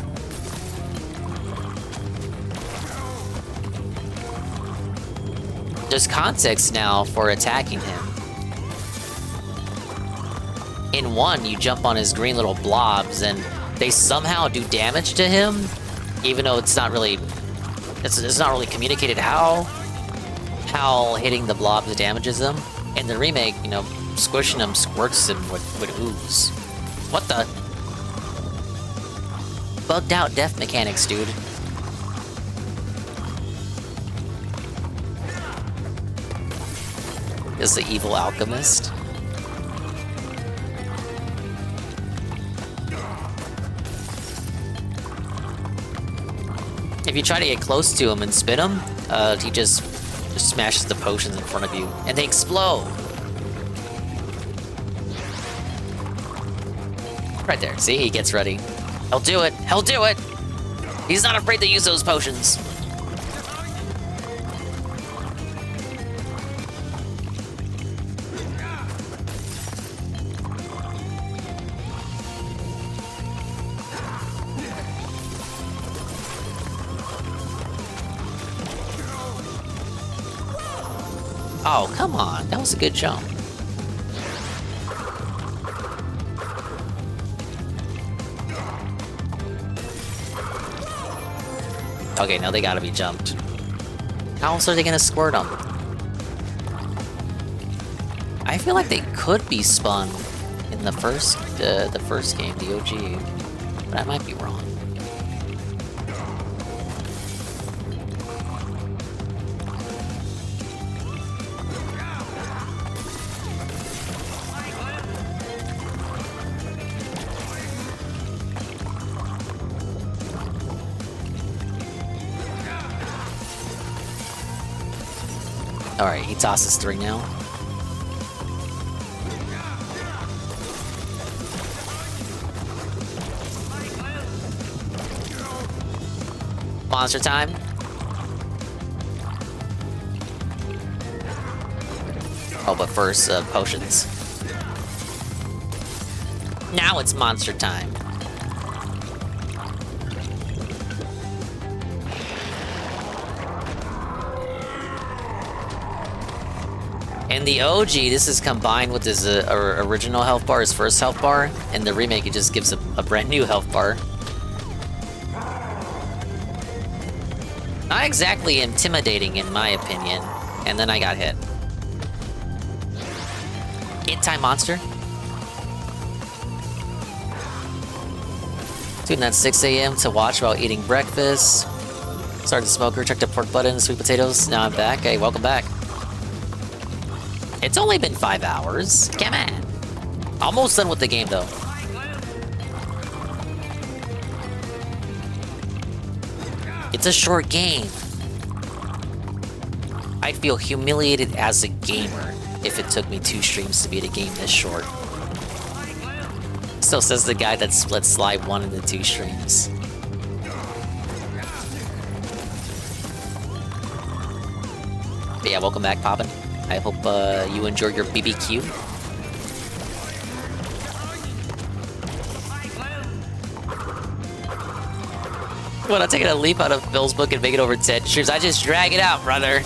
There's context now for attacking him. In one, you jump on his green little blobs and they somehow do damage to him, even though it's not really communicated how hitting the blobs damages them. In the remake, you know, squishing them squirts him with ooze. What the? Bugged out death mechanics, dude. Is the evil alchemist? If you try to get close to him and spin him, he just smashes the potions in front of you, and they explode. Right there. See, he gets ready. He'll do it. He'll do it. He's not afraid to use those potions. Oh, come on. That was a good jump. Okay, now they gotta be jumped. How else are they gonna squirt them? I feel like they could be spun in the first game, the OG, but I might be wrong. Alright, he tosses 3 now. Monster time. Oh, but first, potions. Now it's monster time. In the OG, this is combined with his original health bar, his first health bar. In the remake, it just gives him a brand new health bar. Not exactly intimidating, in my opinion. And then I got hit. Hit time monster. Doing that 6 a.m. to watch while eating breakfast. Started the smoker, checked the pork button, sweet potatoes. Now I'm back. Hey, welcome back. It's only been 5 hours. Come on. Almost done with the game, though. It's a short game. I'd feel humiliated as a gamer if it took me 2 streams to beat a game this short. So says the guy that split Slide 1 into 2 streams. But yeah, welcome back, Poppin'. I hope you enjoy your BBQ. When I'm taking a leap out of Bill's book and make it over 10 streams, I just drag it out, brother.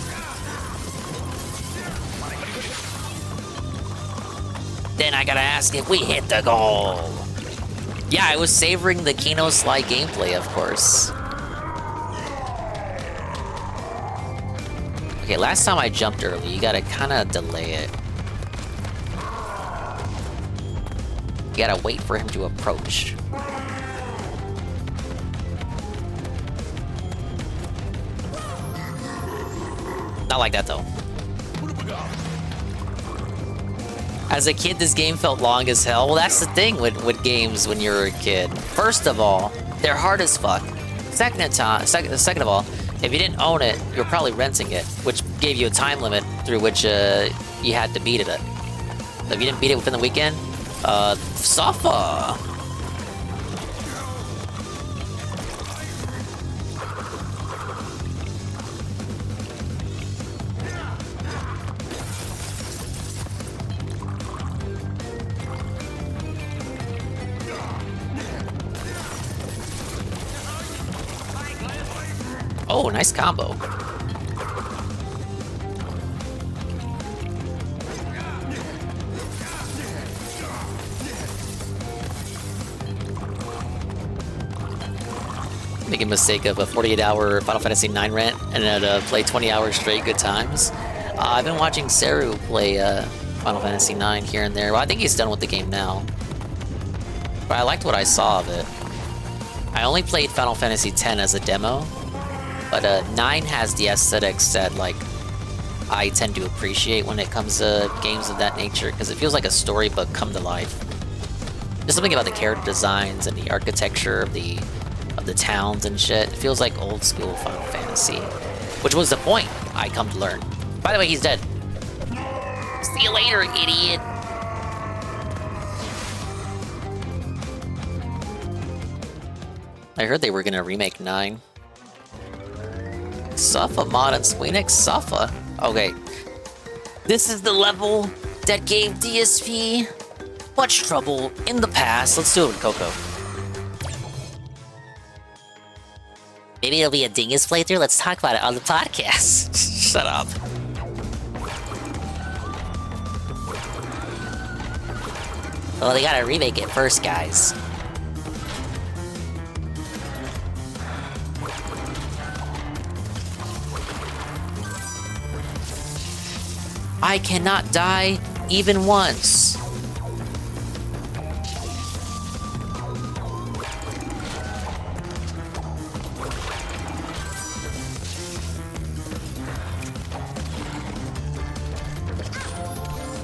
Then I gotta ask if we hit the goal. Yeah, I was savoring the Kino Slide gameplay, of course. Okay, last time I jumped early, you gotta kinda delay it. You gotta wait for him to approach. Not like that, though. As a kid, this game felt long as hell. Well, that's the thing with games when you're a kid. First of all, they're hard as fuck. Second of all, if you didn't own it, you were probably renting it, which gave you a time limit through which you had to beat it. If you didn't beat it within the weekend, suffer. Oh, nice combo. Make a mistake of a 48-hour Final Fantasy IX rant and then play 20 hours straight, good times. I've been watching Seru play Final Fantasy IX here and there. Well, I think he's done with the game now. But I liked what I saw of it. I only played Final Fantasy X as a demo. But 9 has the aesthetics that, like, I tend to appreciate when it comes to games of that nature, because it feels like a storybook come to life. There's something about the character designs and the architecture of the the towns and shit. It feels like old school Final Fantasy, which was the point, I come to learn. By the way, he's dead. See you later, idiot. I heard they were gonna remake 9. Suffa mod and Sweenix Suffa. Okay. This is the level that gave DSP much trouble in the past. Let's do it with Coco. Maybe it'll be a Dingus playthrough. Let's talk about it on the podcast. Shut up. Well, they gotta remake it first, guys. I cannot die even once.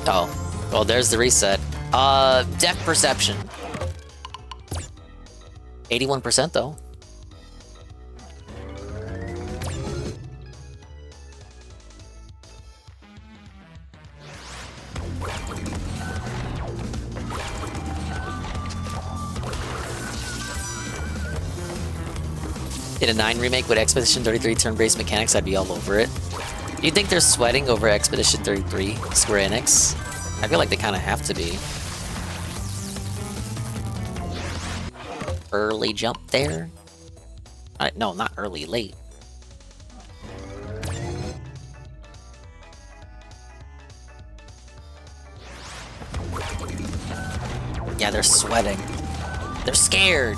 Oh, well, there's the reset. Depth perception. 81% though. Did a 9 remake with Expedition 33 turn-based mechanics, I'd be all over it. Do you think they're sweating over Expedition 33, Square Enix? I feel like they kind of have to be. Early jump there? No, not early, late. Yeah, they're sweating. They're scared.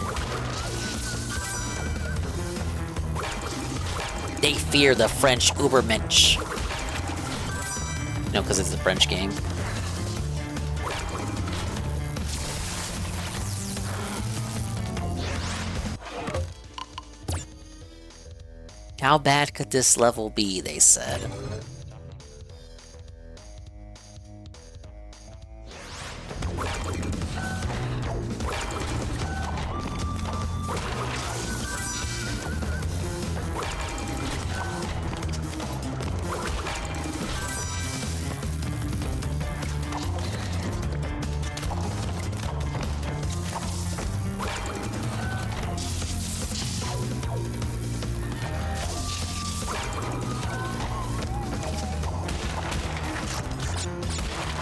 They fear the French Ubermensch. No, because it's a French game. How bad could this level be, they said.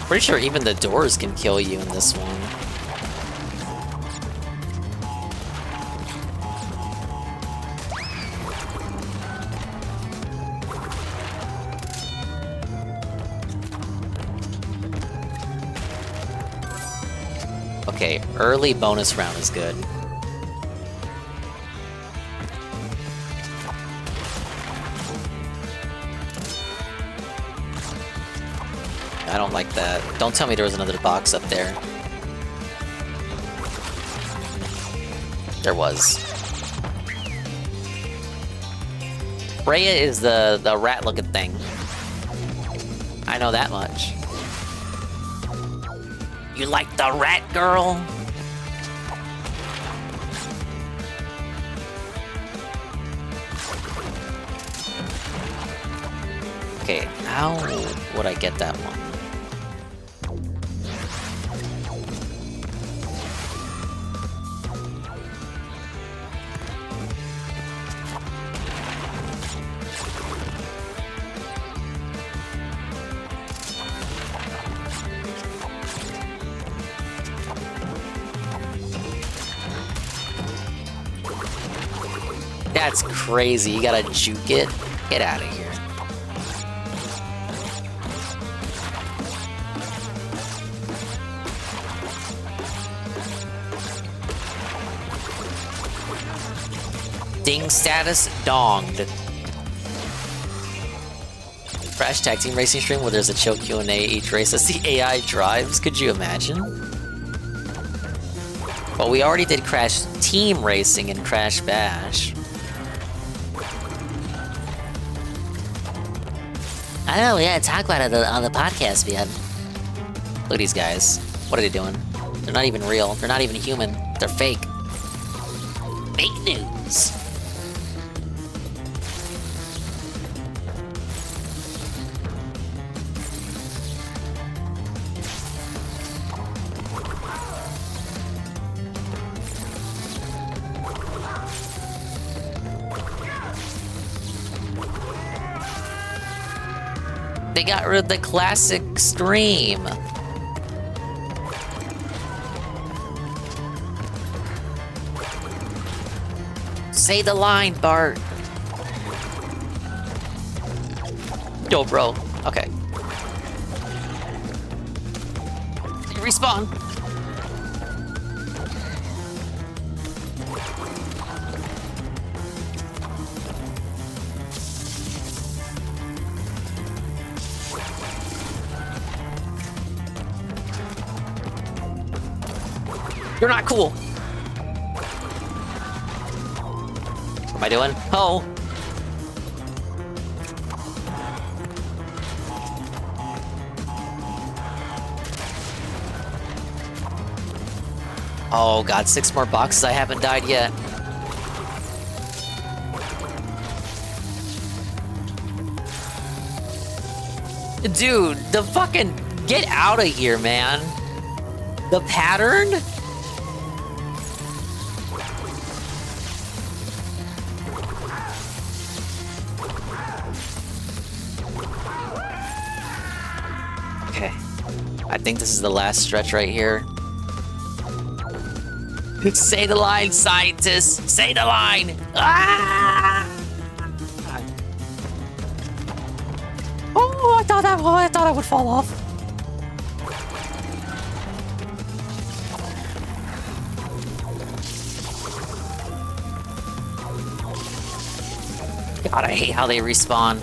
Pretty sure even the doors can kill you in this one. Okay, early bonus round is good. I don't like that. Don't tell me there was another box up there. There was. Freya is the rat-looking thing. I know that much. You like the rat girl? Okay, how would I get that one? That's crazy. You gotta juke it? Get out of here. Ding status donged. Crash Tag Team Racing stream where there's a chill Q&A each race as the AI drives. Could you imagine? Well, we already did Crash Team Racing and Crash Bash. I don't know, we gotta talk about it on the podcast, man. Look at these guys. What are they doing? They're not even real. They're not even human. They're fake. Fake news. lines. They got rid of the classic stream. Say the line, Bart. Yo, bro. Okay. Respawn. You're not cool. What am I doing? Oh. Oh god, 6 more boxes. I haven't died yet. Dude, the fucking... Get out of here, man. The pattern? Okay. I think this is the last stretch right here. Say the line, scientists! Say the line! Ah! Oh, I thought I would fall off. God, I hate how they respawn.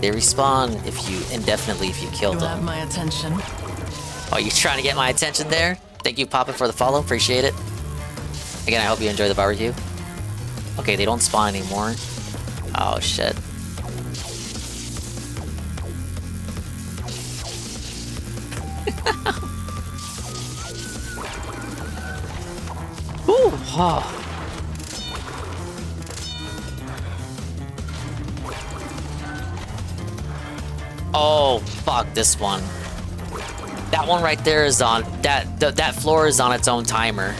They respawn if you indefinitely if you kill them. You have my attention. Oh, you trying to get my attention there? Thank you, Papa, for the follow. Appreciate it. Again, I hope you enjoy the barbecue. Okay, they don't spawn anymore. Oh shit. Ooh, oh. Oh, fuck this one. That one right there is on... That floor is on its own timer.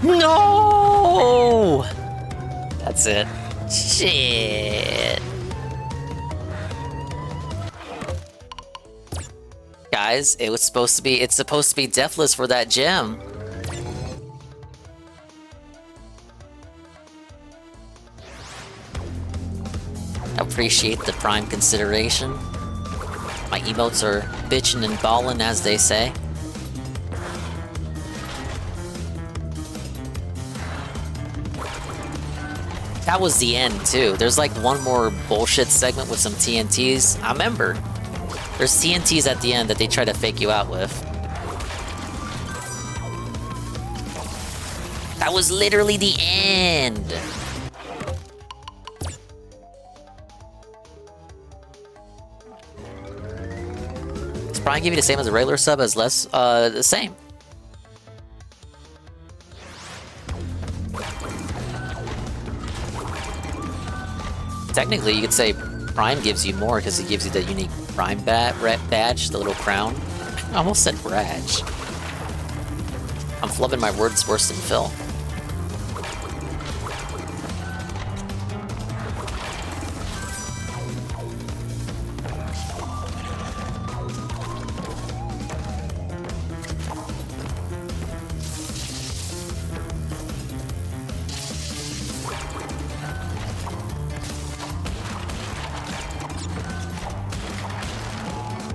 No! That's it. Shit. Guys, it's supposed to be deathless for that gem. Appreciate the prime consideration. My emotes are bitchin' and ballin', as they say. That was the end, too. There's like one more bullshit segment with some TNTs. I remember. There's TNTs at the end that they try to fake you out with. That was literally the end. It's probably give you the same as a regular sub as less, the same. Technically, you could say Prime gives you more because it gives you the unique Prime badge, the little crown. I almost said badge. I'm flubbing my words worse than Phil.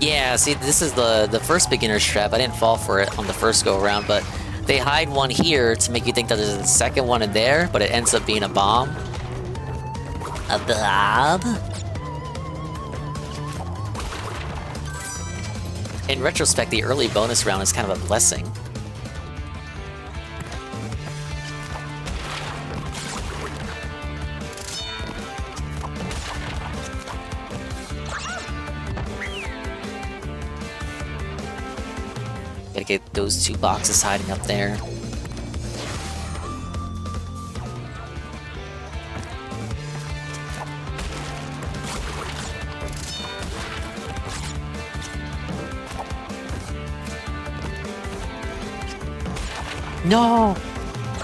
Yeah, see, this is the first beginner's trap. I didn't fall for it on the first go around, but they hide one here to make you think that there's a second one in there, but it ends up being a bomb. A bomb? In retrospect, the early bonus round is kind of a blessing. Gotta get those 2 boxes hiding up there. No!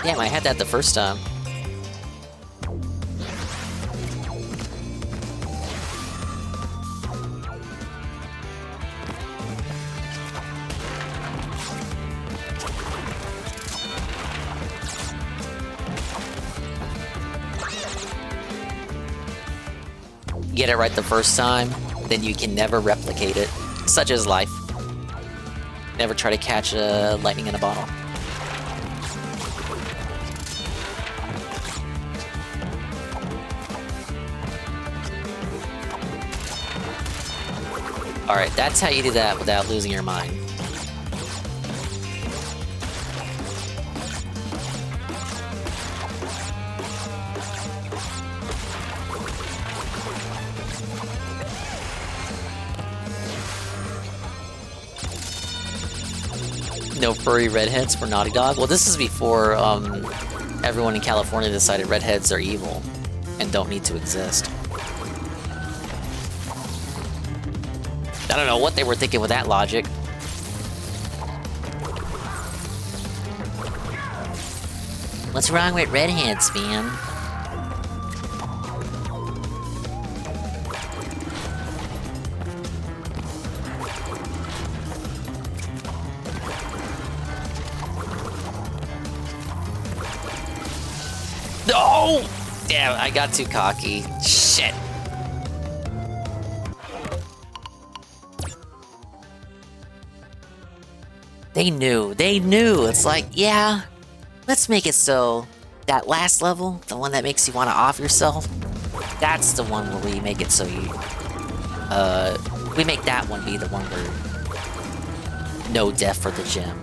Damn, I had that the first time. Get it right the first time, then you can never replicate it. Such is life. Never try to catch a lightning in a bottle. Alright, that's how you do that without losing your mind. No furry redheads for Naughty Dog? Well, this is before everyone in California decided redheads are evil and don't need to exist. I don't know what they were thinking with that logic. What's wrong with redheads, man? No! Damn, I got too cocky. Shit. They knew. It's like, yeah, let's make it so that last level, the one that makes you want to off yourself, that's the one where we make it so you, we make that one be the one where no death for the gem.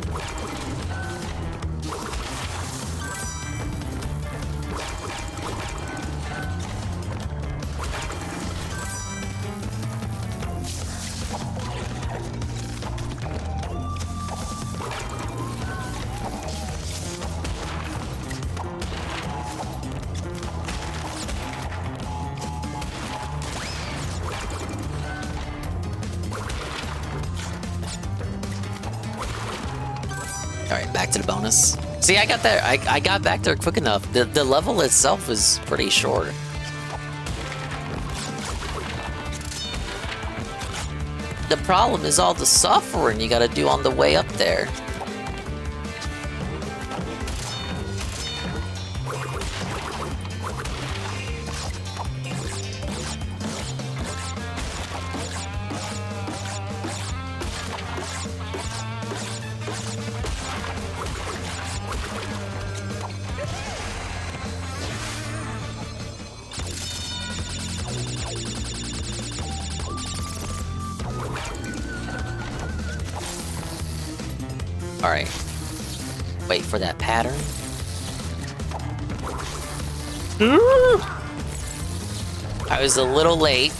Alright, back to the bonus. See, I got there. I got back there quick enough. The level itself is pretty short. The problem is all the suffering you gotta do on the way up there. Alright. Wait for that pattern. I was a little late.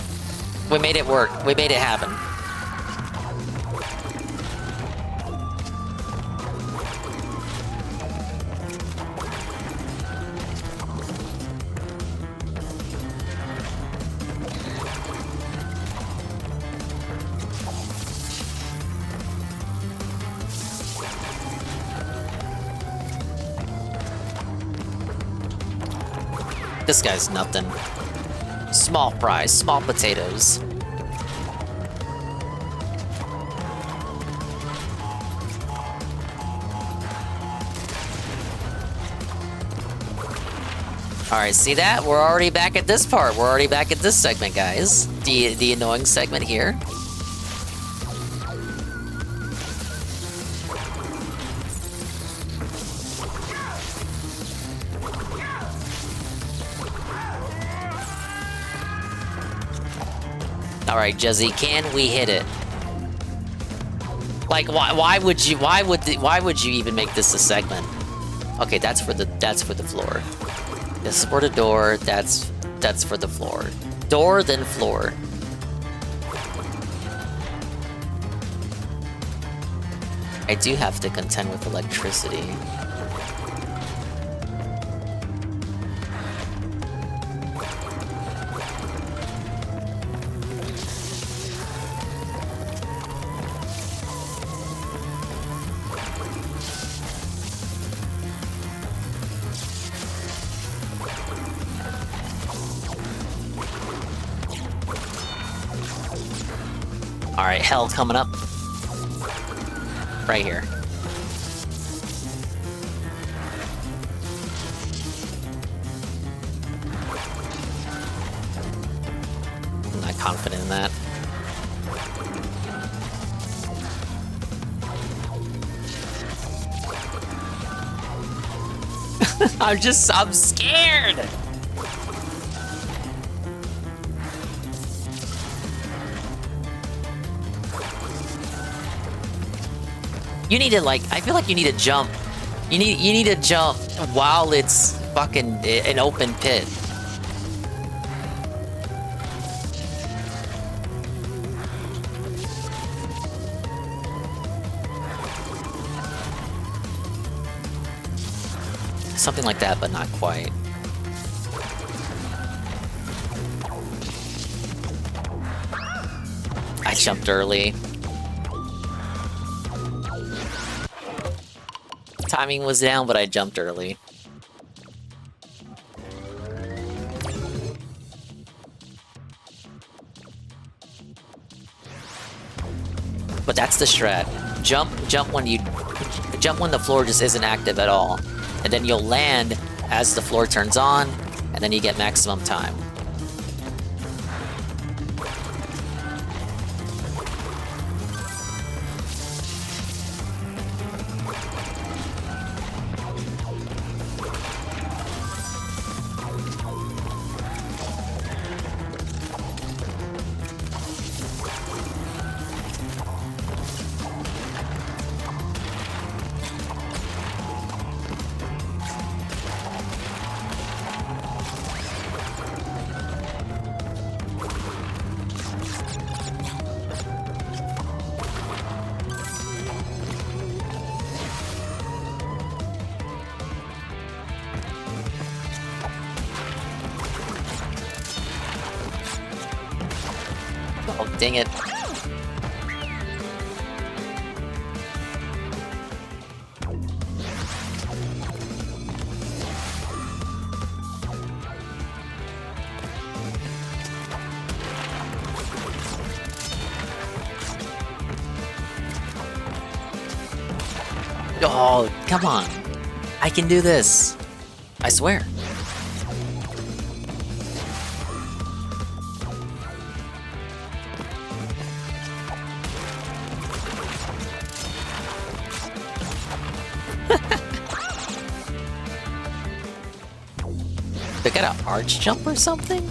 We made it work. We made it happen. This guy's nothing. Small fries, small potatoes. Alright, see that? We're already back at this part. We're already back at this segment, guys. The annoying segment here. All right, Juzzy, can we hit it? Like, why would you even make this a segment? Okay, that's for the floor. This is for the door. That's for the floor. Door, then floor. I do have to contend with electricity. Alright, hell coming up. Right here. I'm not confident in that. I'm scared! You need to, like, I feel like you need to jump. You need to jump while it's fucking an open pit. Something like that, but not quite. I jumped early. Timing was down, but I jumped early. But that's the strat. Jump when the floor just isn't active at all. And then you'll land as the floor turns on, and then you get maximum time. Oh, dang it. Oh, come on. I can do this. I swear. They got an arch jump or something?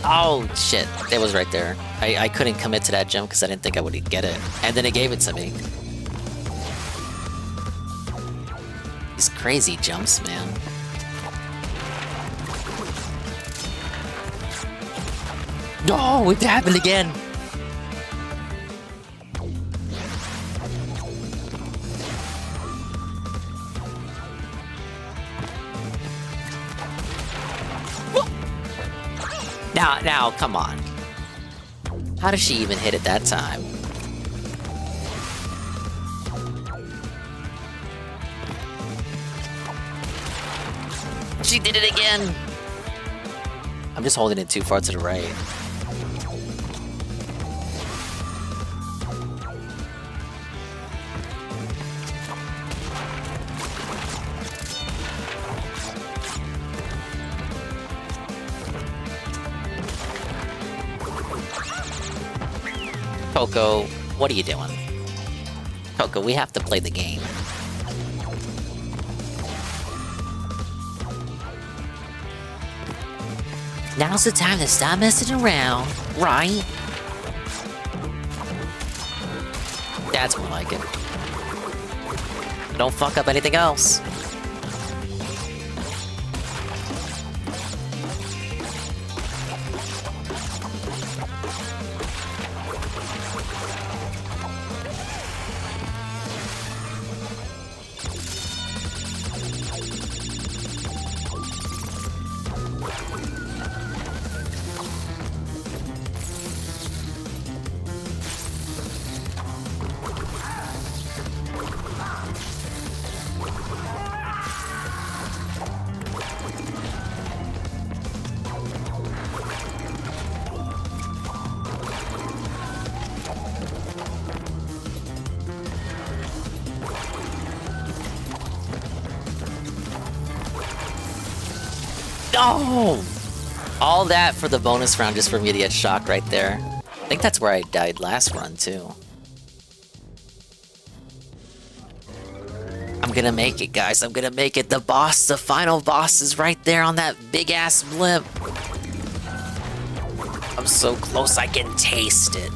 Oh, shit. It was right there. I couldn't commit to that jump because I didn't think I would get it. And then it gave it to me. These crazy jumps, man. No, it happened again. Now, come on. How did she even hit it that time? She did it again! I'm just holding it too far to the right. Coco, what are you doing? Coco, we have to play the game. Now's the time to stop messing around, right? That's more like it. Don't fuck up anything else. No! All that for the bonus round just for me to get shocked right there. I think that's where I died last run, too. I'm gonna make it, guys. I'm gonna make it. The boss, the final boss is right there on that big-ass blimp. I'm so close, I can taste it.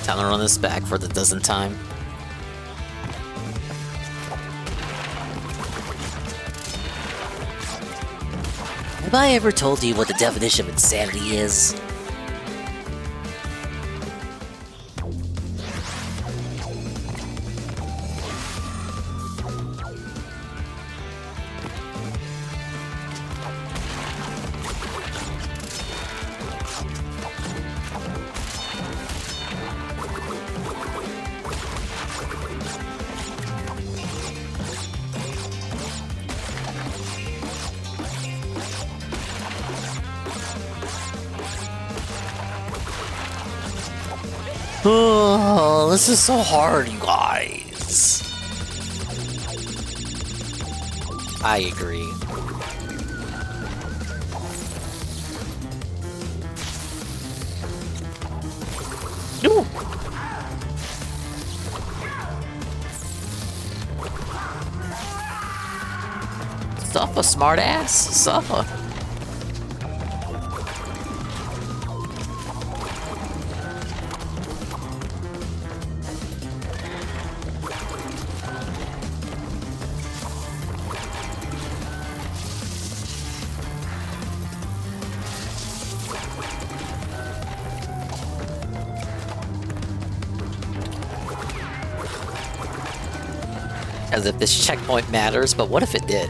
Time to run this back for the dozenth time. Have I ever told you what the definition of insanity is? Oh, this is so hard, you guys. I agree. No. Suffer, smartass. Suffer. As if this checkpoint matters, but what if it did?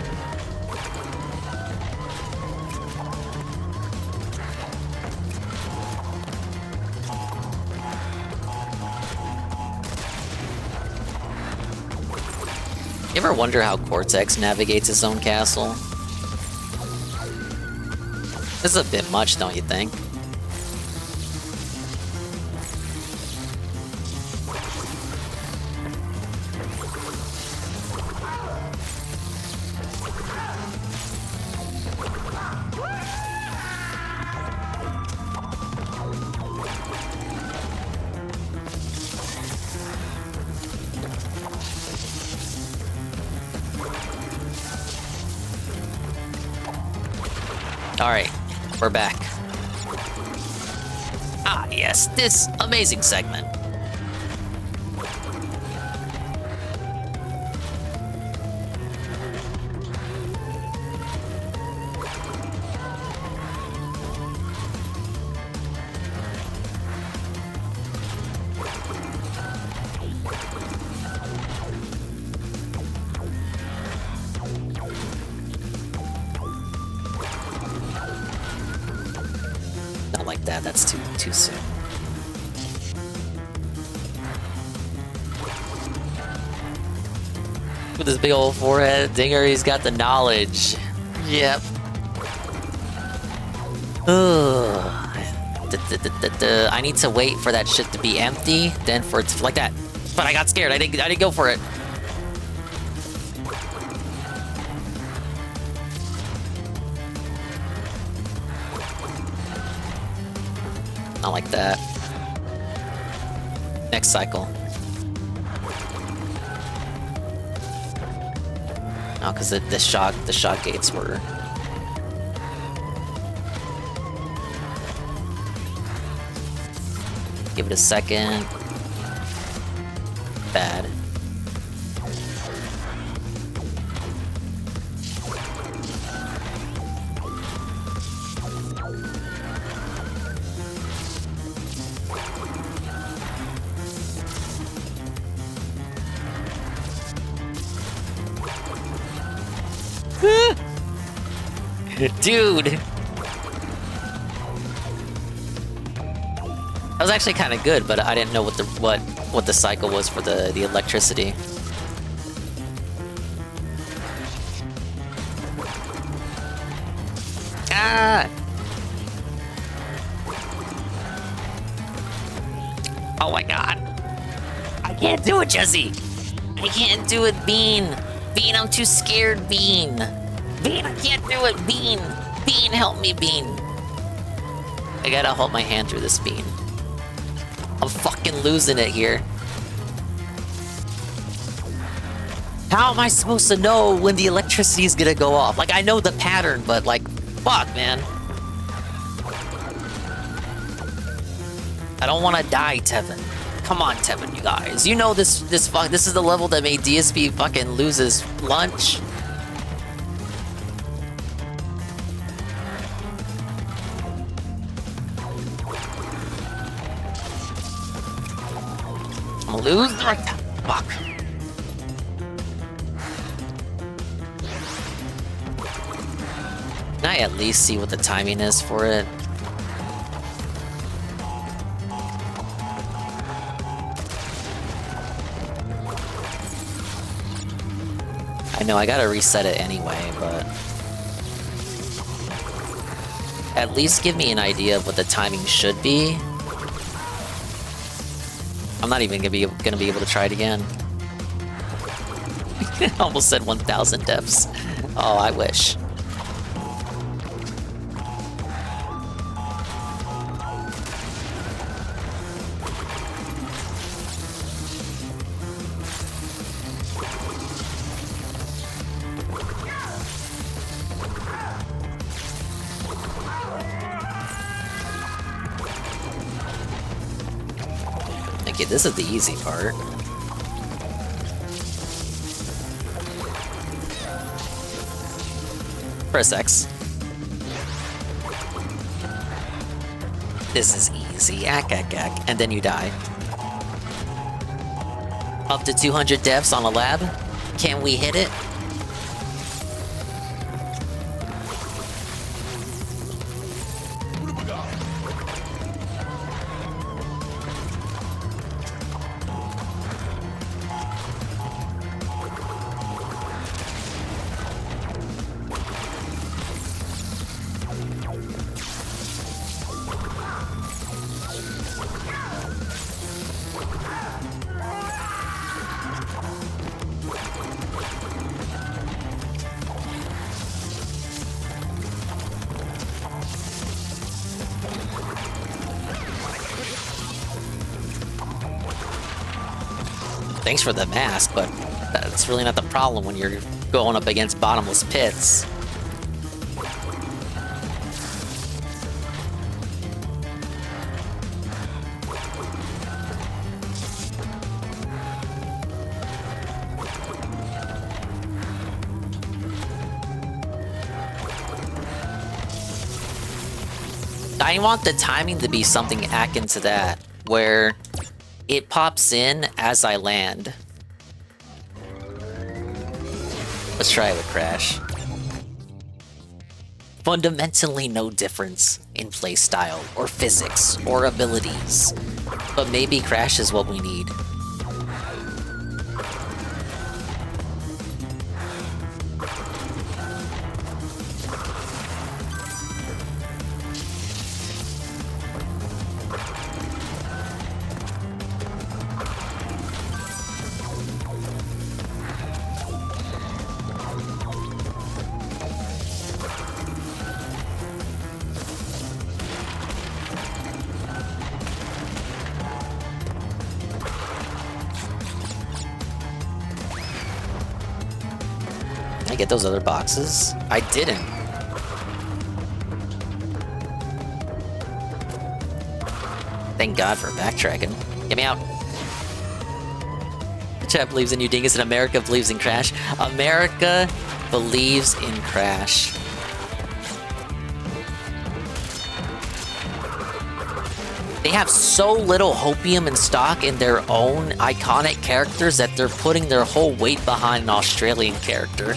You ever wonder how Cortex navigates his own castle? This is a bit much, don't you think? Alright, we're back. Ah, yes, this amazing segment. that's too soon. With his big old forehead, Dinger, he's got the knowledge. Yep. Ugh. I need to wait for that shit to be empty, then for it to like that. But I got scared. I didn't go for it. Not like that. Next cycle. Oh, because the shot gates were. Give it a second. Bad. Dude! That was actually kind of good, but I didn't know what the cycle was for the electricity. Ah! Oh my god! I can't do it, Jesse! I can't do it, Bean! Bean, I'm too scared, Bean! Bean, I can't do it, Bean! Bean, help me, Bean! I gotta hold my hand through this, Bean. I'm fucking losing it here. How am I supposed to know when the electricity is gonna go off? Like, I know the pattern, but like, fuck, man. I don't want to die, Tevin. Come on, Tevin, you guys. You know this is the level that made DSP fucking lose his lunch. I'm gonna lose the right time. Fuck. Can I at least see what the timing is for it? I know I gotta reset it anyway, but at least give me an idea of what the timing should be. I'm not even gonna be able to try it again. Almost said 1,000 deaths. Oh, I wish. Okay, this is the easy part. Press X. This is easy. Ack, ack, ack. And then you die. Up to 200 deaths on a lab. Can we hit it? Thanks for the mask, but that's really not the problem when you're going up against bottomless pits. I want the timing to be something akin to that, where it pops in as I land. Let's try it with Crash. Fundamentally no difference in playstyle, or physics, or abilities. But maybe Crash is what we need. Did I get those other boxes? I didn't. Thank God for backtracking. Get me out. The chat believes in you, Dingus, and America believes in Crash. America believes in Crash. They have so little hopium in stock in their own iconic characters that they're putting their whole weight behind an Australian character.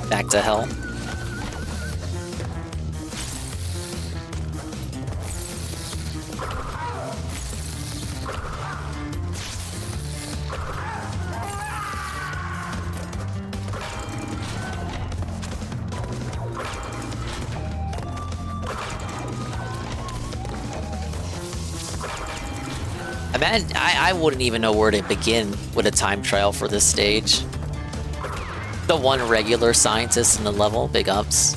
Back to hell. I wouldn't even know where to begin with a time trial for this stage. The one regular scientist in the level, big ups.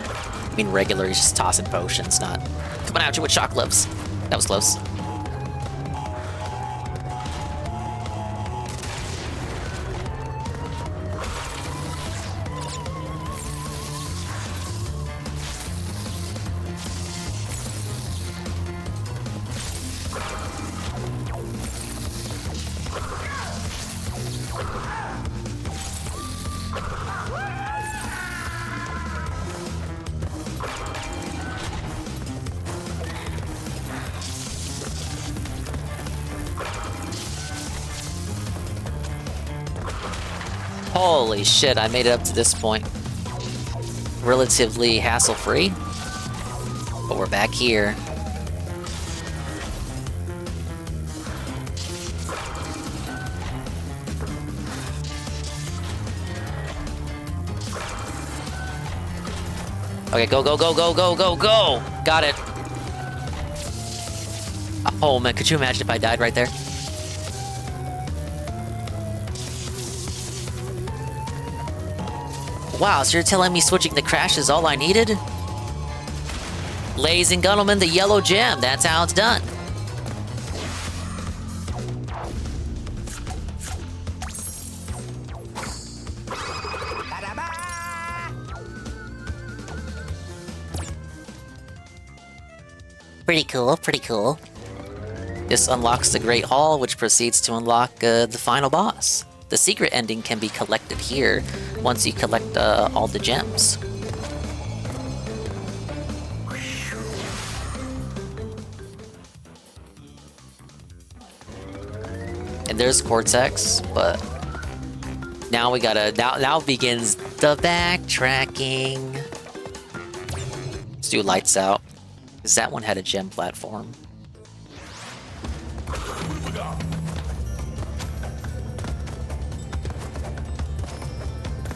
I mean, regular, he's just tossing potions, not coming at you with shock gloves. That was close. Holy shit, I made it up to this point. Relatively hassle-free. But we're back here. Okay, go, go, go, go, go, go, go! Got it. Oh man, could you imagine if I died right there? Wow, so you're telling me switching the Crash is all I needed? Ladies and gentlemen, the yellow gem, that's how it's done. Pretty cool, pretty cool. This unlocks the Great Hall, which proceeds to unlock the final boss. The secret ending can be collected here once you collect all the gems. And there's Cortex, but now we gotta now begins the backtracking. Let's do Lights Out, because that one had a gem platform.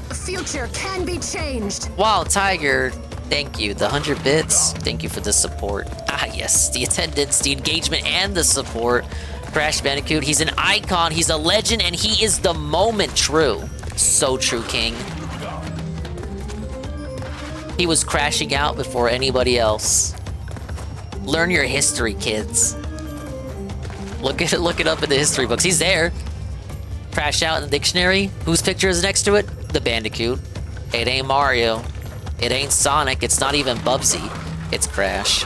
The future can be changed. Wow, Tiger, thank you. The 100 bits, thank you for the support. Ah, yes, the attendance, the engagement, and the support. Crash Bandicoot, he's an icon, he's a legend, and he is the moment true. So true, King. He was crashing out before anybody else. Learn your history, kids. Look it up in the history books. He's there. Crash out in the dictionary. Whose picture is next to it? The Bandicoot. It ain't Mario. It ain't Sonic. It's not even Bubsy. It's Crash.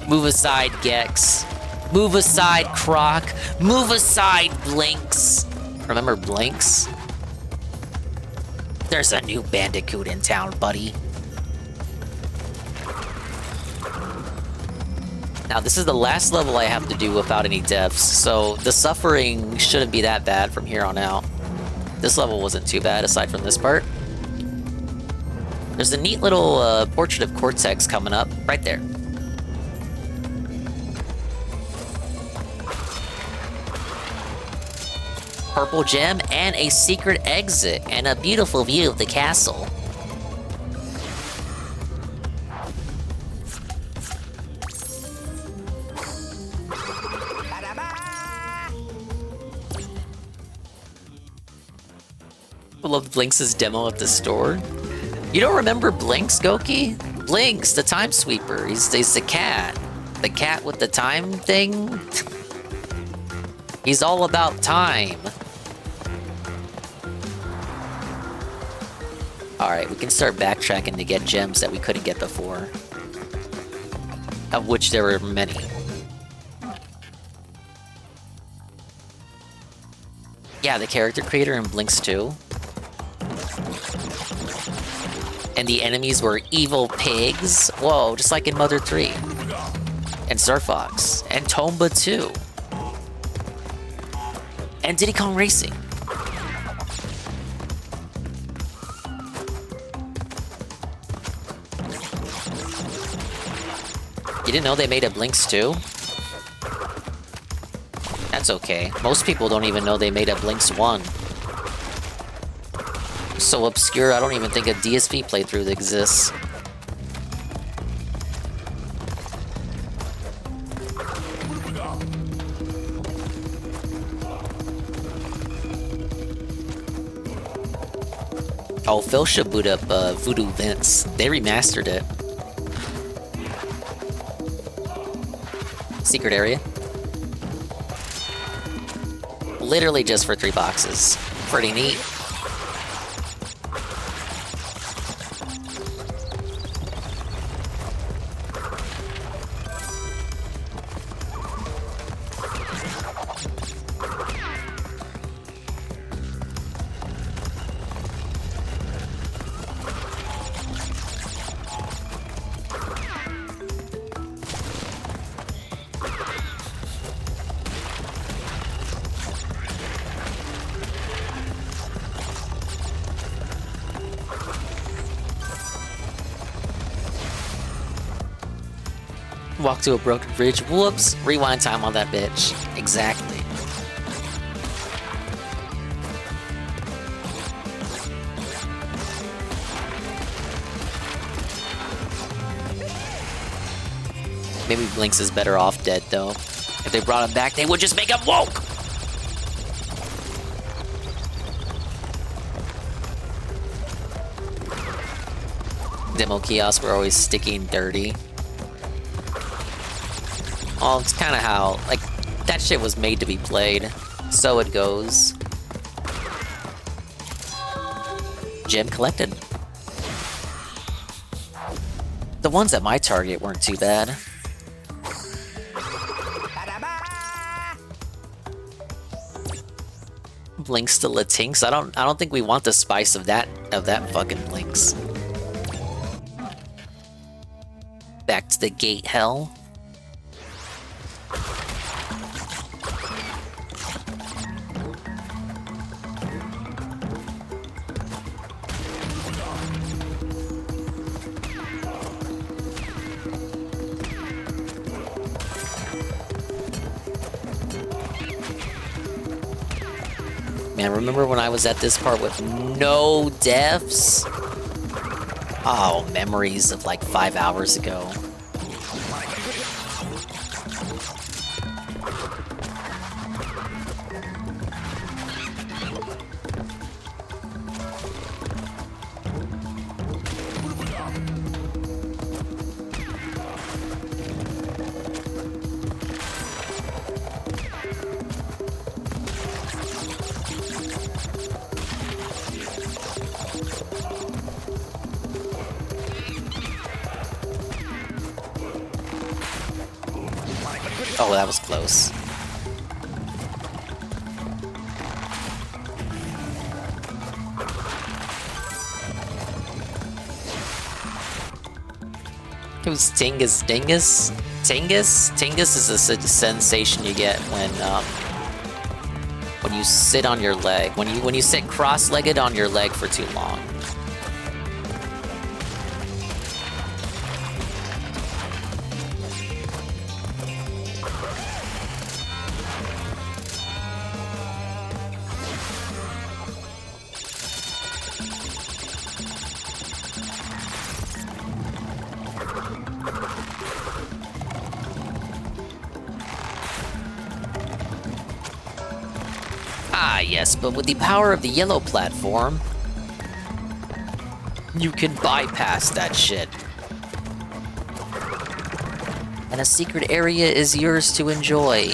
Move aside, Gex. Move aside, Croc. Move aside, Blinks. Remember Blinks? There's a new Bandicoot in town, buddy. Now, this is the last level I have to do without any deaths, so the suffering shouldn't be that bad from here on out. This level wasn't too bad, aside from this part. There's a neat little portrait of Cortex coming up, right there. Purple gem and a secret exit, and a beautiful view of the castle. I love Blinks' demo at the store. You don't remember Blinks, Goki? Blinks, the time sweeper. He's the cat. The cat with the time thing. He's all about time. Alright, we can start backtracking to get gems that we couldn't get before. Of which there were many. Yeah, the character creator in Blinks 2. And the enemies were evil pigs. Whoa, just like in Mother 3. And Star Fox. And Tomba 2. And Diddy Kong Racing. You didn't know they made a Blinks 2? That's okay. Most people don't even know they made a Blinks 1. So obscure, I don't even think a DSV playthrough exists. Oh, Phil should boot up Voodoo Vince. They remastered it. Secret area. Literally just for 3 boxes. Pretty neat. Walk to a broken bridge. Whoops. Rewind time on that bitch. Exactly. Maybe Blinks is better off dead, though. If they brought him back, they would just make him woke! Demo kiosks were always sticky and dirty. Well, it's kind of how, like, that shit was made to be played. So it goes. Gem collected. The ones at my Target weren't too bad. Blinks to Latinx. I don't think we want the spice of that fucking Blinks. Back to the gate hell. Man, remember when I was at this part with no deaths? Oh, memories of like 5 hours ago. Oh, that was close. Who's Dingus? Dingus? Dingus is a sensation you get when you sit on your leg. When you sit cross-legged on your leg for too long. Ah, yes, but with the power of the yellow platform, you can bypass that shit. And a secret area is yours to enjoy.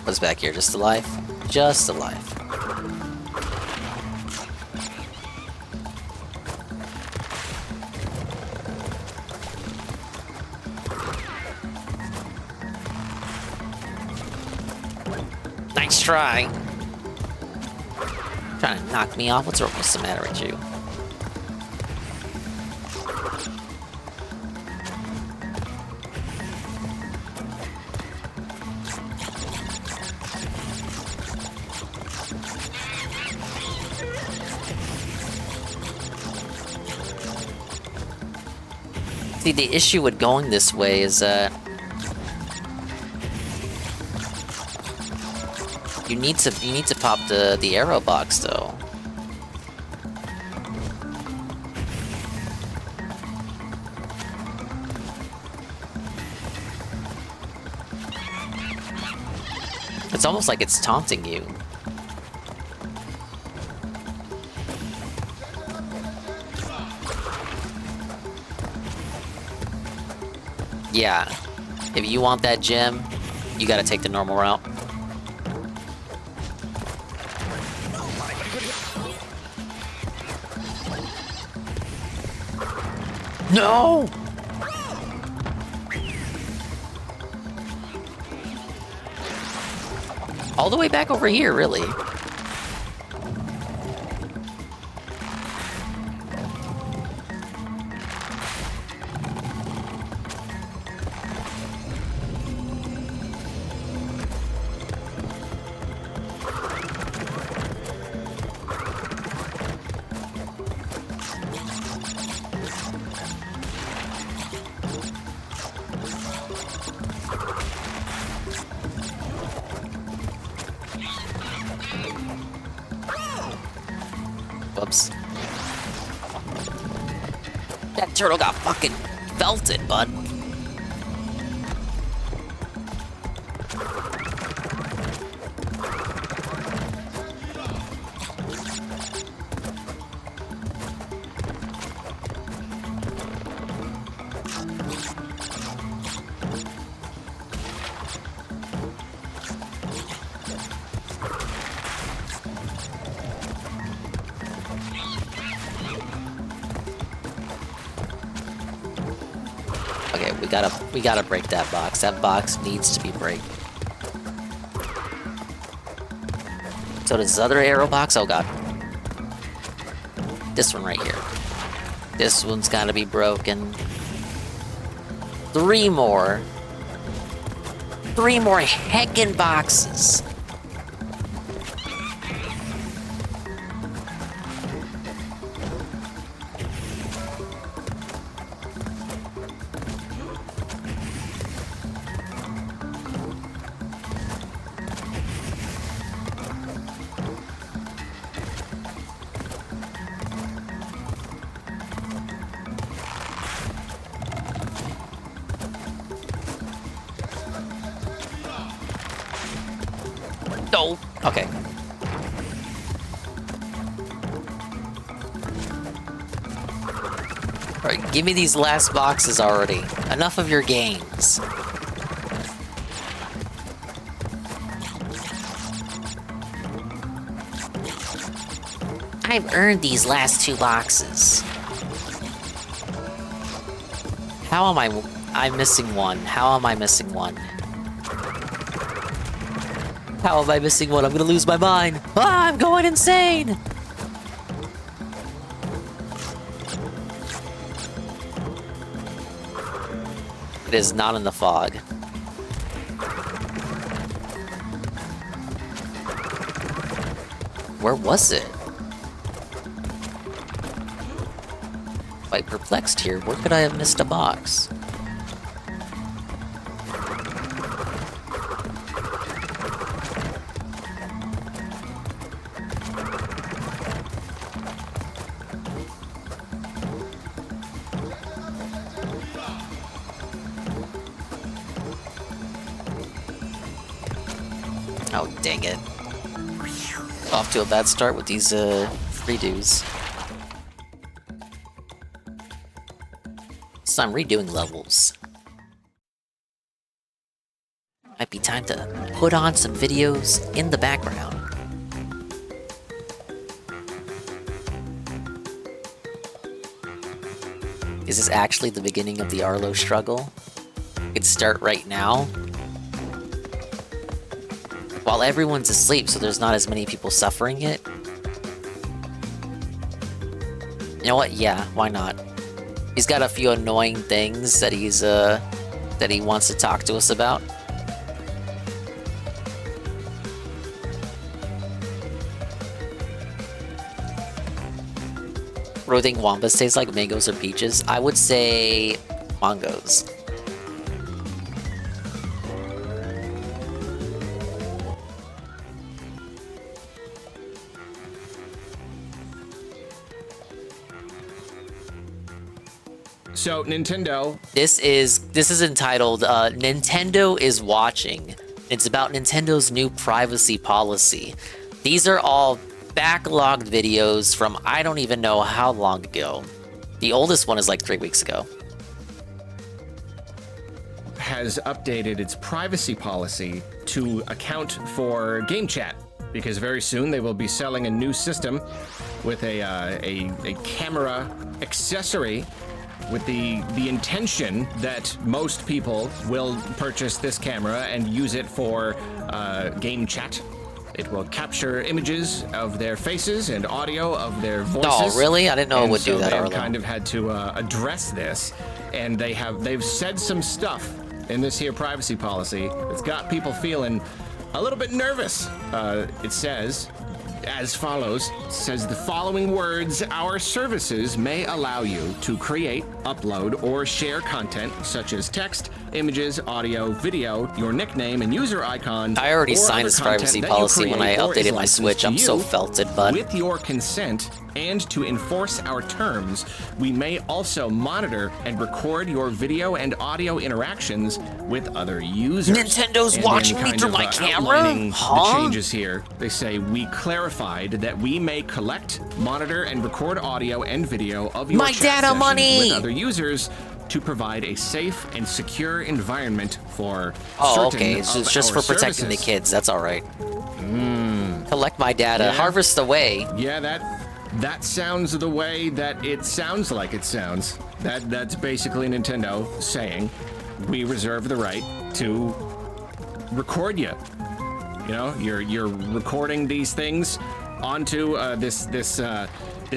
What's back here? Just alive? Just alive. Nice try. Trying to knock me off? What's the matter with you? See, the issue with going this way is that you need to pop the arrow box though. It's almost like it's taunting you. Yeah, if you want that gem, you gotta take the normal route. No! All the way back over here, really. Whoops. That turtle got fucking belted, bud. Okay, we gotta break that box. That box needs to be break. So does this other arrow box? Oh god. This one right here. This one's gotta be broken. 3 more. 3 more heckin' boxes. No. Okay. Alright, give me these last boxes already. Enough of your games. I've earned these last 2 boxes. How am I'm missing one. How am I missing one? How am I missing one? I'm gonna lose my mind. Ah, I'm going insane! It is not in the fog. Where was it? Quite perplexed here. Where could I have missed a box? Oh, dang it. Off to a bad start with these redos. So I'm redoing levels. Might be time to put on some videos in the background. Is this actually the beginning of the Arlo struggle? I could start right now. While everyone's asleep, so there's not as many people suffering it. You know what? Yeah, why not? He's got a few annoying things that that he wants to talk to us about. What do you think Wambas taste like? Mangoes or peaches? I would say mangoes. So Nintendo. This is entitled Nintendo is Watching. It's about Nintendo's new privacy policy. These are all backlogged videos from I don't even know how long ago. The oldest one is like 3 weeks ago. Has updated its privacy policy to account for game chat, because very soon they will be selling a new system with a camera accessory with the intention that most people will purchase this camera and use it for game chat. It will capture images of their faces and audio of their voices. Oh, really? I didn't know it would do that, They've Arlo. kind of had to address this, and they've said some stuff in this here privacy policy that's got people feeling a little bit nervous. It says as follows. It says the following words: our services may allow you to create, upload, or share content such as text, images, audio, video, your nickname and user icon. I already or signed other this content privacy that you policy when I create or is updated my licensed Switch. to I'm so you. felted, bud. With your consent and to enforce our terms, we may also monitor and record your video and audio interactions with other users. Nintendo's And watching in me kind through of, my camera? outlining Huh? The changes here. They say we clarified that we may collect, monitor, and record audio and video of your My chat data sessions money! with other users to provide a safe and secure environment for Oh, certain okay. So it's of just our for protecting the services. kids. That's all right. Collect my data. Yeah. Harvest away. Yeah, that sounds the way that it sounds like it sounds. That's basically Nintendo saying we reserve the right to record you. You know, you're recording these things onto this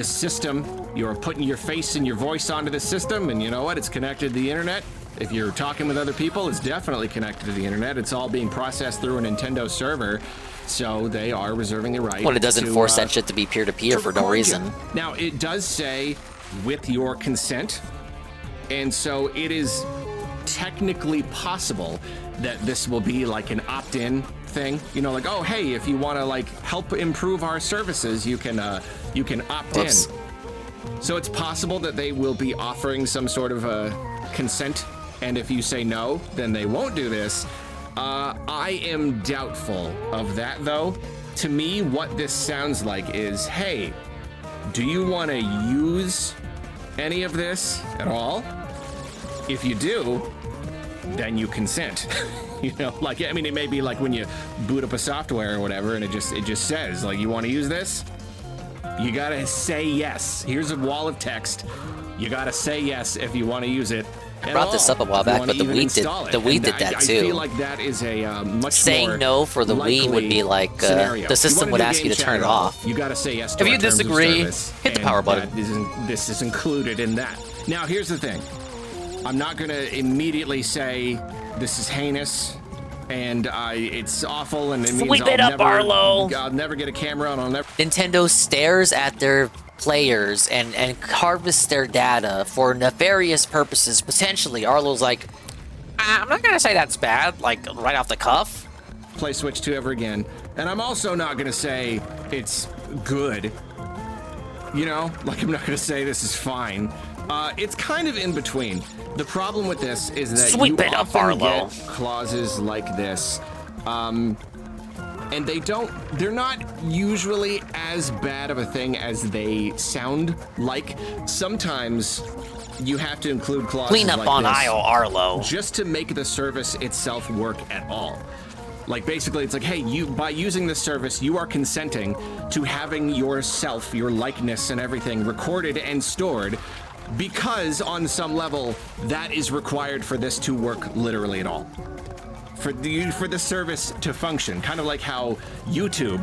system. You're putting your face and your voice onto the system, and you know what? It's connected to the internet. If you're talking with other people, it's definitely connected to the internet. It's all being processed through a Nintendo server. So they are reserving the right. Well, it doesn't to, force that shit to be peer-to-peer for no record reason. you. Now, it does say with your consent, and so it is technically possible that this will be like an opt-in thing. You know, like, oh, hey, if you want to like help improve our services, you can opt Whoops. in. So it's possible that they will be offering some sort of consent, and if you say no, then they won't do this. I am doubtful of that, though. To me, what this sounds like is, hey, do you want to use any of this at all. If you do, then you consent. You know, like, I mean, it may be like when you boot up a software or whatever, and it just says, like, you want to use this? You gotta say yes. Here's a wall of text. You gotta say yes if you want to use it. I brought this up a while back, but the Wii did that too. I feel like that is a much saying more no for the Wii would be like the system would ask you to turn it off. You gotta say yes to If you our terms of disagree, service, hit the and power button. This is included in that. Now, here's the thing. I'm not gonna immediately say this is heinous and it's awful and it means Sweep it up, Arlo. I'll never get a camera on. I'll never. Nintendo stares at their players and harvests their data for nefarious purposes. Potentially, Arlo's like, I'm not gonna say that's bad, like right off the cuff. Play Switch 2 ever again, and I'm also not gonna say it's good. You know, like I'm not gonna say this is fine. It's kind of in between. The problem with this is that Sweep you it up, often Arlo. get clauses like this, and they're not usually as bad of a thing as they sound like. Sometimes you have to include clauses Clean up like on this aisle, Arlo. just to make the service itself work at all. Like, basically, it's like, hey, by using this service, you are consenting to having yourself, your likeness and everything recorded and stored, because on some level, that is required for this to work literally at all. For the service to function, kind of like how YouTube,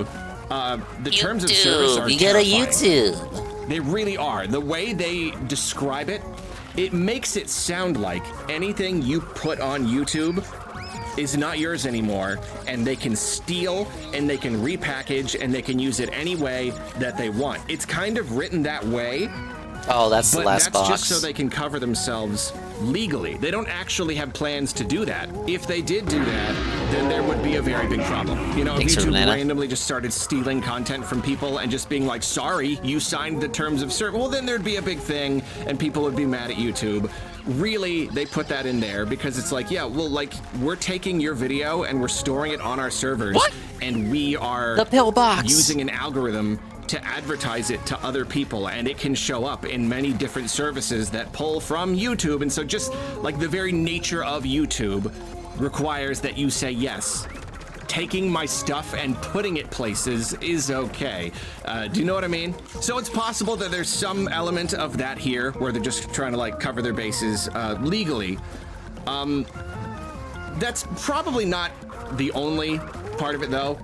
the terms of service are You got a terrifying. YouTube. They really are. The way they describe it, it makes it sound like anything you put on YouTube is not yours anymore, and they can steal and they can repackage and they can use it any way that they want. It's kind of written that way. Oh, that's the last box. box. Just so they can cover themselves legally. They don't actually have plans to do that. If they did do that, then there would be a very big problem. You know, if Thanks for YouTube banana. randomly just started stealing content from people and just being like, sorry, you signed the terms of service, well, then there'd be a big thing and people would be mad at YouTube. Really, they put that in there because it's like, yeah, well, like, we're taking your video and we're storing it on our servers. And we are the pillbox using an algorithm to advertise it to other people, and it can show up in many different services that pull from YouTube. And so just like the very nature of YouTube requires that you say yes. Taking my stuff and putting it places is okay. Do you know what I mean? So it's possible that there's some element of that here where they're just trying to like cover their bases legally. That's probably not the only part of it though.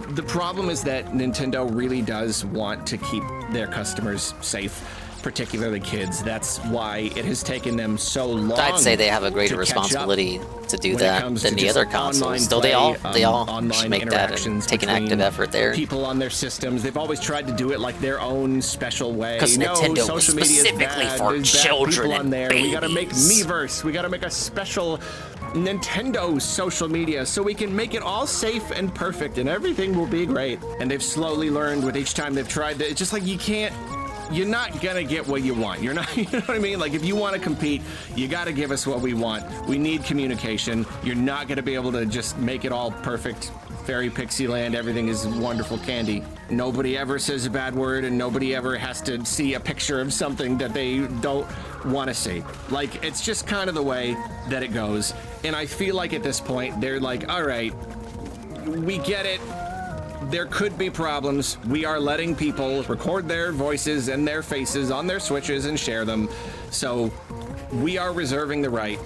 The problem is that Nintendo really does want to keep their customers safe, particularly kids. That's why it has taken them so long. I'd say they have a greater to catch responsibility to do when it that comes than to the just other consoles. online Though play, they all online should make that and interactions take an active between effort there. People on their systems, they've always tried to do it like their own special way. Because No, Nintendo was social media is specifically bad. for There's bad children people on and there. We gotta make babies. Miiverse. We gotta make a special Nintendo social media so we can make it all safe and perfect and everything will be great. And they've slowly learned with each time they've tried that it's just like you're not gonna get what you want. You're not, you know what I mean? Like, if you want to compete, you gotta give us what we want. We need communication. You're not gonna be able to just make it all perfect. Fairy pixie land, everything is wonderful candy. Nobody ever says a bad word and nobody ever has to see a picture of something that they don't want to see. Like, it's just kind of the way that it goes. And I feel like at this point, they're like, all right, we get it. There could be problems. We are letting people record their voices and their faces on their Switches and share them. So we are reserving the right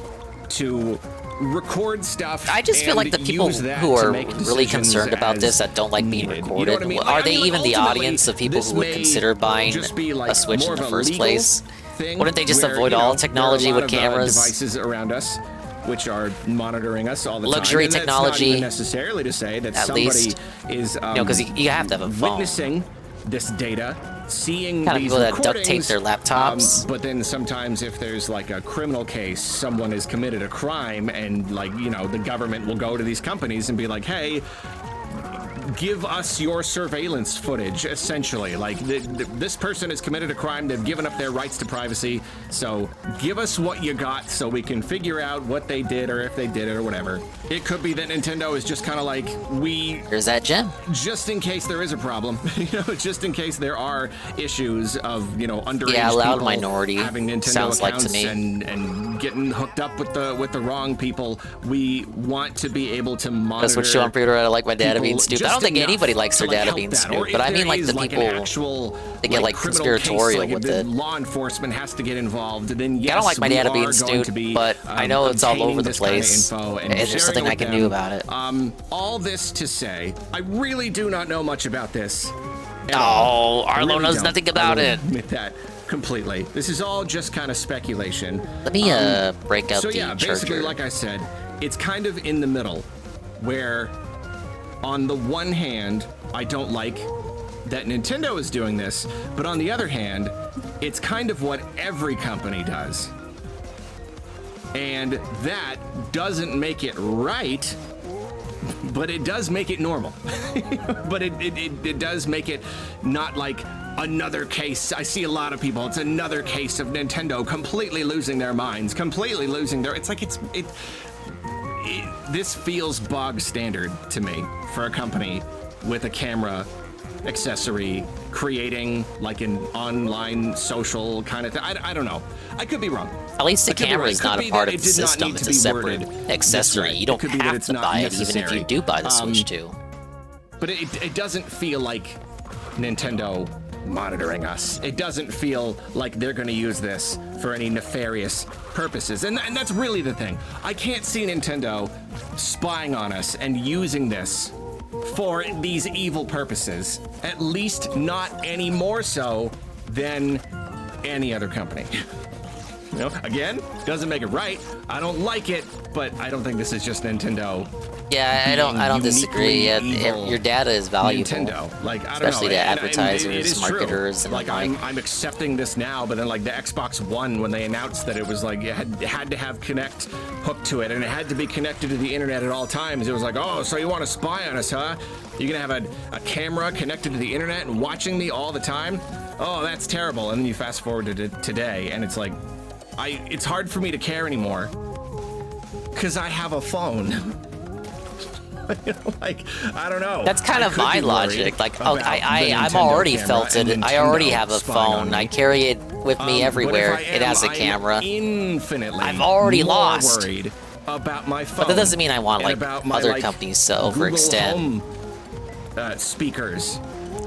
to record stuff. I just feel like the people who are really concerned about this, that don't like being needed. recorded, You know what I mean? are they like, even the ultimately, audience of people this who would may consider buying just be like a Switch more in the of a first legal place? thing Wouldn't they just where, avoid you know, all there are a technology lot with of, cameras? devices around us, which are monitoring us all the Luxury time. And technology, that's not even necessarily to say that at somebody least. is Because you have to have a phone. witnessing this data, seeing Kind of these people that duct recordings, tape their laptops. but then sometimes if there's like a criminal case, someone has committed a crime, and like, you know, the government will go to these companies and be like, hey, give us your surveillance footage, essentially. Like, this person has committed a crime, they've given up their rights to privacy, so give us what you got so we can figure out what they did or if they did it or whatever. It could be that Nintendo is just kind of like, Here's that gem. Just in case there is a problem, just in case there are issues of, underage loud people minority having Nintendo sounds accounts like to me. and getting hooked up with the wrong people. We want to be able to monitor. That's what Sean Peter I like my data being stupid. I don't think anybody likes their data help being that. stupid, but I mean like the people that get like conspiratorial with it. Law enforcement has to get involved. Then yes, I don't like my data being stupid, but I know it's all over the place. And there's something I can do about it. All this to say, I really do not know much about this. Oh, Arlo knows nothing about it. Admit that completely. This is all just kind of speculation. Let me break out so the yeah, basically, charger. like I said, it's kind of in the middle, where on the one hand, I don't like that Nintendo is doing this, but on the other hand, it's kind of what every company does. And that doesn't make it right, but it does make it normal. But it does make it not like another case. I see a lot of people, it's another case of Nintendo completely losing their minds, completely losing their, it's like this feels bog standard to me for a company with a camera accessory creating like an online social kind of thing. I don't know. I could be wrong. At least the camera is not a part of the system. It's a separate accessory. You don't have to buy it, even if you do buy the Switch 2. But it doesn't feel like Nintendo monitoring us. It doesn't feel like they're going to use this for any nefarious purposes. And that's really the thing. I can't see Nintendo spying on us and using this for these evil purposes. At least not any more so than any other company. Again, doesn't make it right. I don't like it, but I don't think this is just Nintendo. Yeah, I don't disagree. Yeah, your data is valuable. Nintendo, like I don't especially know, to advertisers, marketers, and like I'm accepting this now, but then like the Xbox One, when they announced that it was like it had to have Kinect hooked to it and it had to be connected to the internet at all times, it was like, oh, so you want to spy on us, huh? You're gonna have a camera connected to the internet and watching me all the time? Oh, that's terrible. And then you fast forward to today, and it's like, it's hard for me to care anymore because I have a phone. Like, I don't know. That's kind of my logic. Like, I'm already felt it. I already have a phone. I carry it with me everywhere. It has a camera. Infinitely. I've already lost. Worried about my phone. But that doesn't mean I want like other companies to overextend. Speakers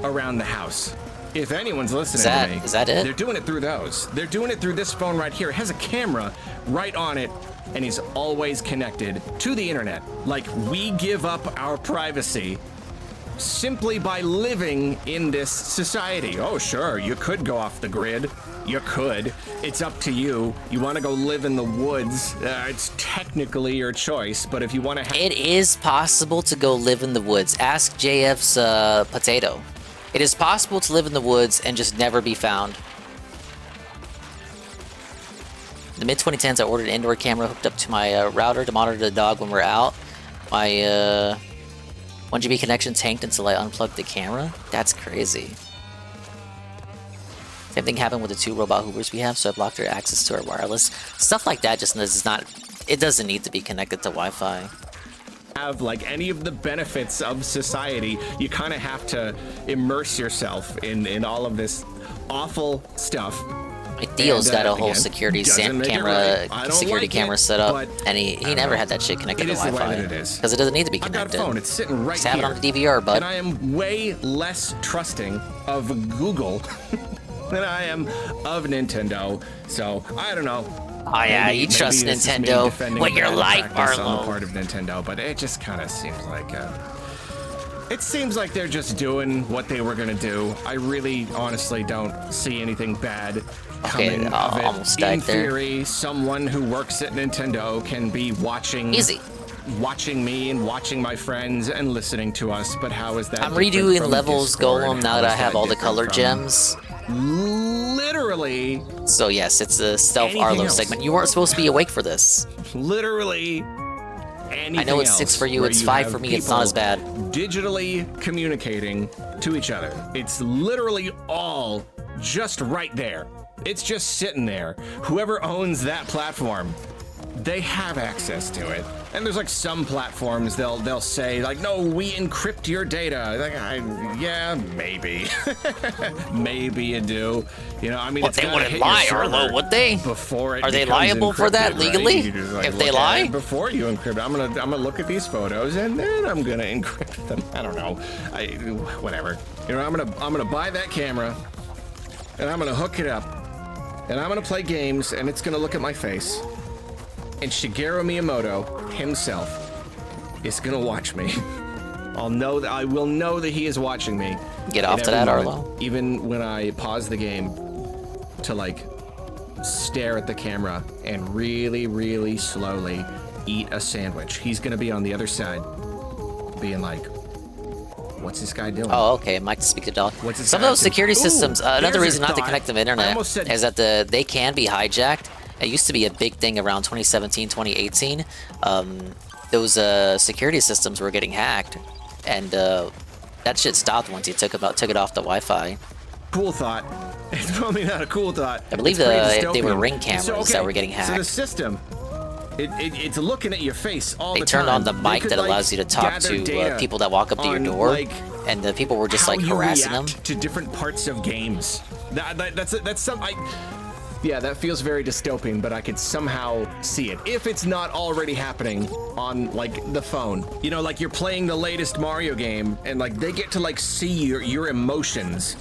around the house. If anyone's listening to me, is that it? They're doing it through those. They're doing it through this phone right here. It has a camera right on it, and he's always connected to the internet. Like, we give up our privacy simply by living in this society. Oh, sure, you could go off the grid. You could. It's up to you. You want to go live in the woods, it's technically your choice, but if you want to... It is possible to go live in the woods. Ask JF's Potato. It is possible to live in the woods and just never be found. In the mid-2010s, I ordered an indoor camera hooked up to my router to monitor the dog when we're out. My 1GB connection tanked until I unplugged the camera. That's crazy. Same thing happened with the 2 robot hoovers we have, so I blocked their access to our wireless. Stuff like that just does not... It doesn't need to be connected to Wi-Fi. Have like any of the benefits of society, you kind of have to immerse yourself in all of this awful stuff. My Theo's got a whole security camera set up, and he never had that shit connected to Wi-Fi because it doesn't need to be connected. I've got a phone. It's sitting right just have it on the DVR, bud. And I am way less trusting of Google than I am of Nintendo. So I don't know. Oh yeah, you trust Nintendo with your life, Arlo. On the part of Nintendo, but it just kind of seems like it seems like they're just doing what they were gonna do. I really, honestly, don't see anything bad coming of it. Almost In theory, someone who works at Nintendo can be watching me and watching my friends and listening to us. But how is that? I'm redoing levels Golem now that I have all the color gems. Literally. So yes, it's a stealth Arlo segment. You weren't supposed to be awake for this. Literally anything I know it's else 6 for you, where it's you 5 have for me, it's not as bad. digitally communicating to each other. It's literally all just right there. It's just sitting there. Whoever owns that platform, they have access to it. And there's like some platforms they'll say like, no, we encrypt your data. Like, yeah, maybe, maybe you do. You know, I mean, Well, it's they gotta wouldn't hit your lie, server Arlo, would they? Before it Are they becomes liable for that encrypted, legally? right? You just, like, If they look at lie? it before you encrypt, I'm gonna look at these photos and then I'm gonna encrypt them. I don't know. Whatever. You know, I'm gonna buy that camera and I'm gonna hook it up and I'm gonna play games and it's gonna look at my face. And Shigeru Miyamoto himself is gonna watch me. I will know that he is watching me. Get off to that, moment, Arlo. Even when I pause the game to like stare at the camera and really, really slowly eat a sandwich, he's gonna be on the other side, being like, "What's this guy doing?" Oh, okay. Mic to speak to dog. What's this Some guy of those doing? security Ooh, systems. Another there's reason a not to thought. connect them to I internet almost said- is that they can be hijacked. It used to be a big thing around 2017, 2018. Those security systems were getting hacked, and that shit stopped once you took it off the Wi-Fi. Cool thought. It's probably not a cool thought. I believe It's pretty they were dystopian. Ring cameras that were getting hacked. So the system, it's looking at your face all They the time. turned on the They mic could, that like, allows you to talk gather to data people that walk up to your on, door, like, and the people were just how like you harassing them. react to different parts of games. That's something. Yeah, that feels very dystopian, but I could somehow see it. If it's not already happening on, like, the phone. You know, like, you're playing the latest Mario game, and, like, they get to, like, see your emotions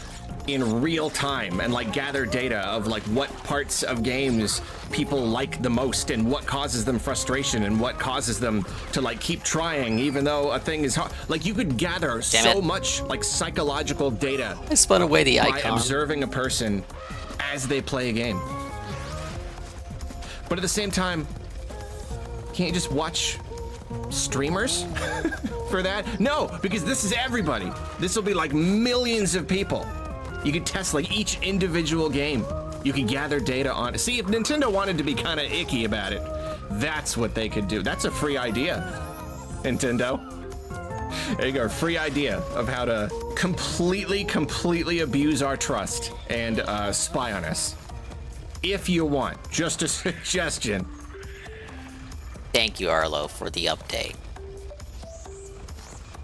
in real time and, like, gather data of, like, what parts of games people like the most and what causes them frustration and what causes them to, like, keep trying even though a thing is hard. Like, you could gather so much, like, psychological data. I spun away the by icon. observing a person as they play a game. But at the same time, can't you just watch streamers for that? No, because this is everybody. This will be like millions of people. You could test like each individual game. You could gather data on it. See, if Nintendo wanted to be kind of icky about it, that's what they could do. That's a free idea, Nintendo. There you go, free idea of how to completely abuse our trust and spy on us. If you want, just a suggestion. Thank you, Arlo, for the update.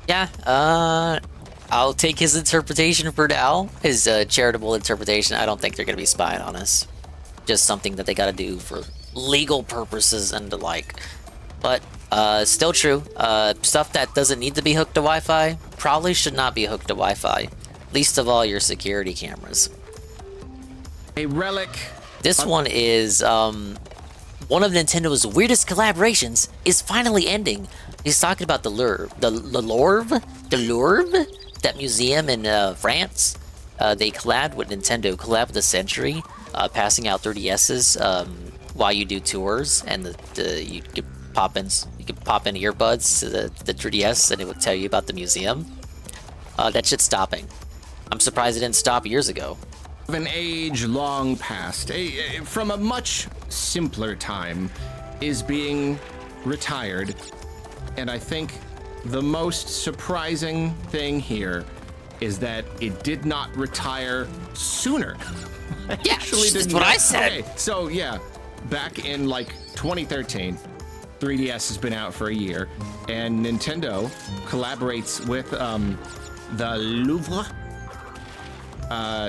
Yeah, I'll take his interpretation for now. His charitable interpretation. I don't think they're gonna be spying on us. Just something that they gotta do for legal purposes and the like. But still true. Stuff that doesn't need to be hooked to Wi-Fi probably should not be hooked to Wi-Fi. Least of all your security cameras. A relic. This one is one of Nintendo's weirdest collaborations is finally ending. He's talking about the Louvre, that museum in France. They collabed with Nintendo, collabed with the Century, passing out 3DSs while you do tours, and you could pop in earbuds to the 3DS, and it would tell you about the museum. That shit's stopping. I'm surprised it didn't stop years ago. Of an age long past, from a much simpler time, is being retired. And I think the most surprising thing here is that it did not retire sooner. Yeah, that's what I said. Okay, so yeah, back in like 2013, 3DS has been out for a year, and Nintendo collaborates with the Louvre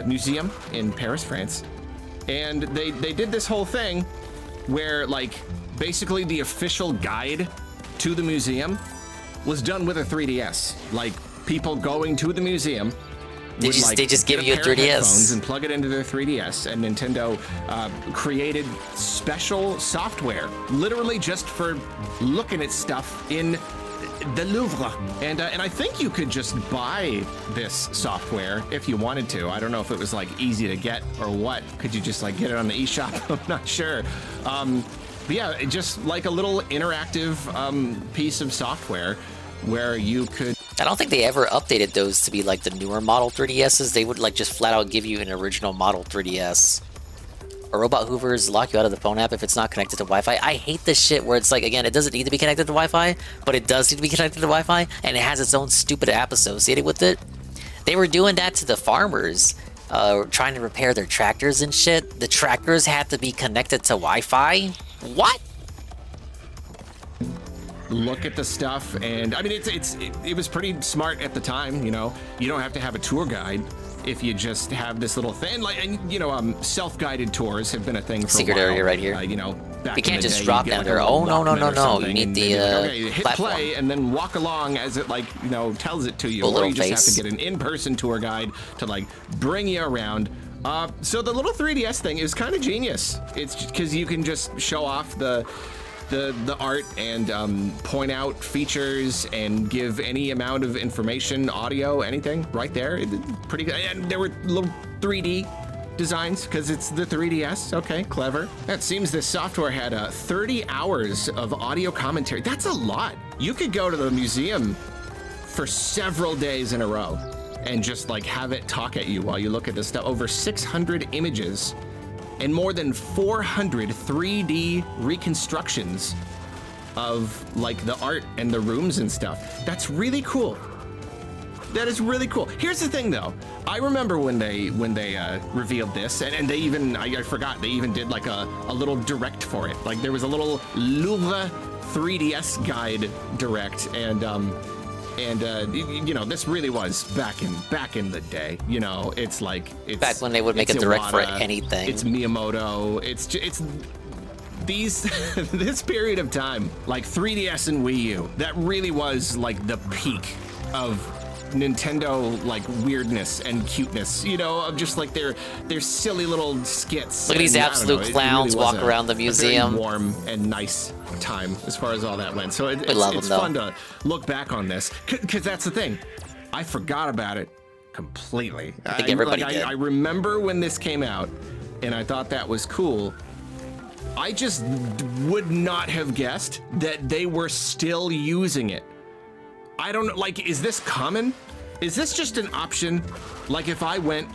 museum in Paris, France, and they did this whole thing where like basically the official guide to the museum was done with a 3DS. Like people going to the museum would, they just give you a pair of 3DS headphones and plug it into their 3DS, and Nintendo created special software literally just for looking at stuff in the Louvre, and I think you could just buy this software if you wanted to. I don't know if it was like easy to get or what. Could you just like get it on the eShop? I'm not sure. But yeah, just like a little interactive piece of software where you could. I don't think they ever updated those to be like the newer model 3DSs. They would like just flat out give you an original model 3DS. or robot hoovers lock you out of the phone app if it's not connected to Wi-Fi. I hate this shit where it's like, again, it doesn't need to be connected to Wi-Fi, but it does need to be connected to Wi-Fi, and it has its own stupid app associated with it. They were doing that to the farmers, trying to repair their tractors and shit. The tractors had to be connected to Wi-Fi. What? Look at the stuff, and I mean, it was pretty smart at the time. You know, you don't have to have a tour guide if you just have this little thing. Like, and you know, self-guided tours have been a thing for Secret a while. area right here. You know, back You can't in the just day, drop you'd get, down like, there. a Oh, little no, no, Walkman or no, no. You something, need and the, they'd be like, okay, hit platform. play and then walk along as it, like, you know, tells it to you. A Or little you just face. have to get an in-person tour guide to, like, bring you around. So the little 3DS thing is kind of genius. It's because you can just show off the art and point out features and give any amount of information, audio, anything right there. Pretty good. And there were little 3D designs because it's the 3DS. Okay, clever. It seems this software had 30 hours of audio commentary. That's a lot. You could go to the museum for several days in a row and just like have it talk at you while you look at this stuff. Over 600 images and more than 400 3D reconstructions of like the art and the rooms and stuff. That's really cool. That is really cool. Here's the thing though. I remember when they revealed this, and they even, I forgot, they even did like a little direct for it. Like there was a little Louvre 3DS guide direct, and you know, this really was back in the day. You know, it's like Back when they would make a direct for anything. It's Miyamoto. It's these this period of time, like 3DS and Wii U. That really was like the peak of Nintendo like weirdness and cuteness. You know, of just like their silly little skits. Look at these And, I don't absolute know, it clowns really was walk around the a very museum. warm and nice time as far as all that went. So it's love them, though. fun to look back on this because that's the thing. I forgot about it completely. I think everybody did. I remember when this came out, and I thought that was cool. I just would not have guessed that they were still using it. I don't know, like, is this common? Is this just an option? Like if I went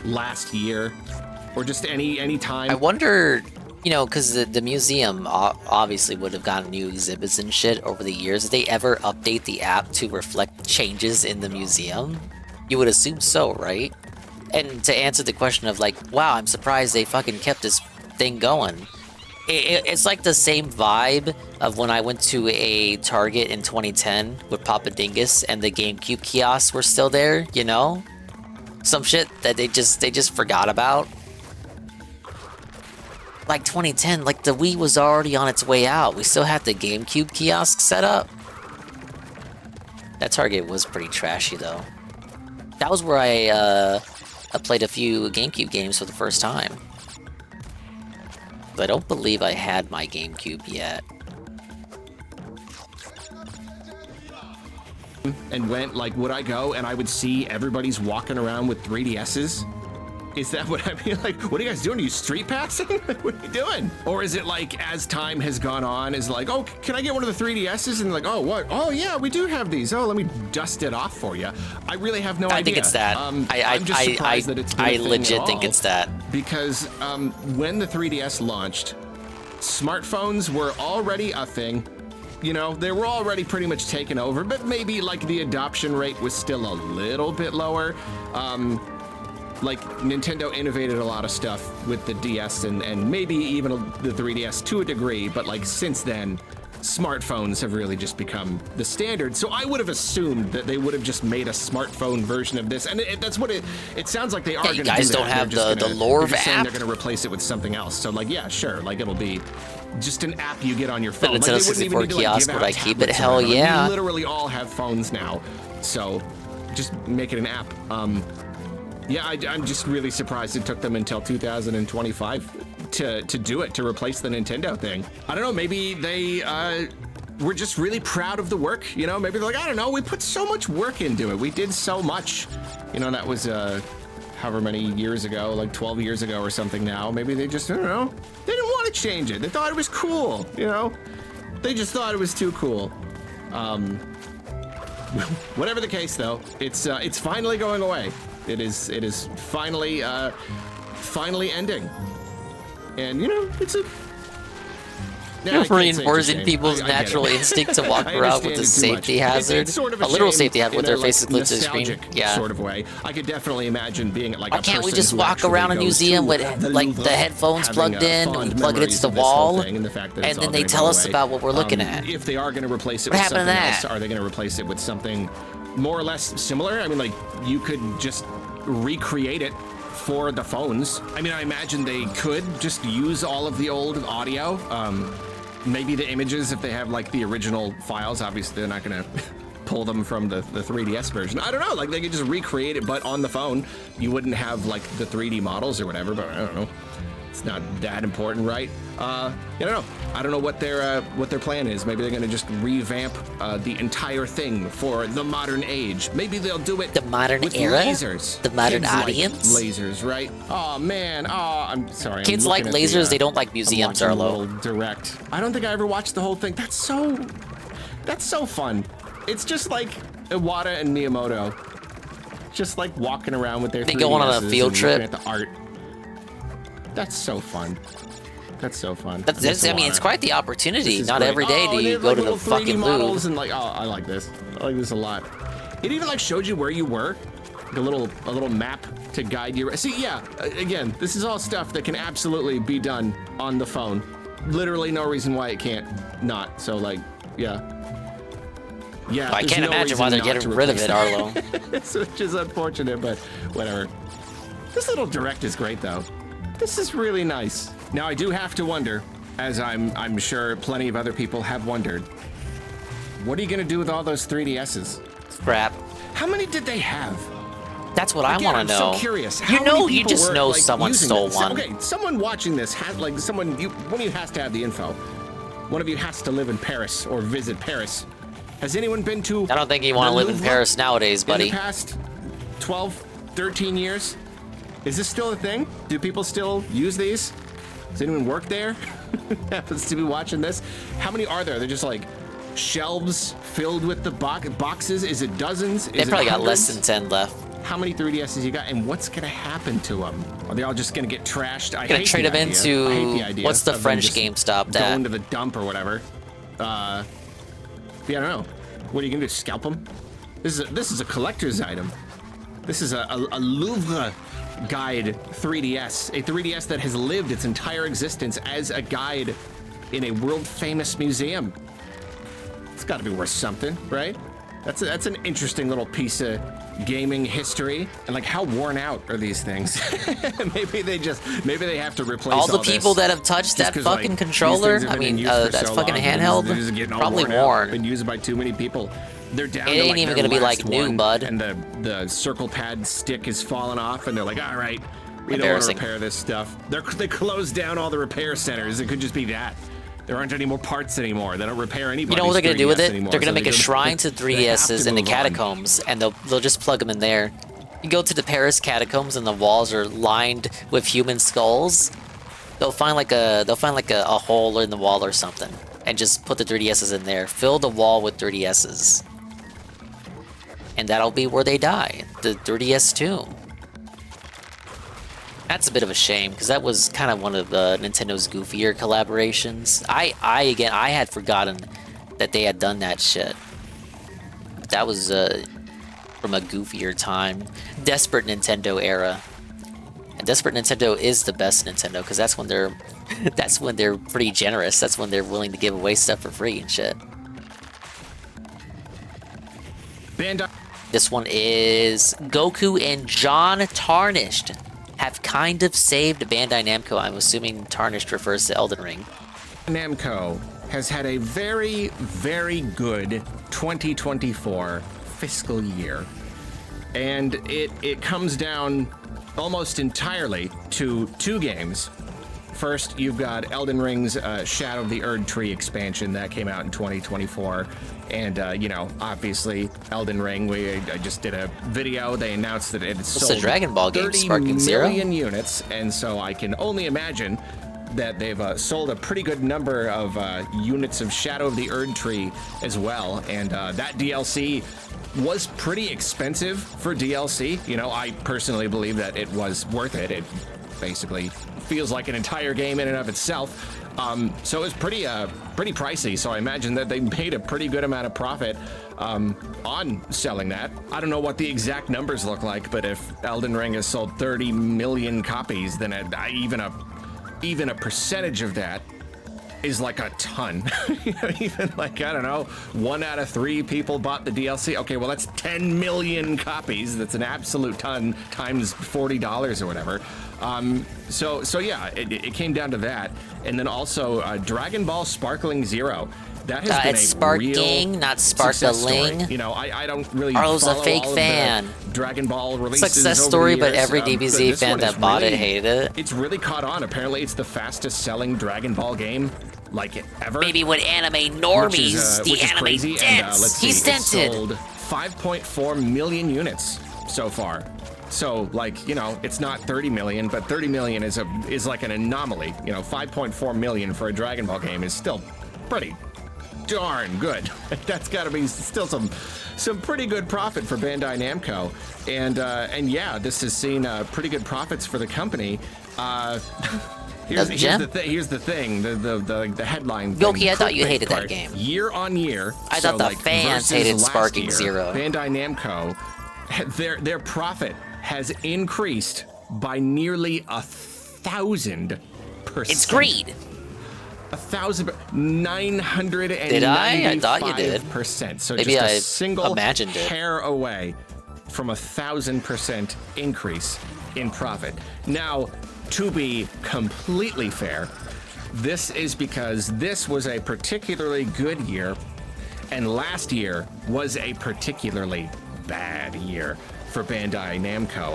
last year or just any time? I wonder, you know, because the museum obviously would have gotten new exhibits and shit over the years. Did they ever update the app to reflect changes in the museum? You would assume so, right? And to answer the question of like, wow, I'm surprised they fucking kept this thing going. It's like the same vibe of when I went to a Target in 2010 with Papa Dingus and the GameCube kiosks were still there, you know? Some shit that they just forgot about. Like 2010, like the Wii was already on its way out. We still had the GameCube kiosk set up. That Target was pretty trashy though. That was where I played a few GameCube games for the first time. I don't believe I had my GameCube yet. And went, like, would I go and I would see everybody's walking around with 3DSs? Is that what I mean? Like, what are you guys doing? Are you street passing? What are you doing? Or is it like, as time has gone on, is like, oh, can I get one of the 3DSs? And like, oh, what? Oh, yeah, we do have these. Oh, let me dust it off for you. I really have no idea. I think it's that. I'm just surprised that it's been a I thing legit at think all. it's that. Because when the 3DS launched, smartphones were already a thing. You know, they were already pretty much taken over, but maybe like the adoption rate was still a little bit lower. Like Nintendo innovated a lot of stuff with the DS and maybe even the 3DS to a degree, but like since then, smartphones have really just become the standard. So I would have assumed that they would have just made a smartphone version of this, and that's what it sounds like they are going to do. You guys don't have the lore app. app? They're going to replace it with something else. So like, yeah, sure, like it'll be just an app you get on your The phone. Like, Nintendo they wouldn't 64 even need to, like, kiosk, give would out I keep it? tablets Hell around. yeah. We literally all have phones now, so just make it an app. Yeah, I'm just really surprised it took them until 2025 to do it, to replace the Nintendo thing. I don't know, maybe they were just really proud of the work, you know? Maybe they're like, I don't know, we put so much work into it. We did so much. You know, that was however many years ago, like 12 years ago or something now. Maybe they just, I don't know, they didn't want to change it. They thought it was cool, you know? They just thought it was too cool. Whatever the case, though, it's finally going away. It is finally ending. And you know, it's a You're reinforcing people's natural instinct to walk around with a safety hazard. It's sort of a literal shame safety hazard with in their a, faces glued to the screen. nostalgic Yeah. sort of way. I could definitely imagine being at like Why a can't we person just who walk actually around a goes museum to with the like Louvre, the headphones having, plugged in, fond we plug it memories into the of this whole wall, thing, and the fact that and it's then all they gonna tell go us away. about what we're looking at. If they are going to replace it What with happened to something else, that? are they going to replace it with something more or less similar? I mean, like, you could just recreate it for the phones. I mean, I imagine they could just use all of the old audio. Maybe the images, if they have like the original files, obviously they're not going to pull them from the 3DS version. I don't know, like they could just recreate it, but on the phone. You wouldn't have like the 3D models or whatever, but I don't know. It's not that important, right? I don't know. I don't know what their plan is. Maybe they're going to just revamp the entire thing for the modern age. Maybe they'll do it the modern with era, lasers. the modern Kids audience. like lasers, right? Oh man. Oh, I'm sorry. Kids I'm like looking at lasers. the, They don't like museums, I'm watching a Arlo. little direct. I don't think I ever watched the whole thing. That's so fun. It's just like Iwata and Miyamoto, just like walking around with their. They go on a 3DSs field and trip. looking at the art. That's so fun. That's so fun. I mean, it's quite the opportunity. Not great. every day Oh, do and you they go have, to like, the little 3D fucking models Louvre. and like, oh, I like this. I like this a lot. It even like showed you where you were, like a little map to guide you. See, yeah. Again, this is all stuff that can absolutely be done on the phone. Literally no reason why it can't not. So like, yeah. Yeah. I there's can't no imagine why reason they're not getting to rid of replace it, Arlo. Which is unfortunate, but whatever. This little direct is great though. This is really nice. Now I do have to wonder, as I'm sure plenty of other people have wondered, what are you gonna do with all those 3DSs? Crap. How many did they have? That's what I want to know. I'm so curious. You How know, many you people just were, know like, someone using stole this? one. Okay, someone watching this has one of you has to have the info. One of you has to live in Paris or visit Paris. Has anyone been to? I don't think you want to live in Paris nowadays, buddy. In the past 12, 13 years? Is this still a thing? Do people still use these? Does anyone work there? Happens to be watching this? How many are there? They're just like shelves filled with the boxes? Is it dozens? They probably got less than 10 left. How many 3DSs you got, and what's gonna happen to them? Are they all just gonna get trashed? I Gonna hate trade the them idea. I hate the into idea what's the of them French just GameStop that? going to the dump or whatever. Yeah, I don't know. What are you gonna do? Scalp them? This is a collector's item. This is a Louvre guide 3DS, a 3DS that has lived its entire existence as a guide in a world famous museum. It's got to be worth something, right? That's an interesting little piece of gaming history. And like, how worn out are these things? maybe they have to replace all the all people this. that have touched Just that 'cause, like, fucking these controller. things have I been in mean, use for that's so fucking long, handheld. they're just getting all Probably worn out, worn. been used by too many people. They're down It to ain't like even their gonna be last like new, one, bud. And the circle pad stick is falling off, and they're like, all right, we don't want to repair this stuff. They closed down all the repair centers. It could just be that. There aren't any more parts anymore. They don't repair anybody's You know what they're gonna do with 3DS it? anymore, They're gonna so make they a go to- shrine to they have 3DSs to in the move on. catacombs, and they'll just plug them in there. You go to the Paris catacombs, and the walls are lined with human skulls. They'll find like a hole in the wall or something, and just put the 3DSs in there. Fill the wall with 3DSs, and that'll be where they die. The 3DS tomb. That's a bit of a shame, because that was kind of one of Nintendo's goofier collaborations. I had forgotten that they had done that shit. That was from a goofier time. Desperate Nintendo era. And Desperate Nintendo is the best Nintendo, because that's when they're pretty generous. That's when they're willing to give away stuff for free and shit. Bandai. This one is Goku and John Tarnished have kind of saved Bandai Namco. I'm assuming Tarnished refers to Elden Ring. Namco has had a very, very good 2024 fiscal year. And it comes down almost entirely to two games. First, you've got Elden Ring's Shadow of the Erd Tree expansion that came out in 2024. And, obviously, Elden Ring, I just did a video. They announced that it sold the Dragon Ball game, 30 Sparking Zero? million units. And so I can only imagine that they've sold a pretty good number of units of Shadow of the Erd Tree as well. And that DLC was pretty expensive for DLC. I personally believe that it was worth it. It basically feels like an entire game in and of itself. So it was pretty pricey. So I imagine that they made a pretty good amount of profit on selling that. I don't know what the exact numbers look like, but if Elden Ring has sold 30 million copies, then even a percentage of that is like a ton. Even like, I don't know, 1 out of 3 people bought the DLC. Okay, well, that's 10 million copies. That's an absolute ton times $40 or whatever. So yeah, it came down to that. And then also Dragon Ball Sparkling Zero. That has been it's a Sparking, real not success Sparkling. story. You know, I don't really Arlo's a follow fake all of fan. the Dragon Ball releases Success over story, the but years. every DBZ this fan one that is bought it really- hated it. It's really caught on. Apparently, it's the fastest selling Dragon Ball game like ever. Maybe with anime which normies, is, the which is anime crazy. dense. Let's see, He's it dented. sold 5.4 million units so far. So, like, you know, it's not 30 million, but 30 million is like an anomaly. You know, 5.4 million for a Dragon Ball game is still pretty darn good. That's got to be still some pretty good profit for Bandai Namco, and yeah, this has seen pretty good profits for the company. Here's the thing. The headline. Yoki, I thought you clickbait hated that part. game. Year on year. I thought the like, fans versus hated last Sparking year, Zero. Bandai Namco, their profit has increased by nearly 1,000%. It's greed. 1,995%. Did I? I thought you did. So Maybe just a I single imagined it. hair away from 1,000% increase in profit. Now, to be completely fair, this is because this was a particularly good year, and last year was a particularly bad year for Bandai Namco.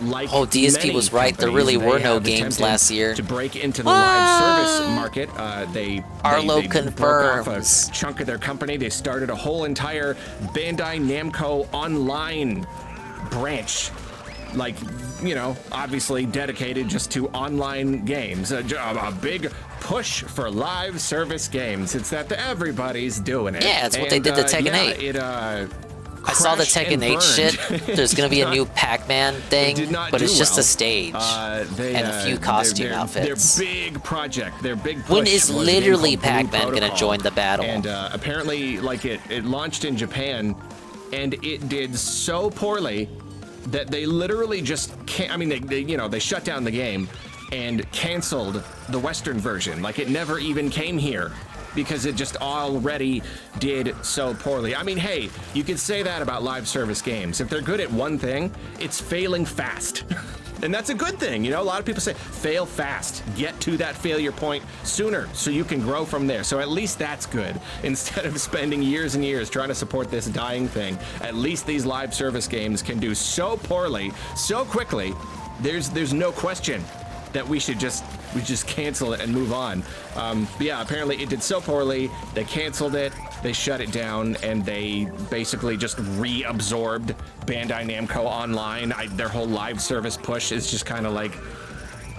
Like DSP many was right. There companies, really were they no have games attempted last year. to break into the live service market. Arlo they broke off confirms. a chunk of their company. They started a whole entire Bandai Namco online branch, like, you know, obviously dedicated just to online games. A big push for live service games. It's that everybody's doing it. Yeah, it's what they did to Tekken 8. I saw the Tekken 8 shit. There's gonna be a new Pac-Man thing, but it's just a stage and a few costume outfits. Their big project, their big push When is was a game literally called Blue Pac-Man gonna Protocol. join the battle? And apparently, like it launched in Japan, and it did so poorly that they literally just can't. I mean, they shut down the game and canceled the Western version. Like, it never even came here because it just already did so poorly. I mean, hey, you could say that about live service games. If they're good at one thing, it's failing fast. And that's a good thing. You know, a lot of people say fail fast, get to that failure point sooner so you can grow from there. So at least that's good. Instead of spending years and years trying to support this dying thing, at least these live service games can do so poorly, so quickly. There's no question that we just cancel it and move on. But yeah, apparently it did so poorly, they canceled it, they shut it down, and they basically just reabsorbed Bandai Namco Online. Their whole live service push is just kind of like,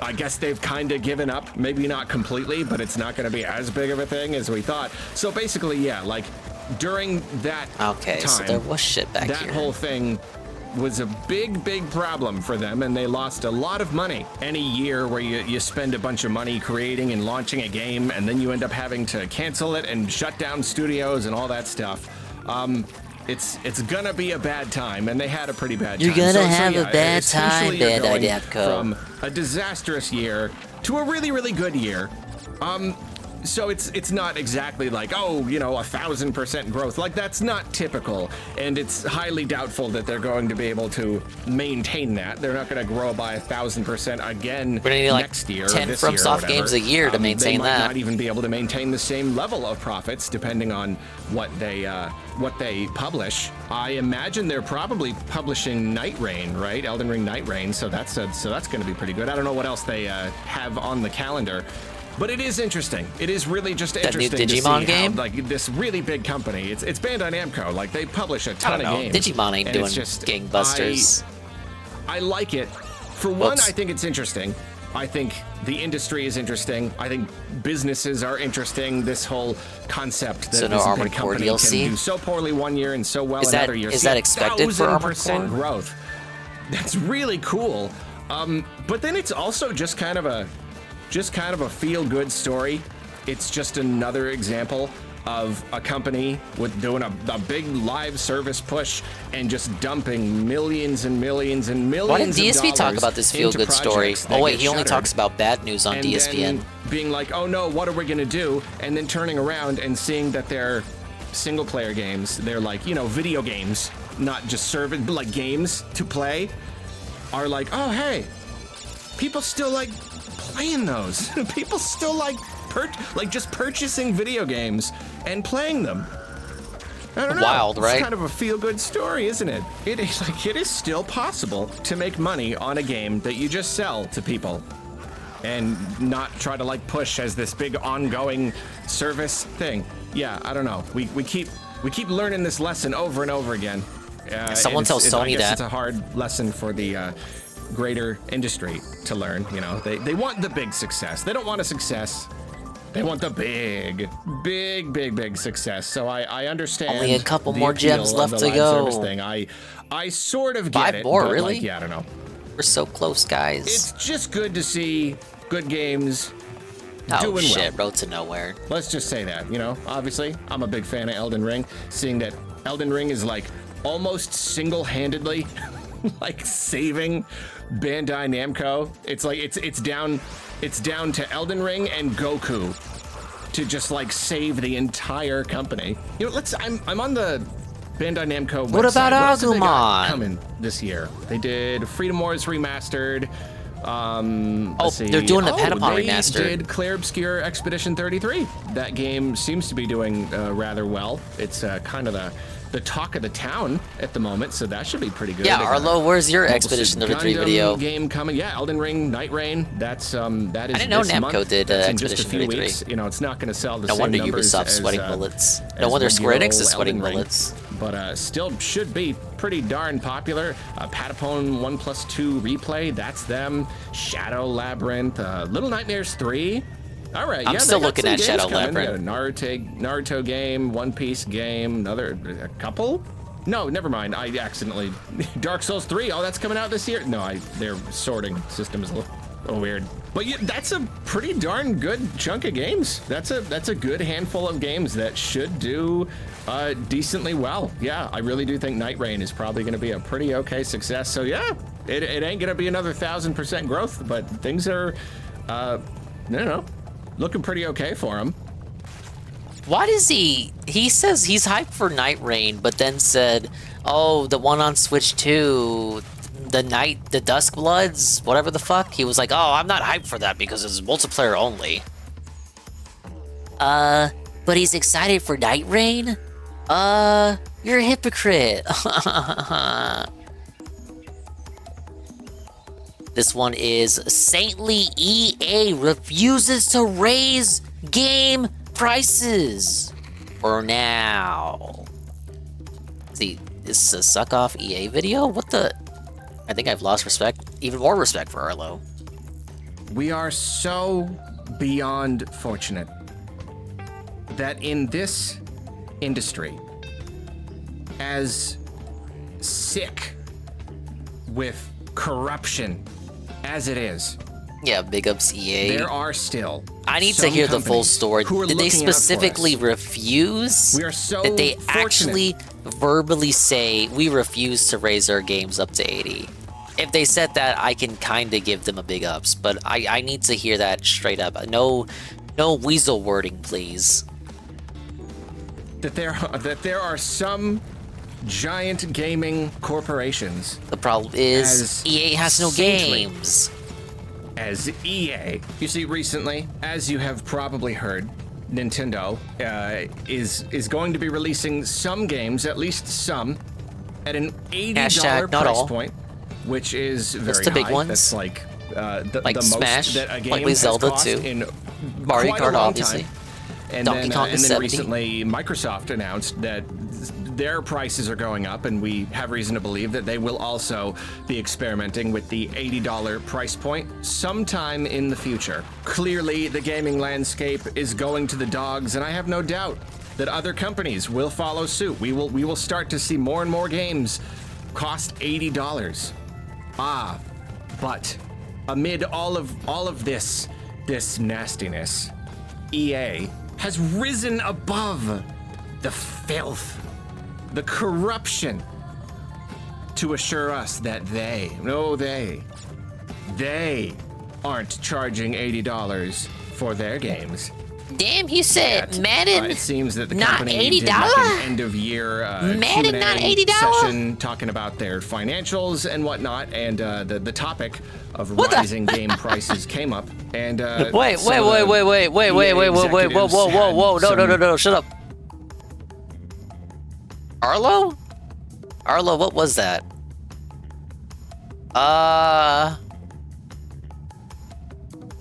I guess they've kind of given up. Maybe not completely, but it's not going to be as big of a thing as we thought. So basically, yeah, like during that time, so there was shit back that here. whole thing was a big problem for them, and they lost a lot of money. Any year where you spend a bunch of money creating and launching a game, and then you end up having to cancel it and shut down studios and all that stuff, it's gonna be a bad time, and they had a pretty bad time. You're gonna have yeah, a bad time, essentially you're Bandai going Namco. From a disastrous year to a really good year. So it's not exactly like, oh, you know, 1,000% growth. Like, that's not typical, and it's highly doubtful that they're going to be able to maintain that. They're not going to grow by 1,000% again next year. 10 or this year or FromSoft whatever. games a year to maintain they might that. not even be able to maintain the same level of profits depending on what they publish. I imagine they're probably publishing Night Rain, right? Elden Ring Night Rain. So that's going to be pretty good. I don't know what else they have on the calendar. But it is interesting. It is really just interesting new Digimon to see game? how, like, this really big company. It's Bandai Namco. Like, they publish a ton of games. Digimon ain't and doing it's just, gangbusters. I like it. For one, I think it's interesting. I think the industry is interesting. I think businesses are interesting. This whole concept that So no this Armored big Core company DLC? can do so poorly one year and so well Is that- another year. is See, that expected for Armored 1,000% Core? growth. That's really cool. But then it's also just kind of a feel-good story. It's just another example of a company with doing a big live service push and just dumping millions and millions and millions. Why didn't of DSP talk dollars about this into feel-good story? projects that Oh wait, get he only shuttered. talks about bad news on And DSPN. then being like, oh no, what are we gonna do? And then turning around and seeing that they're single player games. They're like, you know, video games, not just service, but like games to play, are like, oh hey, people still like playing those. People still like just purchasing video games and playing them. I don't know. Wild, right? It's kind of a feel-good story, isn't it? It is still possible to make money on a game that you just sell to people and not try to like push as this big ongoing service thing. Yeah, I don't know. We keep learning this lesson over and over again. Someone tells Sony I guess that. it's a hard lesson for the greater industry to learn. You know, they want the big success. They don't want a success. They want the big success. So I understand. Only a couple the more appeal gems of left the to live go. service thing. I sort of get 5 it. more, but, really? like, yeah, I don't know. We're so close, guys. It's just good to see good games doing shit, well. Road to Nowhere. Let's just say that, you know, obviously, I'm a big fan of Elden Ring. Seeing that Elden Ring is like almost single-handedly like saving Bandai Namco. It's like it's down to Elden Ring and Goku to just like save the entire company. You know, I'm on the Bandai Namco website. What about else have they got Agumon? coming this year? They did Freedom Wars Remastered. They're doing the Patapon they remaster. did Clair Obscure Expedition 33. That game seems to be doing rather well. It's kind of the talk of the town at the moment, so that should be pretty good. Yeah, They got Arlo, where's your Mobile Expedition Suit 33 Gundam video? game coming. Yeah, Elden Ring, Night Rain. That is. I didn't know this Namco month. did That's in just a Expedition few 33. weeks. You know, it's not going to sell the No same wonder numbers Ubisoft's as, sweating bullets. No as wonder Square regular Enix is sweating Elden Ring. bullets. But still should be pretty darn popular. Patapon 1+2 Replay, that's them. Shadow Labyrinth, Little Nightmares 3. All right, I'm yeah, still they got looking some at games Shadow coming. Labyrinth. Naruto game, One Piece game, a couple? No, never mind. I accidentally Dark Souls 3. Oh, that's coming out this year. No, their sorting system is a little weird. But yeah, that's a pretty darn good chunk of games. That's a good handful of games that should do decently well. Yeah, I really do think Night Rain is probably going to be a pretty okay success. So yeah, it ain't going to be another 1000% growth, but things are, I don't know, looking pretty okay for them. Why does he says he's hyped for Night Rain, but then said, oh, the one on Switch 2, the Dusk Bloods, whatever the fuck. He was like, oh, I'm not hyped for that because it's multiplayer only. But he's excited for Night Rain? You're a hypocrite. This one is Saintly EA refuses to raise game prices for now. See, this is a suck off EA video? What the? I think I've lost respect, even more respect for Arlo. We are so beyond fortunate that in this industry, as sick with corruption as it is, yeah, big ups EA. there are still I need to some hear the full companies story. who are Did they looking out for us. specifically refuse? We are so that they fortunate. actually verbally say we refuse to raise our games up to 80. If they said that, I can kind of give them a big ups, but I need to hear that straight up. No weasel wording, please. That there are some giant gaming corporations. The problem is as EA has no saintly games. As EA. You see, recently, as you have probably heard, Nintendo is going to be releasing some games, at least some, at an $80 Hashtag not price all. point, which is very That's the big high. ones. That's like Like the Smash, most that a game likely has Zelda cost too. in Mario quite a Kart, long obviously. time. And Donkey Kong is then 70. recently, Microsoft announced that their prices are going up, and we have reason to believe that they will also be experimenting with the $80 price point sometime in the future. Clearly, the gaming landscape is going to the dogs, and I have no doubt that other companies will follow suit. We will start to see more and more games cost $80. But amid all of this nastiness, EA has risen above the filth, the corruption, to assure us that they aren't charging $80 for their games. Damn, he said Madden. It seems that the not company $80. did like an end of year Madden Q&A not $80. session talking about their financials and whatnot, and the topic of rising game prices came up. And wait, whoa, no, shut up. Arlo, what was that? All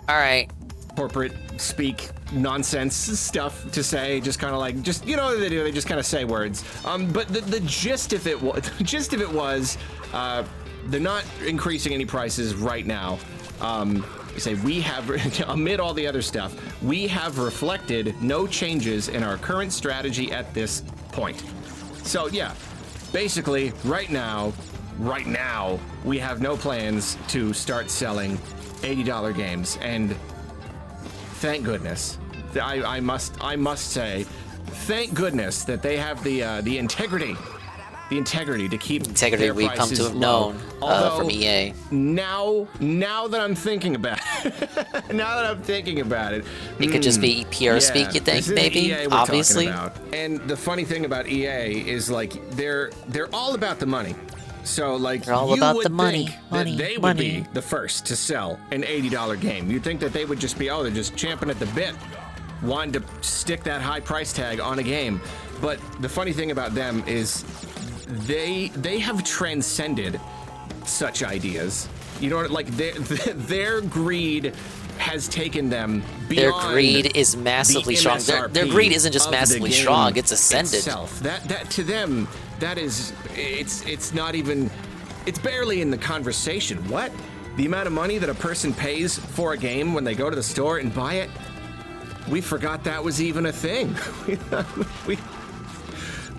right. Corporate speak nonsense stuff to say, just kind of like, you know what they do, they just kind of say words. But the gist of it was, they're not increasing any prices right now. Say we have, amid all the other stuff, we have reflected no changes in our current strategy at this point. So yeah, basically right now, we have no plans to start selling $80 games, and thank goodness. I must say, thank goodness that they have the integrity to keep their we've come to have known from EA. Now that I'm thinking about it, it could just be PR speak. You think maybe? EA we're obviously. talking about. And the funny thing about EA is like they're all about the money. So like they're all you about would the money, think that they would be the first to sell an $80 game. You'd think that they would just be, they're just champing at the bit, wanting to stick that high price tag on a game. But the funny thing about them is they have transcended such ideas. You know, like their greed has taken them beyond. Their greed is massively strong. Their greed isn't just massively strong; it's ascended. Itself. That to them, that is, it's not even, it's barely in the conversation. What? The amount of money that a person pays for a game when they go to the store and buy it? We forgot that was even a thing.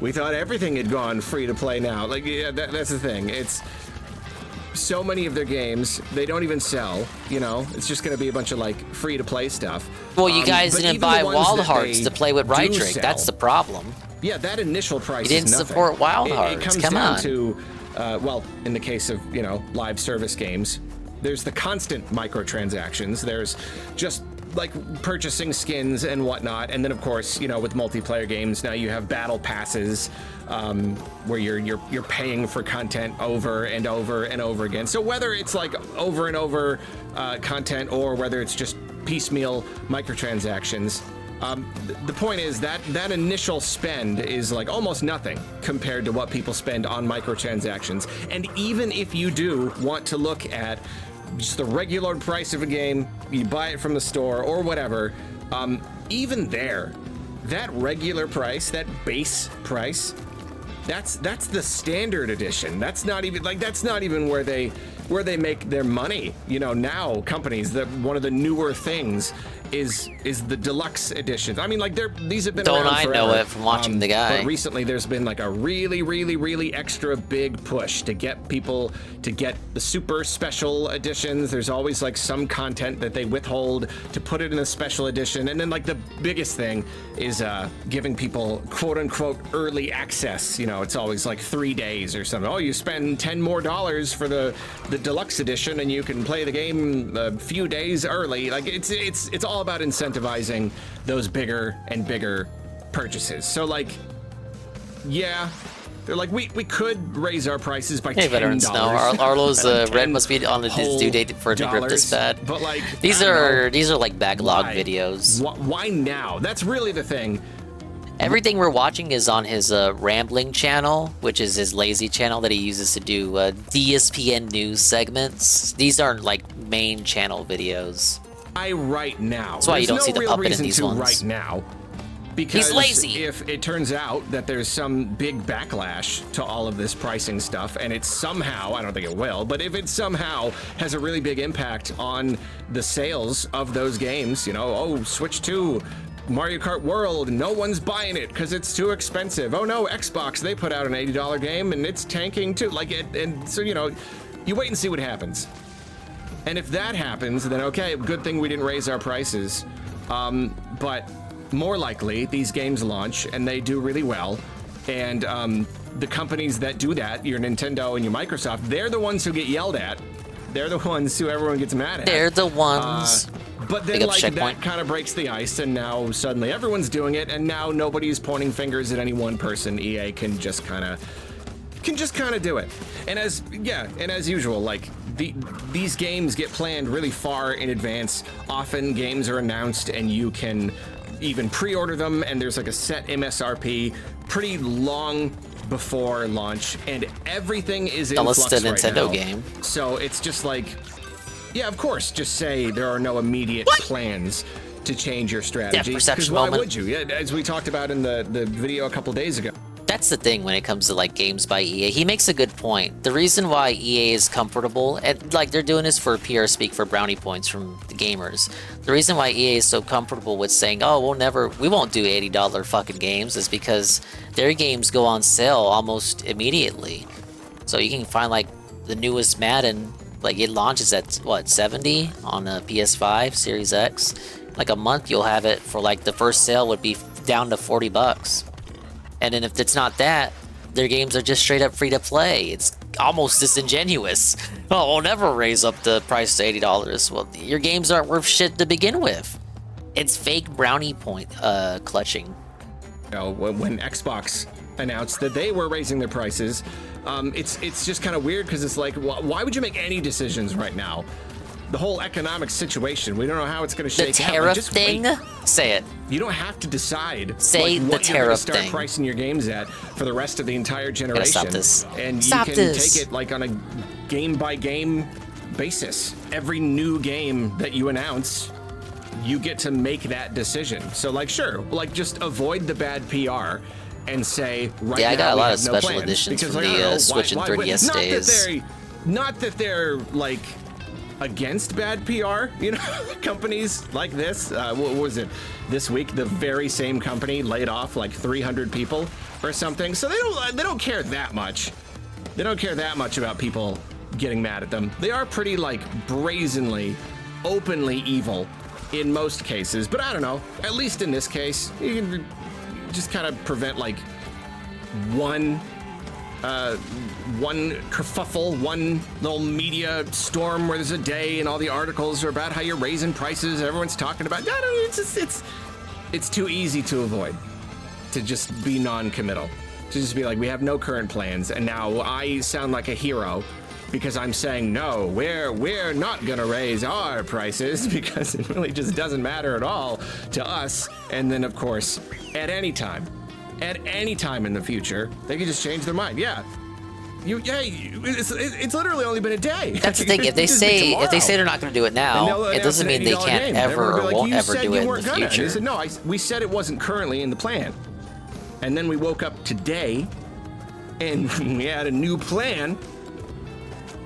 We thought everything had gone free to play now. Like, yeah, that's the thing. It's so many of their games, they don't even sell, you know? It's just going to be a bunch of, like, free-to-play stuff. Well, you guys didn't buy Wild Hearts to play with Rydrick. That's the problem. Yeah, that initial price you didn't is nothing. support Wild Hearts. It comes Come down on. to, well, in the case of, you know, live service games, there's the constant microtransactions. There's just like purchasing skins and whatnot, and then of course, you know, with multiplayer games now you have battle passes, where you're paying for content over and over and over again. So whether it's like over and over content or whether it's just piecemeal microtransactions, the point is that initial spend is like almost nothing compared to what people spend on microtransactions. And even if you do want to look at just the regular price of a game, you buy it from the store or whatever, even there, that regular price, that base price, that's the standard edition. That's not even where they make their money. You know, now companies, that one of the newer things is the deluxe editions. I mean, like these have been around forever. Don't I know it from watching the guy. But recently there's been like a really extra big push to get people to get the super special editions. There's always like some content that they withhold to put it in a special edition. And then like the biggest thing is giving people quote unquote early access. You know, it's always like 3 days or something. Oh, you spend $10 more for the deluxe edition and you can play the game a few days early. Like it's all about incentivizing those bigger and bigger purchases. So like, yeah, they're like, we could raise our prices by $10. Veterans know. Arlo's rent must be on his due date for it to grip this bad. But like, these are like backlog videos. Why now? That's really the thing. Everything we're watching is on his Rambling channel, which is his lazy channel that he uses to do DSPN news segments. These aren't like main channel videos. Right now. That's why you don't see the puppet in these ones. Right now. Because he's lazy. If it turns out that there's some big backlash to all of this pricing stuff, and it's somehow, I don't think it will, but if it somehow has a really big impact on the sales of those games, you know, oh, Switch 2, Mario Kart World, no one's buying it because it's too expensive. Oh no, Xbox, they put out an $80 game and it's tanking too. Like, and so, you know, you wait and see what happens. And if that happens, then okay, good thing we didn't raise our prices. But more likely, these games launch and they do really well. And the companies that do that, your Nintendo and your Microsoft, they're the ones who get yelled at. They're the ones who everyone gets mad at. They're the ones. But then, like, that kind of breaks the ice, and now suddenly everyone's doing it, and now nobody's pointing fingers at any one person. EA can just kind of do it. And as usual, like, these games get planned really far in advance. Often games are announced, and you can even pre-order them, and there's like a set MSRP pretty long before launch, and everything is in flux right now. Unless it's a Nintendo game. So it's just like, yeah, of course, just say there are no immediate plans to change your strategy. Yeah, perception why moment. would you? Yeah, as we talked about in the video a couple days ago. That's the thing when it comes to like games by EA. He makes a good point. The reason why EA is comfortable, and like they're doing this for PR speak for brownie points from the gamers. The reason why EA is so comfortable with saying, "Oh, we won't do $80 fucking games," is because their games go on sale almost immediately. So you can find like the newest Madden, like it launches at what, 70 on the PS5 Series X. Like a month you'll have it for like the first sale would be down to $40. And then if it's not that, their games are just straight up free to play. It's almost disingenuous. Oh, we'll never raise up the price to $80. Well, your games aren't worth shit to begin with. It's fake brownie point clutching. You know, when Xbox announced that they were raising their prices, it's just kind of weird because it's like, why would you make any decisions right now? The whole economic situation, we don't know how it's going to shake out. The tariff thing? Say it. You don't have to decide Say like, the what tariff you're going to start thing. pricing your games at for the rest of the entire generation. Stop this. And Stop you can this. take it like on a game-by-game basis. Every new game that you announce, you get to make that decision. So, like, sure, like, just avoid the bad PR and say, right now, I got a lot of we have no special plans. editions Because, from like, the I don't know, Switch and why 3DS days. Not that they're, like, against bad PR, you know, companies like this. What was it? This week, the very same company laid off like 300 people or something. So they don't care that much. They don't care that much about people getting mad at them. They are pretty like brazenly, openly evil in most cases. But I don't know. At least in this case, you can just kind of prevent like one kerfuffle, one little media storm where there's a day and all the articles are about how you're raising prices. Everyone's talking about. It's too easy to avoid. To just be non-committal. To just be like, we have no current plans, and now I sound like a hero because I'm saying no, we're not gonna raise our prices because it really just doesn't matter at all to us. And then of course, at any time in the future, they can just change their mind. Yeah. It's literally only been a day. That's the thing. If they say they're not going to do it now, it doesn't mean they can't ever or won't ever do it in the future. They said no. We said it wasn't currently in the plan, and then we woke up today, and we had a new plan.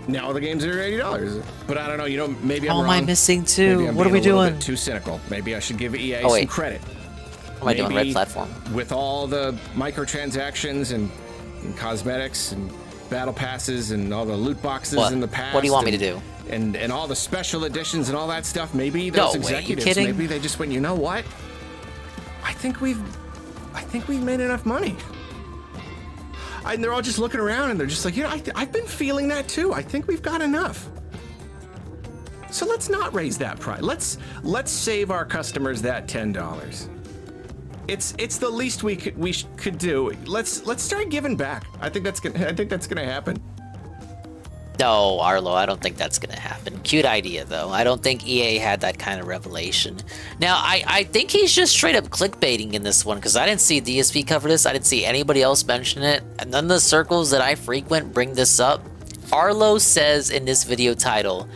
Now the games are $80. But I don't know. You know, maybe I'm wrong. Am I missing too? Maybe I'm What are being we a little doing? bit too cynical. Maybe I should give EA Oh, wait. some credit. What am I doing? Red platform. With all the microtransactions and cosmetics and battle passes and all the loot boxes in the past. What do you want me to do? And all the special editions and all that stuff. Maybe those executives, maybe they just went, you know what? I think we've made enough money. And they're all just looking around and they're just like, you know, I've been feeling that too. I think we've got enough. So let's not raise that price. Let's save our customers that $10. It's the least we could do. Let's start giving back. I think that's gonna happen. No, Arlo, I don't think that's gonna happen. Cute idea though. I don't think EA had that kind of revelation. Now I think he's just straight up clickbaiting in this one because I didn't see DSP cover this. I didn't see anybody else mention it. And none of the circles that I frequent bring this up. Arlo says in this video title,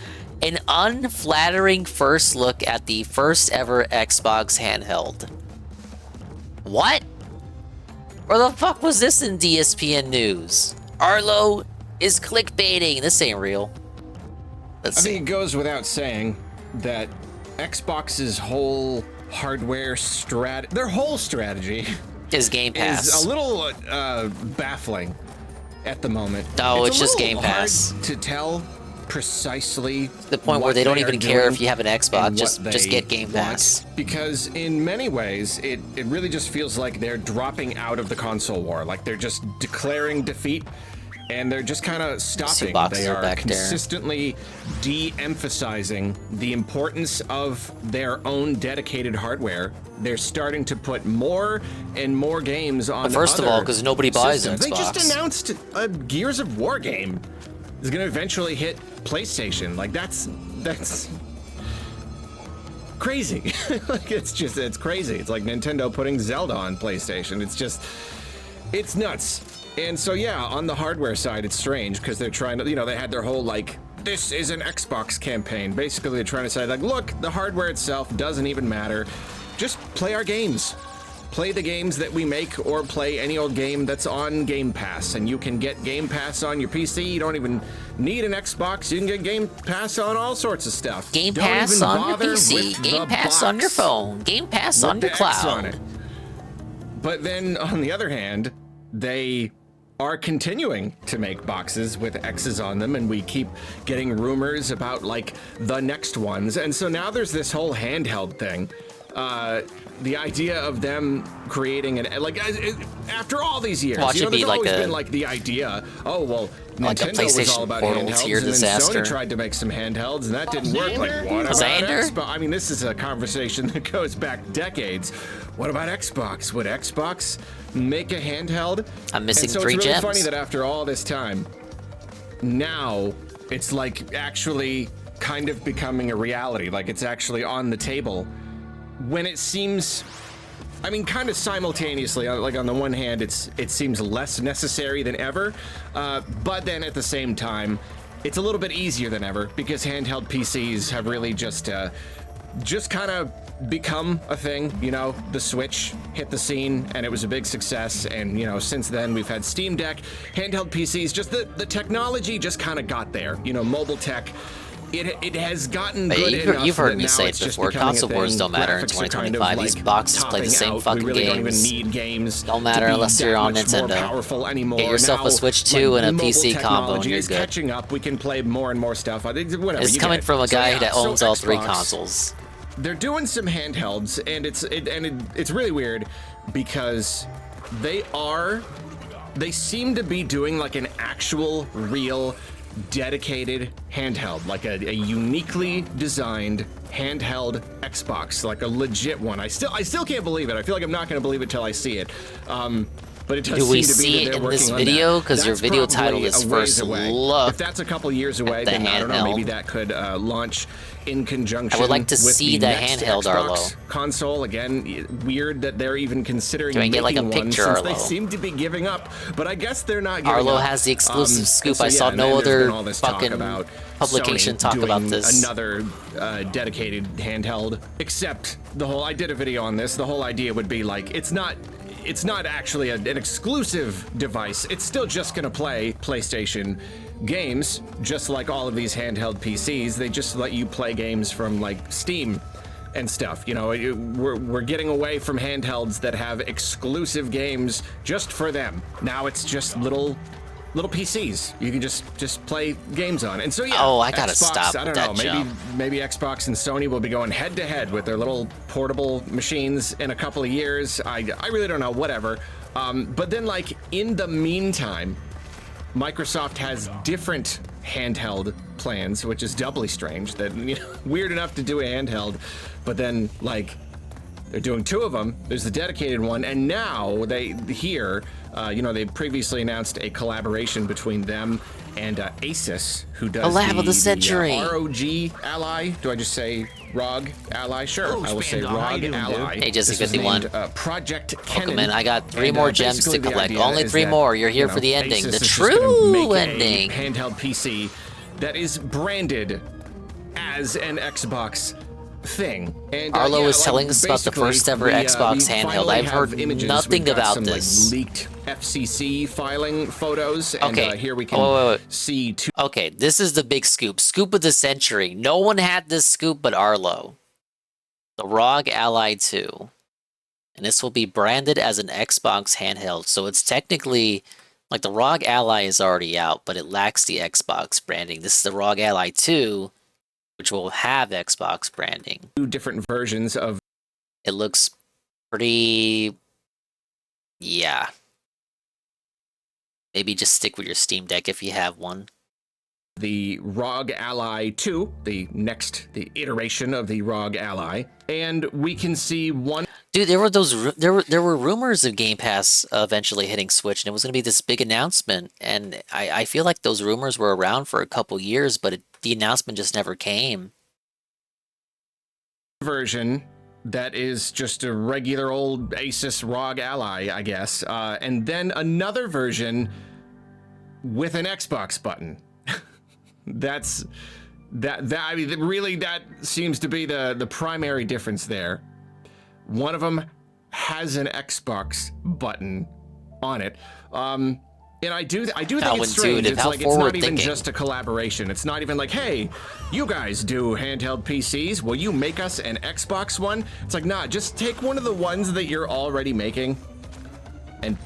an unflattering first look at the first ever Xbox handheld. What? Where the fuck was this in DSPN news? Arlo is clickbaiting. This ain't real. I think it goes without saying that Xbox's whole hardware their whole strategy is Game Pass. Is a little baffling at the moment. No, it's just Game Pass. Hard to tell precisely the point where what they don't are even care doing if you have an and Xbox. what Just they get Game Pass. want. Because in many ways, it really just feels like they're dropping out of the console war. Like they're just declaring defeat, and they're just kind of stopping. boxes They are are back there. consistently de-emphasizing the importance of their own dedicated hardware. They're starting to put more and more games on. Well, first of all, other 'cause nobody buys an systems. They just Xbox. announced a Gears of War game is going to eventually hit PlayStation. Like that's crazy. Like it's crazy. It's like Nintendo putting Zelda on PlayStation. It's nuts. And so yeah, on the hardware side, it's strange because they're trying to, they had their whole like, this is an Xbox campaign. Basically, they're trying to say like, look, the hardware itself doesn't even matter. Just play our games. Play the games that we make, or play any old game that's on Game Pass. And you can get Game Pass on your PC. You don't even need an Xbox. You can get Game Pass on all sorts of stuff. Game Don't Pass even on your bother PC, with Game the Pass on your box phone, Game Pass with on the your X cloud. on it. But then, on the other hand, they are continuing to make boxes with X's on them, and we keep getting rumors about like the next ones. And so now there's this whole handheld thing. The idea of them creating after all these years, Watch it be there's like always a- been like the idea. Oh well, Like a Nintendo was PlayStation all about Portal handhelds, tier and then disaster. Sony tried to make some handhelds, and that didn't work. Like what about Xander? Xbox? I mean, this is a conversation that goes back decades. What about Xbox? Would Xbox make a handheld? I'm missing and so 3 it's really gems. funny that after all this time, now it's like actually kind of becoming a reality. Like it's actually on the table. When it seems, I mean, kind of simultaneously, like on the one hand, it seems less necessary than ever, but then at the same time, it's a little bit easier than ever because handheld PCs have really just kind of become a thing. The Switch hit the scene and it was a big success, and since then we've had Steam Deck, handheld PCs, just the technology just kind of got there. Mobile tech. It has gotten But good enough you've heard that me now say it's it just before. becoming a Console wars thing. don't matter in Graphics are kind of 2025. These like boxes play the topping same out. fucking We really don't even games. need games. Don't matter to be unless that you're on much more Nintendo. powerful anymore. Get yourself Now, a Switch 2 and a mobile PC combo, and technology you're is good. catching up. We can play more and more stuff. I think whatever. It's you coming get it. from a So, guy yeah, that so owns all 3 Xbox, consoles. They're doing some handhelds, and it's really weird because they seem to be doing like an actual real dedicated handheld, like a uniquely designed handheld Xbox, like a legit one. I still can't believe it. I feel like I'm not going to believe it till I see it. But it does Do we seem to be see that it they're in this working on video? that. Because your That's video probably title is a ways First away. Look If that's a couple years away, at the then I don't know. Maybe handheld. that could launch in conjunction. I would like to with see the the next handheld, Xbox Arlo. console. Again, weird that they're even considering Can I get, like, a making one picture, since they Arlo? seem to be giving up. But I guess they're not giving Arlo up. has the exclusive scoop. So, I saw yeah, no and there's other been all this talk fucking about publication Sony talk about doing this. Another dedicated handheld. Except I did a video on this. The whole idea would be like it's not actually an exclusive device. It's still just going to play PlayStation games, just like all of these handheld PCs. They just let you play games from like Steam and stuff. We're getting away from handhelds that have exclusive games just for them. Now it's just little PCs you can just play games on. And so yeah, Oh, I gotta Xbox, stop I don't that know, jump. maybe Xbox and Sony will be going head to head with their little portable machines in a couple of years. I really don't know, whatever. But then like in the meantime, Microsoft has different handheld plans, which is doubly strange. That weird enough to do a handheld, but then like they're doing 2 of them. There's the dedicated one, and now they previously announced a collaboration between them and Asus, who does A lab of the century. ROG Ally. Do I just say ROG Ally? Sure, I will say Spandau, how you ROG doing, Ally. dude? Hey, Jesse This is 51. named, Project Welcome Kennen. in. I got 3 And, more gems basically to the collect. idea Only is 3 that, more. You're here for the ending. Asus The is just gonna true make ending. a handheld PC that is branded as an Xbox thing. And Arlo was telling us about the basically, first ever we Xbox finally handheld. I've have heard images. nothing We've got about some, this. Like, leaked FCC filing photos, and Okay. here we can wait. see 2. Okay, this is the big scoop. Scoop of the century. No one had this scoop but Arlo. The ROG Ally 2. And this will be branded as an Xbox handheld. So it's technically Like the ROG Ally is already out, but it lacks the Xbox branding. This is the ROG Ally 2, which will have Xbox branding. 2 different versions of. It looks pretty. Yeah. Maybe just stick with your Steam Deck if you have one. The ROG Ally 2, the iteration of the ROG Ally, and we can see one. Dude, there were rumors of Game Pass eventually hitting Switch, and it was going to be this big announcement. And I feel like those rumors were around for a couple years, but the announcement just never came. Version that is just a regular old Asus ROG Ally, I guess, and then another version with an Xbox button. That I mean, really, that seems to be the primary difference there. One of them has an Xbox button on it. And I do think it's strange. It's like it's not even just a collaboration. It's not even like, hey, you guys do handheld PCs. Will you make us an Xbox one? It's like, nah, just take one of the ones that you're already making and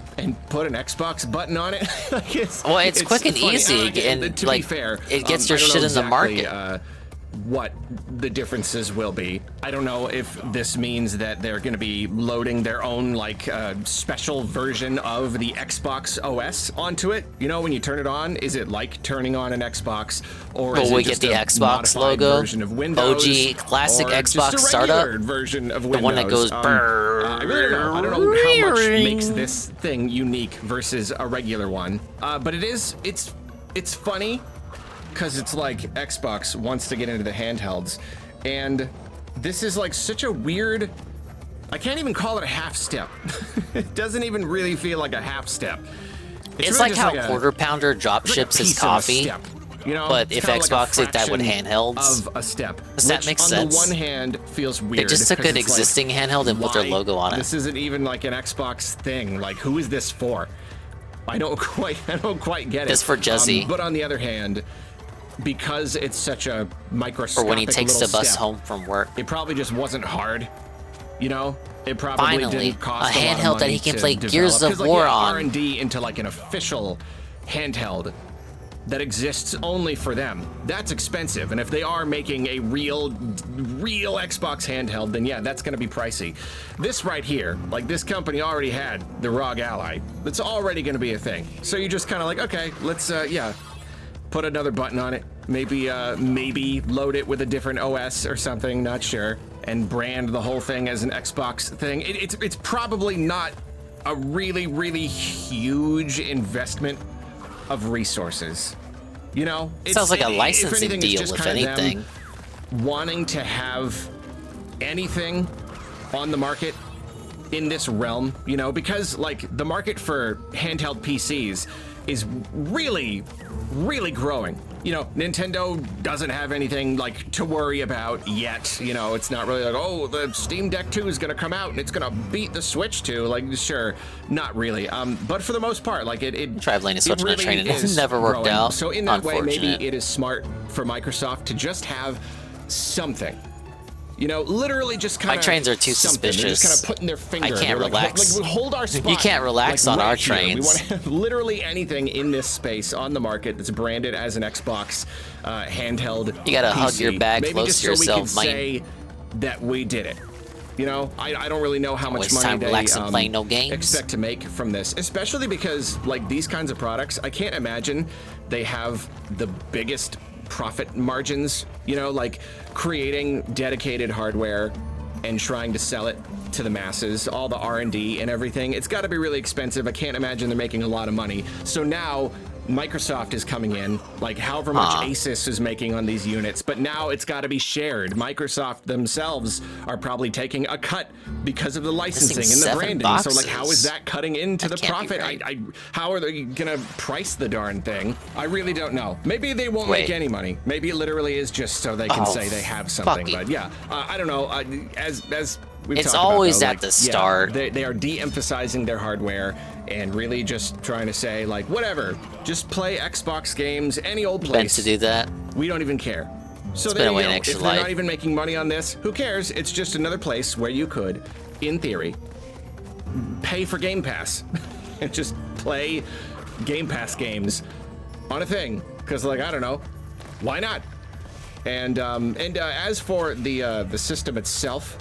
put an Xbox button on it. Like it's quick and funny. easy, and to like, be fair, it gets your shit in the market. What the differences will be. I don't know if this means that they're going to be loading their own like special version of the Xbox OS onto it. You know, when you turn it on, is it like turning on an Xbox, or is it just the Xbox logo, version of Windows, OG classic or Xbox just a startup version of Windows? The one that goes I really don't know. I don't know how much makes this thing unique versus a regular one. But it's funny. Because it's like Xbox wants to get into the handhelds, and this is like such a weird. I can't even call it a half step. It doesn't even really feel like a half step. It's really like just how like Quarter Pounder drop ships his coffee. Step, you know, but if Xbox did that with handhelds, of a step, does that make sense? On the one hand, feels weird. They just took an existing handheld and put their logo on it. This isn't even like an Xbox thing. Like, who is this for? I don't quite get it. It's for Jesse. But on the other hand, because it's such a microscopic or when he takes the bus step, home from work, it probably just wasn't hard. You know, it probably didn't cost a handheld lot of money that he can to play develop. Gears of War on. R&D into like an official handheld that exists only for them. That's expensive, and if they are making a real Xbox handheld, then yeah, that's going to be pricey. This right here, like this company already had the ROG Ally. That's already going to be a thing. So you're just kind of like, okay, let's put another button on it. Maybe load it with a different OS or something, not sure, and brand the whole thing as an Xbox thing. It's probably not a really huge investment of resources. You know, sounds like a licensing deal, if anything. Wanting to have anything on the market in this realm, you know, because like the market for handheld PCs is really growing. You know, Nintendo doesn't have anything like to worry about yet. You know, it's not really like, oh, the Steam Deck 2 is gonna come out and it's gonna beat the Switch 2. Like, sure, not really. But for the most part, like it tried playing a Switch on a train and it's never worked growing. out. So in that way, maybe it is smart for Microsoft to just have something. You know, literally just kind of. My trains are too suspicious. They're just kind of putting their finger. I can't relax. Like, hold our spot. You can't relax on our trains. We want to have literally anything in this space on the market that's branded as an Xbox handheld. You gotta PC. hug your bag Maybe close just to yourself, so we can say that we did it. You know, I don't really know how much Waste money time they relaxing, playing no games. expect to make from this, especially because like these kinds of products, I can't imagine they have the biggest profit margins, you know, like creating dedicated hardware and trying to sell it to the masses, all the R&D and everything. It's got to be really expensive. I can't imagine they're making a lot of money. So now Microsoft is coming in, like however much Asus is making on these units, but now it's got to be shared. Microsoft themselves are probably taking a cut because of the licensing and the branding. So like, how is that cutting into the profit? How are they gonna price the darn thing? I really don't know. Maybe they won't make any money. Maybe it literally is just so they can say they have something. But yeah, I don't know. As we've it's talked always about, though, at the start. They are de-emphasizing their hardware and really just trying to say like, whatever, just play Xbox games any old place. Meant to do that. We don't even care. So it's there been you go. an If extra they're life. not even making money on this, who cares? It's just another place where you could, in theory, pay for Game Pass and just play Game Pass games on a thing, because like I don't know, why not? And as for the system itself,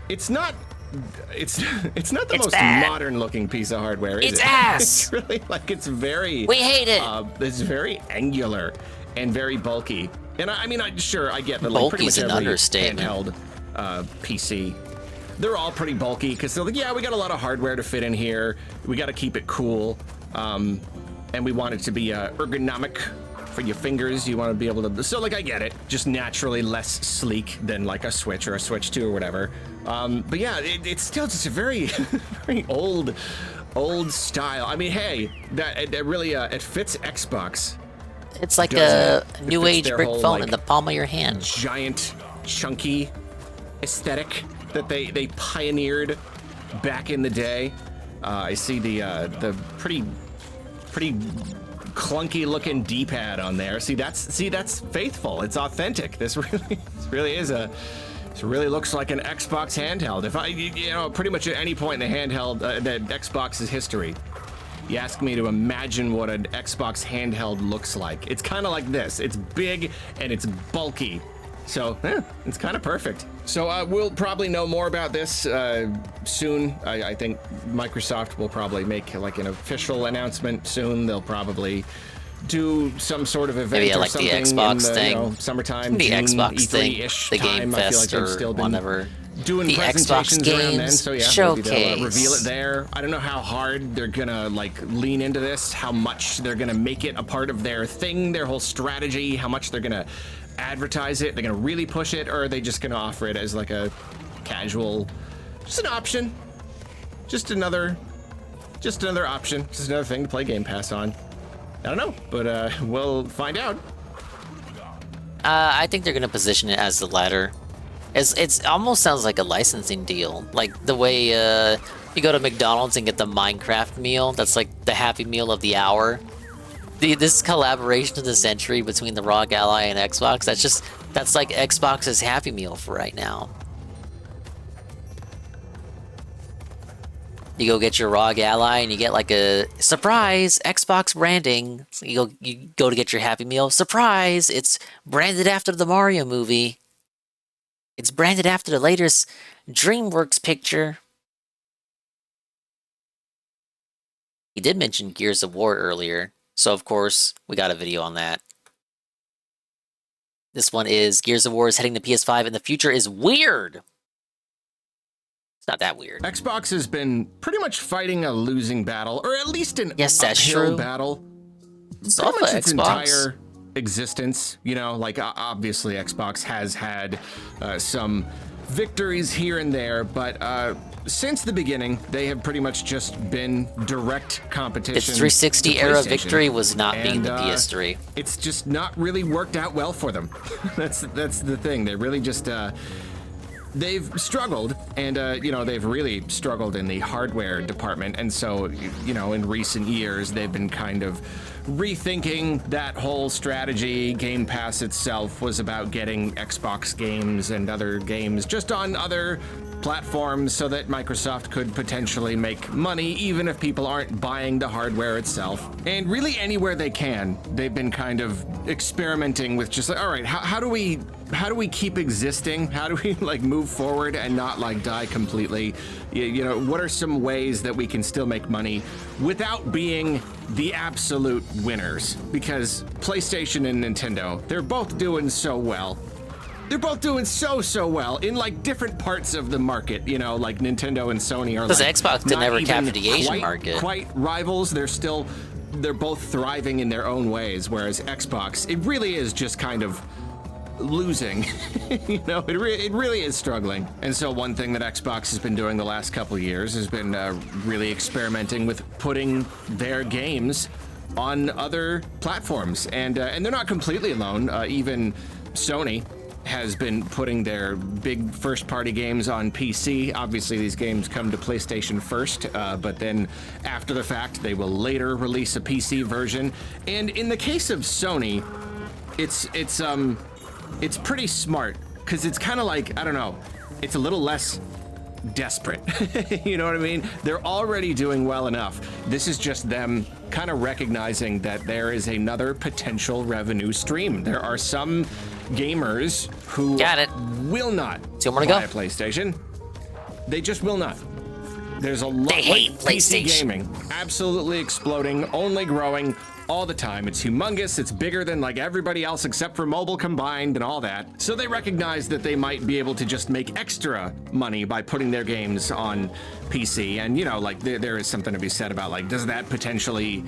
it's not the most modern looking piece of hardware, is it? It's ass. It's really like it's very. We hate it. It's very angular and very bulky. And I mean, sure, I get that. Like pretty much Bulky's an every understatement. handheld PC, they're all pretty bulky because they're like, yeah, we got a lot of hardware to fit in here. We got to keep it cool, and we want it to be ergonomic for your fingers. You want to be able to. So like, I get it. Just naturally less sleek than like a Switch or a Switch 2 or whatever. But yeah, it's still just a very, very old style. I mean, hey, that really it fits Xbox. It's like a new age brick whole, phone like, in the palm of your hand. Giant, chunky aesthetic that they pioneered back in the day. I see the pretty clunky looking D-pad on there. See that's faithful. It's authentic. This really looks like an Xbox handheld. If I pretty much at any point in the handheld the Xbox's history, you ask me to imagine what an Xbox handheld looks like. It's kind of like this. It's big and it's bulky. So, it's kind of perfect. So we'll probably know more about this soon. I think Microsoft will probably make like an official announcement soon. They'll probably do some sort of event Maybe or like something the Xbox in the, thing, summertime, the June, Xbox E3-ish thing, the time. Game I feel like Fest they've or still been whatever. doing The presentations Xbox around then, Games so yeah, Showcase. maybe they'll reveal it there. I don't know how hard they're gonna like lean into this, how much they're gonna make it a part of their thing, their whole strategy, how much they're gonna advertise it, they're gonna really push it, or are they just gonna offer it as like a casual, just an option, just another option, just another thing to play Game Pass on. I don't know, but we'll find out. I think they're gonna position it as the latter. It's almost sounds like a licensing deal, like the way you go to McDonald's and get the Minecraft meal. That's like the Happy Meal of the hour. This collaboration of the century between the ROG Ally and Xbox. That's like Xbox's Happy Meal for right now. You go get your ROG Ally and you get like a surprise Xbox branding. So you go to get your Happy Meal. Surprise! It's branded after the Mario movie. It's branded after the latest DreamWorks picture. He did mention Gears of War earlier, so of course we got a video on that. This one is Gears of War is heading to PS5 and the future is weird. It's not that weird. Xbox has been pretty much fighting a losing battle, or at least an Yes, that's uphill true. battle. It's Pretty off much of its Xbox. entire existence, you know, like obviously Xbox has had some victories here and there, but since the beginning, they have pretty much just been direct competition. Its 360 to era PlayStation. victory was not being And, the PS3. It's just not really worked out well for them. That's the thing. They really just they've struggled, and they've really struggled in the hardware department, and so in recent years they've been kind of rethinking that whole strategy. Game Pass itself was about getting Xbox games and other games just on other platforms so that Microsoft could potentially make money even if people aren't buying the hardware itself. And really anywhere they can, they've been kind of experimenting with just like, all right, how do we keep existing? How do we like move forward and not like die completely? What are some ways that we can still make money without being the absolute winners? Because PlayStation and Nintendo, they're both doing so well. They're both doing so well in like different parts of the market, like Nintendo and Sony are Because like Xbox could not never even capture the Asian market. Quite rivals. They're both thriving in their own ways, whereas Xbox, it really is just kind of losing. It really is struggling. And so one thing that Xbox has been doing the last couple of years has been really experimenting with putting their games on other platforms, and they're not completely alone. Even Sony has been putting their big first-party games on PC. Obviously, these games come to PlayStation first, but then after the fact, they will later release a PC version. And in the case of Sony, it's pretty smart, because it's kind of like, I don't know, it's a little less desperate. You know what I mean? They're already doing well enough. This is just them kind of recognizing that there is another potential revenue stream. There are some gamers who will not buy a PlayStation. They just will not. There's a lot. They hate PC PlayStation. gaming, absolutely exploding, only growing all the time. It's humongous. It's bigger than like everybody else except for mobile combined and all that. So they recognize that they might be able to just make extra money by putting their games on PC. And you know, like there is something to be said about like, does that potentially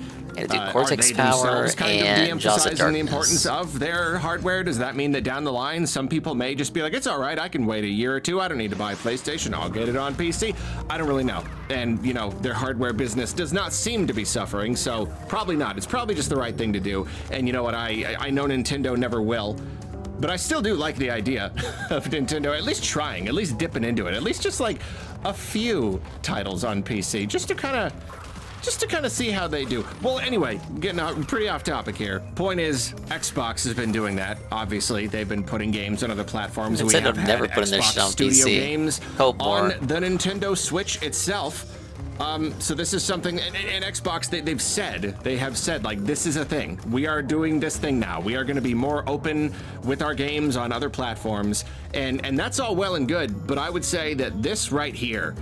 Cortex are they power themselves kind of and Jaws of de-emphasizing the Darkness. importance of their hardware? Does that mean that down the line some people may just be like, it's all right, I can wait a year or two, I don't need to buy a PlayStation, I'll get it on PC? I don't really know. And you know, their hardware business does not seem to be suffering, so probably not. It's probably just the right thing to do. And you know what, I know Nintendo never will, but I still do like the idea of Nintendo at least trying, at least dipping into it, at least just like a few titles on PC, just to kind of see how they do. Well, anyway, getting pretty off topic here. Point is, Xbox has been doing that. Obviously, they've been putting games on other platforms. We have had never putting their Xbox shit on Studio PC. games on the Nintendo Switch itself. So this is something, and Xbox, they have said, like, this is a thing. We are doing this thing now. We are going to be more open with our games on other platforms, and that's all well and good, but I would say that this right here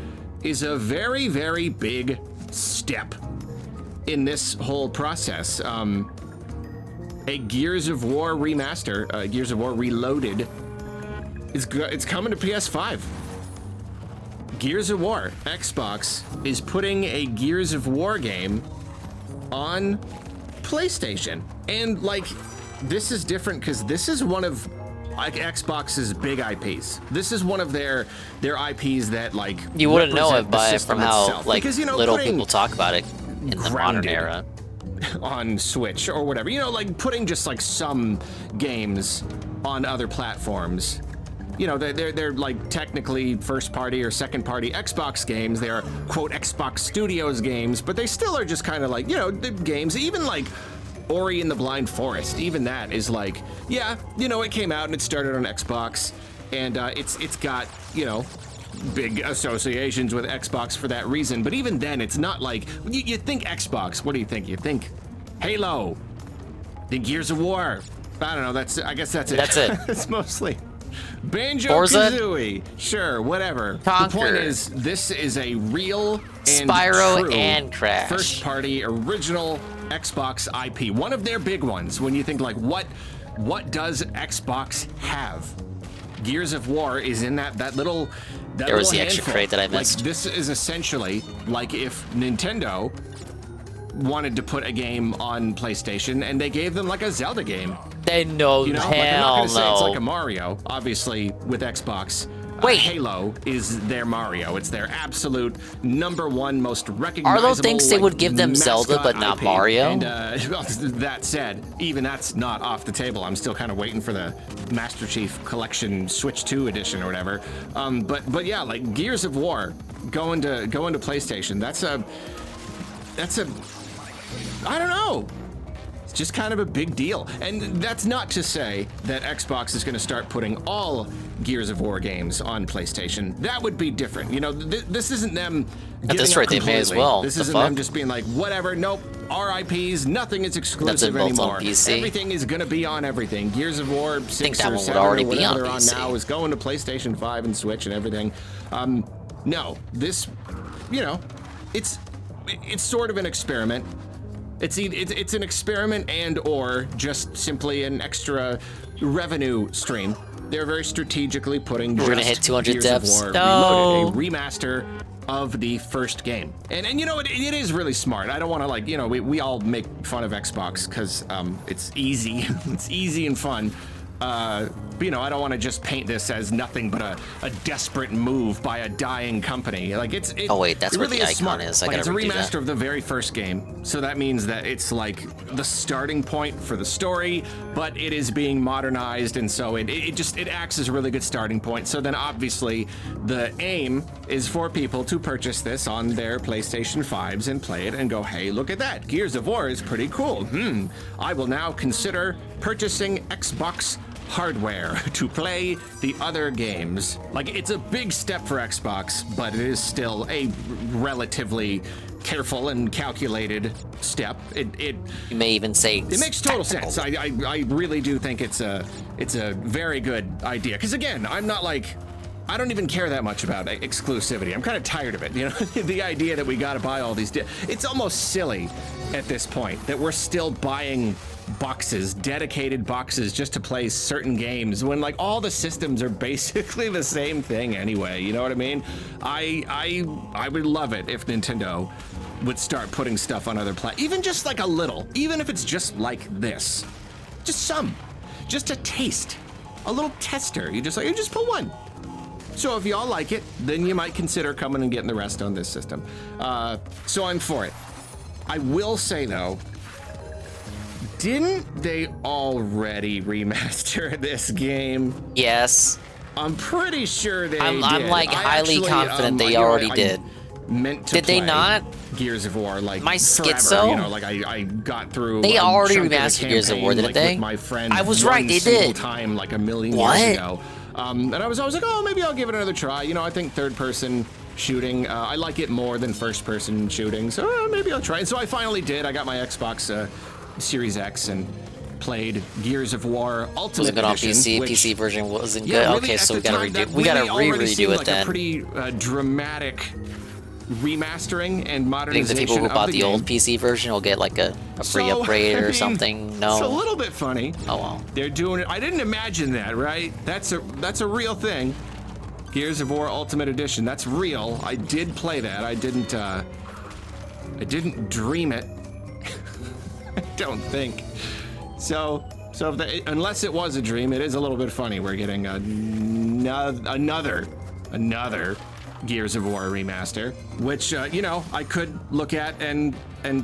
is a very, very big step in this whole process. A Gears of War remaster, Gears of War Reloaded, it's coming to PS5. Gears of War, Xbox is putting a Gears of War game on PlayStation. And like, this is different because this is one of like Xbox's big IPs. This is one of their IPs that like You wouldn't know it represent the from system how itself. like Because, you know, little putting people talk about it in the modern Grounded era. on Switch or whatever, you know, like putting just like some games on other platforms. You know, they're like technically first party or second party Xbox games. They are quote Xbox Studios games, but they still are just kind of like, you know, the games. Even like Ori and the Blind Forest, even that is like, yeah, you know, it came out and it started on Xbox, and it's got, you know, big associations with Xbox for that reason. But even then, it's not like you think Xbox. What do you think? You think Halo, the Gears of War. I don't know. I guess that's it. That's it. It's mostly Banjo-Kazooie, sure, whatever. Conquer. The point is, this is a real and Spyro true and Crash. first-party original Xbox IP. One of their big ones. When you think like, what does Xbox have? Gears of War is in that little. There was the extra crate that I missed. Like, this is essentially like if Nintendo wanted to put a game on PlayStation and they gave them like a Zelda game. They know, You know, like, I'm not gonna say it's like a Mario, obviously, with Xbox. Wait. Halo is their Mario. It's their absolute #1 most recognizable. Are those things they would give them Zelda but not IP. Mario? And that said, even that's not off the table. I'm still kind of waiting for the Master Chief Collection Switch 2 edition or whatever. But yeah, like Gears of War going to PlayStation. That's a I don't know. It's just kind of a big deal. And that's not to say that Xbox is going to start putting all Gears of War games on PlayStation. That would be different. You know, this isn't them At this giving rate, up they may as completely. well. This The isn't fuck? them just being like, whatever, nope, our IPs, nothing is exclusive both on anymore. PC. Everything is going to be on everything. Gears of War 6 that or one would 7 already or be whatever on they're on PC. now is going to PlayStation 5 and Switch and everything. No, this, you know, it's sort of an experiment. It's an experiment and or just simply an extra revenue stream. They're very strategically putting We're gonna just hit 200 Gears depths. of War No. Reloaded, a remaster of the first game. And you know, it is really smart. I don't want to, like, you know, we all make fun of Xbox because it's easy. It's easy and fun. But, you know, I don't want to just paint this as nothing but a desperate move by a dying company. Like, Oh, wait, that's it where really the is icon smart. is. I Like, it's a gotta redo remaster that. of the very first game, so that means that it's like the starting point for the story, but it is being modernized, and so it acts as a really good starting point. So then obviously the aim is for people to purchase this on their PlayStation 5s and play it and go, hey, look at that, Gears of War is pretty cool. I will now consider purchasing Xbox hardware to play the other games. Like, it's a big step for Xbox, but it is still a relatively careful and calculated step. You may even say it makes total sense. I really do think it's a very good idea. Because again, I'm not like, I don't even care that much about exclusivity. I'm kind of tired of it. You know, the idea that we got to buy all these, it's almost silly at this point that we're still buying boxes, dedicated boxes, just to play certain games when like all the systems are basically the same thing anyway. You know what I mean? I would love it if Nintendo would start putting stuff on other platforms, even just like a little, even if it's just like this, just a taste, a little tester. You just put one. So if y'all like it, then you might consider coming and getting the rest on this system. So I'm for it. I will say though, didn't they already remaster this game? Yes. I'm pretty sure they did. I'm like highly confident they already did. Meant to did they play not? Gears of War, like my forever, schizo. You know, like I got through. They already chunk of the remastered Gears of War, didn't like, they? With my friend, I was right. They did. Time like a million years ago. And I was like, oh, maybe I'll give it another try. You know, I think third-person shooting, I like it more than first-person shooting, so maybe I'll try it. So I finally did. I got my Xbox Series X and played Gears of War Ultimate Edition. Was it Edition, on PC? PC version wasn't yeah, good. really, okay, so we gotta time, redo. We gotta redo it like then. A pretty dramatic remastering and I think modernization. the people who bought the game. old PC version will get like a free upgrade or something. No, it's a little bit funny. Oh well, they're doing it. I didn't imagine that, right? That's a real thing. Gears of War Ultimate Edition. That's real. I did play that. I didn't dream it. I don't think. So if unless it was a dream, it is a little bit funny. We're getting another Gears of War remaster, which you know, I could look at and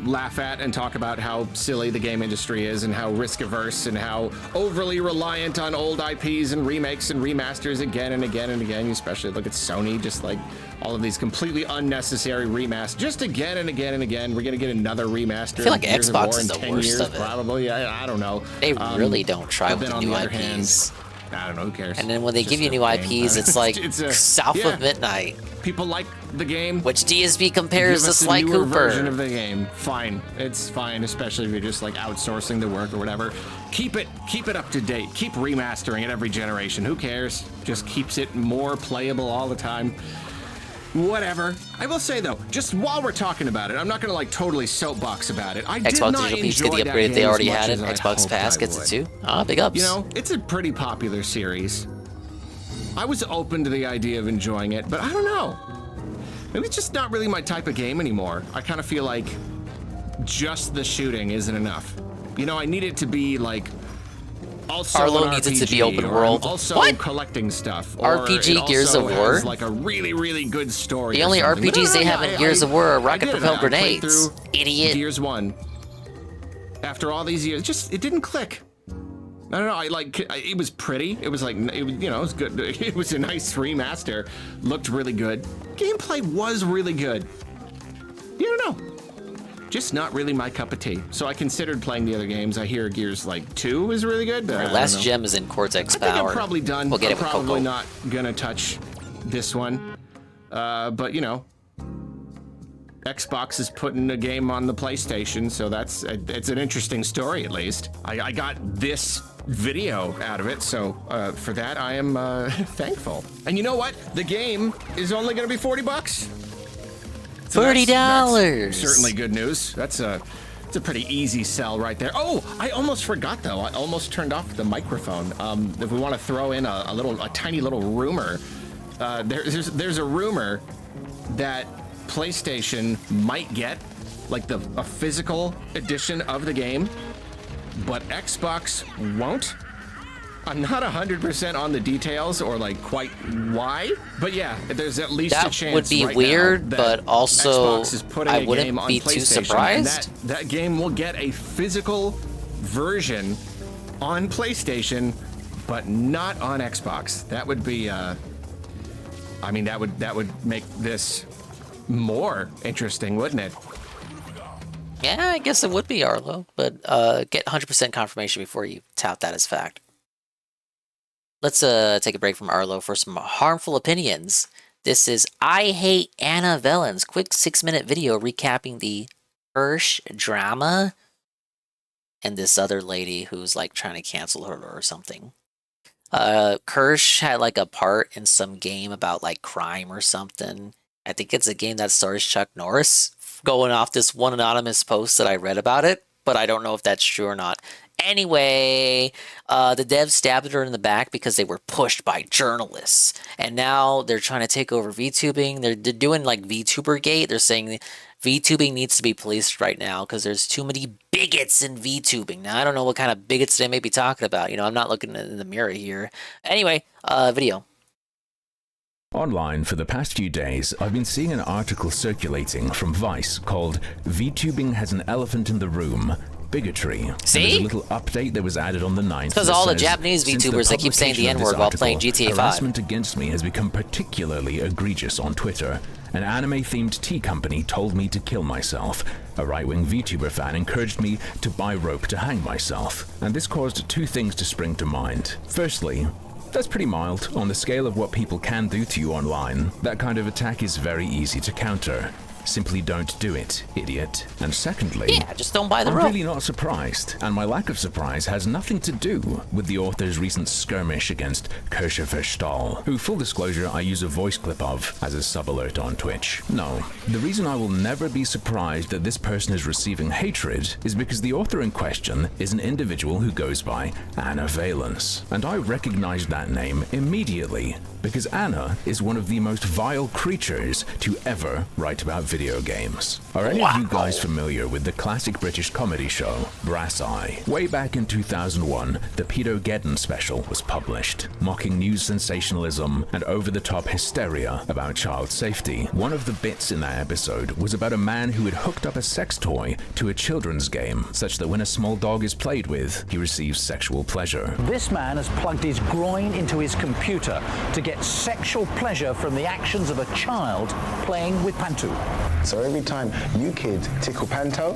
laugh at and talk about how silly the game industry is and how risk averse and how overly reliant on old IPs and remakes and remasters again and again and again. You especially look at Sony, just like all of these completely unnecessary remasters, just again and again and again. We're gonna get another remaster. I feel like Gears Xbox of War is in the 10 worst years, of it. probably. I don't know. They really don't try with the new other IPs. Hand, I don't know, who cares? And then when they Just give you a new game. IPs, it's like South yeah. of Midnight. People like the game. Which DSB compares Give to us a Sly newer Cooper. version of the game. Fine. It's fine, especially if you're just like outsourcing the work or whatever. Keep it up to date. Keep remastering it every generation. Who cares? Just keeps it more playable all the time. Whatever. I will say though, just while we're talking about it, I'm not gonna like totally soapbox about it. I did Xbox not Digital Peeps enjoy get the that upgrade if they game already as much had it. as I Xbox hoped Pass I gets would. it too. Ah, big ups. You know, it's a pretty popular series. I was open to the idea of enjoying it, but I don't know. Maybe it's just not really my type of game anymore. I kind of feel like just the shooting isn't enough. You know, I need it to be like also Arlo an needs RPG, it to be open or world. Also What? collecting stuff. Or RPG it Gears also of War? has like a really, really good story. The or only something. But RPGs they have in Gears of War are rocket I did it. propelled I played grenades. through Idiot. Gears 1. After all these years, it didn't click. I don't know. It was pretty. It was like, it was, you know, it was good. It was a nice remaster. Looked really good. Gameplay was really good. You don't know. Just not really my cup of tea. So I considered playing the other games. I hear Gears 2 is really good. But Our I last don't know. gem is in Cortex I think Power. I'm probably done. We'll get I'm it with probably Coco. not gonna touch this one. But you know, Xbox is putting a game on the PlayStation, so it's an interesting story at least. I got this video out of it, so for that I am thankful. And you know what? The game is only going to be $40. So $40. That's certainly good news. It's a pretty easy sell right there. Oh, I almost forgot though. I almost turned off the microphone. If we want to throw in a tiny little rumor, there's a rumor that PlayStation might get like a physical edition of the game, but Xbox won't. I'm not 100% on the details or like quite why, but yeah, there's at least a chance. That would be right weird, now but also Xbox is putting I a wouldn't game on be too PlayStation, surprised. and that game will get a physical version on PlayStation, but not on Xbox. That would be, I mean, that would make this more interesting, wouldn't it? Yeah, I guess it would be Arlo, but get 100% confirmation before you tout that as fact. let's take a break from Arlo for some harmful opinions. This is I Hate Anna Velen's quick 6-minute video recapping the Hirsch drama and this other lady who's like trying to cancel her or something. Kirsch had like a part in some game about like crime or something. I think it's a game that stars Chuck Norris, going off this one anonymous post that I read about it, but I don't know if that's true or not. Anyway, the devs stabbed her in the back because they were pushed by journalists. And now they're trying to take over VTubing. They're doing like VTuber gate. They're saying VTubing needs to be policed right now because there's too many bigots in VTubing. Now, I don't know what kind of bigots they may be talking about. You know, I'm not looking in the mirror here. Anyway, video. Online for the past few days, I've been seeing an article circulating from Vice called VTubing Has an Elephant in the Room. Bigotry. See? There's a little update that was added on the 9th. Because all the Japanese VTubers that keep saying the N-word while playing GTA 5. Harassment against me has become particularly egregious on Twitter. An anime-themed tea company told me to kill myself. A right-wing VTuber fan encouraged me to buy rope to hang myself. And this caused two things to spring to mind. Firstly, that's pretty mild on the scale of what people can do to you online. That kind of attack is very easy to counter. Simply don't do it, idiot. And secondly, yeah, just don't buy the I'm rope. really not surprised, and my lack of surprise has nothing to do with the author's recent skirmish against Kirsche Verstahl, who, full disclosure, I use a voice clip of as a sub-alert on Twitch. No, the reason I will never be surprised that this person is receiving hatred is because the author in question is an individual who goes by Anna Valence, and I recognized that name immediately, because Anna is one of the most vile creatures to ever write about video games. Are any of you guys familiar with the classic British comedy show, Brass Eye? Way back in 2001, the Pedo-Geddon special was published, mocking news sensationalism and over-the-top hysteria about child safety. One of the bits in that episode was about a man who had hooked up a sex toy to a children's game, such that when a small dog is played with, he receives sexual pleasure. This man has plugged his groin into his computer to get sexual pleasure from the actions of a child playing with Panto. So every time you kids tickle Panto,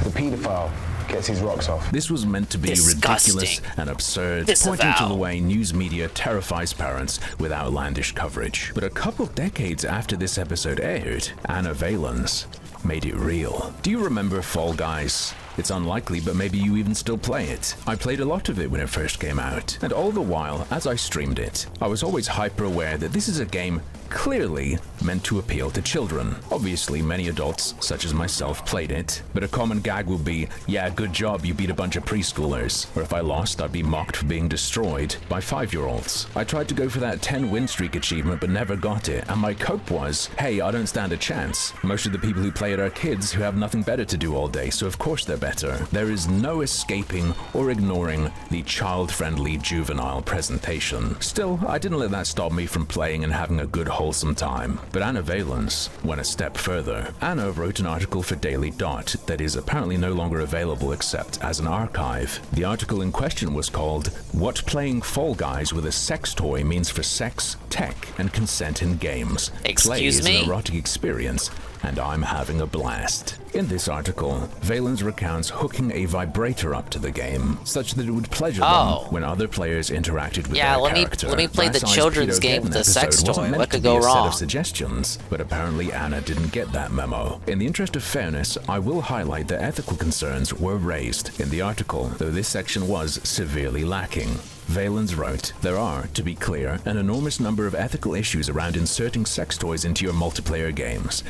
the paedophile gets his rocks off. This was meant to be ridiculous and absurd, pointing to the way news media terrifies parents with outlandish coverage. But a couple decades after this episode aired, Anna Valence made it real. Do you remember Fall Guys? It's unlikely, but maybe you even still play it. I played a lot of it when it first came out, and all the while, as I streamed it, I was always hyper aware that this is a game clearly meant to appeal to children. Obviously, many adults, such as myself, played it, but a common gag would be, yeah, good job, you beat a bunch of preschoolers. Or if I lost, I'd be mocked for being destroyed by 5-year-olds. I tried to go for that 10-win streak achievement, but never got it, and my cope was, hey, I don't stand a chance. Most of the people who play it are kids who have nothing better to do all day, so of course they're better. There is no escaping or ignoring the child-friendly juvenile presentation. Still, I didn't let that stop me from playing and having a good wholesome time. But Anna Valence went a step further. Anna wrote an article for Daily Dot that is apparently no longer available except as an archive. The article in question was called What Playing Fall Guys with a Sex Toy Means for Sex, Tech, and Consent in Games. Play is an erotic experience, and I'm having a blast. In this article, Valence recounts hooking a vibrator up to the game, such that it would pleasure them when other players interacted with their character. Let me play the children's game with the sex toy. What could go wrong? Set of suggestions, but apparently Anna didn't get that memo. In the interest of fairness, I will highlight that ethical concerns were raised in the article, though this section was severely lacking. Valence wrote, there are, to be clear, an enormous number of ethical issues around inserting sex toys into your multiplayer games.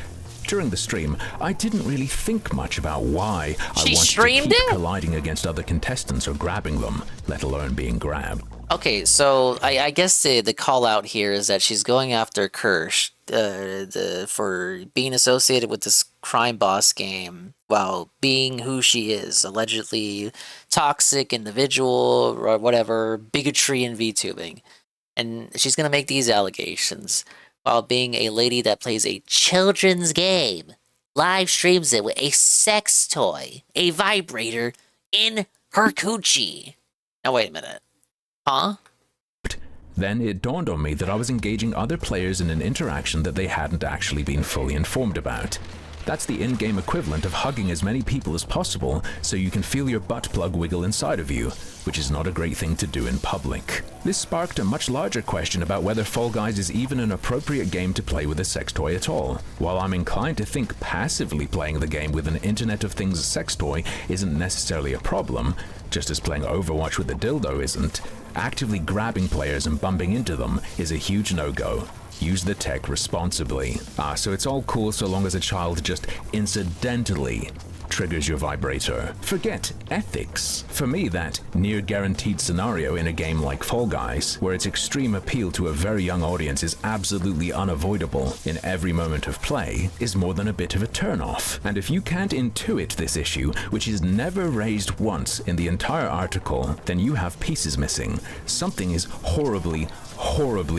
During the stream, I didn't really think much about why I wanted to keep colliding against other contestants or grabbing them, let alone being grabbed. Okay, so I guess the call out here is that she's going after Kirsch for being associated with this crime boss game while being who she is, allegedly toxic individual or whatever, bigotry in VTubing. And she's going to make these allegations while being a lady that plays a children's game, live streams it with a sex toy, a vibrator, in her coochie. Now wait a minute. Huh? Then it dawned on me that I was engaging other players in an interaction that they hadn't actually been fully informed about. That's the in-game equivalent of hugging as many people as possible so you can feel your butt plug wiggle inside of you, which is not a great thing to do in public. This sparked a much larger question about whether Fall Guys is even an appropriate game to play with a sex toy at all. While I'm inclined to think passively playing the game with an Internet of Things sex toy isn't necessarily a problem, just as playing Overwatch with a dildo isn't, actively grabbing players and bumping into them is a huge no-go. Use the tech responsibly. So it's all cool so long as a child just incidentally triggers your vibrator. Forget ethics. For me, that near guaranteed scenario in a game like Fall Guys, where its extreme appeal to a very young audience is absolutely unavoidable in every moment of play, is more than a bit of a turnoff. And if you can't intuit this issue, which is never raised once in the entire article, then you have pieces missing. Something is horribly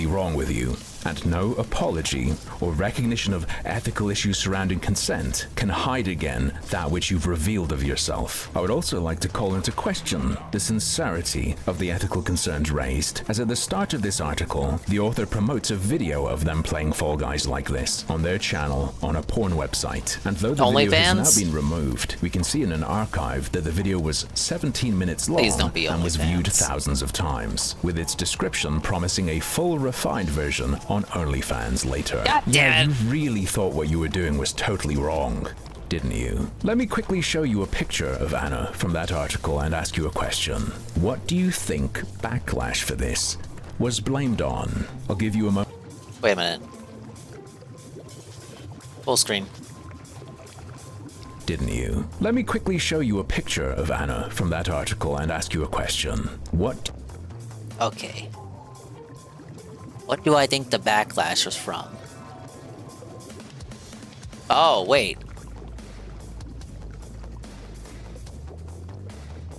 wrong with you. And no apology or recognition of ethical issues surrounding consent can hide again that which you've revealed of yourself. I would also like to call into question the sincerity of the ethical concerns raised, as at the start of this article, the author promotes a video of them playing Fall Guys like this on their channel on a porn website. And though the video has now been removed, we can see in an archive that the video was 17 minutes long and was viewed thousands of times, with its description promising a full refined version on OnlyFans later. Yeah, you really thought what you were doing was totally wrong, didn't you? Let me quickly show you a picture of Anna from that article and ask you a question. What do you think backlash for this was blamed on? I'll give you a moment. Wait a minute. Full screen. Didn't you? Let me quickly show you a picture of Anna from that article and ask you a question. What? Okay. What do I think the backlash was from? Oh, wait.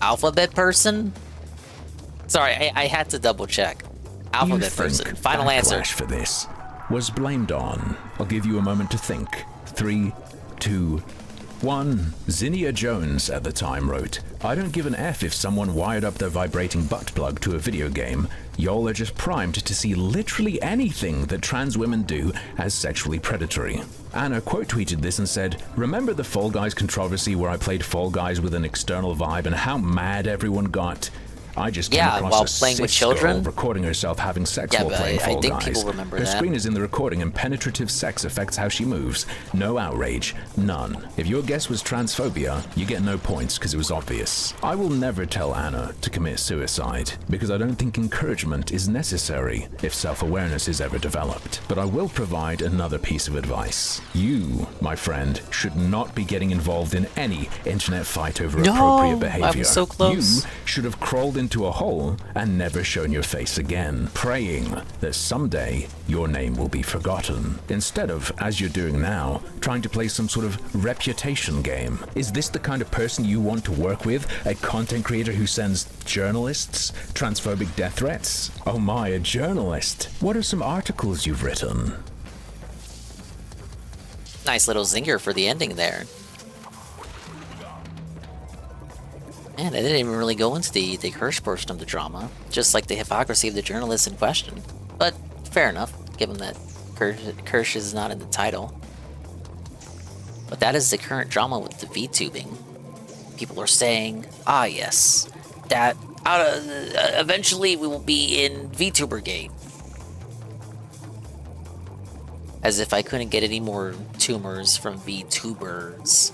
Alphabet person? Sorry, I had to double check. Alphabet person. Final answer. For this was blamed on. I'll give you a moment to think. 3, 2, 1. Zinnia Jones at the time wrote, "I don't give an F if someone wired up their vibrating butt plug to a video game. Y'all are just primed to see literally anything that trans women do as sexually predatory." Anna quote tweeted this and said, "Remember the Fall Guys controversy where I played Fall Guys with an external vibe and how mad everyone got? I just came across while a playing with cis children, girl recording herself having sex while playing Fall Guys. People remember Her that. screen is in the recording and penetrative sex affects how she moves. No outrage, none. If your guess was transphobia, you get no points because it was obvious. I will never tell Anna to commit suicide because I don't think encouragement is necessary if self-awareness is ever developed. But I will provide another piece of advice. You, my friend, should not be getting involved in any internet fight over appropriate behavior. I was so close. You should have crawled into a hole and never shown your face again, praying that someday your name will be forgotten, instead of, as you're doing now, trying to play some sort of reputation game. Is this the kind of person you want to work with? A content creator who sends journalists transphobic death threats? Oh my, a journalist. What are some articles you've written? Nice little zinger for the ending there. Man, they didn't even really go into the Kirsch portion of the drama, just like the hypocrisy of the journalist in question. But fair enough, given that Kirsch is not in the title. But that is the current drama with the VTubing. People are saying, ah yes, that eventually we will be in VTubergate. As if I couldn't get any more tumors from VTubers.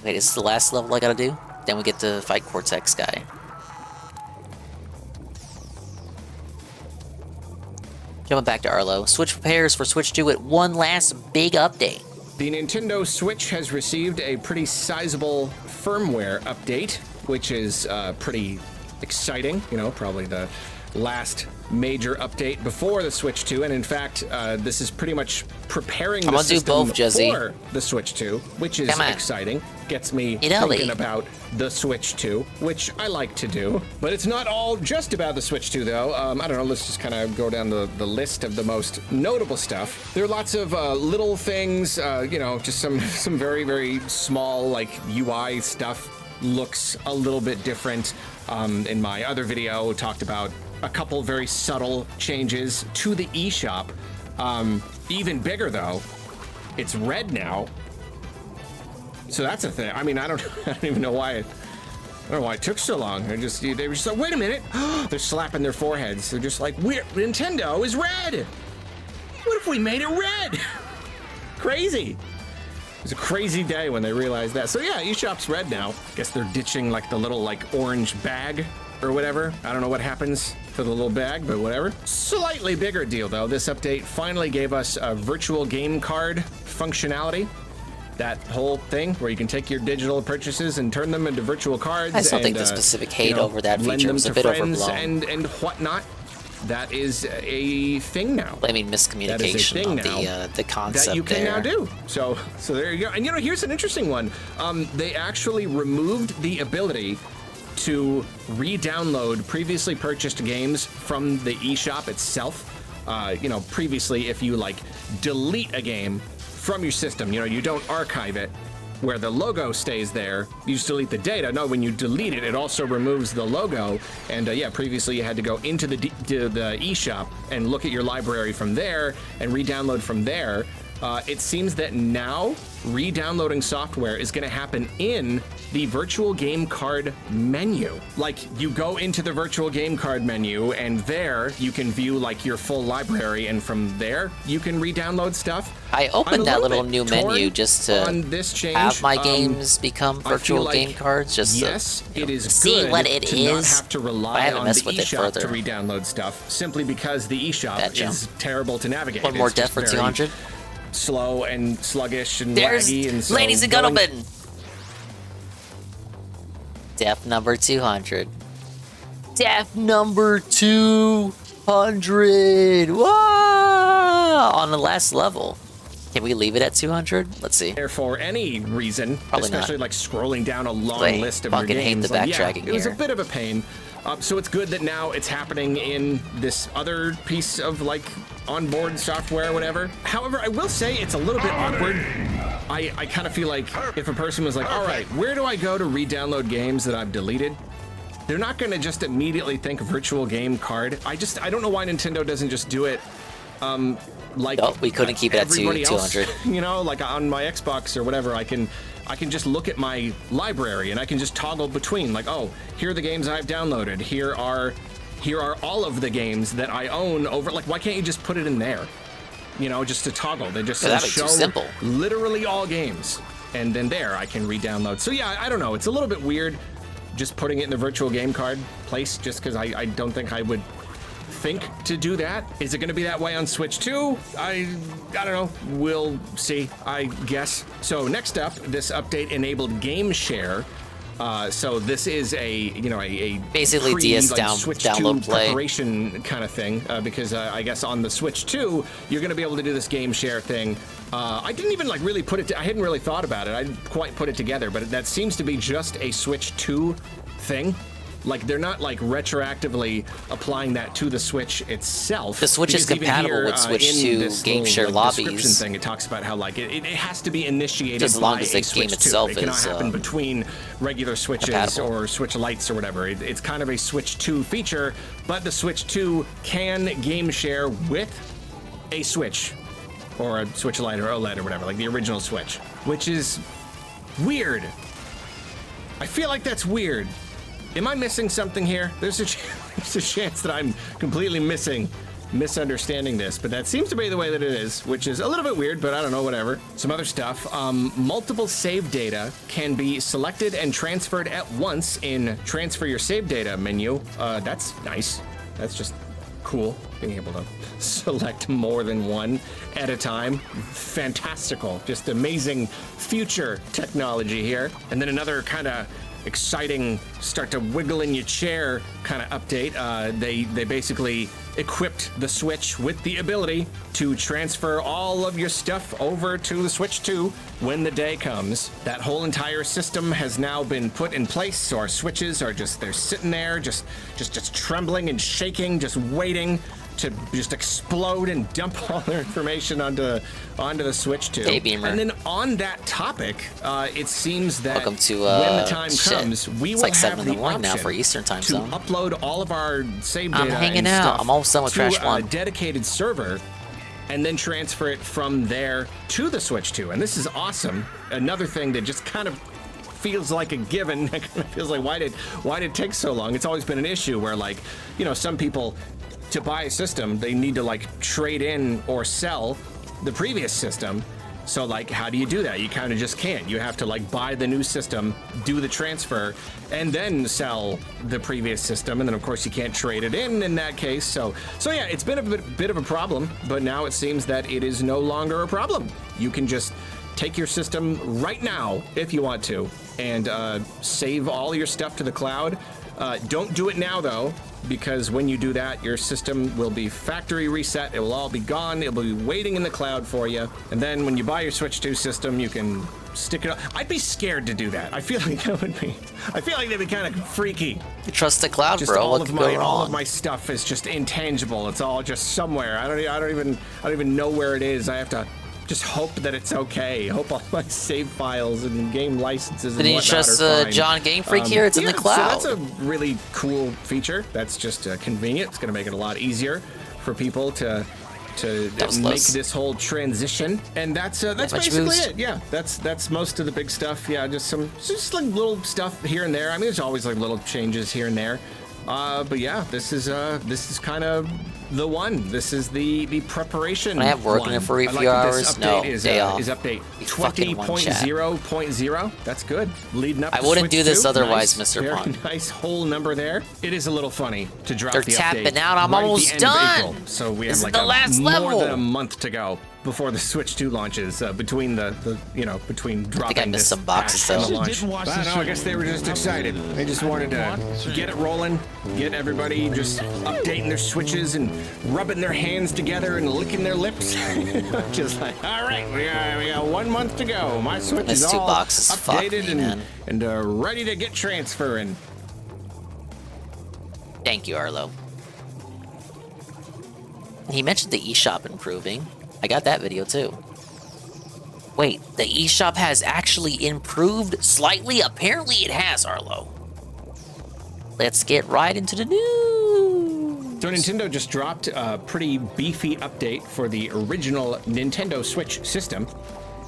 Wait, is this the last level I gotta do? Then we get to fight Cortex guy. Jumping back to Arlo. Switch prepares for Switch 2 with one last big update. The Nintendo Switch has received a pretty sizable firmware update, which is pretty exciting. You know, probably the last major update before the Switch 2, and in fact, this is pretty much preparing the system for the Switch 2, which is exciting. Gets me thinking about the Switch 2, which I like to do. But it's not all just about the Switch 2, though. I don't know, let's just kind of go down the list of the most notable stuff. There are lots of little things, you know, just some very, very small, like, UI stuff. Looks a little bit different. In my other video, talked about a couple very subtle changes to the eShop. Even bigger though, it's red now. So that's a thing. I mean, I don't even know why. I don't know why it took so long. They were just like, wait a minute. They're slapping their foreheads. They're just like, Nintendo is red. What if we made it red? Crazy. It was a crazy day when they realized that. So yeah, eShop's red now. Guess they're ditching like the little like orange bag or whatever. I don't know what happens to the little bag, but whatever. Slightly bigger deal though. This update finally gave us a virtual game card functionality. That whole thing where you can take your digital purchases and turn them into virtual cards. I still think the specific hate over that feature was a bit overblown. And whatnot. That is a thing now. I mean, miscommunication on the concept that you can there. now do. So there you go. And here's an interesting one. They actually removed the ability to re-download previously purchased games from the eShop itself. Previously, if you like delete a game from your system, you don't archive it where the logo stays there, you just delete the data. No, when you delete it, it also removes the logo. And previously you had to go into the eShop and look at your library from there and re-download from there. It seems that now re-downloading software is going to happen in the virtual game card menu. Like, you go into the virtual game card menu and there you can view like your full library, and from there you can re-download stuff. I opened that little new menu just to have my games become virtual like, game cards. Just it is see good what it to is. Not have to rely I haven't on messed the with it eShop further. to re-download stuff, simply because the eShop is terrible to navigate. One more It's death just for very 200. Slow and sluggish and There's, laggy, and so ladies and gentlemen, death number 200. Death number 200. Wow! On the last level. Can we leave it at 200? Let's see. For any reason, probably especially not. like scrolling down a long list of your fucking hate games. the backtracking it was a here. bit of a pain. So it's good that now it's happening in this other piece of like onboard software or whatever. However, I will say it's a little bit awkward. I kind of feel like if a person was like, all right, where do I go to re-download games that I've deleted? They're not going to just immediately think virtual game card. I don't know why Nintendo doesn't just do it like we couldn't keep it at 200. Like on my Xbox or whatever, I can just look at my library and I can just toggle between like, oh, here are the games I've downloaded. Here are all of the games that I own over. Like, why can't you just put it in there? Just to toggle. They just show simple. Literally all games, and then there I can re-download. So yeah, I don't know. It's a little bit weird just putting it in the virtual game card place, just because I don't think I would think to do that. Is it going to be that way on Switch 2? I don't know. We'll see, I guess. So next up, this update enabled game share. So this is a basically DS Switch download 2 play preparation kind of thing, because I guess on the Switch 2 you're going to be able to do this game share thing. I didn't even like really put it. I hadn't really thought about it. I didn't quite put it together, but that seems to be just a Switch 2 thing. Like, they're not like retroactively applying that to the Switch itself. The Switch is compatible with Switch 2 game share description thing. It talks about how like it has to be initiated as long by as the a Switch game 2. itself It cannot is happen between regular Switches compatible. or Switch Lights or whatever. It's kind of a Switch 2 feature, but the Switch 2 can game share with a Switch or a Switch Lite or OLED or whatever, like the original Switch, which is weird. I feel like that's weird. Am I missing something here? There's a chance that I'm completely misunderstanding this, but that seems to be the way that it is, which is a little bit weird, but I don't know, whatever. Some other stuff. Multiple save data can be selected and transferred at once in Transfer Your Save Data menu. That's nice. That's just cool, being able to select more than one at a time. Fantastical. Just amazing future technology here. And then another kind of exciting, start to wiggle in your chair kind of update. They basically equipped the Switch with the ability to transfer all of your stuff over to the Switch 2 when the day comes. That whole entire system has now been put in place, so our Switches are they're sitting there, just trembling and shaking, just waiting to just explode and dump all their information onto the Switch 2. Hey, Beamer. And then on that topic, it seems that welcome to when the time comes, we it's will like have 7 in the the morning now option for Eastern time to zone. upload all of our save data I'm hanging and out. stuff I'm almost done with to Trash a 1. dedicated server and then transfer it from there to the Switch 2. And this is awesome. Another thing that just kind of feels like a given. It kind of feels like, why did it take so long? It's always been an issue where, like, you know, some people, to buy a system, they need to like trade in or sell the previous system. So like, how do you do that? You kind of just can't. You have to like buy the new system, do the transfer, and then sell the previous system. And then of course you can't trade it in that case. So yeah, it's been a bit of a problem, but now it seems that it is no longer a problem. You can just take your system right now if you want to, and save all your stuff to the cloud. Don't do it now though, because when you do that, your system will be factory reset. It will all be gone. It will be waiting in the cloud for you. And then when you buy your Switch 2 system, you can stick it up. I'd be scared to do that. I feel like that would be. I feel like that'd be kind of freaky. You trust the cloud, just bro. All What of could my go all wrong? of my stuff is just intangible. It's all just somewhere. I don't even know where it is. I have to just hope that it's okay. Hope all my save files and game licenses and Then you whatnot trust are fine. John Game Freak here? It's in the cloud. So that's a really cool feature. That's just convenient. It's going to make it a lot easier for people to make this whole transition. And that's basically it. Yeah, that's most of the big stuff. Yeah, just like little stuff here and there. I mean, there's always like little changes here and there. But yeah, this is kind of the one. This is the preparation. I have working one. for a I few like that hours. this update No, is day off. update fucking one chat. 20.0.0. That's good. Leading up. I to wouldn't Switch do this 2. otherwise, Nice, Mr. very Pond. nice whole number there. It is a little funny to drop They're the tapping update out. I'm right at the almost end of done. April. So we This have is like the last more level. than a month to go before the Switch 2 launches. Between between dropping I missed this some boxes, patch and the though. launch. Didn't watch I the don't know. I guess stream. they were just excited. They just wanted to get it rolling, get everybody just updating their Switches and rubbing their hands together and licking their lips. Just like, all right, we got 1 month to go. My Switch is Missed two all boxes. Fuck updated me, man. and ready to get transferring. Thank you, Arlo. He mentioned the eShop improving. I got that video too. Wait, the eShop has actually improved slightly? Apparently it has, Arlo. Let's get right into the news. So Nintendo just dropped a pretty beefy update for the original Nintendo Switch system.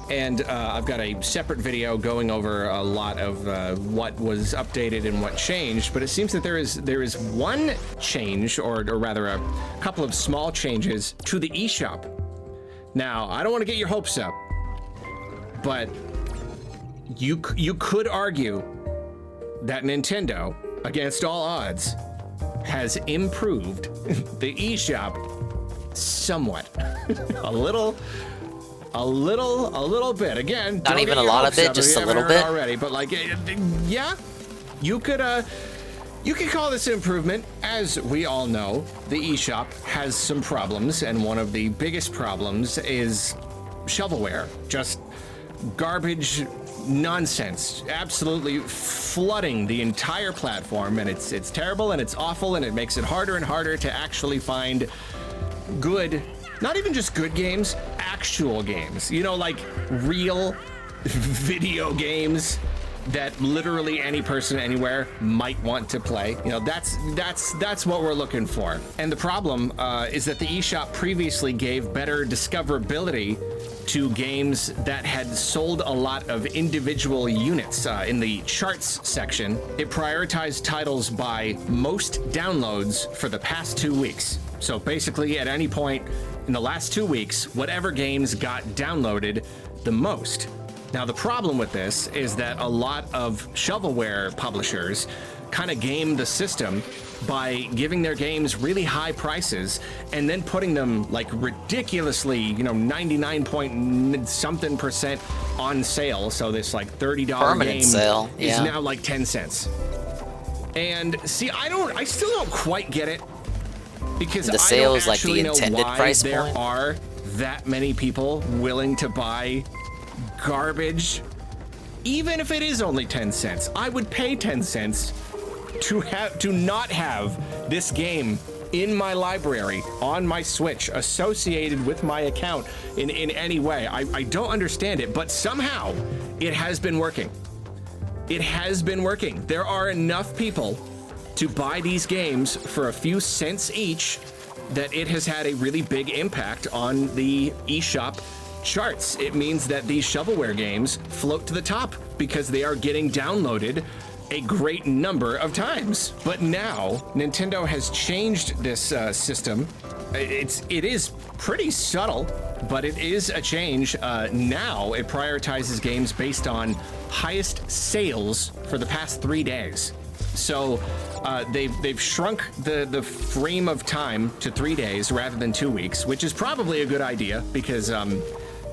And I've got a separate video going over a lot of what was updated and what changed. But it seems that there is one change, or rather a couple of small changes to the eShop. Now, I don't want to get your hopes up, but you could argue that Nintendo, against all odds, has improved the eShop somewhat. a little bit. Again, not even a lot of it, just a little bit already. But like, yeah, you could call this an improvement. As we all know, the eShop has some problems, and one of the biggest problems is shovelware. Just garbage nonsense, absolutely flooding the entire platform, and it's terrible and it's awful, and it makes it harder and harder to actually find good, not even just good games, actual games, you know, like real video games that literally any person anywhere might want to play. You know, that's what we're looking for. And the problem is that the eShop previously gave better discoverability to games that had sold a lot of individual units. In the charts section, it prioritized titles by most downloads for the past 2 weeks. So basically, at any point in the last 2 weeks, whatever games got downloaded the most. Now, the problem with this is that a lot of shovelware publishers kind of game the system by giving their games really high prices and then putting them like ridiculously, 99.something% on sale. So this like $30 game sale. is now like 10 cents. And see, I still don't quite get it, because the sale is like the know intended why price there point. are that many people willing to buy garbage, even if it is only 10 cents. I would pay 10 cents to not have this game in my library on my Switch associated with my account in any way. I don't understand it, but somehow it has been working. It has been working. There are enough people to buy these games for a few cents each that it has had a really big impact on the eShop charts. It means that these shovelware games float to the top because they are getting downloaded a great number of times. But now Nintendo has changed this system. It is pretty subtle, but it is a change. Now it prioritizes games based on highest sales for the past 3 days. So they've shrunk the frame of time to 3 days rather than 2 weeks, which is probably a good idea because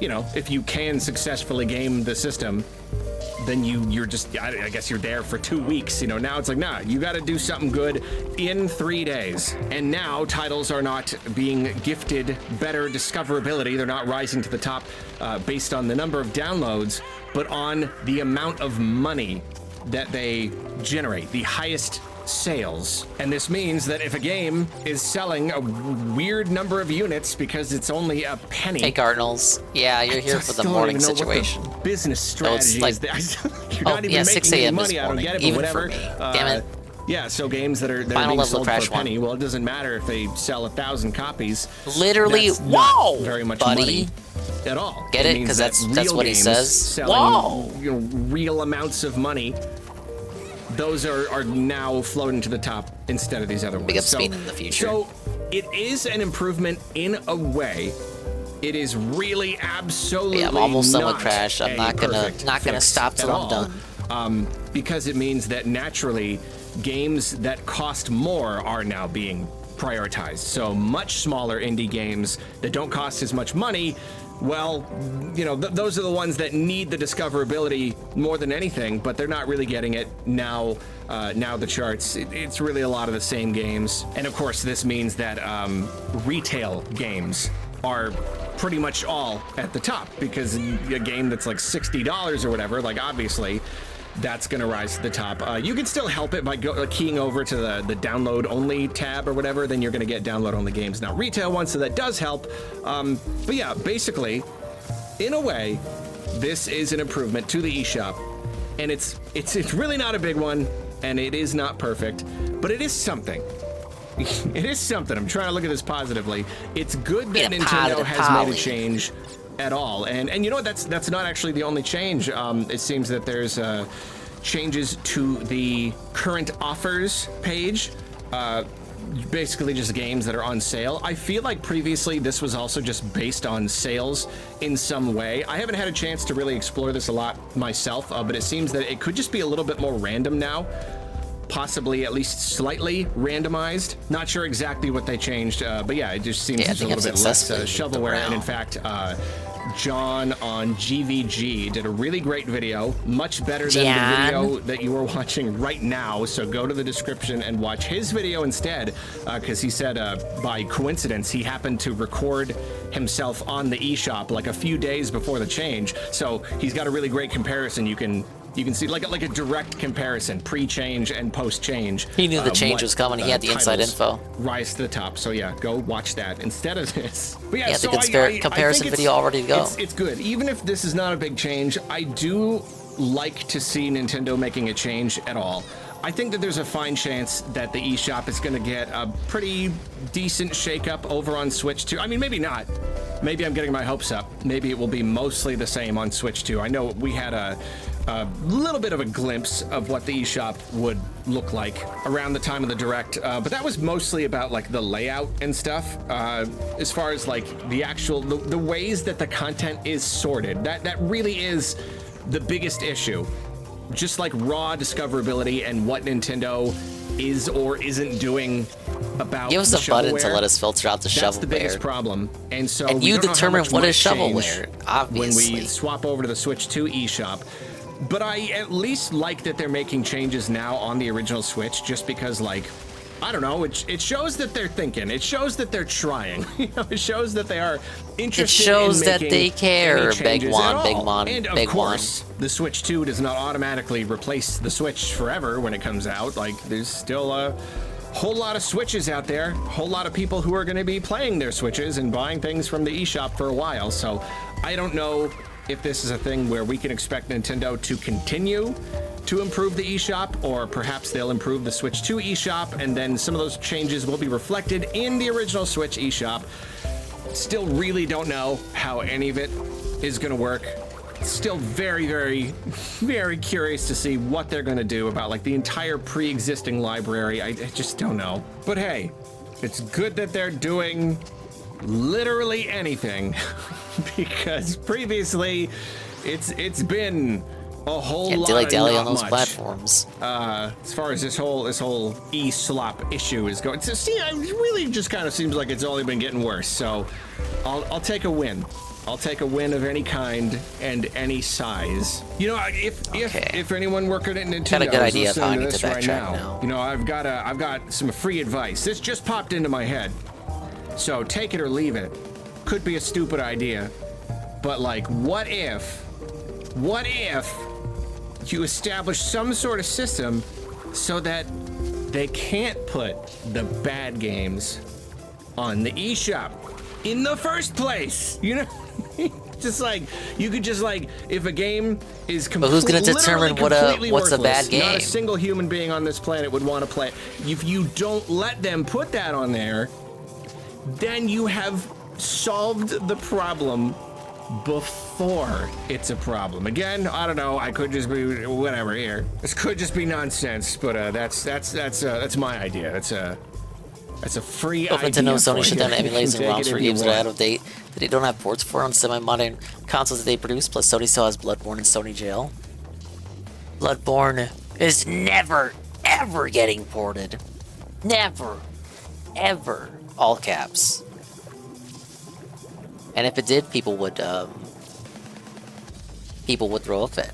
you know, if you can successfully game the system, then you're just, I guess you're there for 2 weeks. You know, now it's like, nah, you got to do something good in 3 days. And now titles are not being gifted better discoverability. They're not rising to the top based on the number of downloads, but on the amount of money that they generate, the highest sales. And this means that if a game is selling a weird number of units because it's only a penny. Hey, Cardinals. Yeah, you're here for the morning situation. What the business strategy like, is you're not even making any money. I don't get it, but even whatever. For me. Damn it. Yeah, so games that are being sold for a penny, well, it doesn't matter if they sell 1,000 copies. Literally, that's whoa, not very much buddy. money at all. Get it? Because that's what he says. Selling, whoa, you know, real amounts of money. Those are now floating to the top instead of these other ones. Big up speed in the future. So it is an improvement in a way. It is really absolutely I'm almost done with not Crash. I'm not gonna stop till I'm done. Because it means that naturally games that cost more are now being prioritized. So much smaller indie games that don't cost as much money, well, you know, those are the ones that need the discoverability more than anything, but they're not really getting it now. Now the charts, it's really a lot of the same games. And of course, this means that retail games are pretty much all at the top because a game that's like $60 or whatever, like obviously, that's going to rise to the top. You can still help it by keying over to the download only tab or whatever, then you're going to get download only games, not retail ones, so that does help. But yeah, basically, in a way, this is an improvement to the eShop, and it's really not a big one, and it is not perfect, but it is something. It is something. I'm trying to look at this positively. It's good that Nintendo has made a change at all, and you know what? That's not actually the only change. It seems that there's changes to the current offers page. Basically just games that are on sale. I feel like previously this was also just based on sales in some way. I haven't had a chance to really explore this a lot myself, but it seems that it could just be a little bit more random now. Possibly at least slightly randomized. Not sure exactly what they changed, but yeah, it just seems there's a little bit less shovelware. And in fact, John on GVG did a really great video, much better than the video that you are watching right now. So go to the description and watch his video instead, because he said by coincidence he happened to record himself on the eShop like a few days before the change. So he's got a really great comparison. You can see like a direct comparison, pre-change and post-change. He knew the change was coming. He had the inside info. Rise to the top. So yeah, go watch that instead of this. But yeah, so the comparison video all ready to go. It's good. Even if this is not a big change, I do like to see Nintendo making a change at all. I think that there's a fine chance that the eShop is going to get a pretty decent shakeup over on Switch 2. I mean, maybe not. Maybe I'm getting my hopes up. Maybe it will be mostly the same on Switch 2. I know we had a little bit of a glimpse of what the eShop would look like around the time of the Direct, but that was mostly about like the layout and stuff. As far as like the actual, the ways that the content is sorted, that really is the biggest issue. Just like raw discoverability and what Nintendo is or isn't doing about give us a button to let us filter out the shovelware. That's the biggest problem. And so you determine what is shovelware, obviously. When we swap over to the Switch 2 eShop. But I at least like that they're making changes now on the original Switch, just because, like, I don't know, it shows that they're thinking. It shows that they're trying. You know, it shows that they are interested. It shows in that they care, Big One. And of course, the Switch 2 does not automatically replace the Switch forever when it comes out. Like, there's still a whole lot of Switches out there, a whole lot of people who are going to be playing their Switches and buying things from the eShop for a while. So I don't know if this is a thing where we can expect Nintendo to continue to improve the eShop, or perhaps they'll improve the Switch 2 eShop, and then some of those changes will be reflected in the original Switch eShop. Still really don't know how any of it is going to work. Still very, very, very curious to see what they're going to do about like the entire pre-existing library. I just don't know. But hey, it's good that they're doing literally anything because previously it's been a whole lot of dilly-dally not on those much. platforms. As far as this whole e-slop issue is going, so see, it really just kind of seems like it's only been getting worse. So I'll take a win. I'll take a win of any kind and any size. You know, if anyone working at Nintendo Got a good is idea of how I listening to need to this right backtrack now, now. you know, I've got some free advice. This just popped into my head, so take it or leave it. Could be a stupid idea, but like, what if you establish some sort of system so that they can't put the bad games on the eShop in the first place? You know, just like you could just like if a game is completely, who's gonna determine what's a bad game? Not a single human being on this planet would want to play it. If you don't let them put that on there, then you have solved the problem before it's a problem. Again, I don't know. I could just be whatever here. This could just be nonsense, but that's my idea. That's a free idea. Nintendo and Sony for shut you. down You can emulators and take ROMs it for if you games that are want. out of date that they don't have ports for on semi-modern consoles that they produce. Plus, Sony still has Bloodborne in Sony jail. Bloodborne is never, ever getting ported. Never, ever. All caps. And if it did, people would throw a fit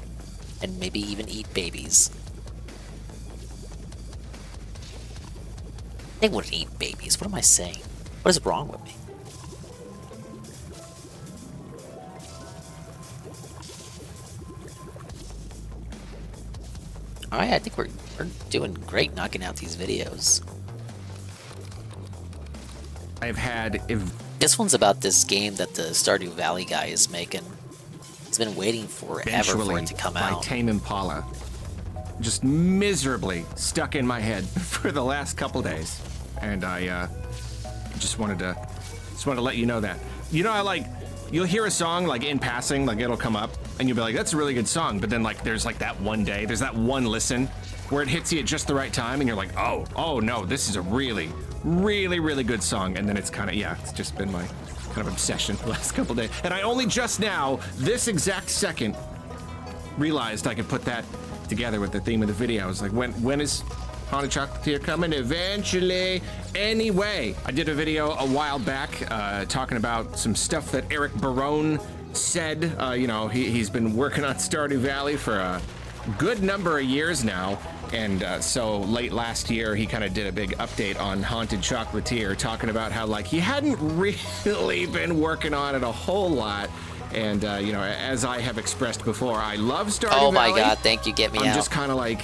and maybe even eat babies. They wouldn't eat babies. What am I saying? What is wrong with me? Alright, I think we're doing great knocking out these videos. I've had... This one's about this game that the Stardew Valley guy is making. He's been waiting forever for it to come by out. Tame Impala. Just miserably stuck in my head for the last couple days. And I just wanted to let you know that. You know, you'll hear a song like in passing, like it'll come up and you'll be like, that's a really good song. But then like there's like that one day, there's that one listen where it hits you at just the right time and you're like, oh no, this is a really, really, really good song. And then it's kind of, it's just been my kind of obsession the last couple days. And I only just now, this exact second, realized I could put that together with the theme of the video. I was like, when is Haunted Chocolatier coming? Eventually. Anyway, I did a video a while back talking about some stuff that Eric Barone said. You know, he's been working on Stardew Valley for a good number of years now. And so late last year, he kind of did a big update on Haunted Chocolatier, talking about how like he hadn't really been working on it a whole lot. And you know, as I have expressed before, I love Stardew Valley. Oh my god, thank you, get me out. I'm just kind of like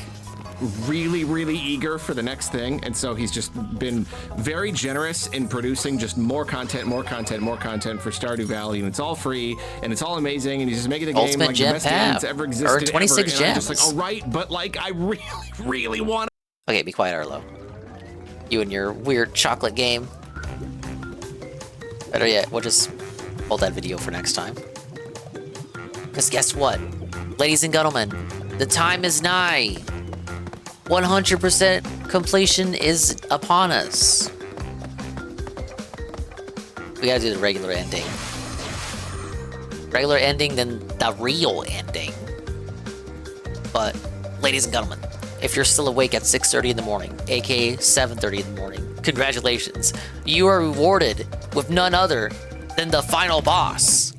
really, really eager for the next thing. And so he's just been very generous in producing just more content for Stardew Valley. And it's all free and it's all amazing. And he's just making the game Ultimate like the gem best game that's ever existed. Earned 26 ever. And gems. I'm just like, all right, but like I really, really want to. Okay, be quiet, Arlo. You and your weird chocolate game. Better yet, we'll just hold that video for next time. Because guess what? Ladies and gentlemen, the time is nigh. 100% completion is upon us. We gotta do the regular ending. Regular ending, then the real ending. But, ladies and gentlemen, if you're still awake at 6:30 in the morning, aka 7:30 in the morning, congratulations. You are rewarded with none other than the final boss.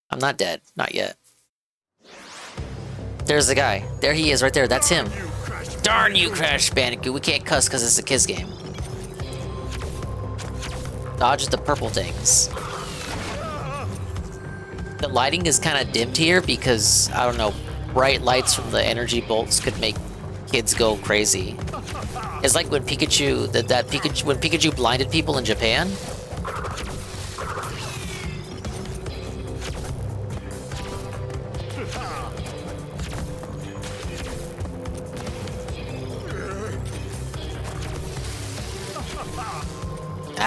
I'm not dead. Not yet. There's the guy. There he is right there. That's him. Darn you, Crash Bandicoot. We can't cuss because it's a kids game. Dodge the purple things. The lighting is kind of dimmed here because, I don't know, bright lights from the energy bolts could make kids go crazy. It's like when Pikachu, when Pikachu blinded people in Japan.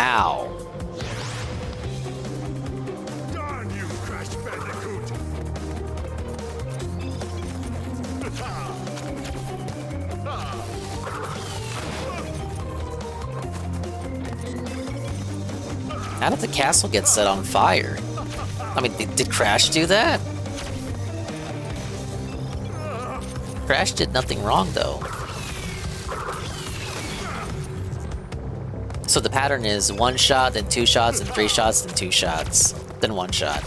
Ow. Darn you, Crash Bandicoot! How did the castle get set on fire? I mean, did Crash do that? Crash did nothing wrong, though. So the pattern is 1 shot, then 2 shots, then 3 shots, then 2 shots, then 1 shot.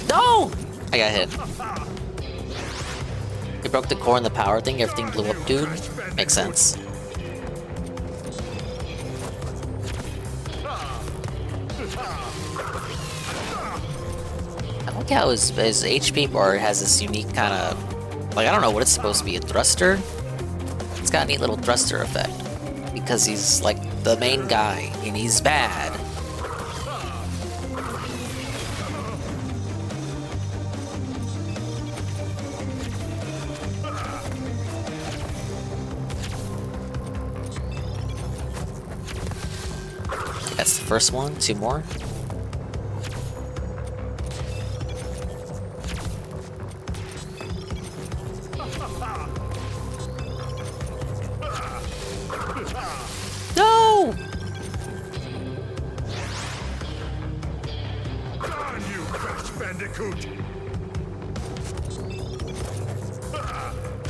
No! I got hit. He broke the core in the power thing, everything blew up, dude. Makes sense. I like how his HP bar has this unique kind of... Like, I don't know what it's supposed to be, a thruster? It's got a neat little thruster effect. Because he's, like, the main guy, and he's bad. That's the first one. 2 more. No! Darn you, Crash Bandicoot!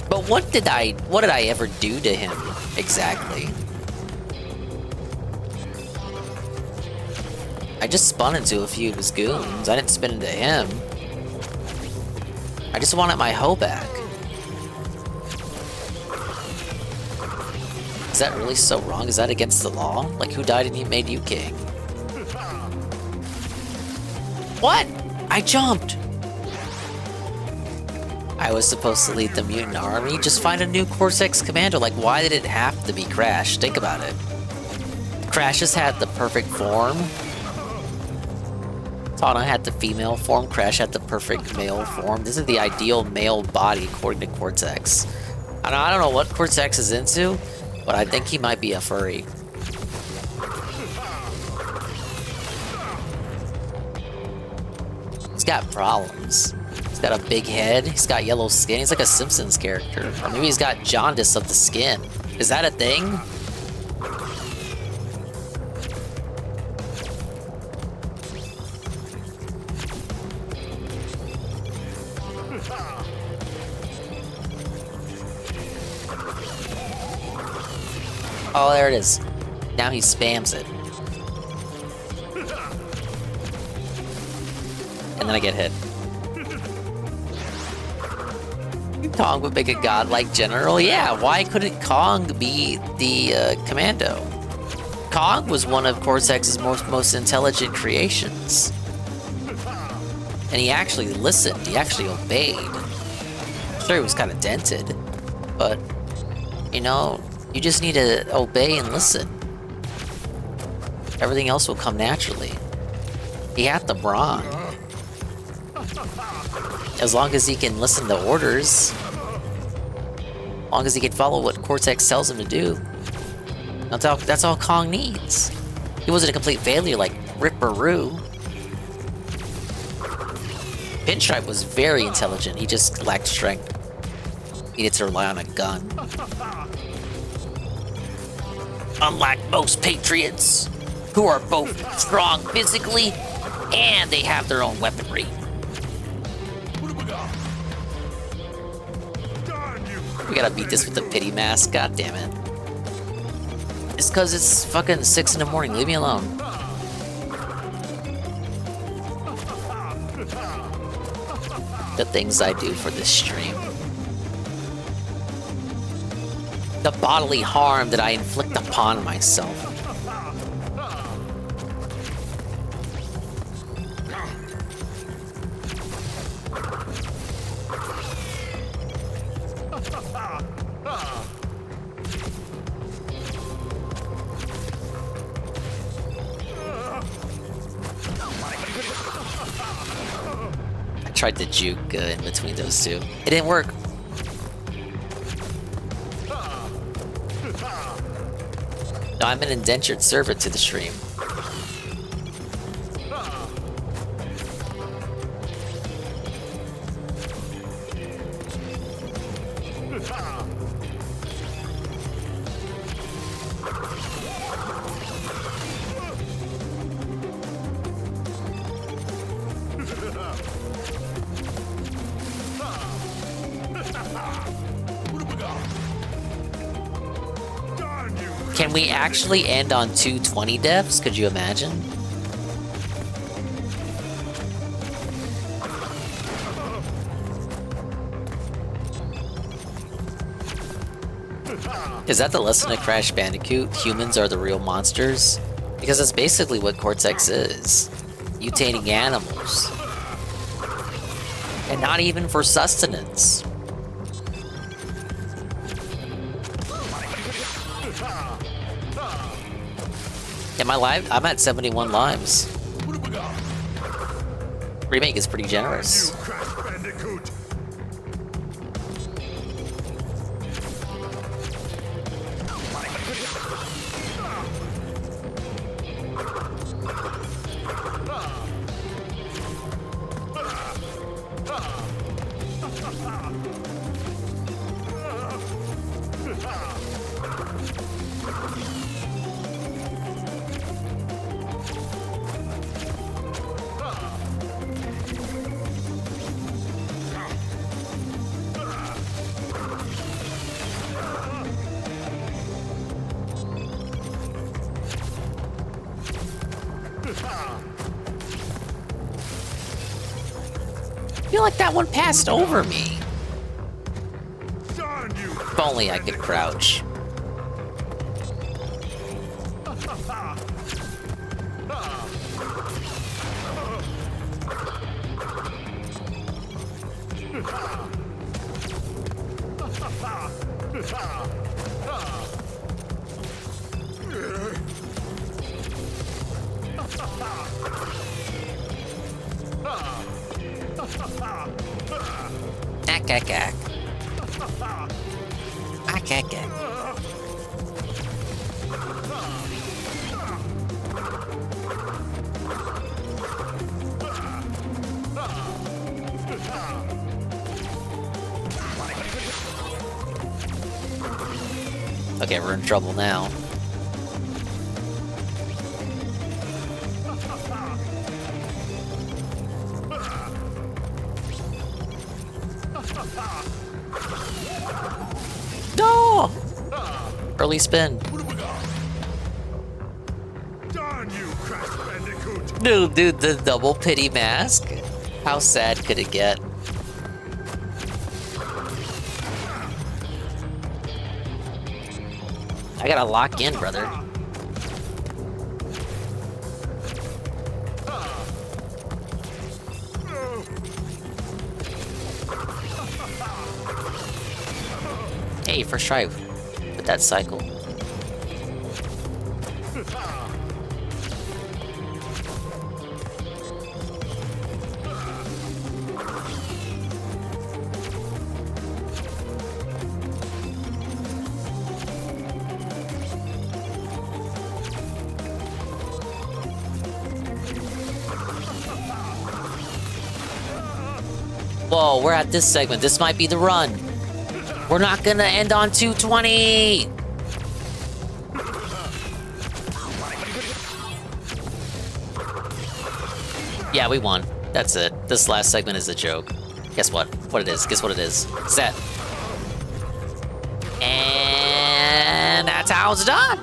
But what did I ever do to him exactly? I just spun into a few of his goons. I didn't spin into him. I just wanted my hoe back. Is that really so wrong? Is that against the law? Like, who died and he made you king? What? I jumped! I was supposed to lead the mutant army. Just find a new Cortex commando. Like, why did it have to be Crash? Think about it. Crash has had the perfect form. Tana had the female form. Crash had the perfect male form. This is the ideal male body according to Cortex. I don't know what Cortex is into, but I think he might be a furry. He's got problems. He's got a big head. He's got yellow skin. He's like a Simpsons character. Or maybe he's got jaundice of the skin. Is that a thing? Oh, there it is. Now he spams it. And then I get hit. Kong would make a godlike general? Yeah, why couldn't Kong be the commando? Kong was one of Cortex's most intelligent creations. And he actually listened. He actually obeyed. Sure, he was kind of dented. But, you know, you just need to obey and listen. Everything else will come naturally. He had the brawn. As long as he can listen to orders. As long as he can follow what Cortex tells him to do. That's all Kong needs. He wasn't a complete failure like Ripperoo. Pinstripe was very intelligent, he just lacked strength. He needed to rely on a gun. Unlike most Patriots, who are both strong physically and they have their own weaponry. We gotta beat this with the pity mask, god damn it. It's cause it's fucking 6 in the morning, leave me alone. The things I do for this stream. The bodily harm that I inflict upon myself. tried to juke in between those two. It didn't work. No, I'm an indentured servant to the stream. Can we actually end on 220 deaths? Could you imagine? Is that the lesson of Crash Bandicoot? Humans are the real monsters? Because that's basically what Cortex is. Mutating animals. And not even for sustenance. Yeah, I'm at 71 lives. Remake is pretty generous. I feel like that one passed over me. If only I could crouch. Ack. Ack. Okay, we're in trouble now. No! Early spin. Dude, the double pity mask? How sad could it get? I gotta lock in, brother. Hey, first try with that cycle. Whoa, we're at this segment. This might be the run. We're not gonna end on 220! Yeah, we won. That's it. This last segment is a joke. Guess what? What it is? Guess what it is? Set. And that's how it's done!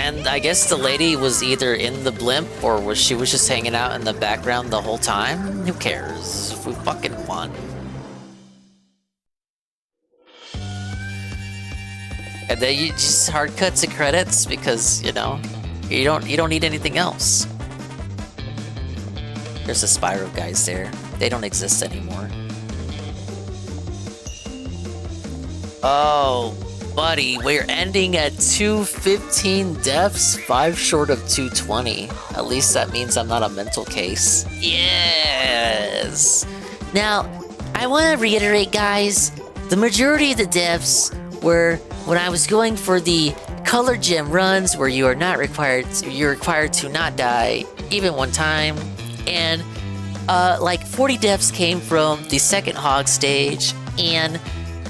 And I guess the lady was either in the blimp or she was just hanging out in the background the whole time. Who cares? We fucking won. And then you just hard cut to credits because, you know, you don't need anything else. There's the Spyro guys there. They don't exist anymore. Oh, buddy, we're ending at 215 deaths, 5 short of 220. At least that means I'm not a mental case. Yes! Now, I want to reiterate, guys, the majority of the deaths were when I was going for the color gem runs where you're required to not die even one time, and like 40 deaths came from the second hog stage, and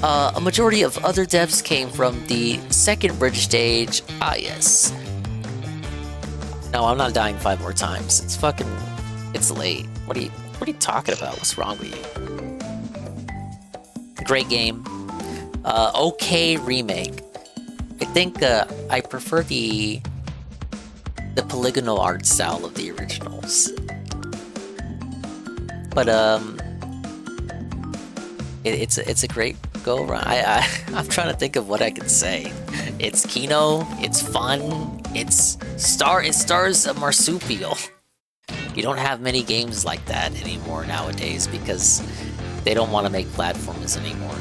a majority of other deaths came from the second bridge stage. Ah, yes. No, I'm not dying 5 more times. It's late. What are you talking about? What's wrong with you? Great game. Okay remake. I think I prefer the polygonal art style of the originals. But it's a great go around. I'm trying to think of what I could say. It's Kino. It's fun. It stars a marsupial. You don't have many games like that anymore nowadays because they don't want to make platformers anymore.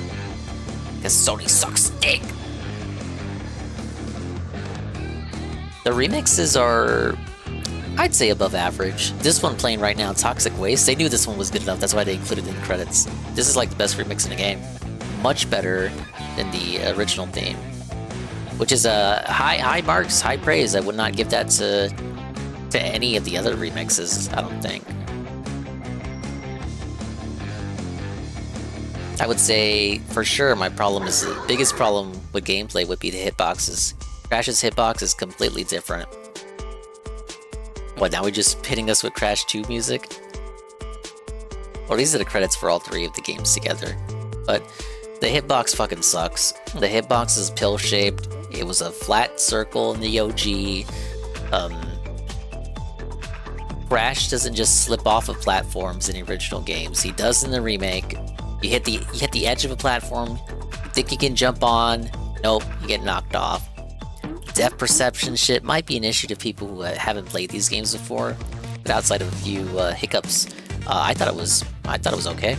Because Sony sucks dick. The remixes are, I'd say, above average. This one playing right now, Toxic Waste, they knew this one was good enough. That's why they included it in the credits. This is like the best remix in the game. Much better than the original theme. Which is high marks, high praise. I would not give that to any of the other remixes, I don't think. I would say, for sure, my problem is the biggest problem with gameplay would be the hitboxes. Crash's hitbox is completely different. What, now we're just hitting us with Crash 2 music? Well, these are the credits for all 3 of the games together. But the hitbox fucking sucks. The hitbox is pill-shaped. It was a flat circle in the OG. Crash doesn't just slip off of platforms in the original games. He does in the remake. You hit the edge of a platform, you think you can jump on, nope, you get knocked off. Depth perception shit might be an issue to people who haven't played these games before, but outside of a few hiccups, I thought it was okay.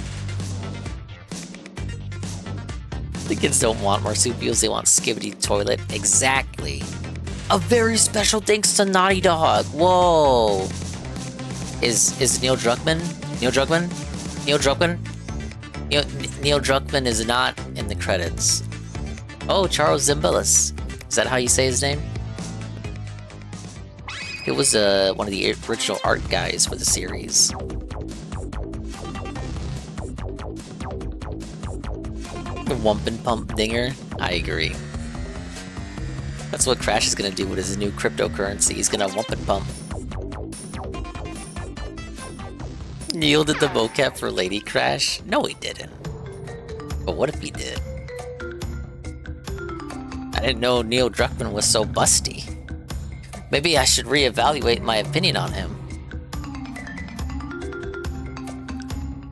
The kids don't want marsupials, they want Skibidi Toilet. Exactly. A very special thanks to Naughty Dog. Whoa. Is Neil Druckmann? Neil Druckmann is not in the credits. Oh, Charles Zimbalist. Is that how you say his name? It was one of the original art guys for the series. The Wump and Pump Dinger? I agree. That's what Crash is gonna do with his new cryptocurrency. He's gonna wump and pump. Neil did the mocap for Lady Crash? No, he didn't. But what if he did? I didn't know Neil Druckmann was so busty. Maybe I should reevaluate my opinion on him.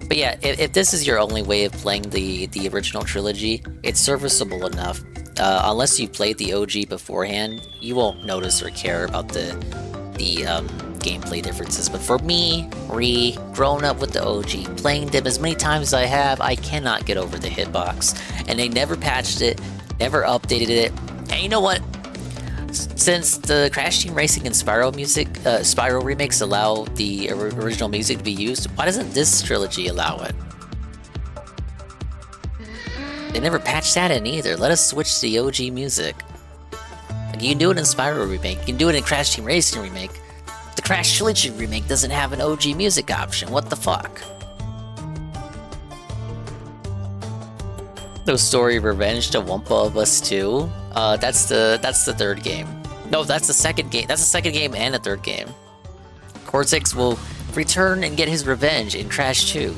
But yeah, if this is your only way of playing the original trilogy, it's serviceable enough. Unless you played the OG beforehand, you won't notice or care about the gameplay differences. But for me, grown up with the OG, playing them as many times as I have, I cannot get over the hitbox. And they never patched it, never updated it. And you know what? Since the Crash Team Racing and Spyro remakes allow the original music to be used, why doesn't this trilogy allow it? They never patched that in either. Let us switch to the OG music. Like, you can do it in Spyro remake, you can do it in Crash Team Racing remake. The Crash Trilogy remake doesn't have an OG music option. What the fuck? No Story Revenge to Wumpa of Us 2. That's the third game. No, that's the second game. That's the second game and the third game. Cortex will return and get his revenge in Crash 2.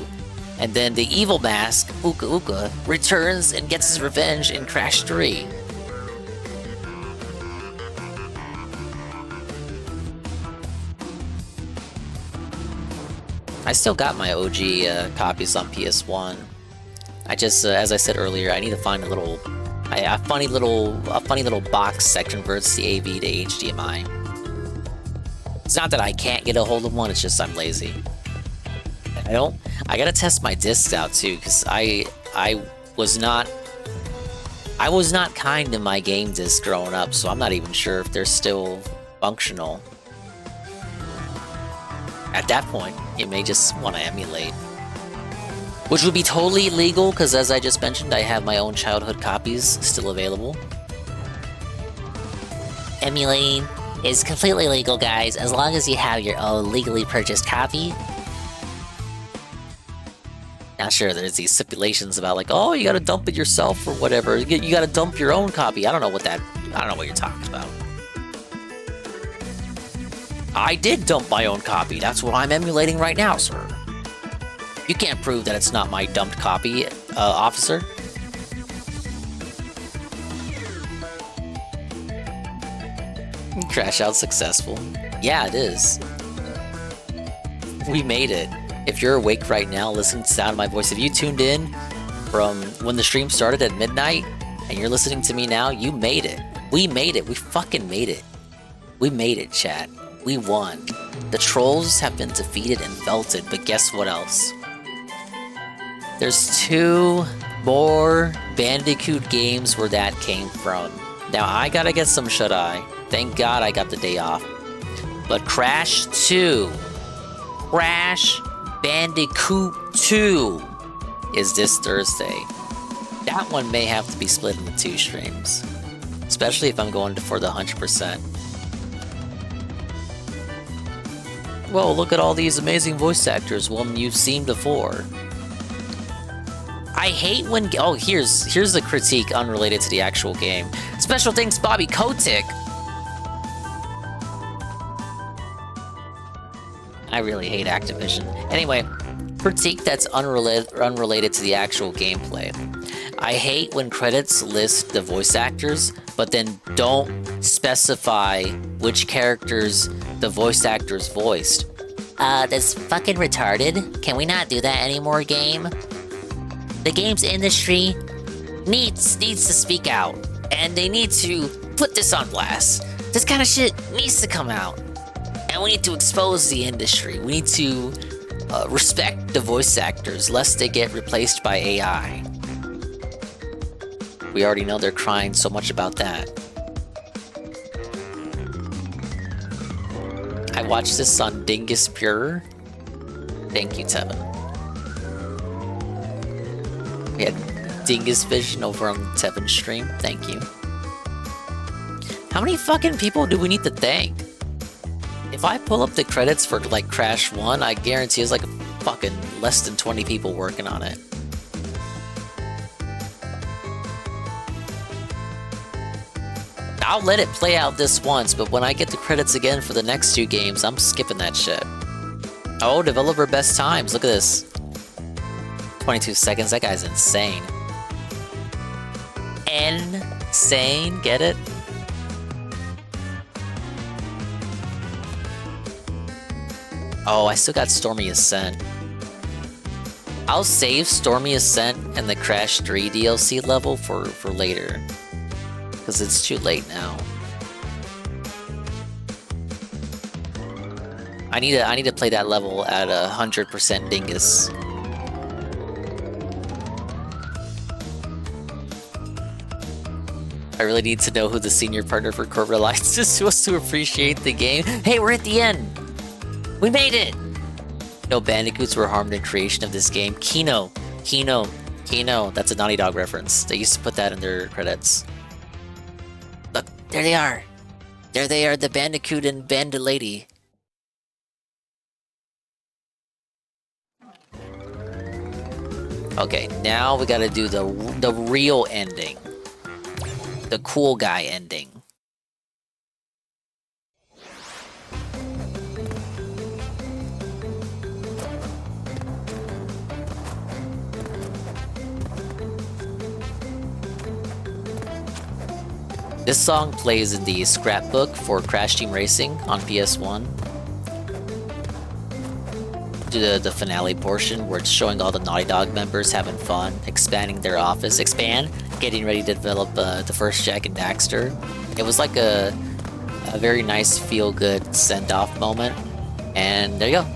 And then the evil mask, Uka Uka, returns and gets his revenge in Crash 3. I still got my OG copies on PS1. I just, as I said earlier, I need to find a funny little box that converts the AV to HDMI. It's not that I can't get a hold of one, it's just I'm lazy. I gotta test my discs out too, because I was not I was not kind to my game disc growing up, so I'm not even sure if they're still functional. At that point, you may just want to emulate. Which would be totally illegal, because as I just mentioned, I have my own childhood copies still available. Emulating is completely legal, guys, as long as you have your own legally purchased copy. Now, sure, there's these stipulations about like, oh, you gotta dump it yourself or whatever. You gotta dump your own copy. I don't know what you're talking about. I did dump my own copy. That's what I'm emulating right now, sir. You can't prove that it's not my dumped copy, officer. Crash out successful. Yeah, it is. We made it. If you're awake right now, listening to the sound of my voice, if you tuned in from when the stream started at midnight and you're listening to me now, you made it. We made it. We fucking made it. We made it, chat. We won. The trolls have been defeated and belted, but guess what else? There's 2 more Bandicoot games where that came from. Now, I gotta get some shut-eye. Thank God I got the day off. But Crash 2, Crash Bandicoot 2 is this Thursday. That one may have to be split into 2 streams. Especially if I'm going for the 100%. Whoa, look at all these amazing voice actors, one you've seen before. I hate when... Oh, here's the critique unrelated to the actual game. Special thanks, Bobby Kotick. I really hate Activision. Anyway, critique that's unrelated to the actual gameplay. I hate when credits list the voice actors, but then don't specify which characters the voice actors voiced. That's fucking retarded. Can we not do that anymore, game? The games industry needs to speak out, and they need to put this on blast. This kind of shit needs to come out, and we need to expose the industry. We need to respect the voice actors, lest they get replaced by AI. We already know they're crying so much about that. I watched this on Dingus Pure. Thank you, Tevin. We had Dingus Vision over on Tevin's stream. Thank you. How many fucking people do we need to thank? If I pull up the credits for like Crash 1, I guarantee there's like fucking less than 20 people working on it. I'll let it play out this once, but when I get the credits again for the next 2 games, I'm skipping that shit. Oh, developer best times. Look at this. 22 seconds. That guy's insane. Insane. Get it? Oh, I still got Stormy Ascent. I'll save Stormy Ascent and the Crash 3 DLC level for later. Because it's too late now. I need to play that level at 100% Dingus. I really need to know who the senior partner for Corporate Alliance is supposed to appreciate the game. Hey, we're at the end! We made it! No bandicoots were harmed in creation of this game. Kino. That's a Naughty Dog reference. They used to put that in their credits. Look, there they are. There they are, the Bandicoot and Bandilady. Okay, now we gotta do the real ending. The cool guy ending. This song plays in the scrapbook for Crash Team Racing on PS1. The finale portion where it's showing all the Naughty Dog members having fun, expanding their office, getting ready to develop the first Jak and Daxter. It was like a very nice feel-good send-off moment, and there you go.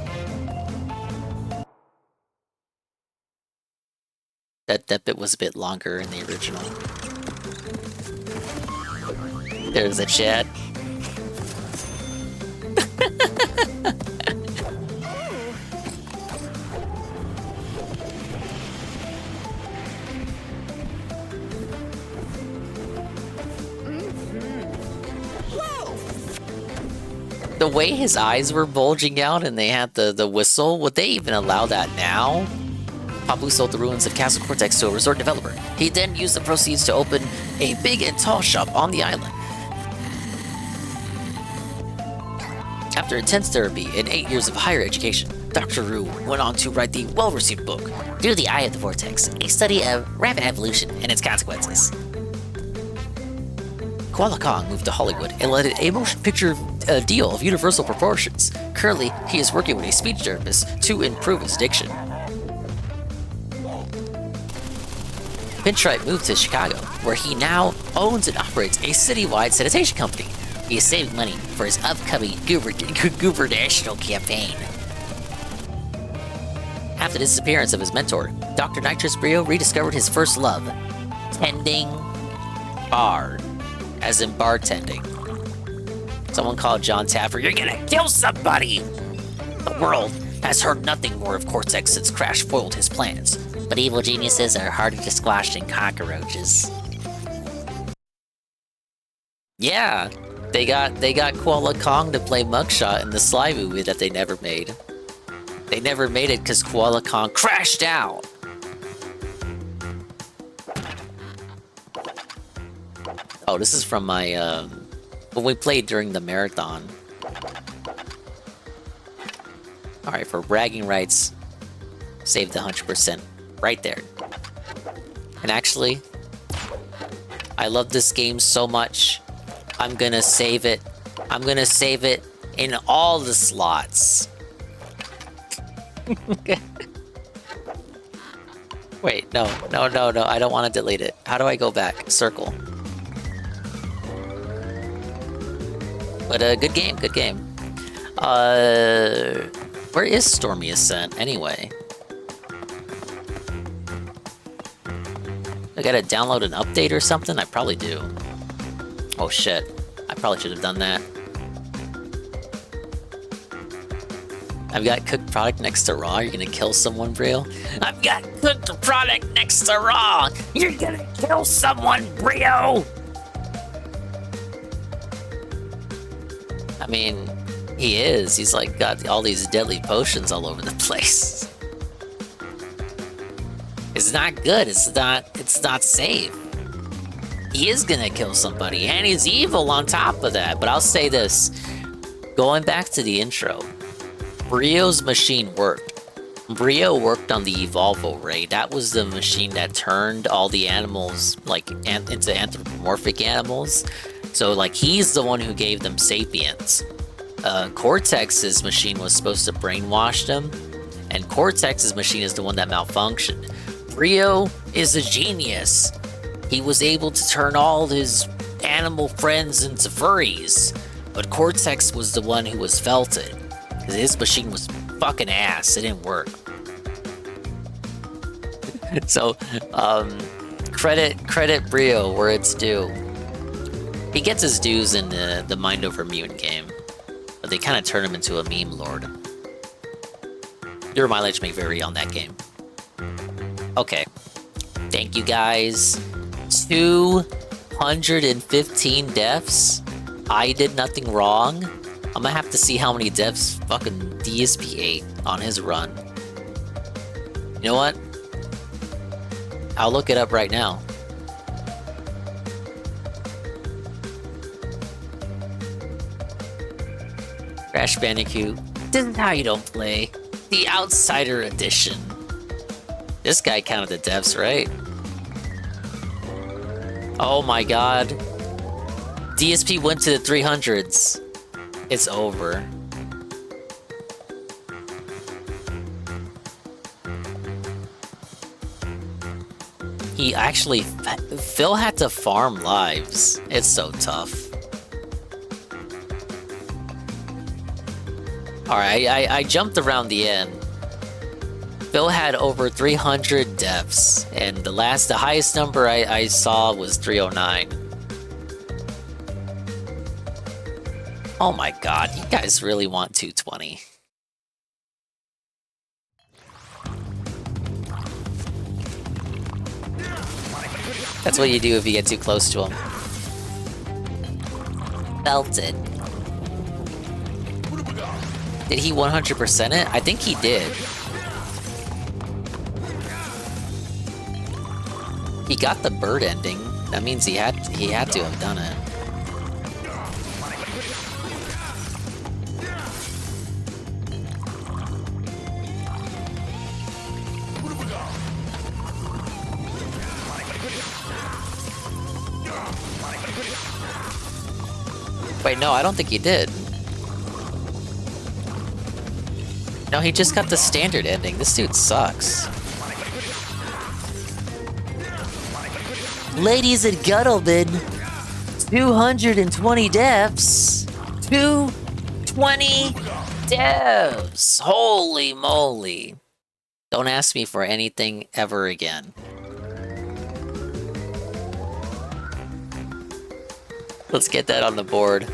That bit was a bit longer in the original. There's a Chad. The way his eyes were bulging out and they had the whistle, would they even allow that now? Papu sold the ruins of Castle Cortex to a resort developer. He then used the proceeds to open a big and tall shop on the island. After intense therapy and 8 years of higher education, Dr. Ru went on to write the well-received book, Through the Eye of the Vortex, a study of rapid evolution and its consequences. Koala Kong moved to Hollywood and landed a motion picture deal of universal proportions. Currently, he is working with a speech therapist to improve his diction. Pinstripe moved to Chicago, where he now owns and operates a citywide sanitation company. He is saving money for his upcoming gubernatorial campaign. After the disappearance of his mentor, Dr. Nitrous Brio rediscovered his first love, tending bar, as in bartending. Someone called John Taffer, "You're gonna kill somebody!" The world has heard nothing more of Cortex since Crash foiled his plans. But evil geniuses are harder to squash than cockroaches. Yeah, they got Koala Kong to play Mugshot in the Sly movie that they never made. They never made it because Koala Kong crashed out. Oh, this is from my when we played during the marathon. All right, for bragging rights, save the 100%. Right there. And actually, I love this game so much, I'm gonna save it. I'm gonna save it in all the slots. Wait, no. I don't want to delete it. How do I go back? Circle. But good game. Where is Stormy Ascent anyway? I gotta download an update or something? I probably do. Oh shit. I probably should have done that. I've got cooked product next to raw. You're gonna kill someone, Brio? I've got cooked product next to raw. You're gonna kill someone, Brio! I mean, he is. He's like got all these deadly potions all over the place. It's not good. It's not safe. He is gonna kill somebody, and he's evil on top of that. But I'll say this. Going back to the intro, Brio's machine worked. Brio worked on the Evolvo Ray. That was the machine that turned all the animals like into anthropomorphic animals. So like he's the one who gave them sapience. Cortex's machine was supposed to brainwash them, and Cortex's machine is the one that malfunctioned. Brio is a genius. He was able to turn all his animal friends into furries, but Cortex was the one who was felted. His machine was fucking ass. It didn't work. So, credit Brio where it's due. He gets his dues in the Mind Over Mutant game, but they kind of turn him into a meme lord. Your mileage may vary on that game. Okay. Thank you guys. 215 deaths. I did nothing wrong. I'm gonna have to see how many deaths fucking DSP ate on his run. You know what? I'll look it up right now. Crash Bandicoot. This is how you don't play. The Outsider Edition. This guy counted the deaths, right? Oh my god. DSP went to the 300s. It's over. He actually... Phil had to farm lives. It's so tough. Alright, I jumped around the end. Phil had over 300 deaths, and the highest number I saw was 309. Oh my god, you guys really want 220. That's what you do if you get too close to him. Felt it. Did he 100% it? I think he did. He got the bird ending. That means he had to have done it. Wait, no, I don't think he did. No, he just got the standard ending. This dude sucks. Ladies and gentlemen, 220 deaths. 220 deaths. Holy moly. Don't ask me for anything ever again. Let's get that on the board.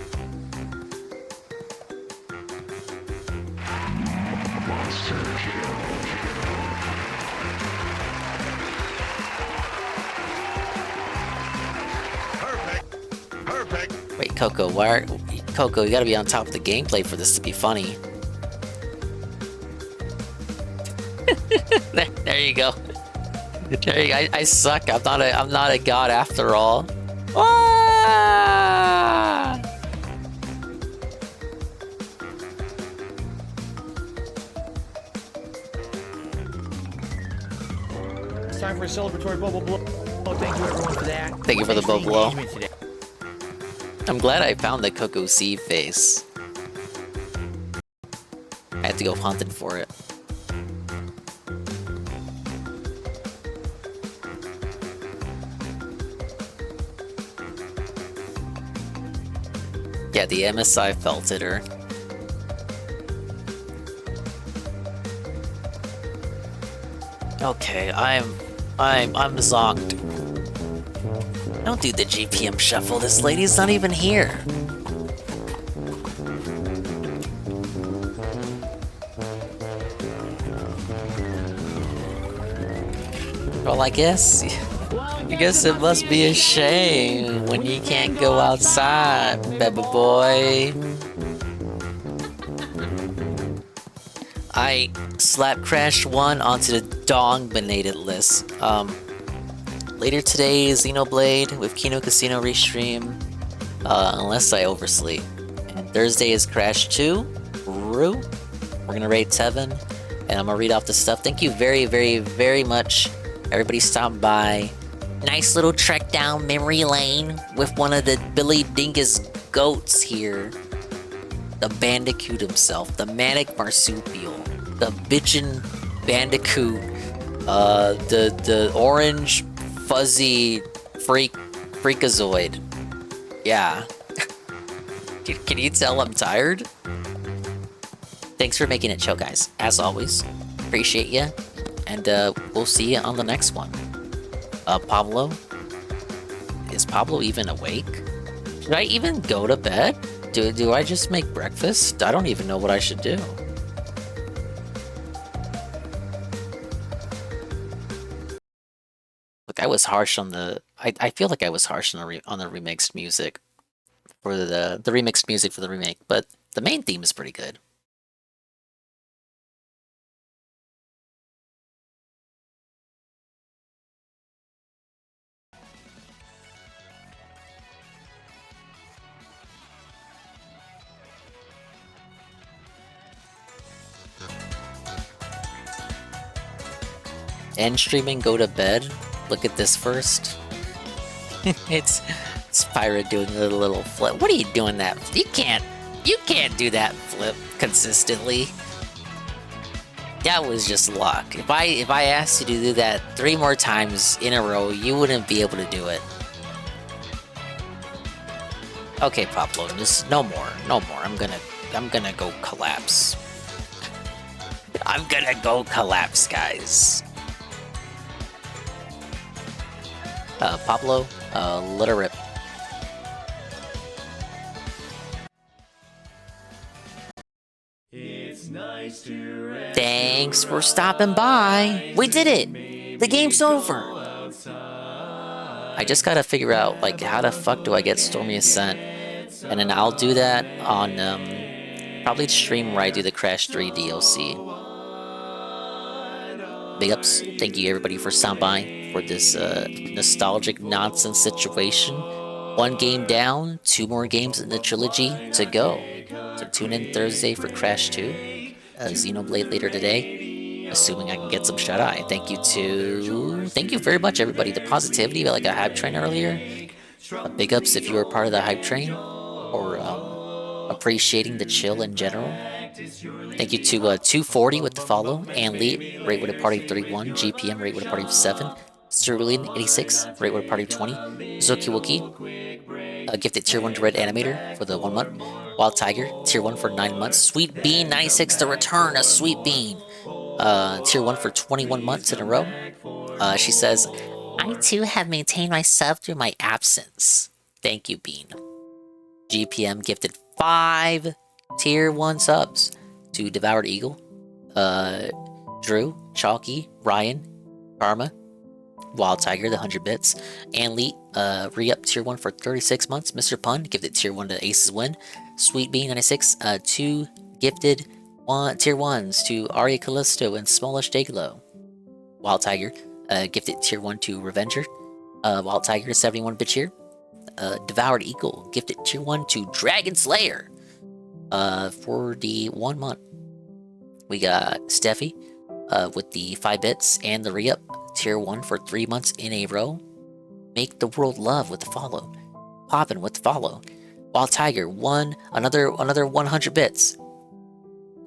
Wait, Coco, Coco, you gotta be on top of the gameplay for this to be funny. there you go. There you go. I suck. I'm not a god after all. Ah! It's time for a celebratory bubble blow. Oh, thank you everyone for that. Thank you for the bubble blow. I'm glad I found the Coco Sea face. I had to go hunting for it. Yeah, the MSI felt it her. Okay, I'm zonked. Don't do the GPM shuffle, this lady's not even here. Well, I guess it must be a shame when you can't go outside, baby boy. I slap Crash 1 onto the dominated list. Later today, Xenoblade with Kino Casino restream, unless I oversleep. And Thursday is Crash 2, Rue. We're gonna raid 7, and I'm gonna read off the stuff. Thank you very, very, very much. Everybody stopped by. Nice little trek down memory lane with one of the Billy Dingus goats here. The Bandicoot himself, the Manic Marsupial, the bitchin' Bandicoot, the orange fuzzy freakazoid. Yeah. Can you tell I'm tired? Thanks for making it chill, guys. As always, appreciate you, and we'll see you on the next one. Pablo? Is Pablo even awake? Should I even go to bed? Do I just make breakfast? I don't even know what I should do. Look, I was harsh on the... I feel like I was harsh on the remixed music for the remixed music for the remake, but the main theme is pretty good. End streaming, go to bed. Look at this first. it's Spyra doing a little flip. What are you doing that? You can't do that flip consistently. That was just luck. If I asked you to do that 3 more times in a row, you wouldn't be able to do it. Okay, Pablo, just no more. I'm gonna go collapse. I'm gonna go collapse, guys. Pablo, let her rip. Thanks for stopping by. We did it. The game's over. I just gotta figure out, like, how the fuck do I get Stormy Ascent? And then I'll do that on, probably the stream where I do the Crash 3 DLC. Big ups. Thank you everybody for stopping by for this nostalgic nonsense situation. 1 game down, 2 more games in the trilogy to go. So tune in Thursday for Crash 2. Xenoblade later today, assuming I can get some shut-eye. Thank you very much everybody. The positivity, like a hype train earlier. Big ups if you were part of the hype train, or appreciating the chill in general. Thank you to 240 with the follow, and Lee, rate with a party 31, GPM, rate with a party of 7, Cerulean 86, rate with a party of 20, Zuki Wookie, gifted tier 1 to Red Animator for the 1 month, Wild Tiger, tier 1 for 9 months, Sweet Bean 96 to return a Sweet Bean, tier 1 for 21 months in a row. She says, I too have maintained myself through my absence. Thank you, Bean. GPM gifted 5 tier 1 subs to Devoured Eagle, Drew, Chalky, Ryan, Karma, Wild Tiger, the 100 bits, and Lee, re-up tier 1 for 36 months, Mr. Pun, gifted tier 1 to Aces Win, Sweet Bean 96, 2 gifted tier 1s to Arya Callisto and Smallish Dayglow. Wild Tiger, gifted tier 1 to Revenger, Wild Tiger 71 bit cheer, Devoured Eagle, gifted tier 1 to Dragon Slayer, for the 1 month. We got Steffi, with the 5 bits and the re-up, tier 1 for 3 months in a row. Make the World Love with the follow. Poppin' with the follow. Wild Tiger, another 100 bits.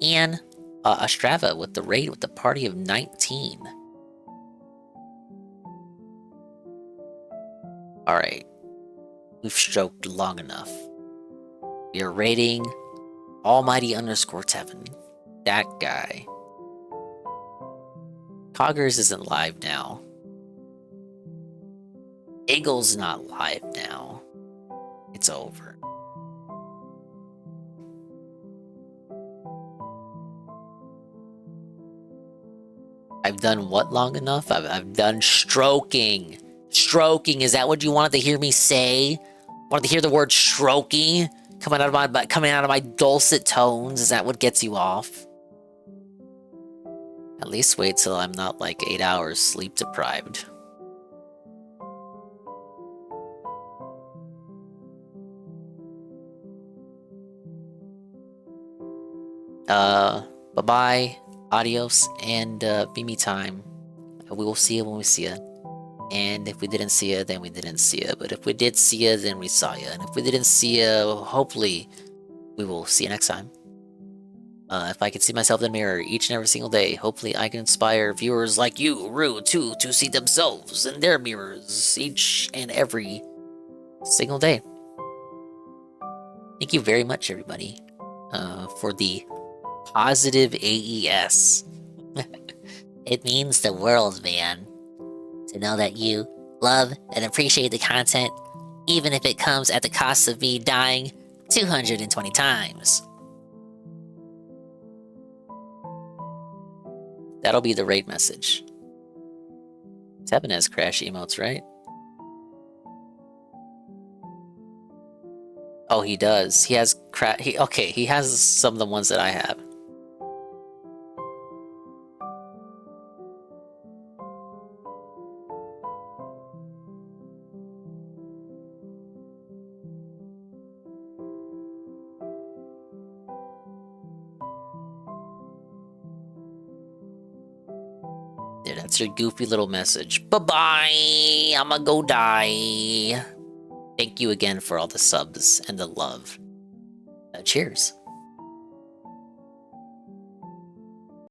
And Astrava with the raid with the party of 19. Alright. We've stroked long enough. We are rating Almighty _ Tevin. That guy. Coggers isn't live now. Eagle's not live now. It's over. I've done what long enough? I've done stroking. Stroking, is that what you wanted to hear me say? Wanted to hear the word stroking coming out of my dulcet tones? Is that what gets you off? At least wait till I'm not like 8 hours sleep deprived. Bye-bye, adios, and be me time. We will see you when we see you. And if we didn't see you, then we didn't see you. But if we did see you, then we saw you. And if we didn't see you, hopefully we will see you next time. If I can see myself in the mirror each and every single day, hopefully I can inspire viewers like you, Rue, too, to see themselves in their mirrors each and every single day. Thank you very much, everybody, for the positive AES. It means the world, man, to know that you love and appreciate the content, even if it comes at the cost of me dying 220 times. That'll be the raid message. Tevin has crash emotes, right? Oh, he does. He has okay, he has some of the ones that I have. There, that's your goofy little message. Bye-bye! I'ma go die. Thank you again for all the subs and the love. Cheers.